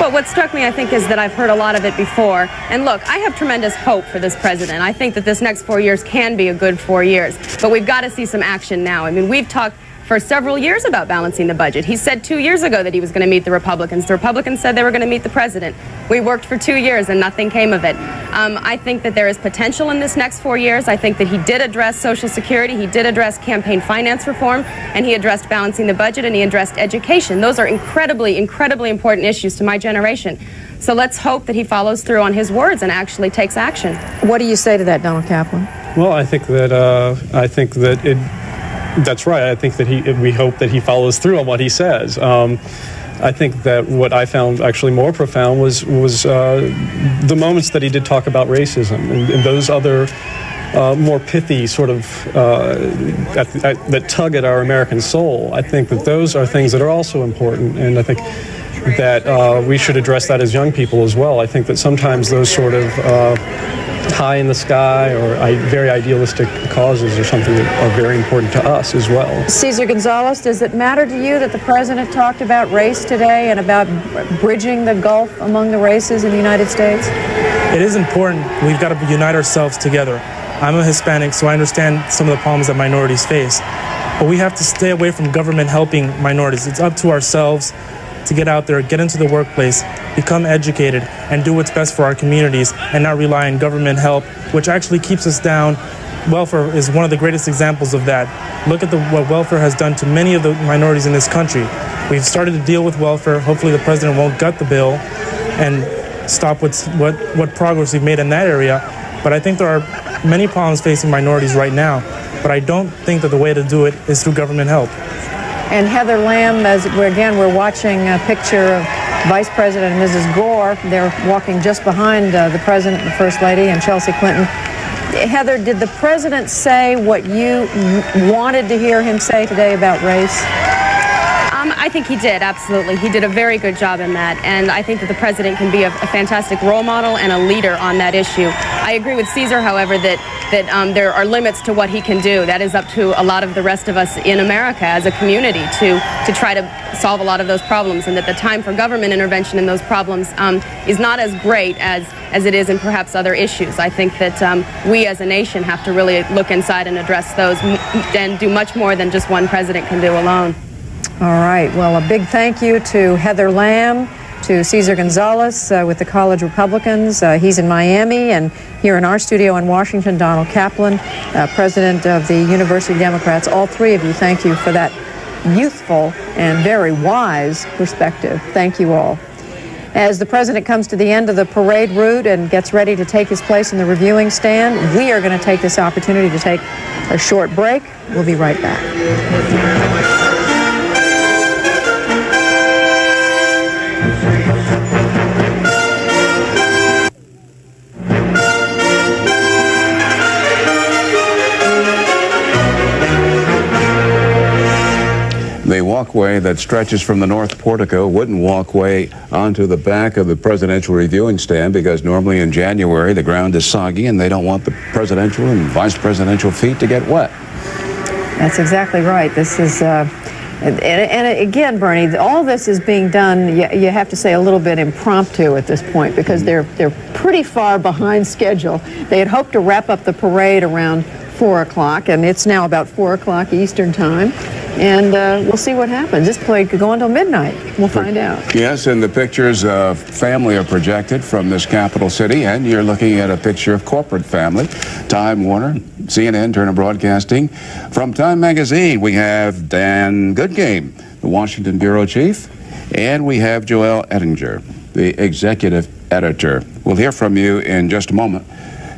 Well, what struck me, I think, is that I've heard a lot of it before. And look, I have tremendous hope for this president. I think that this next 4 years can be a good 4 years. But we've got to see some action now. I mean, we've talked for several years about balancing the budget. He said 2 years ago that he was going to meet the Republicans. The Republicans said they were going to meet the president. We worked for 2 years and nothing came of it. I think that there is potential in this next 4 years. I think that he did address Social Security, he did address campaign finance reform, and he addressed balancing the budget, and he addressed education. Those are incredibly, incredibly important issues to my generation. So let's hope that he follows through on his words and actually takes action. What do you say to that, Donald Kaplan? Well, I think that that's right. I think that we hope that he follows through on what he says. I think that what I found actually more profound was the moments that he did talk about racism and those other more pithy sort of that tug at our American soul. I think that those are things that are also important, and I think that we should address that as young people as well. I think that sometimes those sort of high in the sky or very idealistic causes are something that are very important to us as well. Cesar Gonzalez, does it matter to you that the president talked about race today and about bridging the gulf among the races in the United States? It is important. We've got to unite ourselves together. I'm a Hispanic, so I understand some of the problems that minorities face. But we have to stay away from government helping minorities. It's up to ourselves to get out there, get into the workplace, become educated, and do what's best for our communities and not rely on government help, which actually keeps us down. Welfare is one of the greatest examples of that. Look at what welfare has done to many of the minorities in this country. We've started to deal with welfare. Hopefully the president won't gut the bill and stop what progress we've made in that area. But I think there are many problems facing minorities right now. But I don't think that the way to do it is through government help. And Heather Lamb, as we're watching a picture of Vice President and Mrs. Gore. They're walking just behind the President and the First Lady and Chelsea Clinton. Heather, did the President say what you wanted to hear him say today about race? I think he did, absolutely. He did a very good job in that, and I think that the president can be a fantastic role model and a leader on that issue. I agree with Cesar, however, that there are limits to what he can do. That is up to a lot of the rest of us in America as a community to try to solve a lot of those problems, and that the time for government intervention in those problems is not as great as it is in perhaps other issues. I think that we as a nation have to really look inside and address those and do much more than just one president can do alone. All right. Well, a big thank you to Heather Lamb, to Cesar Gonzalez with the College Republicans. He's in Miami, and here in our studio in Washington, Donald Kaplan, president of the University Democrats. All three of you, thank you for that youthful and very wise perspective. Thank you all. As the president comes to the end of the parade route and gets ready to take his place in the reviewing stand, we are going to take this opportunity to take a short break. We'll be right back. The walkway that stretches from the north portico wooden walkway onto the back of the presidential reviewing stand, because normally in January the ground is soggy and they don't want the presidential and vice presidential feet to get wet. That's exactly right. This is, and again, Bernie, all this is being done, you have to say, a little bit impromptu at this point, because they're pretty far behind schedule. They had hoped to wrap up the parade around 4 o'clock, and it's now about 4 o'clock Eastern time. And we'll see what happens. This parade could go until midnight. We'll find out. Yes, and the pictures of family are projected from this capital city, and you're looking at a picture of corporate family. Time Warner, CNN, Turner Broadcasting. From Time Magazine, we have Dan Goodgame, the Washington bureau chief, and we have Joel Ettinger, the executive editor. We'll hear from you in just a moment.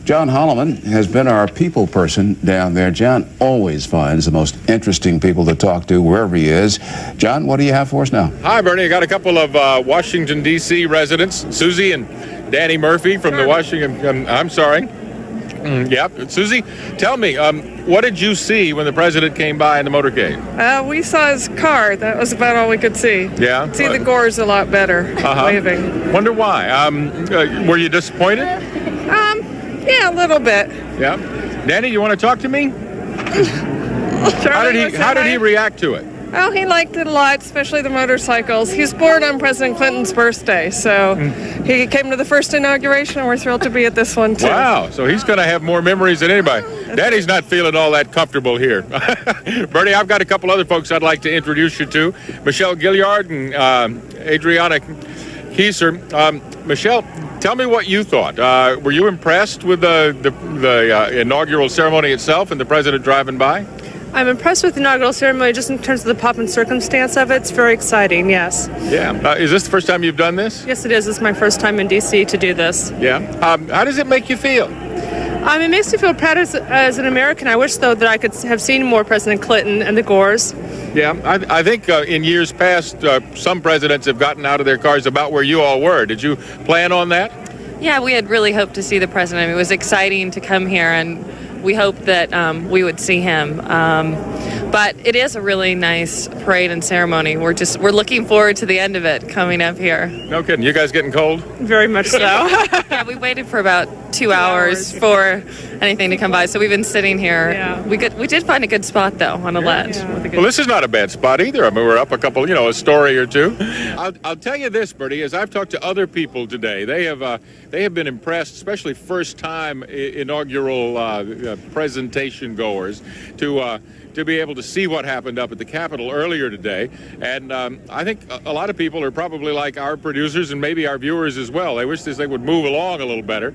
John Holloman has been our people person down there. John always finds the most interesting people to talk to wherever he is. John, what do you have for us now? Hi, Bernie. I got a couple of Washington, D.C. residents, Susie and Danny Murphy from the Washington, I'm sorry. Susie, tell me, what did you see when the president came by in the motorcade? We saw his car. That was about all we could see. Yeah? See the Gores a lot better, waving. Wonder why. Were you disappointed? Yeah, a little bit. Yeah. Danny, you want to talk to me? How did he react to it? Oh, he liked it a lot, especially the motorcycles. He was born on President Clinton's birthday, so he came to the first inauguration, and we're thrilled to be at this one, too. Wow, so he's going to have more memories than anybody. Daddy's not feeling all that comfortable here. Bernie, I've got a couple other folks I'd like to introduce you to. Michelle Gilliard and Adriana Kieser. Michelle, tell me what you thought. Were you impressed with the inaugural ceremony itself and the president driving by? I'm impressed with the inaugural ceremony just in terms of the pomp and circumstance of it. It's very exciting, yes. Yeah. Is this the first time you've done this? Yes, it is. It's my first time in D.C. to do this. Yeah. How does it make you feel? It makes me feel proud as an American. I wish, though, that I could have seen more President Clinton and the Gores. Yeah. I think in years past, some presidents have gotten out of their cars about where you all were. Did you plan on that? Yeah, we had really hoped to see the president. It was exciting to come here, and we hoped that we would see him. But it is a really nice parade and ceremony. We're looking forward to the end of it coming up here. No kidding. You guys getting cold? Very much so. Yeah, we waited for about 2 hours for anything to come by, so we've been sitting here. Yeah. We did find a good spot, though, on a ledge. Well, this is not a bad spot either. I mean, we're up a couple, a story or two. I'll tell you this, Bertie, as I've talked to other people today, they have been impressed, especially first-time inaugural presentation goers, to be able to see what happened up at the Capitol earlier today. And I think a lot of people are probably like our producers and maybe our viewers as well. They wish this thing would move along a little better.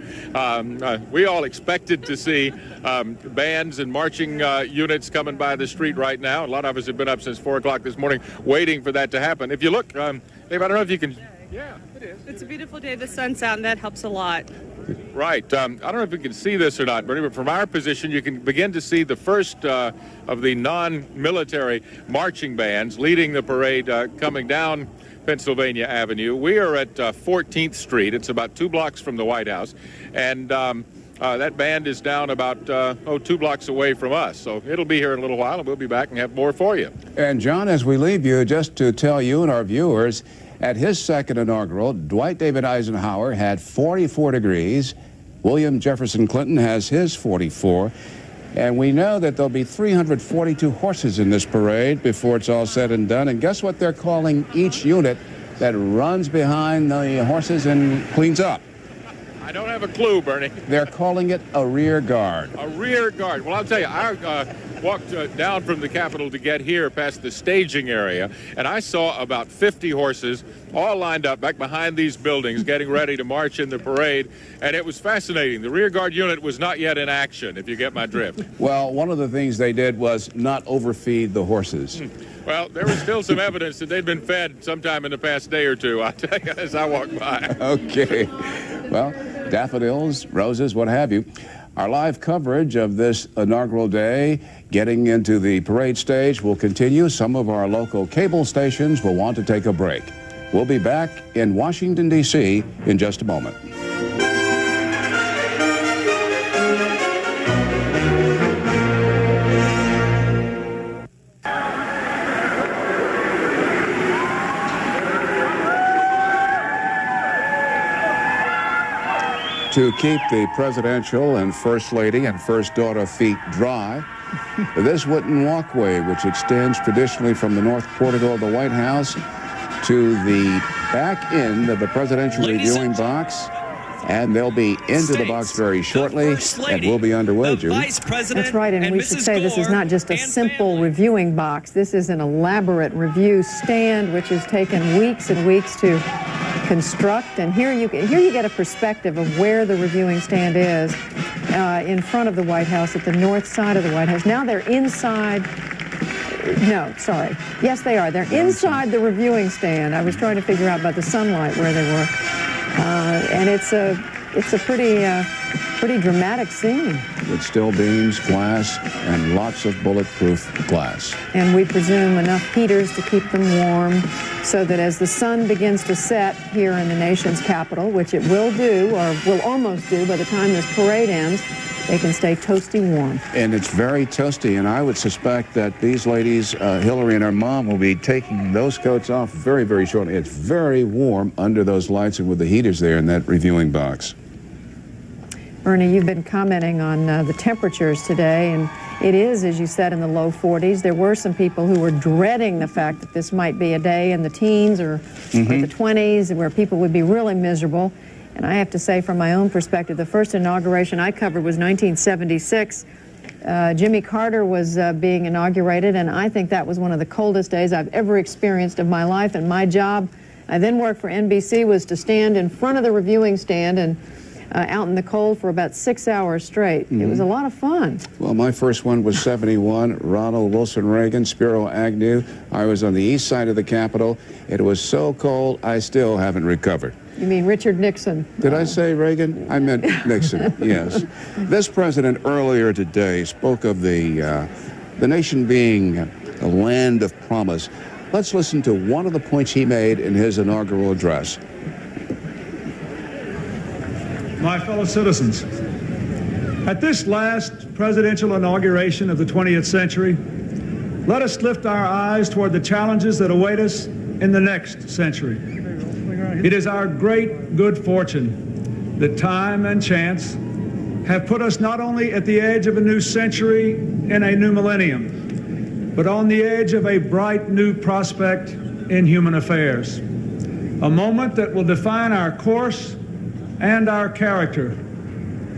We all expected to see bands and marching units coming by the street right now. A lot of us have been up since 4 o'clock this morning waiting for that to happen. If you look, Dave, I don't know if you can... Yeah, it is. It's a beautiful day. The sun's out, and that helps a lot. Right. I don't know if you can see this or not, Bernie, but from our position, you can begin to see the first of the non-military marching bands leading the parade coming down Pennsylvania Avenue. We are at 14th Street. It's about 2 blocks from the White House, and that band is down about 2 blocks away from us. So it'll be here in a little while, and we'll be back and have more for you. And John, as we leave you, just to tell you and our viewers, at his second inaugural, Dwight David Eisenhower had 44 degrees. William Jefferson Clinton has his 44. And we know that there'll be 342 horses in this parade before it's all said and done. And guess what they're calling each unit that runs behind the horses and cleans up? I don't have a clue, Bernie. They're calling it a rear guard. A rear guard. Well, I'll tell you, I walked down from the Capitol to get here past the staging area, and I saw about 50 horses all lined up back behind these buildings getting ready to march in the parade, and it was fascinating. The rear guard unit was not yet in action, if you get my drift. Well, one of the things they did was not overfeed the horses. Well, there was still some evidence that they'd been fed sometime in the past day or two, I'll tell you, as I walked by. Okay. Well, daffodils, roses, what have you. Our live coverage of this inaugural day, getting into the parade stage, will continue. Some of our local cable stations will want to take a break. We'll be back in Washington, D.C. in just a moment. To keep the presidential and first lady and first daughter feet dry, this wooden walkway, which extends traditionally from the north portico of the White House to the back end of the presidential reviewing box, and they'll be into the box very shortly, and we'll be underway, Judy. That's right, and we should say this is not just a simple reviewing box. This is an elaborate review stand, which has taken weeks and weeks to construct, and here you get a perspective of where the reviewing stand is in front of the White House, at the north side of the White House. Now they're inside. No, sorry. Yes, they are. They're inside the reviewing stand. I was trying to figure out about the sunlight where they were. And it's a pretty dramatic scene. With steel beams, glass, and lots of bulletproof glass. And we presume enough heaters to keep them warm so that as the sun begins to set here in the nation's capital, which it will do, or will almost do by the time this parade ends, they can stay toasty warm. And it's very toasty, and I would suspect that these ladies, Hillary and her mom, will be taking those coats off very, very shortly. It's very warm under those lights and with the heaters there in that reviewing box. Bernie, you've been commenting on the temperatures today, and it is, as you said, in the low 40s. There were some people who were dreading the fact that this might be a day in the teens or the 20s where people would be really miserable. And I have to say, from my own perspective, the first inauguration I covered was 1976. Jimmy Carter was being inaugurated, and I think that was one of the coldest days I've ever experienced of my life. And my job, I then worked for NBC, was to stand in front of the reviewing stand and out in the cold for about 6 hours straight. It was a lot of fun. Well, my first one was 71, Ronald Wilson Reagan, Spiro Agnew. I was on the east side of the Capitol. It was so cold, I still haven't recovered. You mean Richard Nixon? Did I say Reagan? I meant Nixon, yes. This president earlier today spoke of the nation being a land of promise. Let's listen to one of the points he made in his inaugural address. My fellow citizens, at this last presidential inauguration of the 20th century, let us lift our eyes toward the challenges that await us in the next century. It is our great good fortune that time and chance have put us not only at the edge of a new century and a new millennium, but on the edge of a bright new prospect in human affairs. A moment that will define our course and our character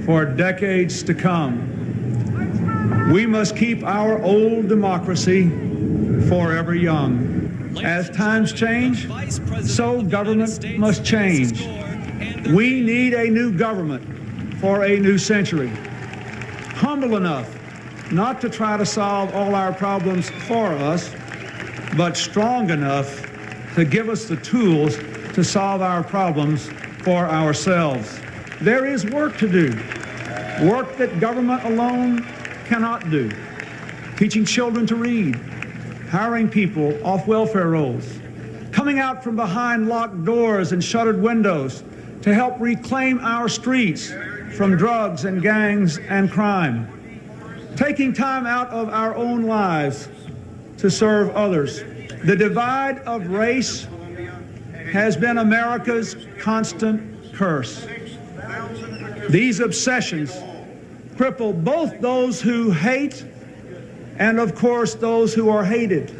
for decades to come. We must keep our old democracy forever young. As times change, so government must change. We need a new government for a new century. Humble enough not to try to solve all our problems for us, but strong enough to give us the tools to solve our problems for ourselves. There is work to do, work that government alone cannot do. Teaching children to read, hiring people off welfare rolls, coming out from behind locked doors and shuttered windows to help reclaim our streets from drugs and gangs and crime, taking time out of our own lives to serve others. The divide of race has been America's constant curse. These obsessions cripple both those who hate and, of course, those who are hated,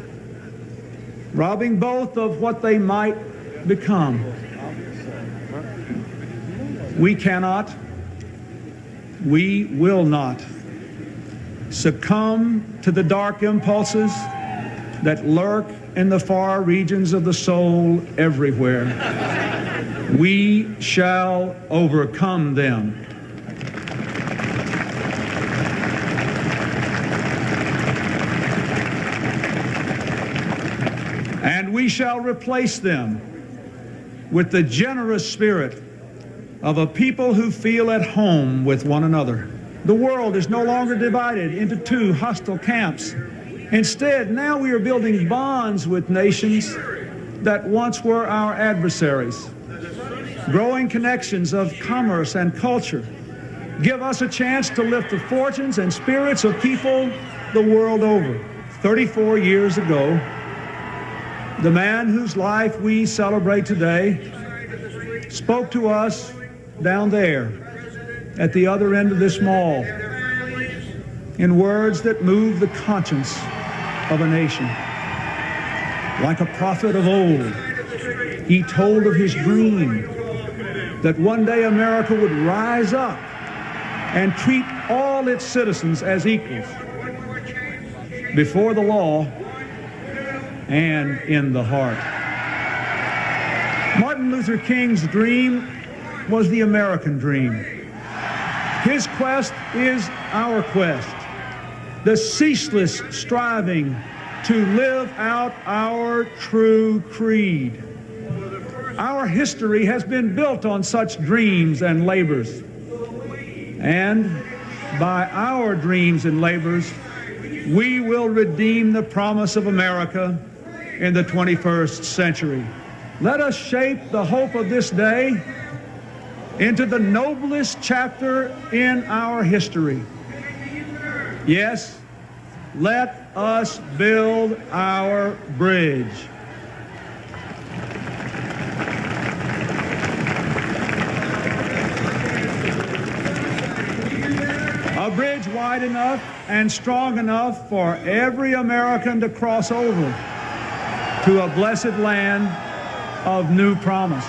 robbing both of what they might become. We cannot, we will not succumb to the dark impulses that lurk in the far regions of the soul everywhere. We shall overcome them. And we shall replace them with the generous spirit of a people who feel at home with one another. The world is no longer divided into two hostile camps. Instead, now we are building bonds with nations that once were our adversaries. Growing connections of commerce and culture give us a chance to lift the fortunes and spirits of people the world over. 34 years ago, the man whose life we celebrate today spoke to us down there at the other end of this mall in words that moved the conscience of a nation. Like a prophet of old, he told of his dream that one day America would rise up and treat all its citizens as equals before the law and in the heart. Martin Luther King's dream was the American dream. His quest is our quest. The ceaseless striving to live out our true creed. Our history has been built on such dreams and labors. And by our dreams and labors, we will redeem the promise of America in the 21st century. Let us shape the hope of this day into the noblest chapter in our history. Yes, let us build our bridge. A bridge wide enough and strong enough for every American to cross over to a blessed land of new promise.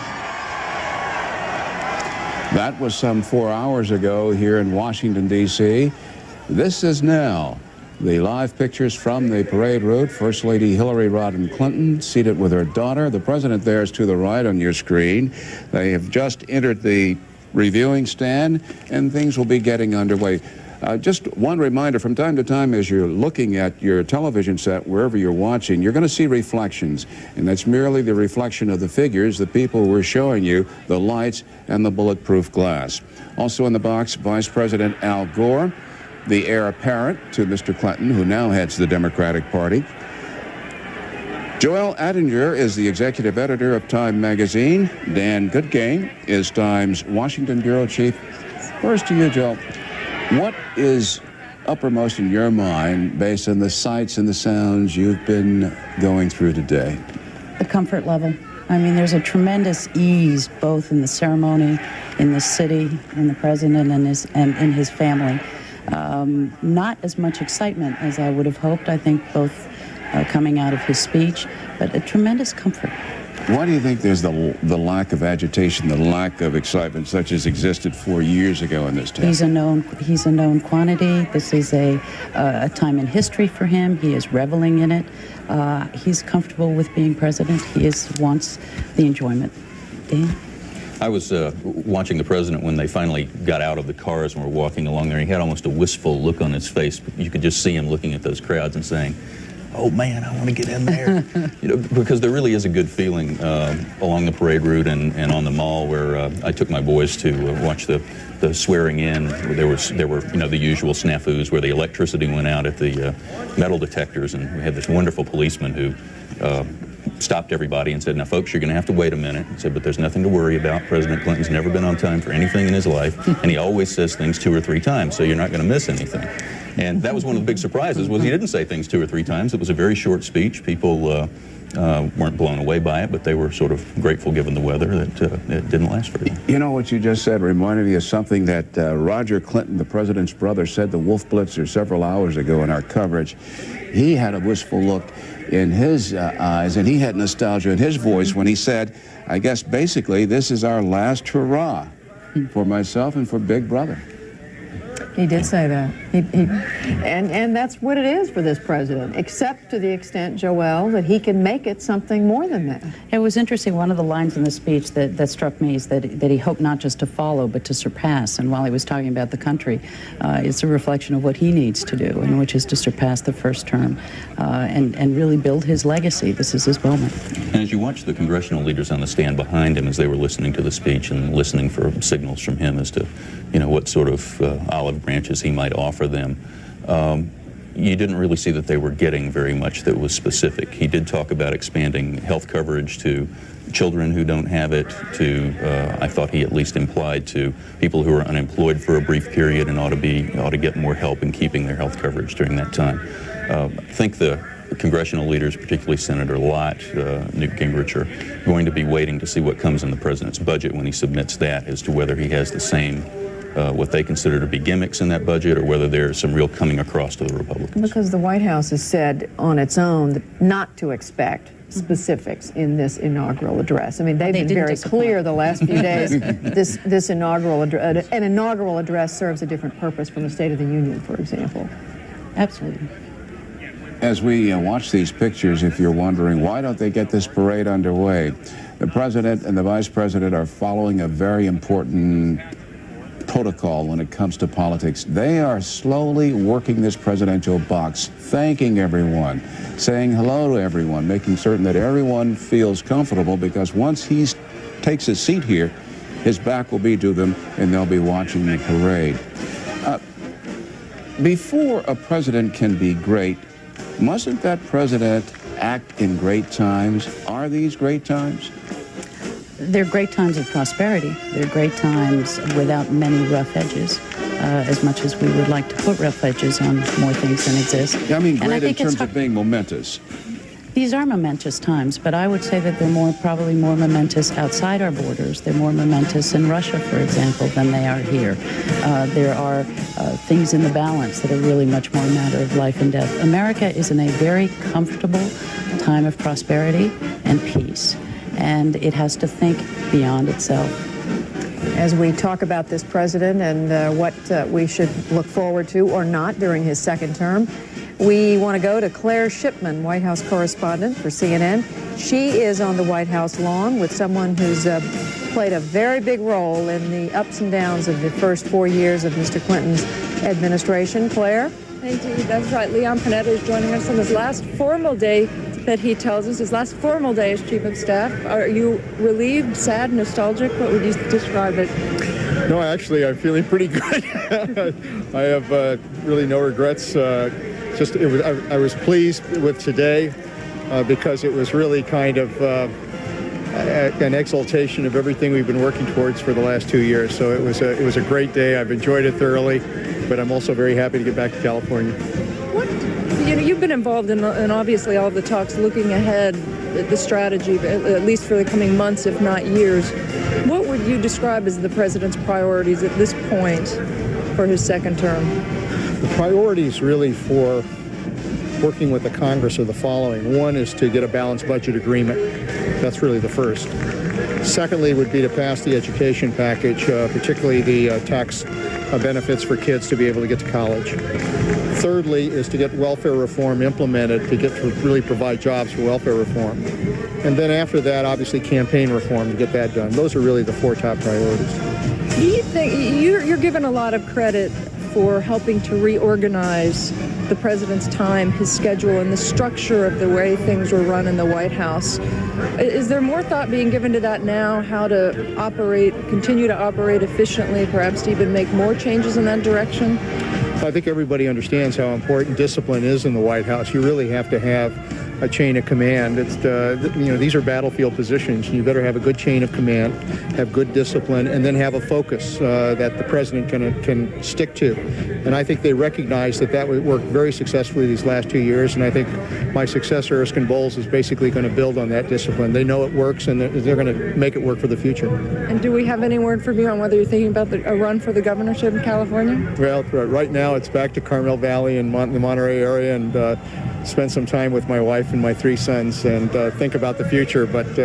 That was some 4 hours ago here in Washington, D.C. This is now the live pictures from the parade route. First Lady Hillary Rodham Clinton seated with her daughter. The president there is to the right on your screen. They have just entered the reviewing stand, and things will be getting underway. Just one reminder, from time to time as you're looking at your television set, wherever you're watching, you're going to see reflections, and that's merely the reflection of the figures, the people we're showing you, the lights, and the bulletproof glass. Also in the box, Vice President Al Gore, the heir apparent to Mr. Clinton, who now heads the Democratic Party. Joel Attinger is the executive editor of Time magazine. Dan Goodgame is Time's Washington bureau chief. First to you, Joel. What is uppermost in your mind based on the sights and the sounds you've been going through today? The comfort level. I mean, there's a tremendous ease both in the ceremony, in the city, in the president and in his family. Not as much excitement as I would have hoped, I think, both coming out of his speech, but a tremendous comfort. Why do you think there's the lack of agitation, the lack of excitement such as existed 4 years ago in this town? He's a known quantity. This is a time in history for him. He is reveling in it. He's comfortable with being president. He wants the enjoyment. Dan? I was watching the president when they finally got out of the cars and were walking along there. He had almost a wistful look on his face. You could just see him looking at those crowds and saying, "Oh man, I want to get in there." You know, because there really is a good feeling along the parade route and on the mall where I took my boys to watch the swearing in. There were the usual snafus where the electricity went out at the metal detectors, and we had this wonderful policeman who stopped everybody and said, "Now folks, you're going to have to wait a minute." He said, "But there's nothing to worry about. President Clinton's never been on time for anything in his life, and he always says things 2 or 3 times, so you're not going to miss anything." And that was one of the big surprises, was he didn't say things 2 or 3 times. It was a very short speech. People weren't blown away by it, but they were sort of grateful given the weather that it didn't last very long. You know, what you just said reminded me of something that Roger Clinton, the president's brother, said to Wolf Blitzer several hours ago in our coverage. He had a wistful look in his eyes, and he had nostalgia in his voice when he said, I guess basically this is our last hurrah for myself and for Big Brother. He did say that. And that's what it is for this president, except to the extent, Joel, that he can make it something more than that. It was interesting. One of the lines in the speech that struck me is that he hoped not just to follow, but to surpass. And while he was talking about the country, it's a reflection of what he needs to do, and which is to surpass the first term and really build his legacy. This is his moment. And as you watch the congressional leaders on the stand behind him as they were listening to the speech and listening for signals from him as to, what sort of olive branches he might offer them, you didn't really see that they were getting very much that was specific. He did talk about expanding health coverage to children who don't have it, to, I thought he at least implied, to people who are unemployed for a brief period and ought to get more help in keeping their health coverage during that time. I think the congressional leaders, particularly Senator Lott, Newt Gingrich, are going to be waiting to see what comes in the president's budget when he submits that, as to whether he has the same what they consider to be gimmicks in that budget, or whether there's some real coming across to the Republicans. Because the White House has said on its own not to expect specifics in this inaugural address. I mean, they've been very clear the last few days. This inaugural address, an inaugural address serves a different purpose from the State of the Union, for example. Absolutely. As we watch these pictures, if you're wondering, why don't they get this parade underway? The president and the vice president are following a very important protocol when it comes to politics. They are slowly working this presidential box, thanking everyone, saying hello to everyone, making certain that everyone feels comfortable, because once he takes his seat here, his back will be to them and they'll be watching the parade. Before a president can be great, mustn't that president act in great times? Are these great times? They're great times of prosperity. They're great times without many rough edges, as much as we would like to put rough edges on more things than exist. I mean great in terms of being momentous. These are momentous times, but I would say that they're probably more momentous outside our borders. They're more momentous in Russia, for example, than they are here. There are things in the balance that are really much more a matter of life and death. America is in a very comfortable time of prosperity and peace, and it has to think beyond itself. As we talk about this president and what we should look forward to or not during his second term, we want to go to Claire Shipman, White House correspondent for CNN. She is on the White House lawn with someone who's played a very big role in the ups and downs of the first 4 years of Mr. Clinton's administration. Claire? Thank you. That's right. Leon Panetta is joining us on his last formal day, that he tells us, his last formal day as Chief of Staff. Are you relieved, sad, nostalgic? What would you describe it? No, actually, I'm feeling pretty good. I have really no regrets. I was pleased with today because it was really kind of an exaltation of everything we've been working towards for the last 2 years. So it was a great day. I've enjoyed it thoroughly, but I'm also very happy to get back to California. You've been involved in obviously all of the talks looking ahead at the strategy, at least for the coming months, if not years. What would you describe as the president's priorities at this point for his second term? The priorities really for working with the Congress are the following. One is to get a balanced budget agreement. That's really the first. Secondly would be to pass the education package, particularly the tax benefits for kids to be able to get to college. Thirdly is to get welfare reform implemented to really provide jobs for welfare reform. And then after that, obviously, campaign reform to get that done. Those are really the four top priorities. Do you think you're given a lot of credit for helping to reorganize the president's time, his schedule, and the structure of the way things were run in the White House? Is there more thought being given to that now, how to continue to operate efficiently, perhaps to even make more changes in that direction? I think everybody understands how important discipline is in the White House. You really have to have a chain of command. These are battlefield positions. You better have a good chain of command, have good discipline, and then have a focus that the president can stick to. And I think they recognize that worked very successfully these last 2 years, and I think my successor, Erskine Bowles, is basically going to build on that discipline. They know it works, and they're going to make it work for the future. And do we have any word from you on whether you're thinking about a run for the governorship in California? Well, right now it's back to Carmel Valley and the Monterey area, and spend some time with my wife and my 3 sons and think about the future. But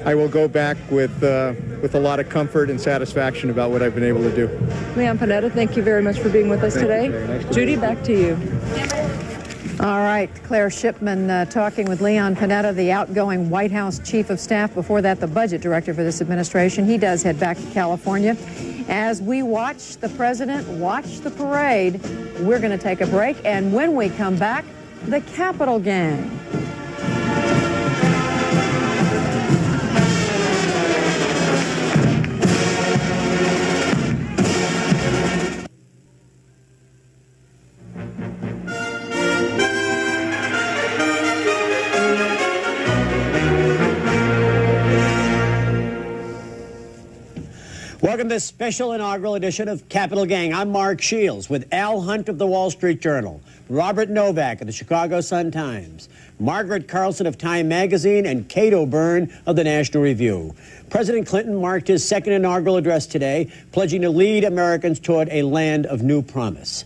I will go back with a lot of comfort and satisfaction about what I've been able to do. Leon Panetta, thank you very much for being with us today. Nice Judy, back to you. All right, Claire Shipman talking with Leon Panetta, the outgoing White House Chief of Staff. Before that, the budget director for this administration. He does head back to California. As we watch the president watch the parade, we're going to take a break. And when we come back, the Capitol Gang. Welcome to this special inaugural edition of Capitol Gang. I'm Mark Shields with Al Hunt of the Wall Street Journal, Robert Novak of the Chicago Sun-Times, Margaret Carlson of Time Magazine, and Kate O'Byrne of the National Review. President Clinton marked his second inaugural address today, pledging to lead Americans toward a land of new promise.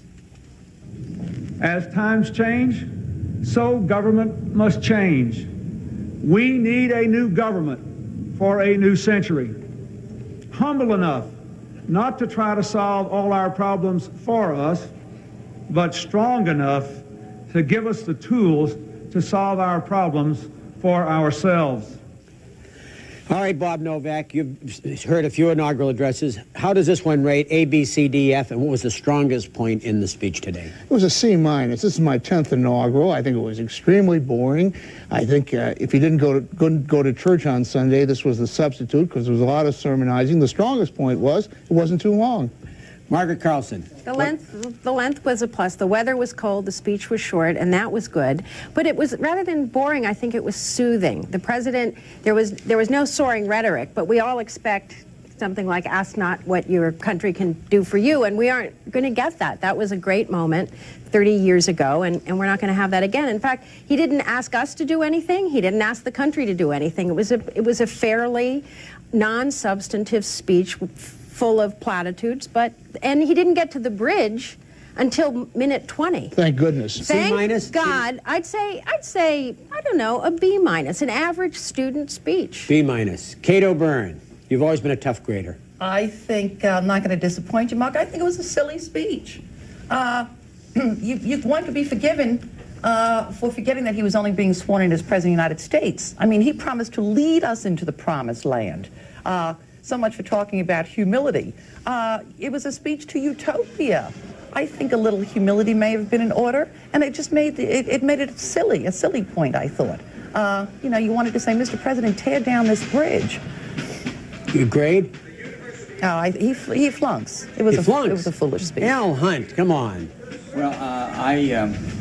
As times change, so government must change. We need a new government for a new century. Humble enough not to try to solve all our problems for us, but strong enough to give us the tools to solve our problems for ourselves. All right, Bob Novak, you've heard a few inaugural addresses. How does this one rate? A, B, C, D, F, and what was the strongest point in the speech today? It was a C-. This is my 10th inaugural. I think it was extremely boring. I think if you didn't go to church on Sunday, this was the substitute because there was a lot of sermonizing. The strongest point was it wasn't too long. Margaret Carlson. The length was a plus. The weather was cold, the speech was short, and that was good. But it was, rather than boring, I think it was soothing. The president, there was no soaring rhetoric, but we all expect something like ask not what your country can do for you, and we aren't going to get that. That was a great moment 30 years ago, and we're not going to have that again. In fact, he didn't ask us to do anything. He didn't ask the country to do anything. It was a fairly non-substantive speech full of platitudes, and he didn't get to the bridge until minute 20. Thank goodness. Thank God. I'd say, I don't know, a B-, an average student speech. B-. Kate O'Byrne, you've always been a tough grader. I think I'm not going to disappoint you, Mark. I think it was a silly speech. You want to be forgiven for forgetting that he was only being sworn in as President of the United States. I mean, he promised to lead us into the promised land. So much for talking about humility. It was a speech to utopia. I think a little humility may have been in order, and it just made it silly, a silly point, I thought. You know, you wanted to say, Mr. President, tear down this bridge. You grade? Oh, he flunks. It was a foolish speech. Al Hunt, come on. Well,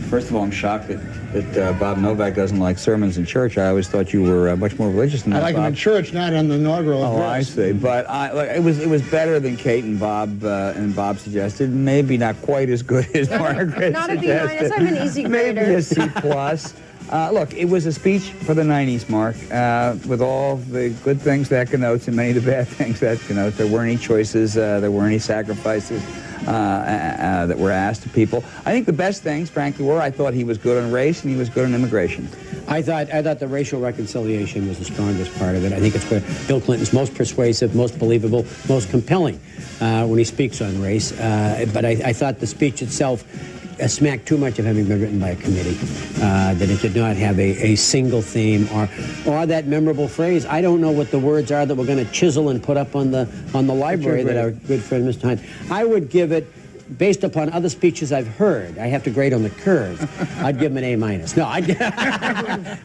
first of all, I'm shocked that Bob Novak doesn't like sermons in church. I always thought you were much more religious than that, I like Bob. him in church, not on the inaugural address. Oh, I see. But look, it was better than Kate and Bob suggested. Maybe not quite as good as Margaret Not a B-. suggested. I'm an easy grader. Maybe a C+. Look, it was a speech for the 90s, Mark, with all the good things that connotes and many of the bad things that connotes. There weren't any choices. There weren't any sacrifices that were asked of people. I think the best things, frankly, were I thought he was good on race and he was good on immigration. I thought the racial reconciliation was the strongest part of it. I think it's where Bill Clinton's most persuasive, most believable, most compelling when he speaks on race. But I thought the speech itself smacked too much of having been written by a committee, that it did not have a single theme or that memorable phrase. I don't know what the words are that we're going to chisel and put up on the library that our good friend Mr. Hunt. I would give it, based upon other speeches I've heard, I have to grade on the curve. I'd give him an A-. No,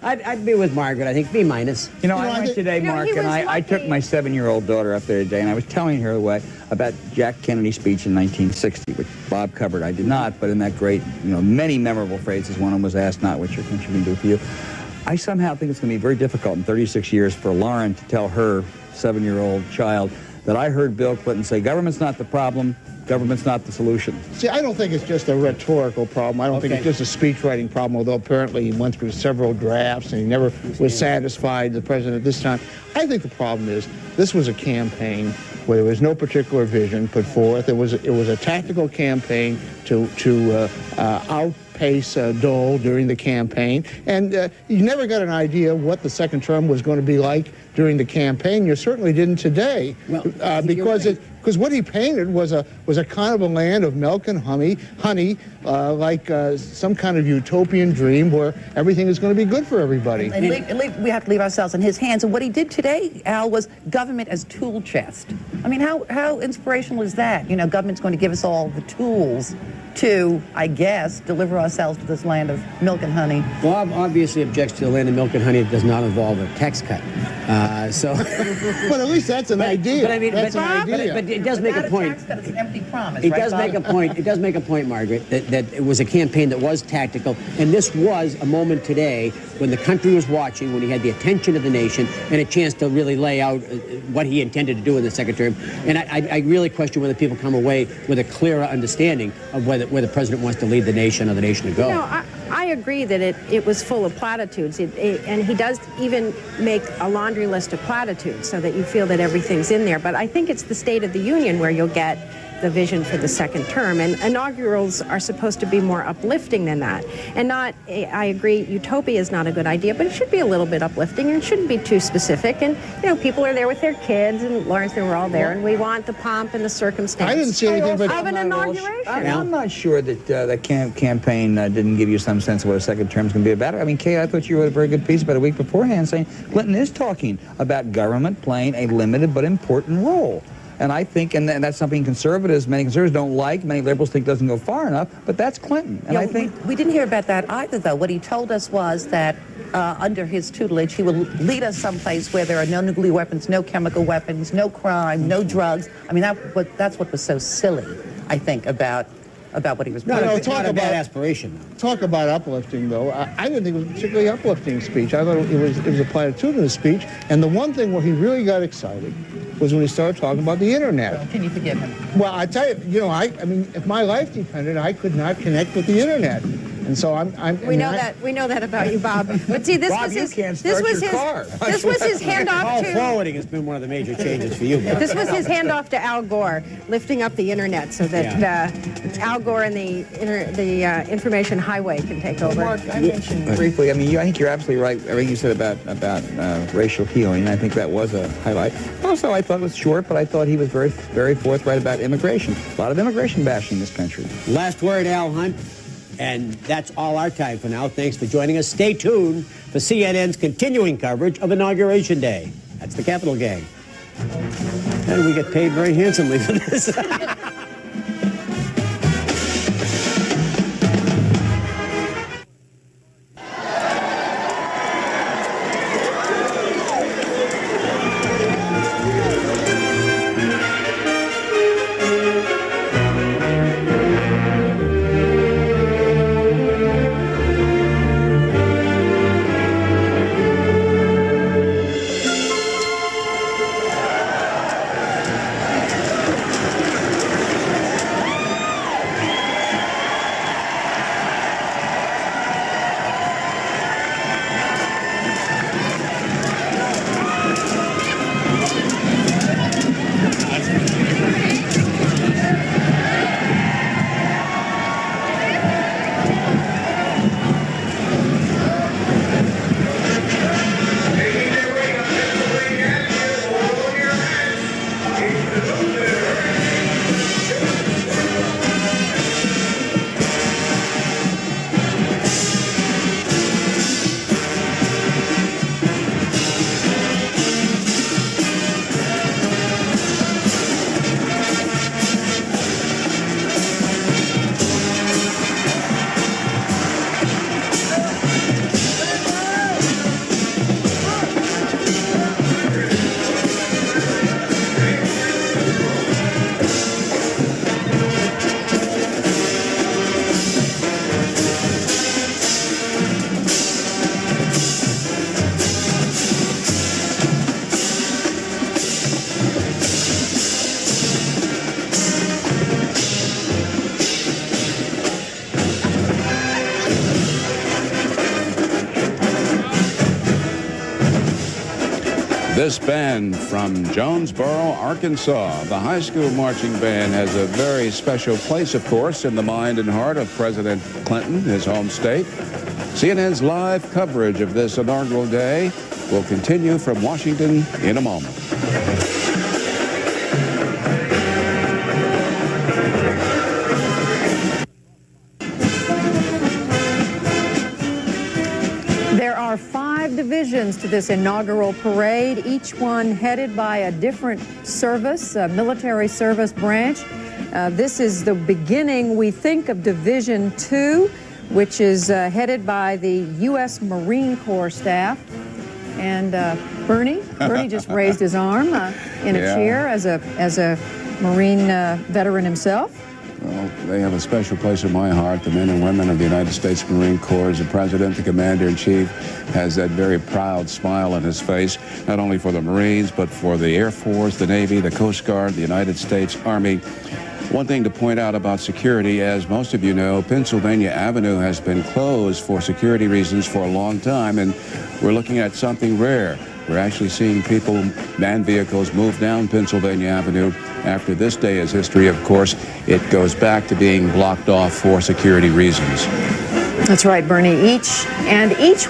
I'd be with Margaret. I think B-. You know, I went today, Mark, and I took my 7-year-old daughter up there today, and I was telling her about Jack Kennedy's speech in 1960, which Bob covered. I did not, but in that great, many memorable phrases, one of them was, ask not what your country can do for you. I somehow think it's going to be very difficult in 36 years for Lauren to tell her 7-year-old child that I heard Bill Clinton say, government's not the problem, government's not the solution. See, I don't think it's just a rhetorical problem. I don't think it's just a speech-writing problem, although apparently he went through several drafts and he never was satisfied, the president, this time. I think the problem is this was a campaign where there was no particular vision put forth. It was a tactical campaign to outpace Dole during the campaign. And you never got an idea what the second term was going to be like during the campaign. You certainly didn't today, because what he painted was a kind of a land of milk and honey, like some kind of utopian dream where everything is going to be good for everybody. And we have to leave ourselves in his hands. And what he did today, Al, was government as tool chest. I mean, how inspirational is that? You know, government's going to give us all the tools to, I guess, deliver ourselves to this land of milk and honey. Bob obviously objects to the land of milk and honey that does not involve a tax cut. But at least that's an idea. But I mean, that's an idea. But it does make a point. It's an empty promise. It does make a point. It does make a point, Margaret, that it was a campaign that was tactical, and this was a moment today when the country was watching, when he had the attention of the nation and a chance to really lay out what he intended to do in the second term. And I really question whether people come away with a clearer understanding of where the president wants to lead the nation or the nation to go. You know, I agree that it was full of platitudes, and he does even make a laundry list of platitudes so that you feel that everything's in there. But I think it's the State of the Union where you'll get the vision for the second term. And inaugurals are supposed to be more uplifting than that. And not, I agree, utopia is not a good idea, but it should be a little bit uplifting and it shouldn't be too specific. And, you know, people are there with their kids, and Lawrence, they were all there, and we want the pomp and the circumstance. I didn't see anything but of an inauguration. I'm not sure that that campaign didn't give you some sense of what a second term is going to be about. I mean, Kate, I thought you wrote a very good piece about a week beforehand saying Clinton is talking about government playing a limited but important role. And I think, and that's something many conservatives don't like, many liberals think doesn't go far enough, but that's Clinton. And I think we didn't hear about that either, though. What he told us was that under his tutelage, he will lead us someplace where there are no nuclear weapons, no chemical weapons, no crime, no drugs. I mean, that's what was so silly, I think, about what he was talk Not a about bad aspiration. Talk about uplifting, though. I didn't think it was a particularly uplifting speech. I thought it was a platitudinous speech. And the one thing where he really got excited was when he started talking about the internet. Well, can you forgive him? Well, I tell you, I mean, if my life depended, I could not connect with the internet. And so we know that about you, Bob. But see, this was his handoff Call to forwarding has been one of the major changes for you, Bob. This was his handoff to Al Gore, lifting up the internet so that Al Gore and the information highway can take over. Mark, I mentioned briefly. I mean, I think you're absolutely right. Everything you said about racial healing. I think that was a highlight. Also, I thought it was short, but I thought he was very, very forthright about immigration. A lot of immigration bashing in this country. Last word, Al Hunt. And that's all our time for now. Thanks for joining us. Stay tuned for CNN's continuing coverage of Inauguration Day. That's the Capitol Gang. And we get paid very handsomely for this. This band from Jonesboro, Arkansas, the high school marching band, has a very special place, of course, in the mind and heart of President Clinton, his home state. CNN's live coverage of this inaugural day will continue from Washington in a moment. There are 5 divisions to this inaugural parade, each one headed by a different service, a military service branch. This is the beginning, we think, of Division 2, which is headed by the U.S. Marine Corps staff. And Bernie just raised his arm in a chair as a Marine veteran himself. Well, they have a special place in my heart. The men and women of the United States Marine Corps. The President, the Commander-in-Chief, has that very proud smile on his face, not only for the Marines, but for the Air Force, the Navy, the Coast Guard, the United States Army. One ththing to point out about security, as most of you know, Pennsylvania Avenue has been closed for security reasons for a long time, and we're looking at something rare. We're actually seeing people, manned vehicles, move down Pennsylvania Avenue. After this day is history, of course, it goes back to being blocked off for security reasons. That's right, Bernie. Each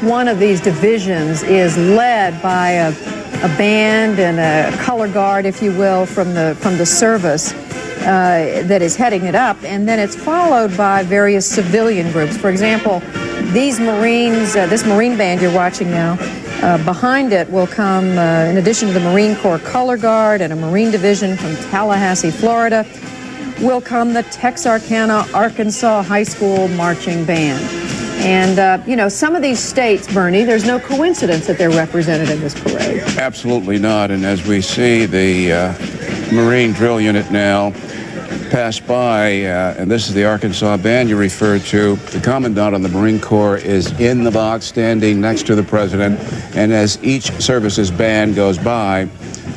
one of these divisions is led by a band and a color guard, if you will, from the service that is heading it up, and then it's followed by various civilian groups. For example, these Marines, this Marine band you're watching now, behind it will come, in addition to the Marine Corps Color Guard and a Marine Division from Tallahassee, Florida, will come the Texarkana, Arkansas High School Marching Band. And, you know, some of these states, Bernie, there's no coincidence that they're represented in this parade. Absolutely not. And as we see the Marine drill unit now pass by, and this is the Arkansas band you referred to, the Commandant of the Marine Corps is in the box standing next to the President. And as each service's band goes by,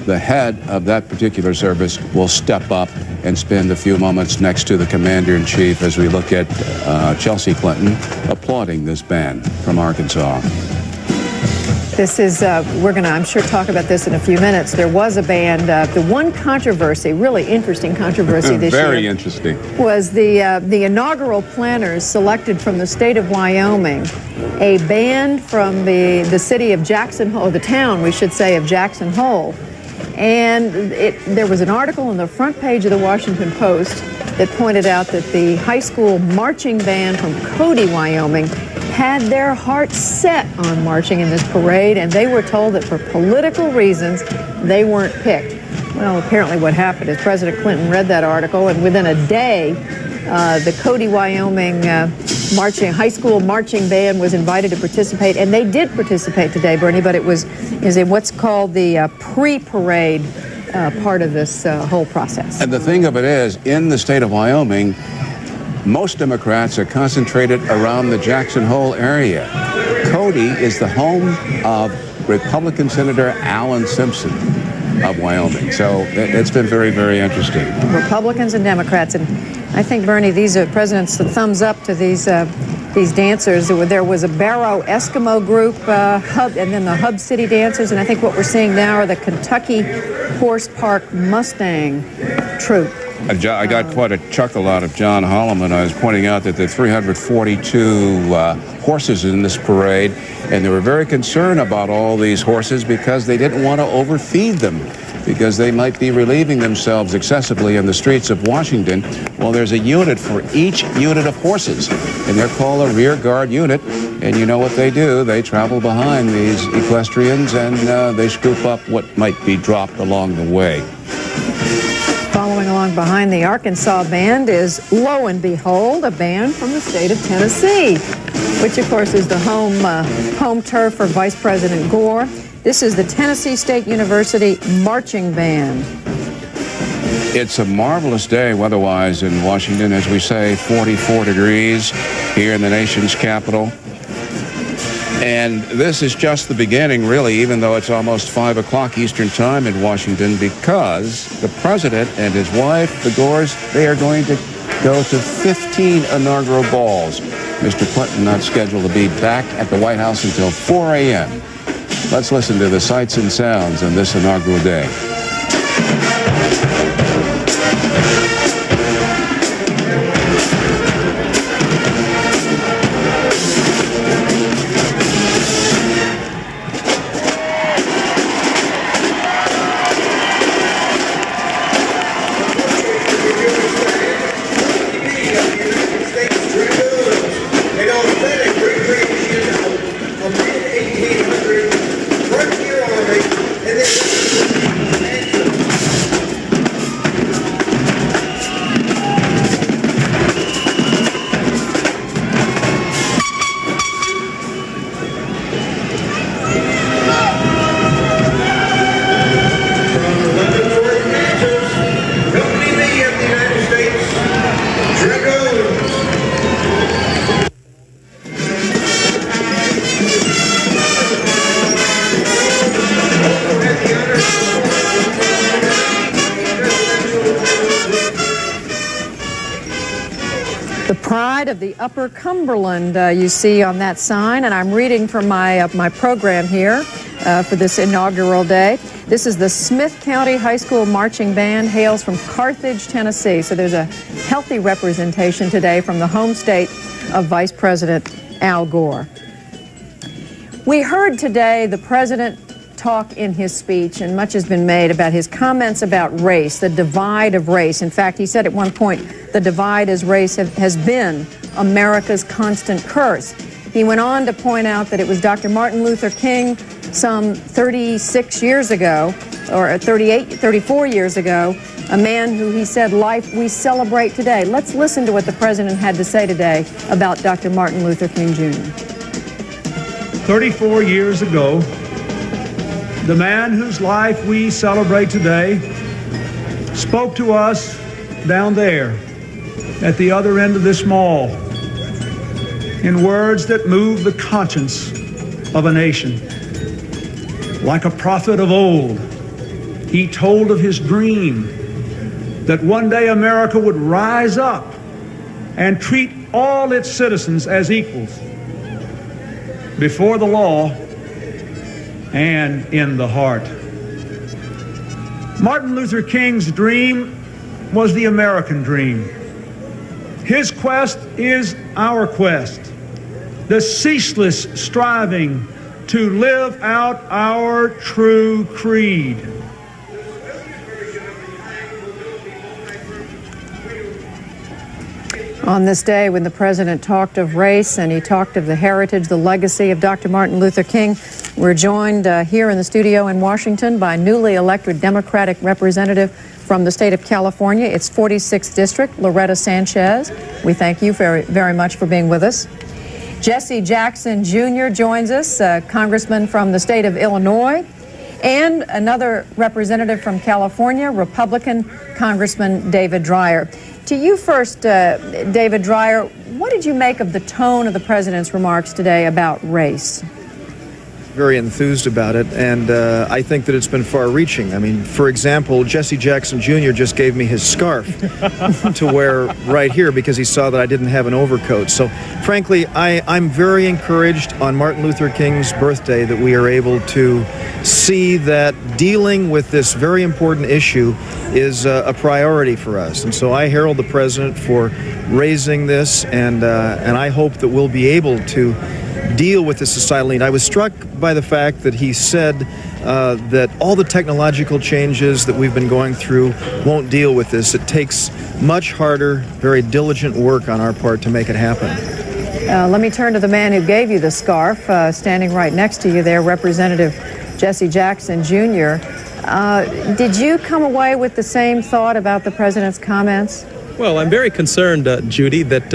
the head of that particular service will step up and spend a few moments next to the Commander-in-Chief as we look at Chelsea Clinton applauding this band from Arkansas. This is, we're going to, I'm sure, talk about this in a few minutes. There was a band, the one controversy, really interesting controversy this year. Very interesting. Was the inaugural planners selected from the state of Wyoming a band from the city of Jackson Hole, the town, we should say, of Jackson Hole. And there was an article on the front page of the Washington Post that pointed out that the high school marching band from Cody, Wyoming, had their hearts set on marching in this parade, and they were told that for political reasons, they weren't picked. Well, apparently what happened is President Clinton read that article, and within a day, the Cody, Wyoming high school marching band was invited to participate, and they did participate today, Bernie, but it was in what's called the pre-parade part of this whole process. And the thing of it is, in the state of Wyoming, most Democrats are concentrated around the Jackson Hole area. Cody is the home of Republican Senator Alan Simpson of Wyoming. So it's been very, very interesting. Republicans and Democrats. And I think, Bernie, these are President's thumbs up to these dancers. There was a Barrow Eskimo group, and then the Hub City dancers. And I think what we're seeing now are the Kentucky Horse Park Mustang troupe. I got quite a chuckle out of John Holloman. I was pointing out that there are 342 horses in this parade, and they were very concerned about all these horses because they didn't want to overfeed them, because they might be relieving themselves excessively in the streets of Washington. Well, there's a unit for each unit of horses, and they're called a rear guard unit. And you know what they do? They travel behind these equestrians, and they scoop up what might be dropped along the way. Following along behind the Arkansas band is, lo and behold, a band from the state of Tennessee, which, of course, is the home turf for Vice President Gore. This is the Tennessee State University Marching Band. It's a marvelous day weather-wise in Washington, as we say, 44 degrees here in the nation's capital. And this is just the beginning, really, even though it's almost 5 o'clock Eastern Time in Washington, because the president and his wife, the Gores, they are going to go to 15 inaugural balls. Mr. Clinton not scheduled to be back at the White House until 4 a.m. Let's listen to the sights and sounds on this inaugural day. Pride of the Upper Cumberland, you see on that sign, and I'm reading from my program here for this inaugural day. This is the Smith County High School Marching Band, hails from Carthage, Tennessee. So there's a healthy representation today from the home state of Vice President Al Gore. We heard today the president talk in his speech, and much has been made about his comments about race, the divide of race. In fact, he said at one point, the divide as race has been America's constant curse. He went on to point out that it was Dr. Martin Luther King some 36 years ago, or 34 years ago, a man who he said, life we celebrate today. Let's listen to what the president had to say today about Dr. Martin Luther King Jr. 34 years ago, the man whose life we celebrate today spoke to us down there at the other end of this mall in words that moved the conscience of a nation. Like a prophet of old, he told of his dream that one day America would rise up and treat all its citizens as equals before the law and in the heart. Martin Luther King's dream was the American dream. His quest is our quest, the ceaseless striving to live out our true creed. On this day, when the president talked of race and he talked of the heritage, the legacy of Dr. Martin Luther King, we're joined here in the studio in Washington by newly elected Democratic representative from the state of California, its 46th district, Loretta Sanchez. We thank you very, very much for being with us. Jesse Jackson Jr. joins us, congressman from the state of Illinois, and another representative from California, Republican Congressman David Dreyer. To you first, David Dreyer, what did you make of the tone of the president's remarks today about race? Very enthused about it, and I think that it's been far-reaching. I mean, for example, Jesse Jackson Jr. just gave me his scarf to wear right here because he saw that I didn't have an overcoat. So, frankly, I'm very encouraged on Martin Luther King's birthday that we are able to see that dealing with this very important issue is a priority for us. And so I herald the president for raising this, and I hope that we'll be able to deal with the societal need. I was struck by the fact that he said that all the technological changes that we've been going through won't deal with this. It takes much harder, very diligent work on our part to make it happen. Let me turn to the man who gave you the scarf, standing right next to you there, Representative Jesse Jackson Jr. Did you come away with the same thought about the president's comments? Well, I'm very concerned, Judy, that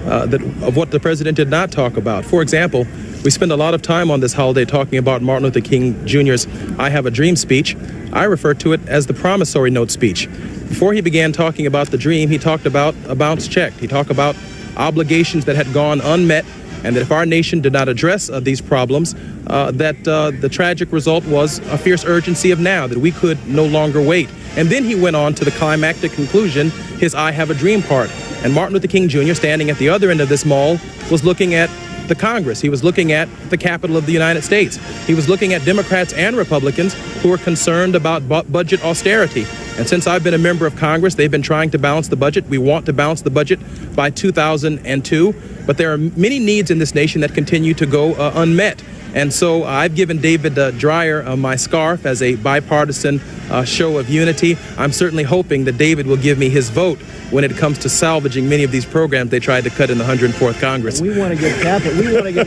of what the president did not talk about. For example, we spend a lot of time on this holiday talking about Martin Luther King Jr.'s I Have a Dream speech. I refer to it as the promissory note speech. Before he began talking about the dream, he talked about a bounce check. He talked about obligations that had gone unmet, and that if our nation did not address these problems, that the tragic result was a fierce urgency of now, that we could no longer wait. And then he went on to the climactic conclusion, his I Have a Dream part. And Martin Luther King Jr., standing at the other end of this mall, was looking at the Congress. He was looking at the Capitol of the United States. He was looking at Democrats and Republicans who are concerned about budget austerity. And since I've been a member of Congress, they've been trying to balance the budget. We want to balance the budget by 2002. But there are many needs in this nation that continue to go unmet. And so I've given David Dreyer my scarf as a bipartisan show of unity. I'm certainly hoping that David will give me his vote when it comes to salvaging many of these programs they tried to cut in the 104th Congress. We want to get capital.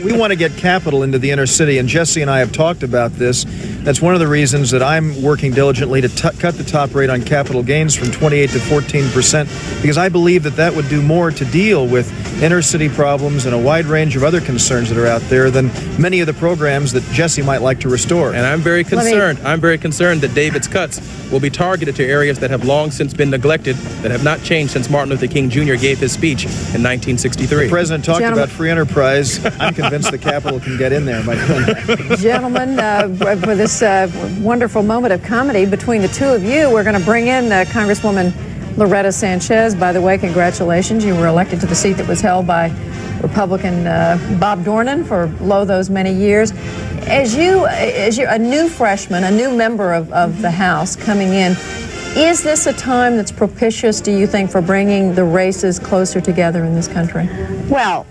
We want to get capital into the inner city, and Jesse and I have talked about this. That's one of the reasons that I'm working diligently to cut the top rate on capital gains from 28 to 14%, because I believe that that would do more to deal with inner city problems and a wide range of other concerns that are out there than many of the programs that Jesse might like to restore. And I'm very concerned. I'm very concerned that David's cuts will be targeted to areas that have long since been neglected, that have not changed since Martin Luther King Jr. gave his speech in 1963. The president talked about free enterprise. I'm convinced the capital can get in there by doing that. Gentlemen, for this wonderful moment of comedy between the two of you, we're going to bring in Congresswoman Loretta Sanchez. By the way, congratulations. You were elected to the seat that was held by Republican Bob Dornan for those many years. As you're a new freshman, a new member of the House coming in, is this a time that's propitious, do you think, for bringing the races closer together in this country? Well,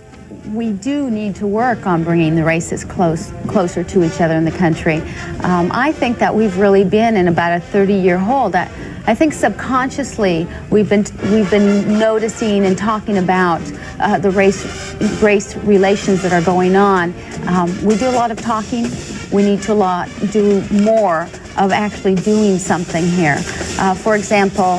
we do need to work on bringing the races closer to each other in the country. I think that we've really been in about a 30-year hold. I think subconsciously we've been noticing and talking about the race relations that are going on. We do a lot of talking. We need to do more of actually doing something here. For example,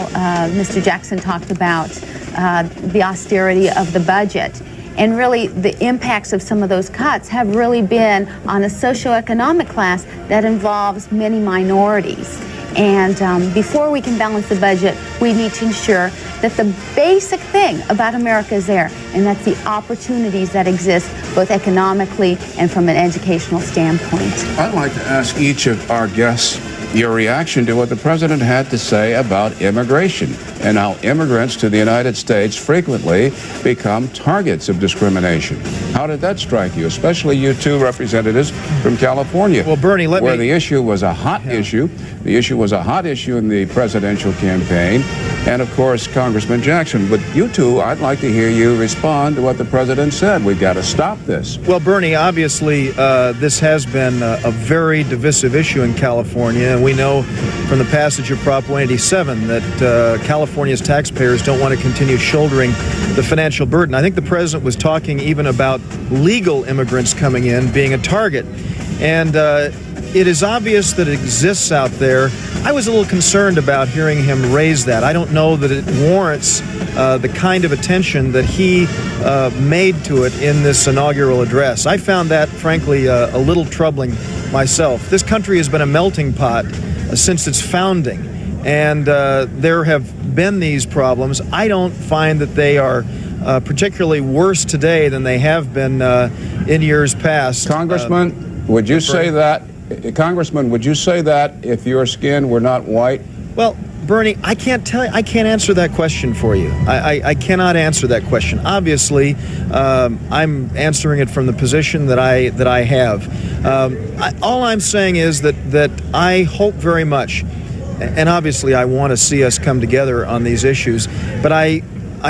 Mr. Jackson talked about the austerity of the budget. And really, the impacts of some of those cuts have really been on a socioeconomic class that involves many minorities. And before we can balance the budget, we need to ensure that the basic thing about America is there, and that's the opportunities that exist both economically and from an educational standpoint. I'd like to ask each of our guests your reaction to what the president had to say about immigration and how immigrants to the United States frequently become targets of discrimination. How did that strike you, especially you two representatives from California? Well, Bernie, where the issue was a hot issue. The issue was a hot issue in the presidential campaign, and of course, Congressman Jackson. But you two, I'd like to hear you respond to what the president said. We've got to stop this. Well, Bernie, obviously, this has been a very divisive issue in California, and we know from the passage of Prop 187 that California's taxpayers don't want to continue shouldering the financial burden. I think the president was talking even about legal immigrants coming in being a target. And it is obvious that it exists out there. I was a little concerned about hearing him raise that. I don't know that it warrants the kind of attention that he made to it in this inaugural address. I found that, frankly, a little troubling myself. This country has been a melting pot since its founding, and there have been these problems. I don't find that they are particularly worse today than they have been in years past. Congressman, would you say that? Congressman, would you say that if your skin were not white? Well, Bernie, I can't answer that question for you. I cannot answer that question. Obviously, I'm answering it from the position that I have. All I'm saying is that I hope very much, and obviously I want to see us come together on these issues, but I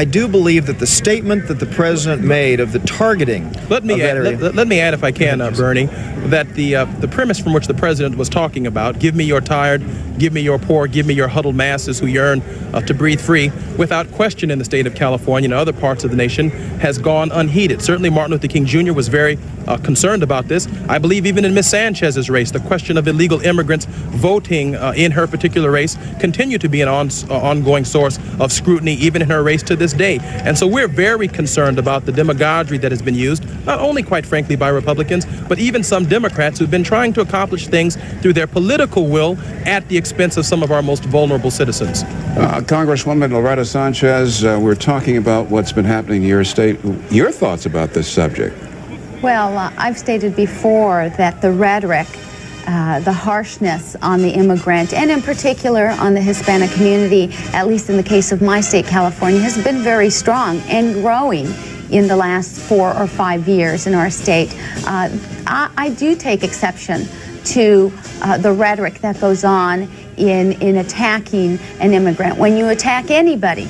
do believe that the statement that the president made of the targeting. Let me add, if I can, Bernie, that the premise from which the president was talking about, give me your tired, give me your poor, give me your huddled masses who yearn to breathe free, without question in the state of California and other parts of the nation, has gone unheeded. Certainly Martin Luther King Jr. was very concerned about this. I believe even in Ms. Sanchez's race, the question of illegal immigrants voting in her particular race continue to be an ongoing source of scrutiny, even in her race to this day. And so we're very concerned about the demagoguery that has been used, not only, quite frankly, by Republicans, but even some Democrats who've been trying to accomplish things through their political will at the expense of some of our most vulnerable citizens. Congresswoman Loretta Sanchez, we're talking about what's been happening in your state. Your thoughts about this subject? Well, I've stated before that the rhetoric, the harshness on the immigrant, and in particular on the Hispanic community, at least in the case of my state, California, has been very strong and growing in the last 4 or 5 years in our state. I do take exception to the rhetoric that goes on in attacking an immigrant. When you attack anybody,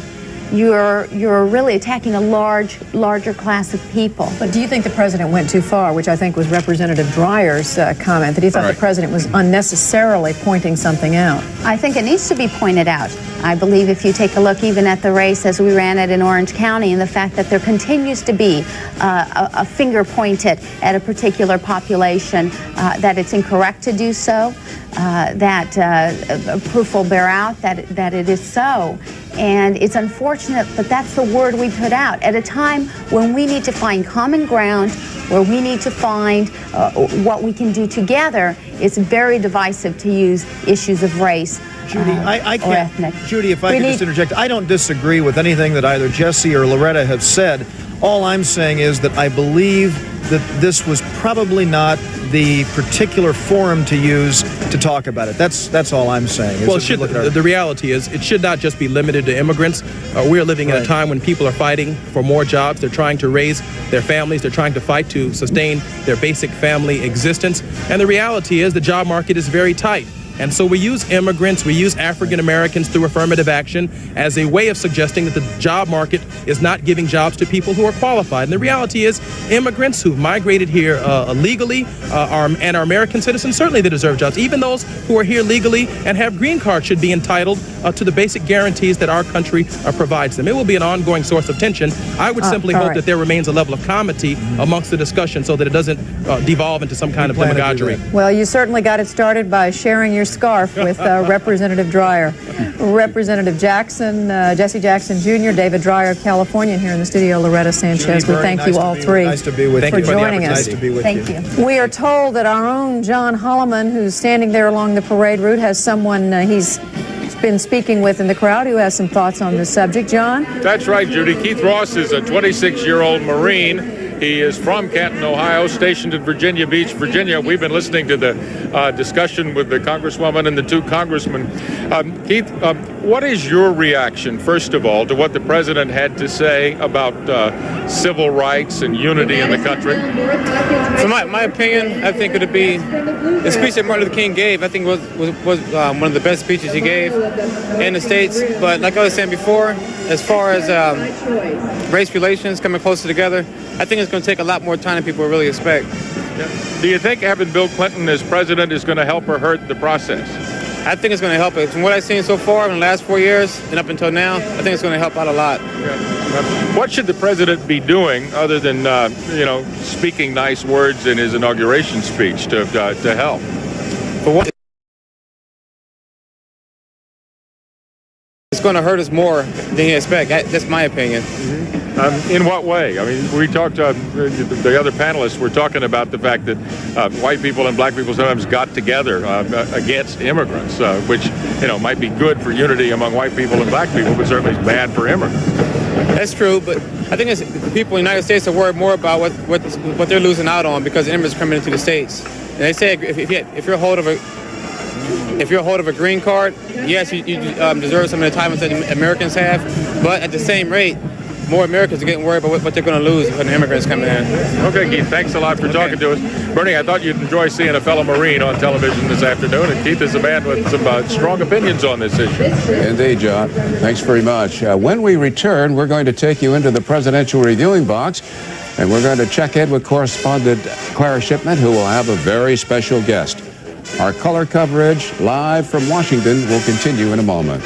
you're really attacking a larger class of people. But do you think the president went too far, which I think was Representative Dreyer's comment, that he thought the president was unnecessarily pointing something out? I think it needs to be pointed out. I believe if you take a look even at the race as we ran it in Orange County, and the fact that there continues to be a finger pointed at a particular population, that it's incorrect to do so, that proof will bear out that it is so. And it's unfortunate, but that's the word we put out at a time when we need to find common ground, where we need to find what we can do together. It's very divisive to use issues of race. Judy, I can't. Or ethnic. Judy, if I could just interject, I don't disagree with anything that either Jesse or Loretta have said. All I'm saying is that I believe that this was probably not the particular forum to use to talk about it. That's all I'm saying. Well, the reality is it should not just be limited to immigrants. We are living in a time when people are fighting for more jobs. They're trying to raise their families. They're trying to fight to sustain their basic family existence. And the reality is the job market is very tight. And so we use immigrants, we use African Americans through affirmative action as a way of suggesting that the job market is not giving jobs to people who are qualified. And the reality is immigrants who've migrated here illegally and are American citizens, certainly they deserve jobs. Even those who are here legally and have green cards should be entitled to the basic guarantees that our country provides them. It will be an ongoing source of tension. I would simply hope that there remains a level of comity amongst the discussion so that it doesn't devolve into some kind of demagoguery. Well, you certainly got it started by sharing your scarf with Representative Dreyer. Representative Jackson, Jesse Jackson Jr., David Dreyer of California, here in the studio, Loretta Sanchez. We thank you all three for joining us. Thank you. We are told that our own John Holloman, who's standing there along the parade route, has someone he's been speaking with in the crowd who has some thoughts on this subject. John? That's right, Judy. Keith Ross is a 26-year-old Marine. He is from Canton, Ohio, stationed in Virginia Beach, Virginia. We've been listening to the discussion with the Congresswoman and the two congressmen. Keith, what is your reaction, first of all, to what the president had to say about civil rights and unity in the country? From my opinion, I think it would be the speech that Martin Luther King gave. I think was one of the best speeches he gave in the States. But like I was saying before, as far as race relations coming closer together, I think it's going to take a lot more time than people really expect. Do you think having Bill Clinton as president is going to help or hurt the process? I think it's going to help it. From what I've seen so far in the last 4 years and up until now, I think it's going to help out a lot. What should the president be doing other than, speaking nice words in his inauguration speech to help? For what? It's going to hurt us more than you expect. That's my opinion. In what way? I mean, we talked to the other panelists were talking about the fact that white people and black people sometimes got together against immigrants, which, might be good for unity among white people and black people, but certainly is bad for immigrants. That's true, but I think the people in the United States are worried more about what they're losing out on because immigrants are coming into the States. And they say if you're hold of a green card, yes, you deserve some of the entitlements that Americans have, but at the same rate, more Americans are getting worried about what they're going to lose when the immigrants come in. Okay, Keith, thanks a lot for talking to us. Bernie, I thought you'd enjoy seeing a fellow Marine on television this afternoon, and Keith is a man with some strong opinions on this issue. Indeed, John. Thanks very much. When we return, we're going to take you into the presidential reviewing box, and we're going to check in with correspondent Clara Shipman, who will have a very special guest. Our color coverage live from Washington will continue in a moment.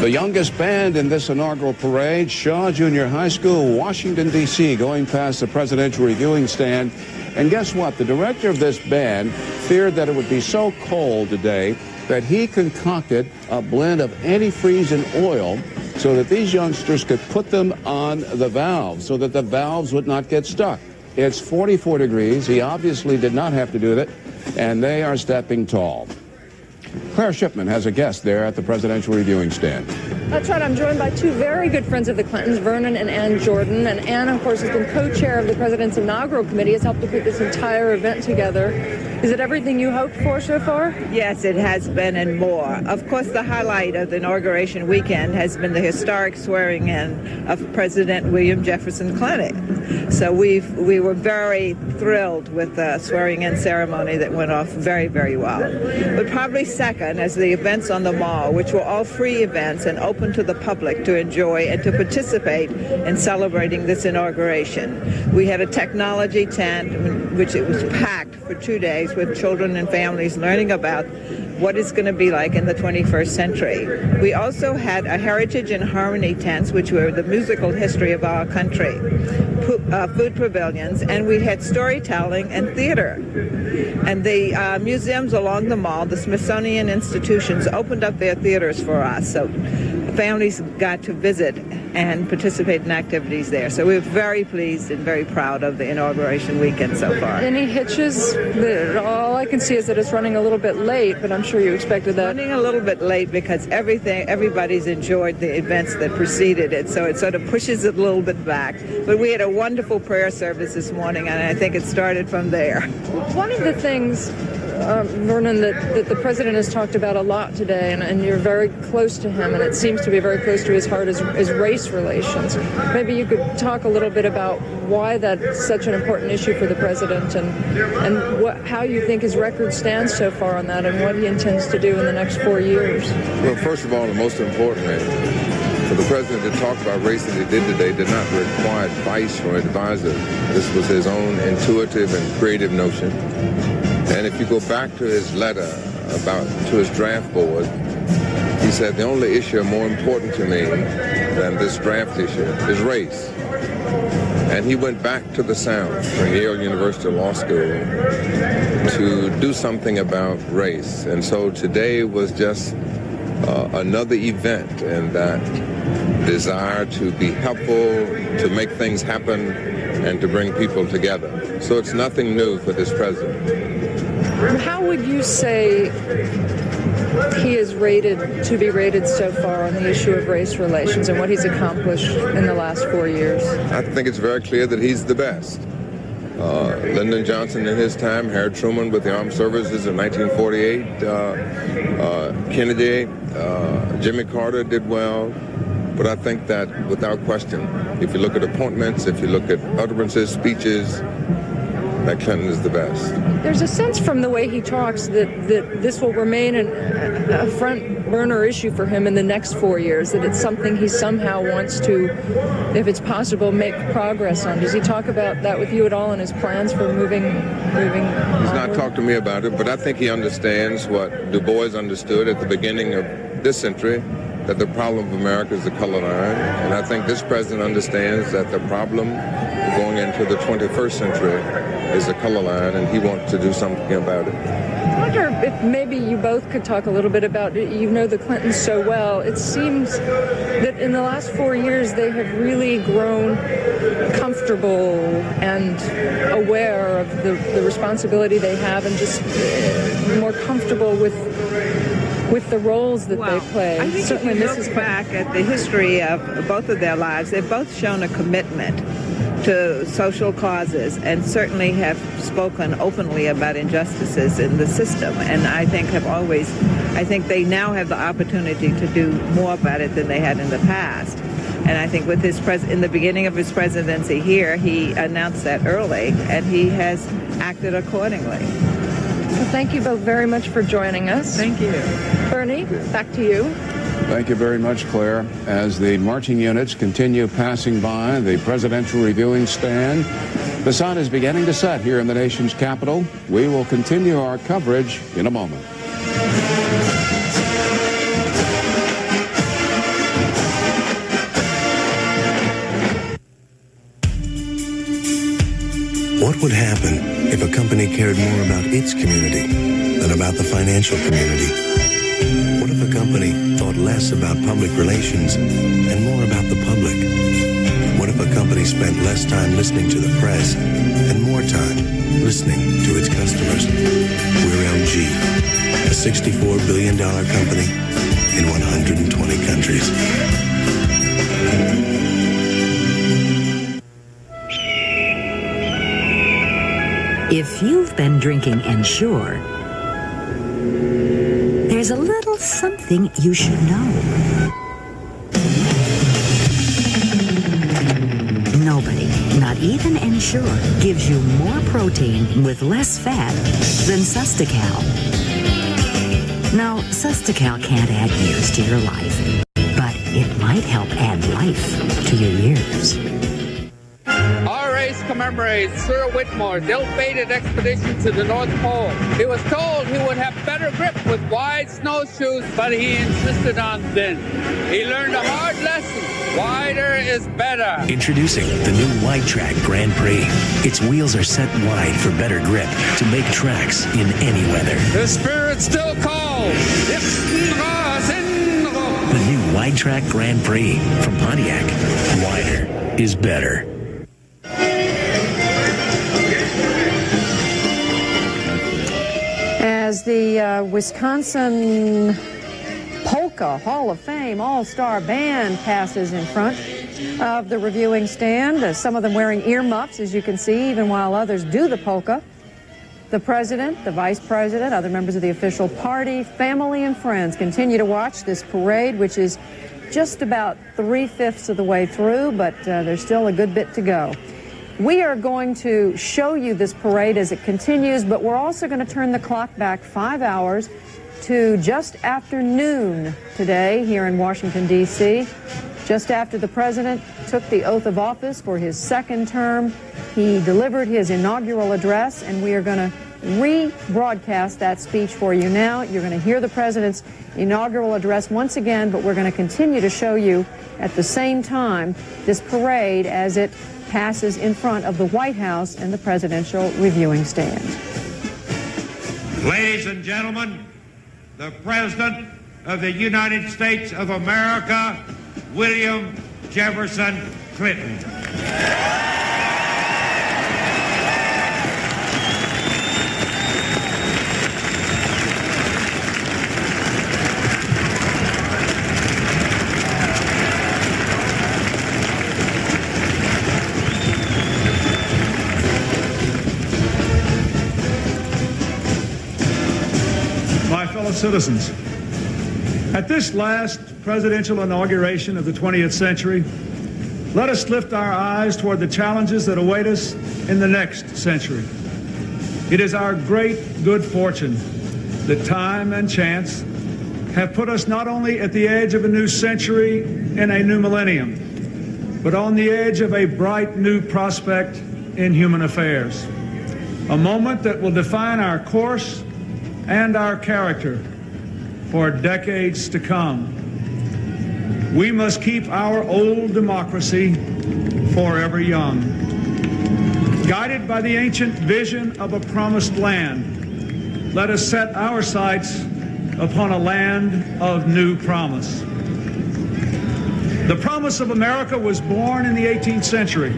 The youngest band in this inaugural parade, Shaw Junior High School, Washington, D.C., going past the presidential reviewing stand. And guess what? The director of this band feared that it would be so cold today that he concocted a blend of antifreeze and oil so that these youngsters could put them on the valves so that the valves would not get stuck. It's 44 degrees. He obviously did not have to do that, and they are stepping tall. Clara Shipman has a guest there at the presidential reviewing stand. That's right. I'm joined by two very good friends of the Clintons, Vernon and Ann Jordan. And Ann, of course, has been co-chair of the president's inaugural committee, has helped to put this entire event together. Is it everything you hoped for so far? Yes, it has been and more. Of course, the highlight of the inauguration weekend has been the historic swearing in of President William Jefferson Clinton. So we were very thrilled with the swearing in ceremony that went off very, very well. But probably second as the events on the mall, which were all free events and open to the public to enjoy and to participate in celebrating this inauguration. We had a technology tent, which it was packed for 2 days with children and families learning about what it's going to be like in the 21st century. We also had a Heritage and Harmony tents, which were the musical history of our country, food pavilions, and we had storytelling and theater. And the museums along the mall, the Smithsonian institutions, opened up their theaters for us. So families got to visit and participate in activities there. So we're very pleased and very proud of the inauguration weekend so far. Any hitches? All I can see is that it's running a little bit late, but I'm sure you expected that. Running a little bit late because everybody's enjoyed the events that preceded it, so it sort of pushes it a little bit back. But we had a wonderful prayer service this morning, and I think it started from there. One of the things, Vernon, that the president has talked about a lot today, and you're very close to him, and it seems to be very close to his heart, is race relations. Maybe you could talk a little bit about why that's such an important issue for the president, and how you think his record stands so far on that, and what he intends to do in the next 4 years. Well, first of all, the most important is for the president to talk about race as he did today did not require advice from an advisor. This was his own intuitive and creative notion. And if you go back to his letter to his draft board, he said, the only issue more important to me than this draft issue is race. And he went back to the South, from Yale University Law School, to do something about race. And so today was just another event in that desire to be helpful, to make things happen, and to bring people together. So it's nothing new for this president. How would you say he is to be rated so far on the issue of race relations and what he's accomplished in the last 4 years? I think it's very clear that he's the best. Lyndon Johnson in his time, Harry Truman with the Armed Services in 1948, Kennedy, Jimmy Carter did well. But I think that without question, if you look at appointments, if you look at utterances, speeches, that Clinton is the best. There's a sense from the way he talks that this will remain a front burner issue for him in the next 4 years, that it's something he somehow wants to, if it's possible, make progress on. Does he talk about that with you at all in his plans for moving He's not talked to me about it, but I think he understands what Du Bois understood at the beginning of this century, that the problem of America is the color line. And I think this president understands that the problem going into the 21st century is the color line, and he wants to do something about it. I wonder if maybe you both could talk a little bit about, you know the Clintons so well. It seems that in the last 4 years they have really grown comfortable and aware of the responsibility they have, and just more comfortable with the roles that they play. I think certainly if you look back at the history of both of their lives, they've both shown a commitment to social causes and certainly have spoken openly about injustices in the system, and I think they now have the opportunity to do more about it than they had in the past. And I think with in the beginning of his presidency here, he announced that early, and he has acted accordingly. Well, thank you both very much for joining us. Thank you. Bernie, back to you. Thank you very much, Claire. As the marching units continue passing by the presidential reviewing stand, the sun is beginning to set here in the nation's capital. We will continue our coverage in a moment. What would happen if a company cared more about its community than about the financial community? What if a company thought less about public relations and more about the public? What if a company spent less time listening to the press and more time listening to its customers? We're LG, a $64 billion company in 120 countries. If you've been drinking Ensure, there's a little something you should know. Nobody, not even Ensure, gives you more protein with less fat than Sustacal. Now, Sustacal can't add years to your life, but it might help add life to your years. Our race commemorates Sir Whitmore's ill-fated expedition to the North Pole. He was told he would have better grip with wide snowshoes, but he insisted on thin. He learned a hard lesson. Wider is better. Introducing the new Wide Track Grand Prix. Its wheels are set wide for better grip to make tracks in any weather. The spirit still calls. The new Wide Track Grand Prix from Pontiac. Wider is better. As the Wisconsin Polka Hall of Fame All-Star Band passes in front of the reviewing stand, some of them wearing earmuffs, as you can see, even while others do the polka. The president, the vice president, other members of the official party, family, and friends continue to watch this parade, which is just about 3/5 of the way through, but there's still a good bit to go. We are going to show you this parade as it continues, but we're also going to turn the clock back 5 hours to just after noon today here in Washington, D.C. Just after the president took the oath of office for his second term, he delivered his inaugural address, and we are going to rebroadcast that speech for you now. You're going to hear the president's inaugural address once again, but we're going to continue to show you at the same time this parade as it passes in front of the White House and the presidential reviewing stand. Ladies and gentlemen, the President of the United States of America, William Jefferson Clinton. My fellow citizens, at this last presidential inauguration of the 20th century, let us lift our eyes toward the challenges that await us in the next century. It is our great good fortune that time and chance have put us not only at the edge of a new century and a new millennium, but on the edge of a bright new prospect in human affairs. A moment that will define our course and our character for decades to come. We must keep our old democracy forever young. Guided by the ancient vision of a promised land, let us set our sights upon a land of new promise. The promise of America was born in the 18th century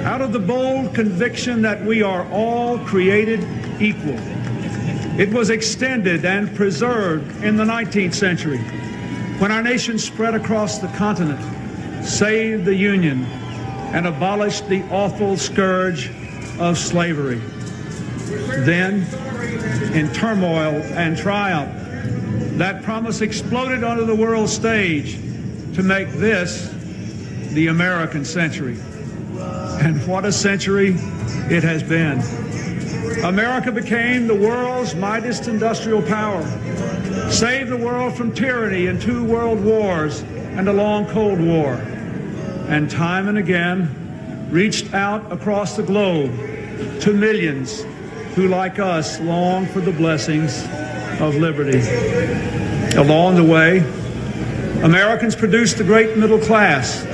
out of the bold conviction that we are all created equal. It was extended and preserved in the 19th century when our nation spread across the continent, saved the Union, and abolished the awful scourge of slavery. Then, in turmoil and triumph, that promise exploded onto the world stage to make this the American century. And what a century it has been. America became the world's mightiest industrial power, saved the world from tyranny in 2 world wars and a long Cold War, and time and again reached out across the globe to millions who, like us, long for the blessings of liberty. Along the way, Americans produced the great middle class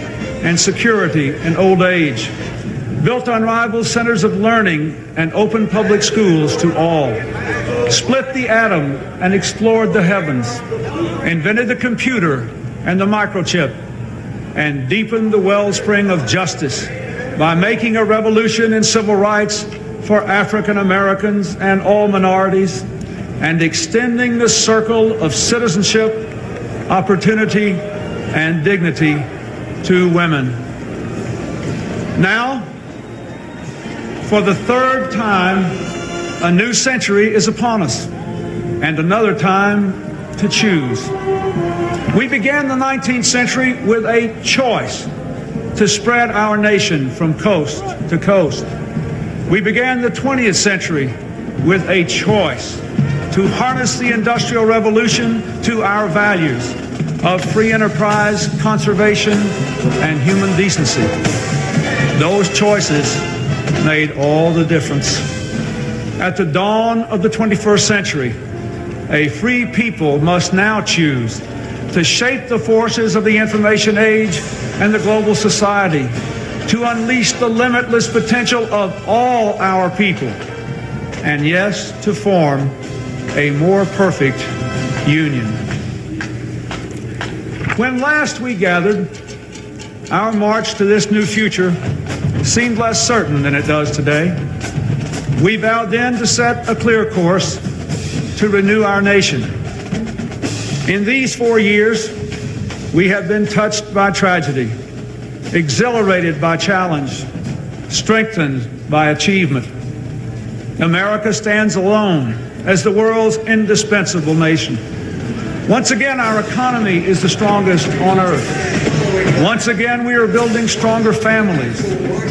and security in old age, built unrivaled centers of learning and open public schools to all, split the atom and explored the heavens, invented the computer and the microchip, and deepened the wellspring of justice by making a revolution in civil rights for African Americans and all minorities, and extending the circle of citizenship, opportunity, and dignity to women. Now, for the third time, a new century is upon us, and another time to choose. We began the 19th century with a choice to spread our nation from coast to coast. We began the 20th century with a choice to harness the Industrial Revolution to our values of free enterprise, conservation, and human decency. Those choices made all the difference. At the dawn of the 21st century, a free people must now choose to shape the forces of the information age and the global society, to unleash the limitless potential of all our people, and yes, to form a more perfect union. When last we gathered, our march to this new future seemed less certain than it does today. We vowed then to set a clear course to renew our nation. In these 4 years, we have been touched by tragedy, exhilarated by challenge, strengthened by achievement. America stands alone as the world's indispensable nation. Once again, our economy is the strongest on earth. Once again, we are building stronger families,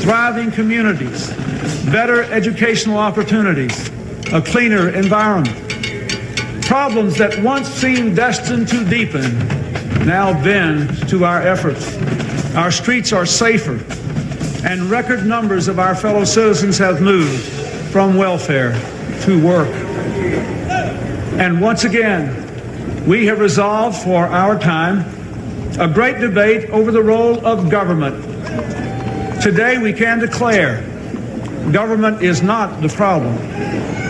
thriving communities, better educational opportunities, a cleaner environment. Problems that once seemed destined to deepen now bend to our efforts. Our streets are safer, and record numbers of our fellow citizens have moved from welfare to work. And once again, we have resolved for our time a great debate over the role of government. Today we can declare government is not the problem,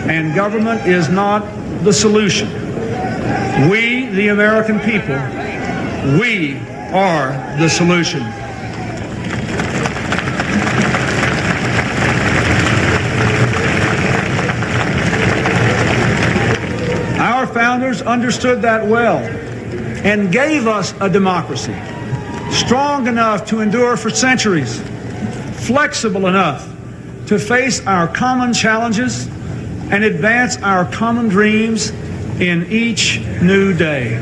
and government is not the solution. We, the American people, we are the solution. Our founders understood that well and gave us a democracy strong enough to endure for centuries, flexible enough to face our common challenges and advance our common dreams in each new day.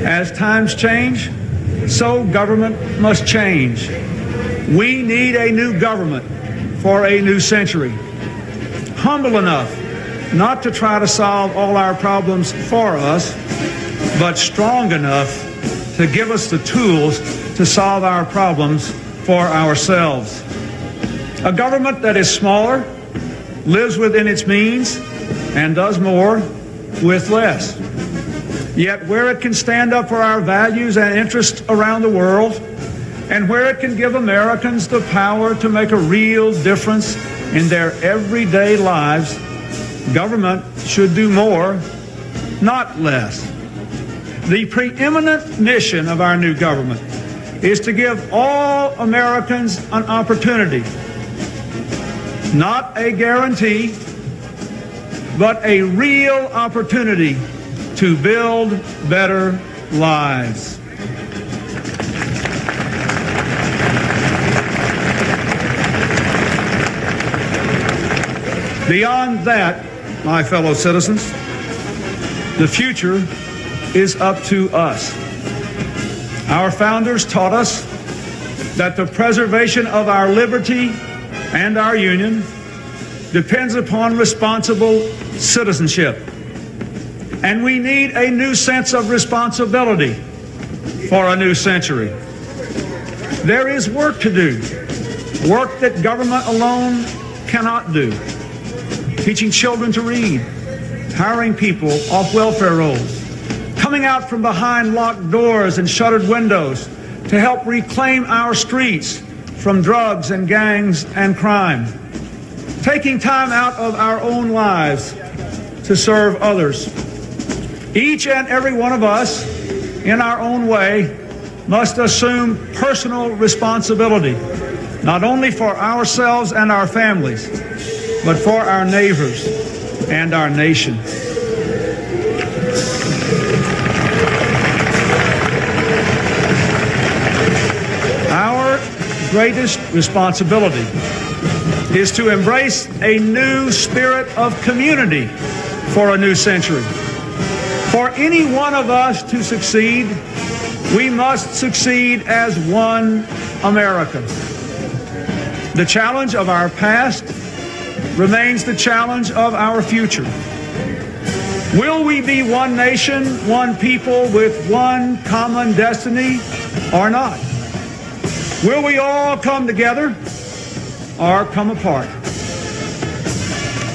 As times change, so government must change. We need a new government for a new century. Humble enough not to try to solve all our problems for us, but strong enough to give us the tools to solve our problems for ourselves. A government that is smaller, lives within its means, and does more with less. Yet where it can stand up for our values and interests around the world, and where it can give Americans the power to make a real difference in their everyday lives, government should do more, not less. The preeminent mission of our new government is to give all Americans an opportunity, not a guarantee, but a real opportunity to build better lives. Beyond that, my fellow citizens, the future is up to us. Our founders taught us that the preservation of our liberty and our union depends upon responsible citizenship. And we need a new sense of responsibility for a new century. There is work to do, work that government alone cannot do. Teaching children to read, hiring people off welfare rolls, coming out from behind locked doors and shuttered windows to help reclaim our streets from drugs and gangs and crime, taking time out of our own lives to serve others. Each and every one of us, in our own way, must assume personal responsibility, not only for ourselves and our families, but for our neighbors and our nation. Our greatest responsibility is to embrace a new spirit of community for a new century. For any one of us to succeed, we must succeed as one America. The challenge of our past remains the challenge of our future. Will we be one nation, one people with one common destiny or not? Will we all come together or come apart?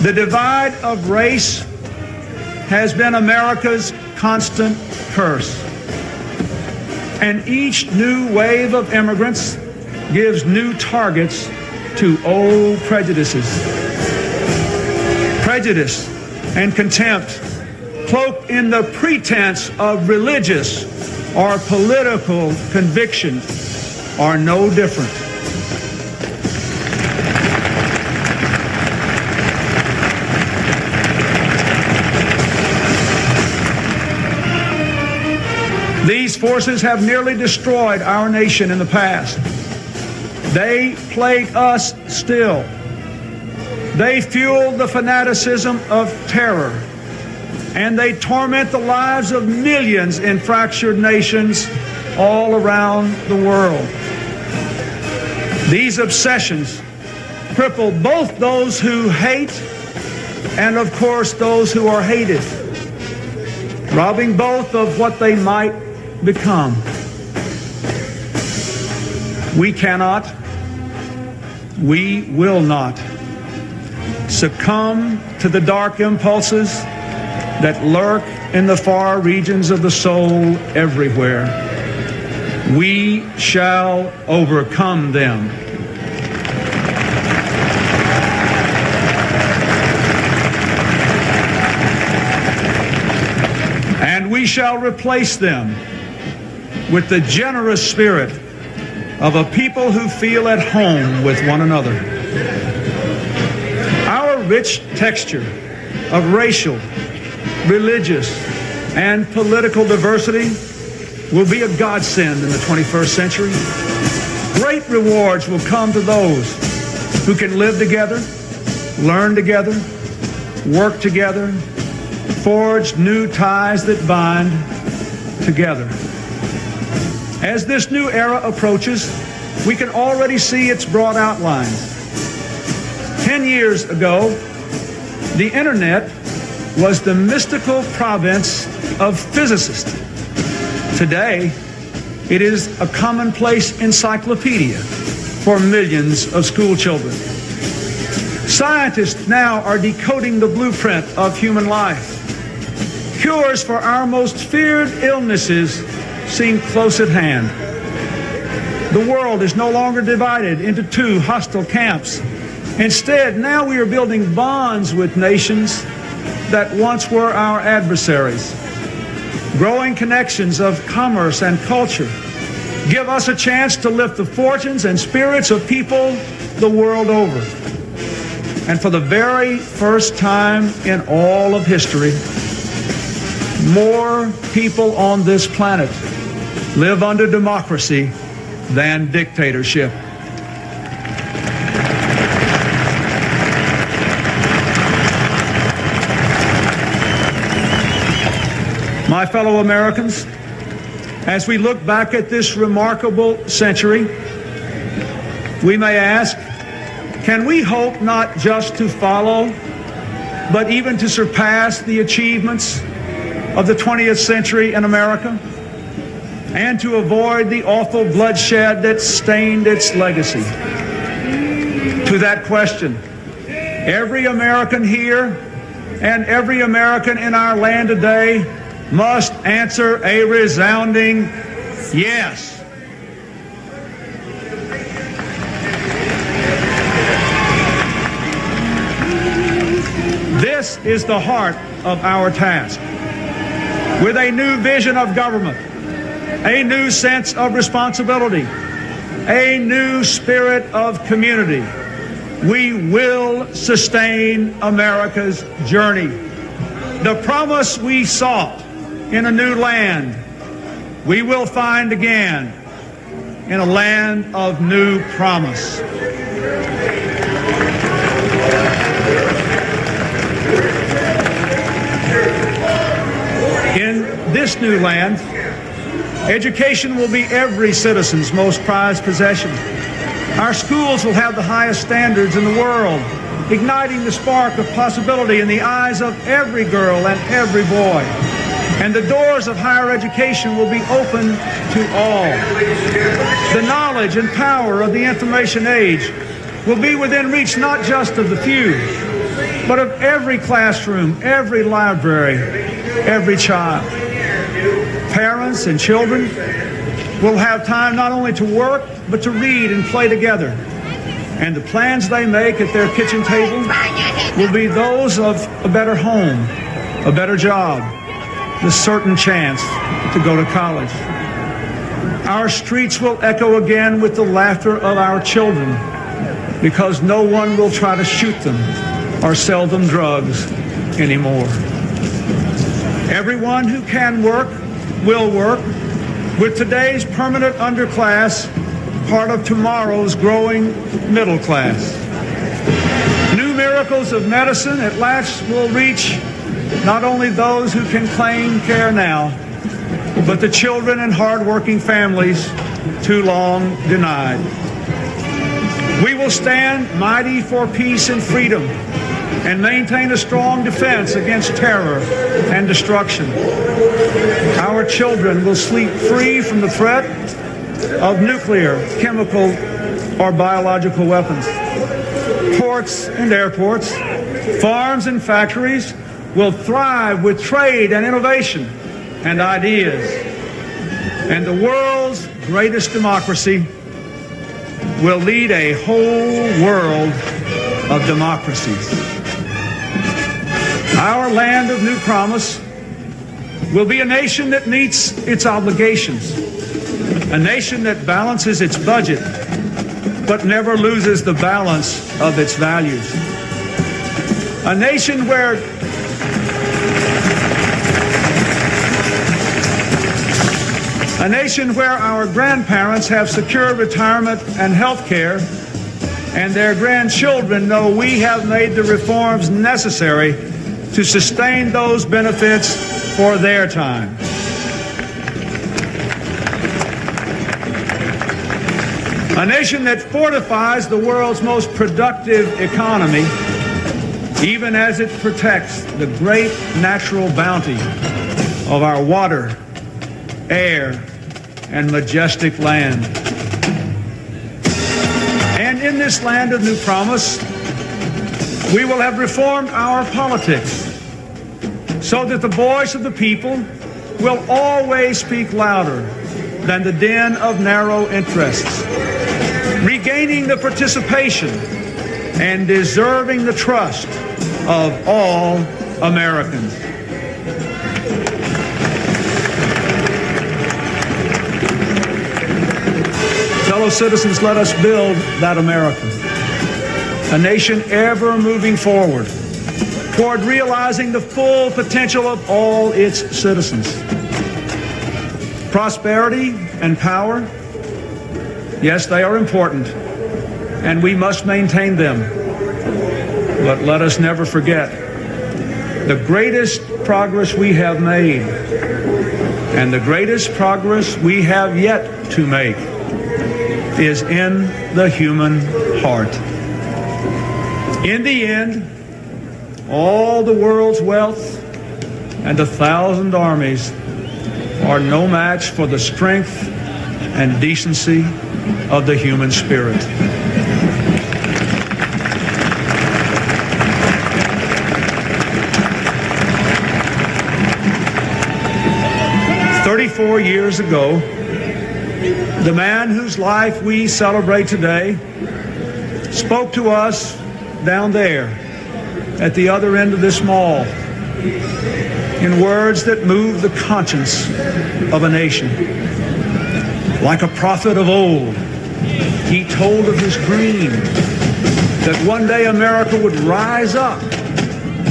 The divide of race has been America's constant curse. And each new wave of immigrants gives new targets to old prejudices. Prejudice and contempt cloaked in the pretense of religious our political convictions are no different. These forces have nearly destroyed our nation in the past. They plague us still. They fuel the fanaticism of terror, and they torment the lives of millions in fractured nations all around the world. These obsessions cripple both those who hate and, of course, those who are hated, robbing both of what they might become. We cannot, we will not succumb to the dark impulses that lurk in the far regions of the soul everywhere. We shall overcome them. And we shall replace them with the generous spirit of a people who feel at home with one another. Our rich texture of racial, religious, and political diversity will be a godsend in the 21st century. Great rewards will come to those who can live together, learn together, work together, forge new ties that bind together. As this new era approaches, we can already see its broad outlines. 10 years ago, the internet was the mystical province of physicists. Today, it is a commonplace encyclopedia for millions of school children. Scientists now are decoding the blueprint of human life. Cures for our most feared illnesses seem close at hand. The world is no longer divided into two hostile camps. Instead, now we are building bonds with nations that once were our adversaries. Growing connections of commerce and culture give us a chance to lift the fortunes and spirits of people the world over. And for the very first time in all of history, more people on this planet live under democracy than dictatorship. My fellow Americans, as we look back at this remarkable century, we may ask, can we hope not just to follow, but even to surpass the achievements of the 20th century in America, and to avoid the awful bloodshed that stained its legacy? To that question, every American here and every American in our land today must answer a resounding yes. This is the heart of our task. With a new vision of government, a new sense of responsibility, a new spirit of community, we will sustain America's journey. The promise we sought in a new land, we will find again in a land of new promise. In this new land, education will be every citizen's most prized possession. Our schools will have the highest standards in the world, igniting the spark of possibility in the eyes of every girl and every boy. And the doors of higher education will be open to all. The knowledge and power of the information age will be within reach not just of the few, but of every classroom, every library, every child. Parents and children will have time not only to work, but to read and play together. And the plans they make at their kitchen table will be those of a better home, a better job, the certain chance to go to college. Our streets will echo again with the laughter of our children, because no one will try to shoot them or sell them drugs anymore. Everyone who can work will work, with today's permanent underclass part of tomorrow's growing middle class. New miracles of medicine at last will reach not only those who can claim care now, but the children and hard-working families too long denied. We will stand mighty for peace and freedom and maintain a strong defense against terror and destruction. Our children will sleep free from the threat of nuclear, chemical, or biological weapons. Ports and airports, farms and factories will thrive with trade and innovation and ideas. And the world's greatest democracy will lead a whole world of democracies. Our land of new promise will be a nation that meets its obligations, a nation that balances its budget but never loses the balance of its values, a nation where our grandparents have secure retirement and health care, and their grandchildren know we have made the reforms necessary to sustain those benefits for their time. A nation that fortifies the world's most productive economy, even as it protects the great natural bounty of our water, air, and majestic land. And in this land of new promise, we will have reformed our politics so that the voice of the people will always speak louder than the din of narrow interests, regaining the participation and deserving the trust of all Americans. Fellow citizens, let us build that America, a nation ever moving forward toward realizing the full potential of all its citizens. Prosperity and power, yes, they are important, and we must maintain them. But let us never forget the greatest progress we have made and the greatest progress we have yet to make is in the human heart. In the end, all the world's wealth and 1,000 armies are no match for the strength and decency of the human spirit. "34 years ago, the man whose life we celebrate today spoke to us down there at the other end of this mall in words that moved the conscience of a nation. Like a prophet of old, he told of his dream that one day America would rise up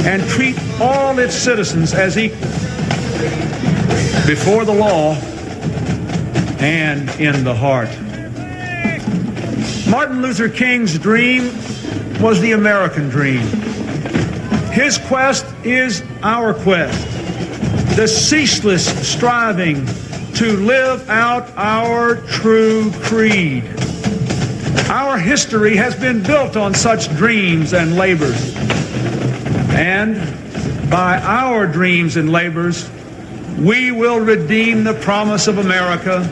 and treat all its citizens as equal before the law and in the heart. Martin Luther King's dream was the American dream. His quest is our quest, the ceaseless striving to live out our true creed. Our history has been built on such dreams and labors. And by our dreams and labors, we will redeem the promise of America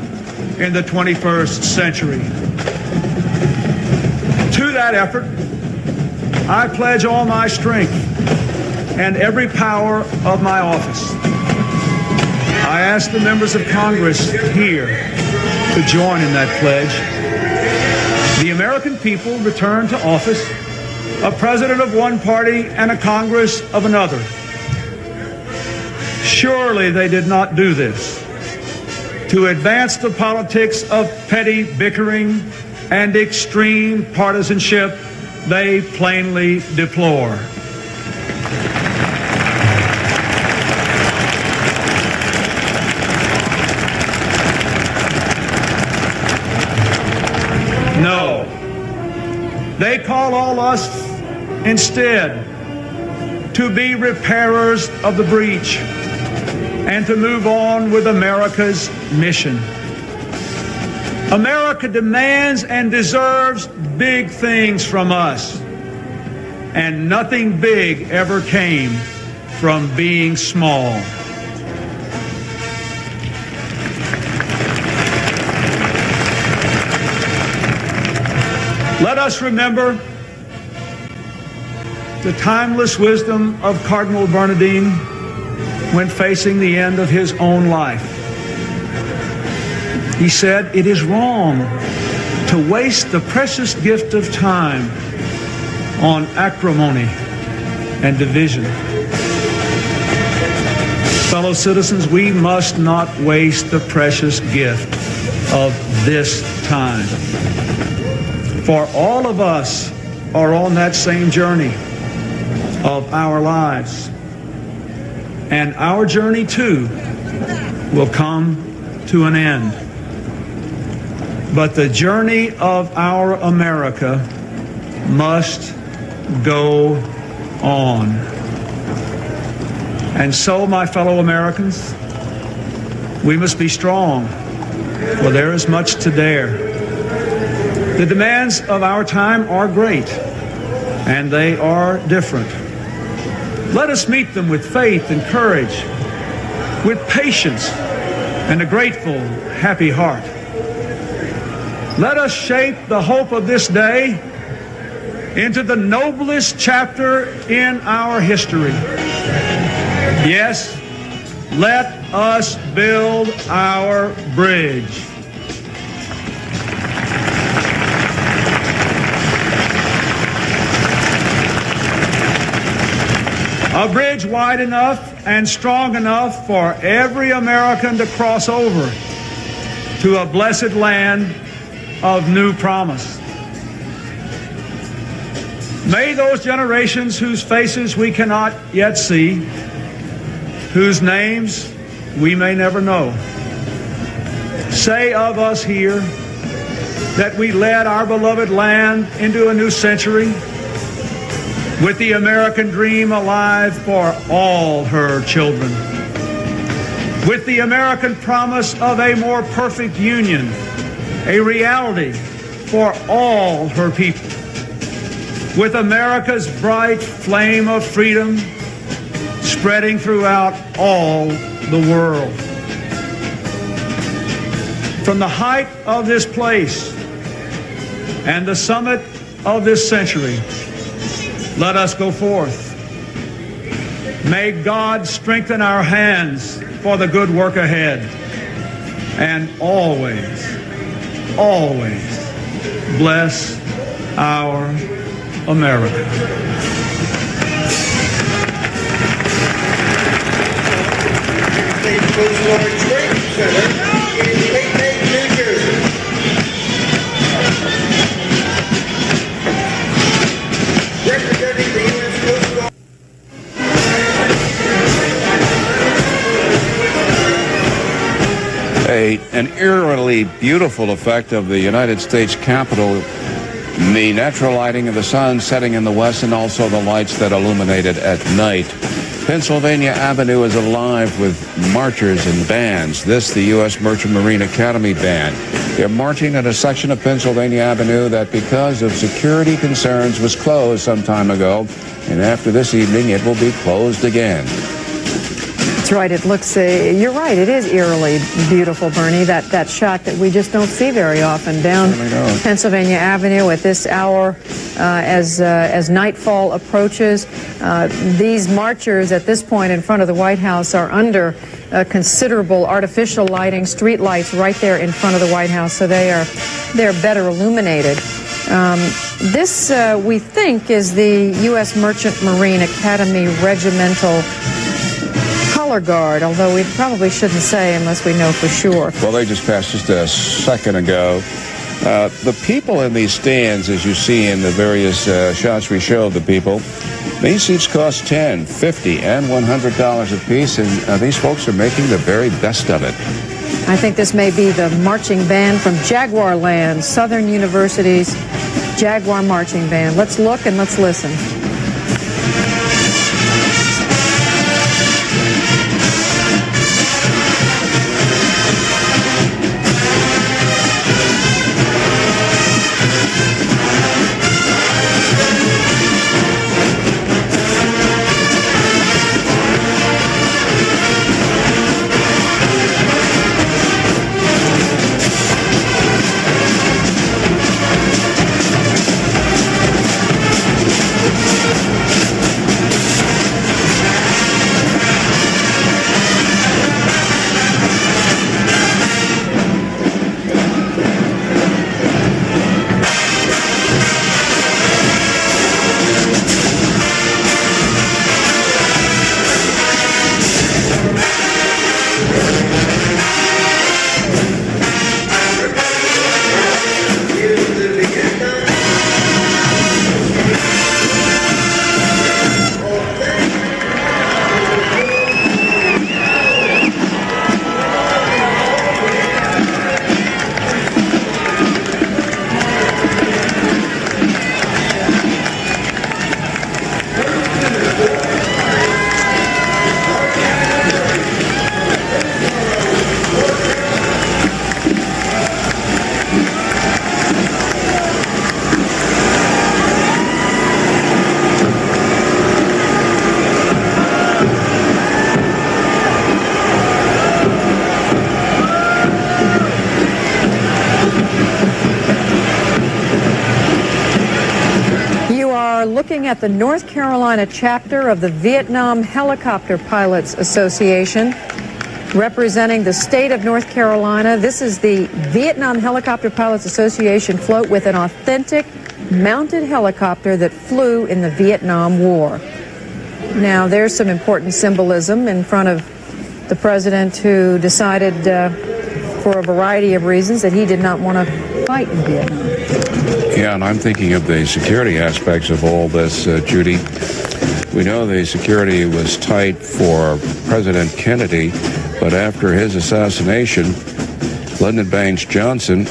in the 21st century. To that effort, I pledge all my strength and every power of my office. I ask the members of Congress here to join in that pledge. The American people return to office a president of one party and a Congress of another. Surely they did not do this to advance the politics of petty bickering and extreme partisanship they plainly deplore. No. They call all us instead to be repairers of the breach and to move on with America's mission. America demands and deserves big things from us, and nothing big ever came from being small. Let us remember the timeless wisdom of Cardinal Bernardin when facing the end of his own life. He said, "It is wrong to waste the precious gift of time on acrimony and division." Fellow citizens, we must not waste the precious gift of this time. For all of us are on that same journey of our lives. And our journey, too, will come to an end. But the journey of our America must go on. And so, my fellow Americans, we must be strong, for there is much to dare. The demands of our time are great, and they are different. Let us meet them with faith and courage, with patience and a grateful, happy heart. Let us shape the hope of this day into the noblest chapter in our history. Yes, let us build our bridge. A bridge wide enough and strong enough for every American to cross over to a blessed land of new promise. May those generations whose faces we cannot yet see, whose names we may never know, say of us here that we led our beloved land into a new century with the American dream alive for all her children, with the American promise of a more perfect union, a reality for all her people, with America's bright flame of freedom spreading throughout all the world. From the height of this place and the summit of this century, let us go forth. May God strengthen our hands for the good work ahead. And always, always bless our America. An eerily beautiful effect of the United States Capitol, the natural lighting of the sun setting in the west and also the lights that illuminate it at night. Pennsylvania Avenue is alive with marchers and bands. This, the U.S. Merchant Marine Academy Band. They're marching at a section of Pennsylvania Avenue that, because of security concerns, was closed some time ago. And after this evening, it will be closed again. That's right. It looks, you're right, it is eerily beautiful, Bernie, that shot that we just don't see very often down Pennsylvania Avenue at this hour as nightfall approaches. These marchers at this point in front of the White House are under considerable artificial lighting, street lights right there in front of the White House, so they're better illuminated. This, we think, is the U.S. Merchant Marine Academy Regimental color guard, although we probably shouldn't say unless we know for sure. Well, they just passed just a second ago. The people in these stands, as you see in the various shots we showed the people, these seats cost $10, $50, and $100 a piece, and these folks are making the very best of it. I think this may be the marching band from Jaguar Land, Southern University's Jaguar Marching Band. Let's look and let's listen. Looking at the North Carolina chapter of the Vietnam Helicopter Pilots Association, representing the state of North Carolina. This is the Vietnam Helicopter Pilots Association float with an authentic mounted helicopter that flew in the Vietnam War. Now, there's some important symbolism in front of the president, who decided for a variety of reasons that he did not want to fight in Vietnam. Yeah, and I'm thinking of the security aspects of all this, Judy. We know the security was tight for President Kennedy, but after his assassination, Lyndon Baines Johnson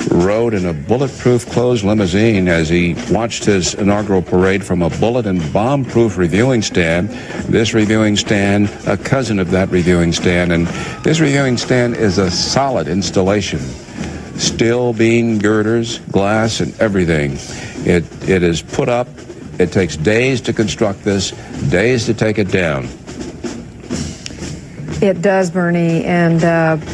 rode in a bulletproof closed limousine as he watched his inaugural parade from a bullet and bomb-proof reviewing stand. This reviewing stand, a cousin of that reviewing stand, and this reviewing stand is a solid installation. Steel beam girders, glass, and everything. It is put up. It takes days to construct this, days to take it down. It does, Bernie, and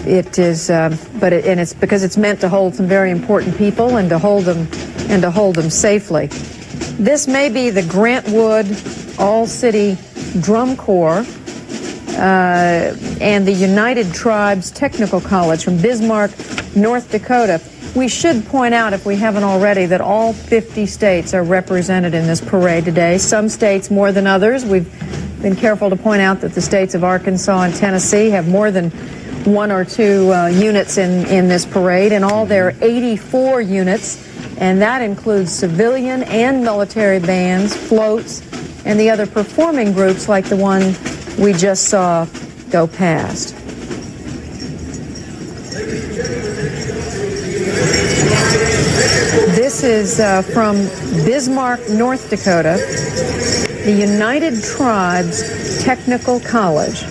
it is, and it's because it's meant to hold some very important people and to hold them safely. This may be the Grant Wood All-City Drum Corps and the United Tribes Technical College from Bismarck, North Dakota. We should point out, if we haven't already, that all 50 states are represented in this parade today. Some states more than others. We've been careful to point out that the states of Arkansas and Tennessee have more than one or two units in this parade. In all, there are 84 units, and that includes civilian and military bands, floats, and the other performing groups like the one we just saw go past. This is from Bismarck, North Dakota, the United Tribes Technical College.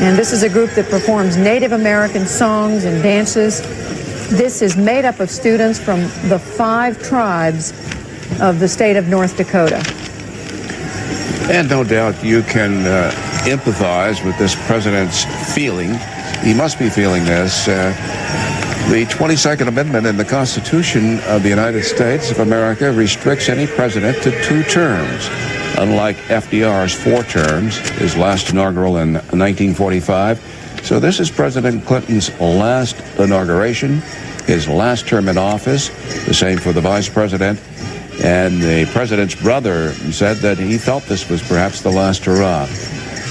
And this is a group that performs Native American songs and dances. This is made up of students from the 5 tribes of the state of North Dakota. And no doubt you can empathize with this president's feeling. He must be feeling this. The 22nd Amendment in the Constitution of the United States of America restricts any president to 2 terms, unlike FDR's 4 terms, his last inaugural in 1945. So this is President Clinton's last inauguration, his last term in office, the same for the vice president. And the president's brother said that he felt this was perhaps the last hurrah.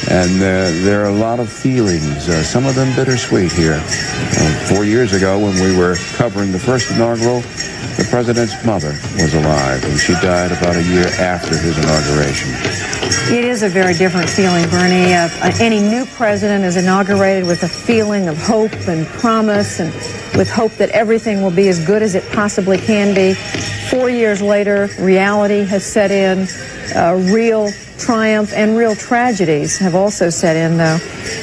And there are a lot of feelings, some of them bittersweet here. 4 years ago, when we were covering the first inaugural, the president's mother was alive, and she died about a year after his inauguration. It is a very different feeling, Bernie. Any new president is inaugurated with a feeling of hope and promise, and with hope that everything will be as good as it possibly can be. 4 years later, reality has set in. Real triumph and real tragedies have also set in, though.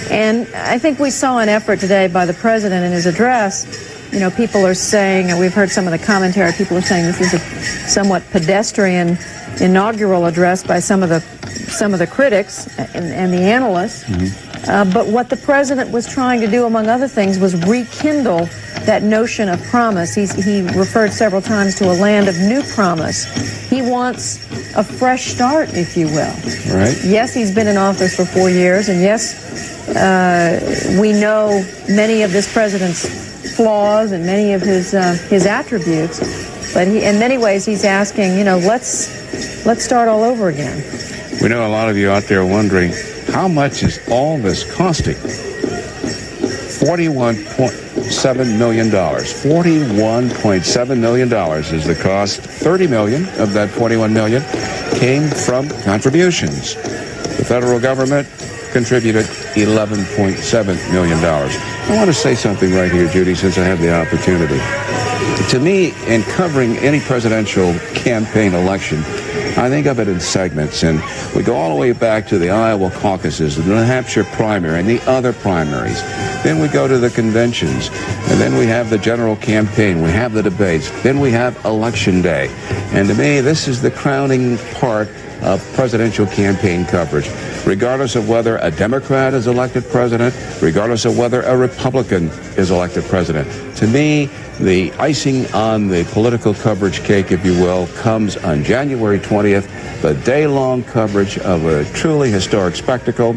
And I think we saw an effort today by the president in his address. You know, people are saying, we've heard some of the commentary, people are saying this is a somewhat pedestrian inaugural address by some of the critics and the analysts. But what the president was trying to do, among other things, was rekindle that notion of promise. He referred several times to a land of new promise. He wants a fresh start, if you will. Right. Yes, he's been in office for 4 years, and yes, we know many of this president's flaws and many of his attributes. But in many ways, he's asking, you know, let's start all over again. We know a lot of you out there wondering, how much is all this costing? $41.7 million. $41.7 million is the cost. $30 million of that $41 million came from contributions. The federal government contributed $11.7 million. I want to say something right here, Judy, since I have the opportunity. To me, in covering any presidential campaign election, I think of it in segments, and we go all the way back to the Iowa caucuses, the New Hampshire primary, and the other primaries. Then we go to the conventions, and then we have the general campaign, we have the debates, then we have Election Day. And to me, this is the crowning part of presidential campaign coverage. Regardless of whether a Democrat is elected president, regardless of whether a Republican is elected president. To me, the icing on the political coverage cake, if you will, comes on January 20th, the day-long coverage of a truly historic spectacle,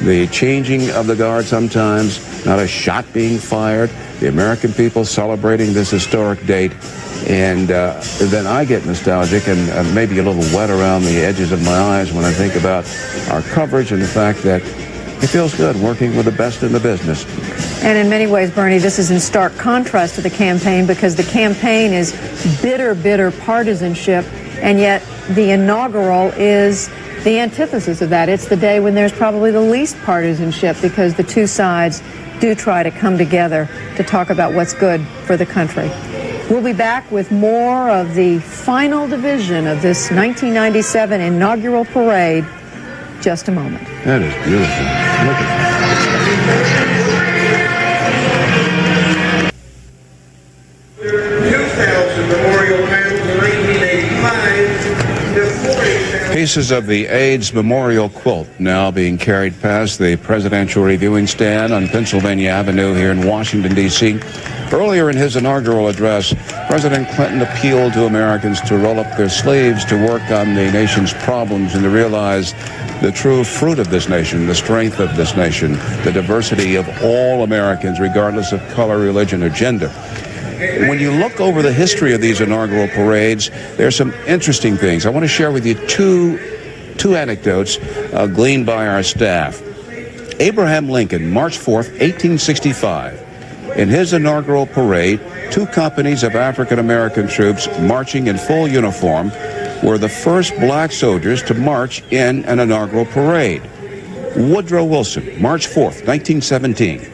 the changing of the guard sometimes, not a shot being fired, the American people celebrating this historic date. And then I get nostalgic and maybe a little wet around the edges of my eyes when I think about our coverage and the fact that it feels good working with the best in the business. And in many ways, Bernie, this is in stark contrast to the campaign, because the campaign is bitter partisanship, and yet the inaugural is the antithesis of that. It's the day when there's probably the least partisanship, because the two sides do try to come together to talk about what's good for the country. We'll be back with more of the final division of this 1997 inaugural parade just a moment. That is beautiful. Look at that. Pieces of the AIDS memorial quilt now being carried past the Presidential Reviewing Stand on Pennsylvania Avenue here in Washington, D.C. Earlier in his inaugural address, President Clinton appealed to Americans to roll up their sleeves, to work on the nation's problems, and to realize the true fruit of this nation, the strength of this nation, the diversity of all Americans, regardless of color, religion, or gender. When you look over the history of these inaugural parades, there's some interesting things. I want to share with you two anecdotes gleaned by our staff. Abraham Lincoln, March 4th, 1865. In his inaugural parade, 2 companies of African-American troops marching in full uniform were the first black soldiers to march in an inaugural parade. Woodrow Wilson, March 4th, 1917.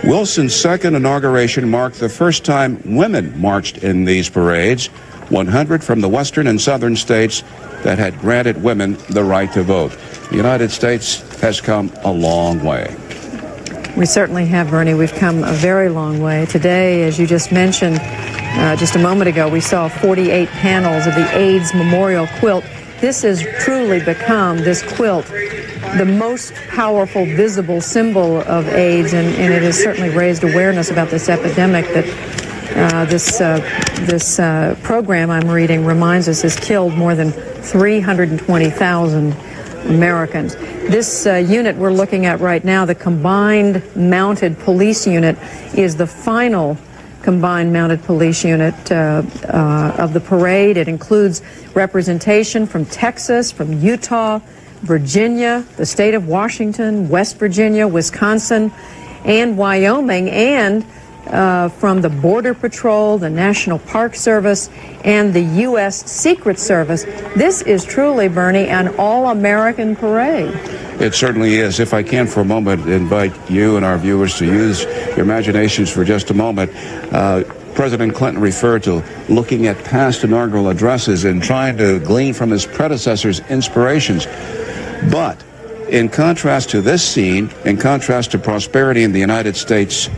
Wilson's second inauguration marked the first time women marched in these parades, 100 from the western and southern states that had granted women the right to vote. The United States has come a long way. We certainly have, Bernie. We've come a very long way. Today, as you just mentioned, just a moment ago, we saw 48 panels of the AIDS memorial quilt. This has truly become, this quilt, the most powerful visible symbol of AIDS, and it has certainly raised awareness about this epidemic that this program I'm reading reminds us has killed more than 320,000 Americans. This unit we're looking at right now, the Combined Mounted Police Unit, is the final Combined Mounted Police Unit of the parade. It includes representation from Texas, from Utah, Virginia, the state of Washington, West Virginia, Wisconsin, and Wyoming, and from the Border Patrol, the National Park Service, and the U.S. Secret Service. This is truly, Bernie, an all-American parade. It certainly is. If I can for a moment invite you and our viewers to use your imaginations for just a moment. President Clinton referred to looking at past inaugural addresses and trying to glean from his predecessors' inspirations. But in contrast to this scene, in contrast to prosperity in the United States,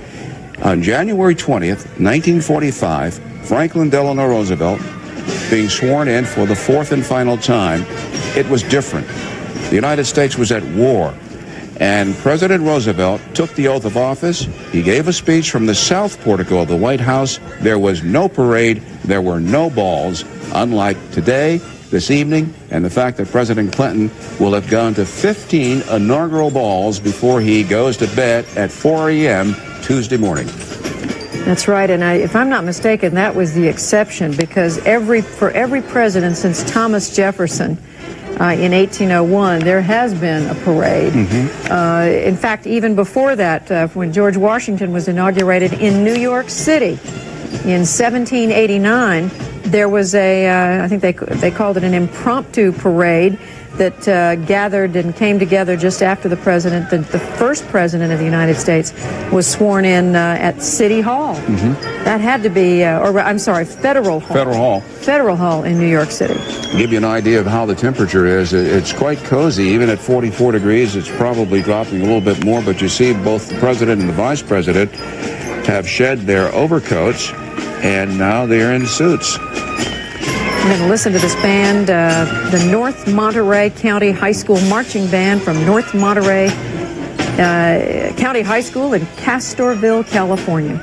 on January 20th, 1945, Franklin Delano Roosevelt being sworn in for the fourth and final time, it was different. The United States was at war, and President Roosevelt took the oath of office. He gave a speech from the south portico of the White House. There was no parade. There were no balls, unlike today, this evening, and the fact that President Clinton will have gone to 15 inaugural balls before he goes to bed at 4 a.m. Tuesday morning. That's right, and if I'm not mistaken, that was the exception, because for every president since Thomas Jefferson in 1801, there has been a parade. In fact, even before that, when George Washington was inaugurated in New York City in 1789, there was I think they called it an impromptu parade that gathered and came together just after the president, the first president of the United States, was sworn in at City Hall. That had to be, Federal Hall. Federal Hall. Federal Hall in New York City. To give you an idea of how the temperature is, it's quite cozy. Even at 44 degrees, it's probably dropping a little bit more, but you see both the president and the vice president have shed their overcoats, and now they're in suits. We're going to listen to this band, the North Monterey County High School Marching Band from North Monterey County High School in Castorville, California.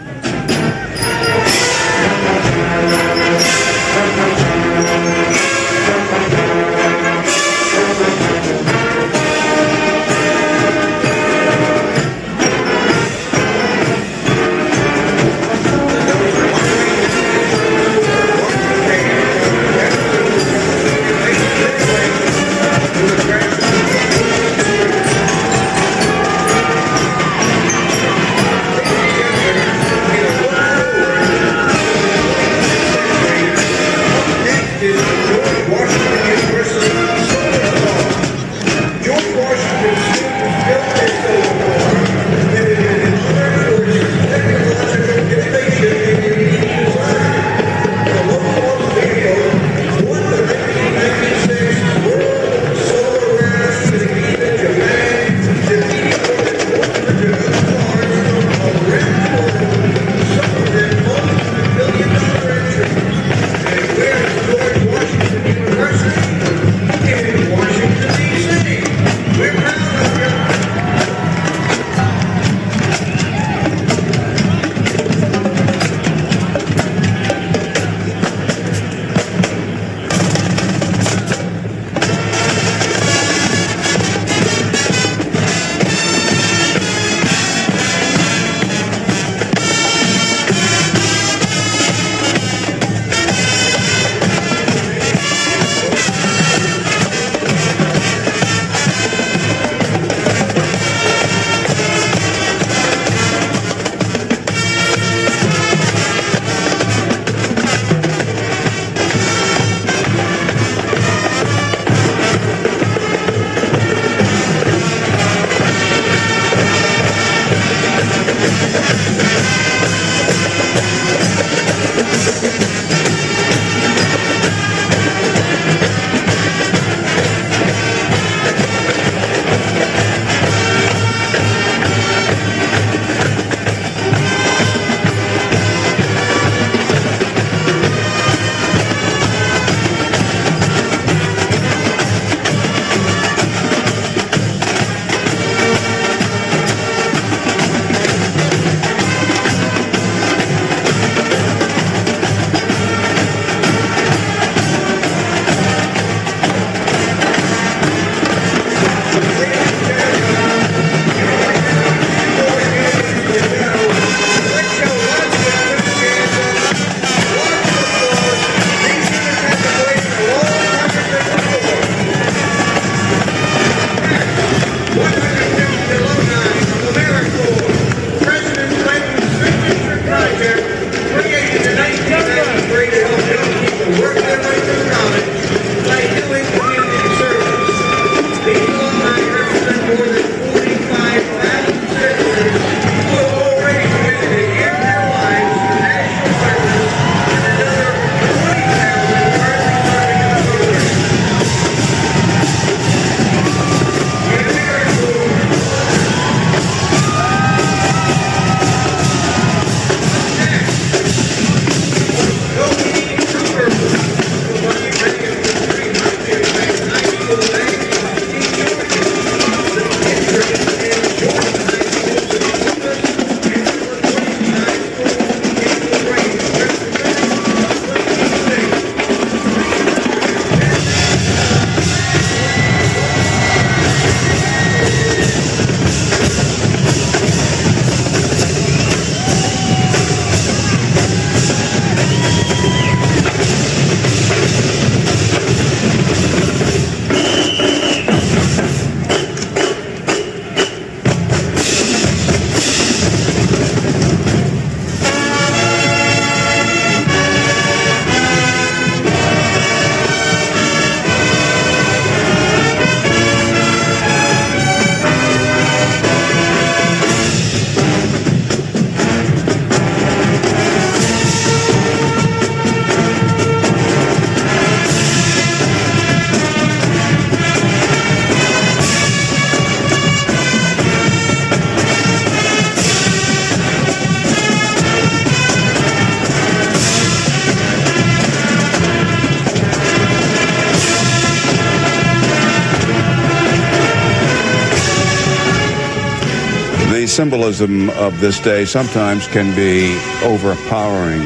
symbolism of this day sometimes can be overpowering.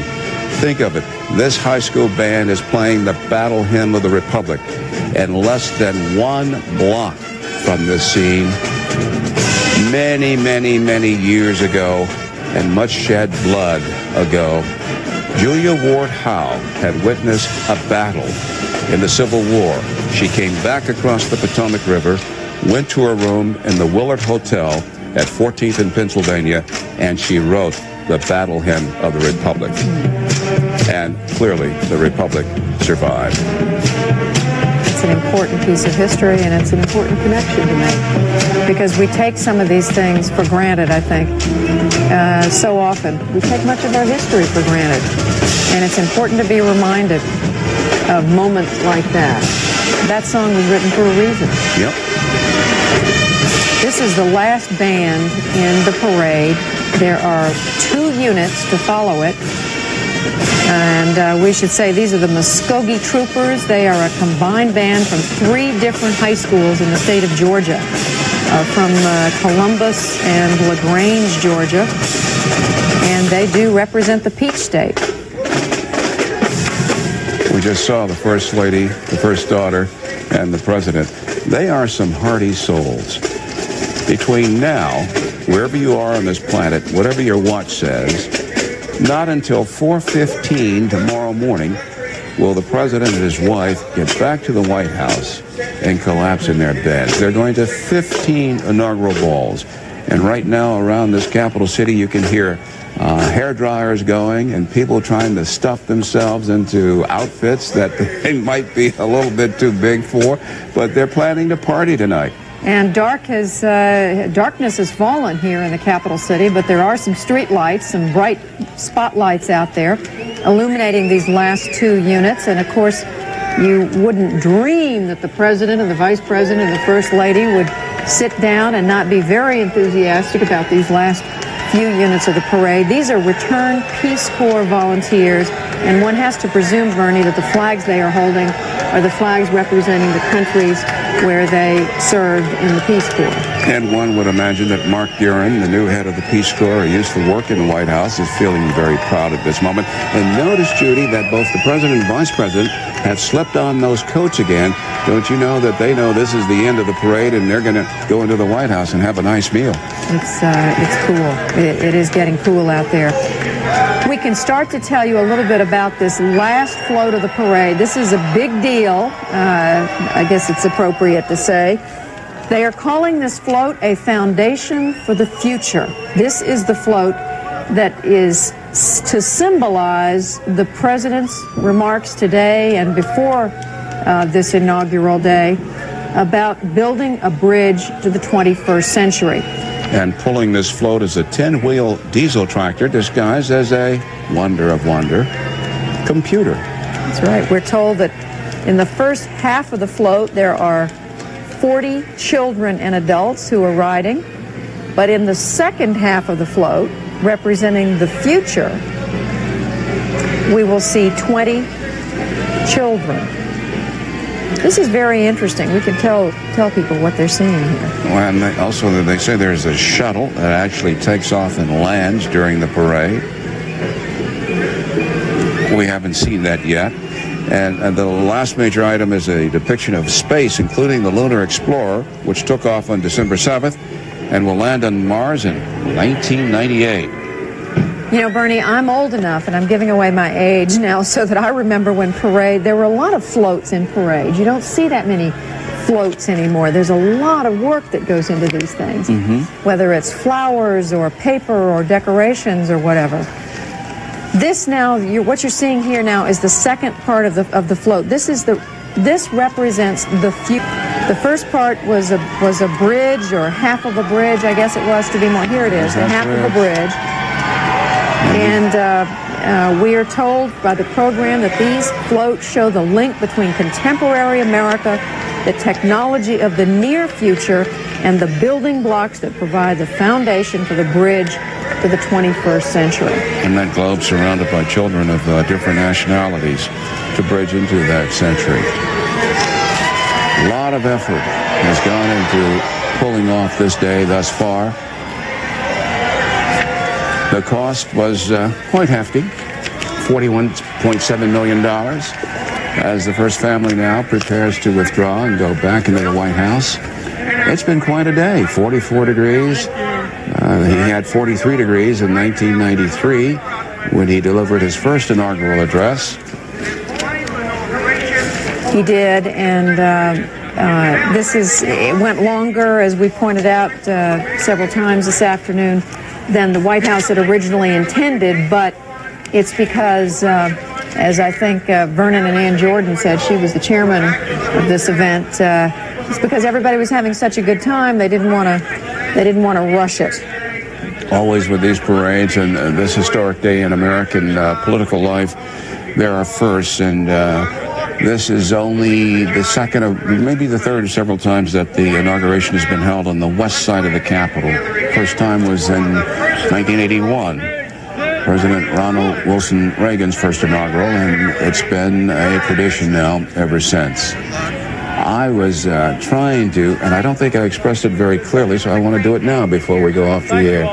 Think of it. This high school band is playing the battle hymn of the Republic, and less than 1 block from this scene, many, many, many years ago, and much shed blood ago, Julia Ward Howe had witnessed a battle in the Civil War. She came back across the Potomac River, went to her room in the Willard Hotel at 14th in Pennsylvania, and she wrote the battle hymn of the Republic. And clearly, the Republic survived. It's an important piece of history, and it's an important connection to make, because we take some of these things for granted, I think, so often. We take much of our history for granted, and it's important to be reminded of moments like that. That song was written for a reason. Yep. This is the last band in the parade. There are 2 units to follow it. And we should say these are the Muskogee Troopers. They are a combined band from 3 different high schools in the state of Georgia, from Columbus and LaGrange, Georgia. And they do represent the Peach State. We just saw the First Lady, the First Daughter, and the President. They are some hardy souls. Between now, wherever you are on this planet, whatever your watch says, not until 4:15 tomorrow morning will the President and his wife get back to the White House and collapse in their beds. They're going to 15 inaugural balls. And right now around this capital city, you can hear hair dryers going and people trying to stuff themselves into outfits that they might be a little bit too big for, but they're planning to party tonight. And darkness has fallen here in the capital city, but there are some street lights, some bright spotlights out there illuminating these last 2 units. And of course, you wouldn't dream that the President and the Vice President and the First Lady would sit down and not be very enthusiastic about these last few units of the parade. These are returned Peace Corps volunteers, and one has to presume, Bernie, that the flags they are holding are the flags representing the countries where they served in the Peace Corps. And one would imagine that Mark Buren, the new head of the Peace Corps, who used to work in the White House, is feeling very proud at this moment. And notice, Judy, that both the President and Vice President have slipped on those coats again. Don't you know that they know this is the end of the parade and they're going to go into the White House and have a nice meal? It's cool. It is getting cool out there. We can start to tell you a little bit about this last float of the parade. This is a big deal, I guess it's appropriate to say. They are calling this float a foundation for the future. This is the float that is to symbolize the President's remarks today and before this inaugural day about building a bridge to the 21st century. And pulling this float is a 10-wheel diesel tractor disguised as a wonder of wonder computer. That's right. We're told that in the first half of the float there are 40 children and adults who are riding, but in the second half of the float, representing the future, we will see 20 children. This is very interesting. We can tell people what they're seeing here. Well, and they say there's a shuttle that actually takes off and lands during the parade. We haven't seen that yet. And the last major item is a depiction of space, including the Lunar Explorer, which took off on December 7th and will land on Mars in 1998. You know, Bernie, I'm old enough, and I'm giving away my age now, so that I remember when there were a lot of floats in parade. You don't see that many floats anymore. There's a lot of work that goes into these things, whether it's flowers or paper or decorations or whatever. This now, what you're seeing here now is the second part of the float. This represents the future. The first part was a bridge, or half of a bridge, I guess it was, to be more. Here it is, the half of a bridge. And we are told by the program that these floats show the link between contemporary America, the technology of the near future, and the building blocks that provide the foundation for the bridge to the 21st century. And that globe surrounded by children of different nationalities to bridge into that century. A lot of effort has gone into pulling off this day thus far. The cost was quite hefty, $41.7 million, as the first family now prepares to withdraw and go back into the White House. It's been quite a day, 44 degrees. He had 43 degrees in 1993 when he delivered his first inaugural address. He did, and it went longer, as we pointed out several times this afternoon, than the White House had originally intended, but it's because, as I think Vernon and Ann Jordan said, she was the chairman of this event, it's because everybody was having such a good time, they didn't want to rush it. Always with these parades and this historic day in American political life, there are firsts, and this is only the second, maybe the third several times that the inauguration has been held on the west side of the Capitol. First time was in 1981, President Ronald Wilson Reagan's first inaugural, and it's been a tradition now ever since. I was trying to, and I don't think I expressed it very clearly, so I want to do it now before we go off the air.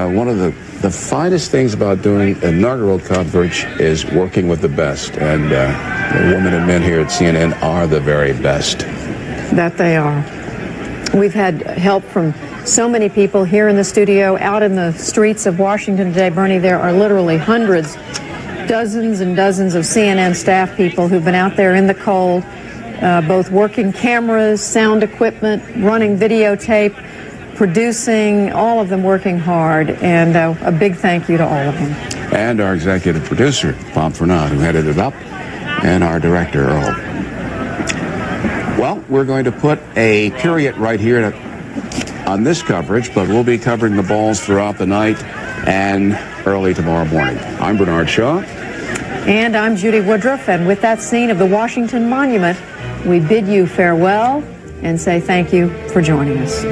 One of the finest things about doing inaugural coverage is working with the best, and the women and men here at CNN are the very best. That they are. We've had help from so many people here in the studio, out in the streets of Washington today. Bernie, there are literally hundreds, dozens and dozens of CNN staff people who've been out there in the cold, both working cameras, sound equipment, running videotape, producing, all of them working hard, and a big thank you to all of them. And our executive producer, Bob Fernand, who headed it up, and our director, Earl. Well, we're going to put a period right here on this coverage, but we'll be covering the balls throughout the night and early tomorrow morning. I'm Bernard Shaw. And I'm Judy Woodruff, and with that scene of the Washington Monument, we bid you farewell and say thank you for joining us.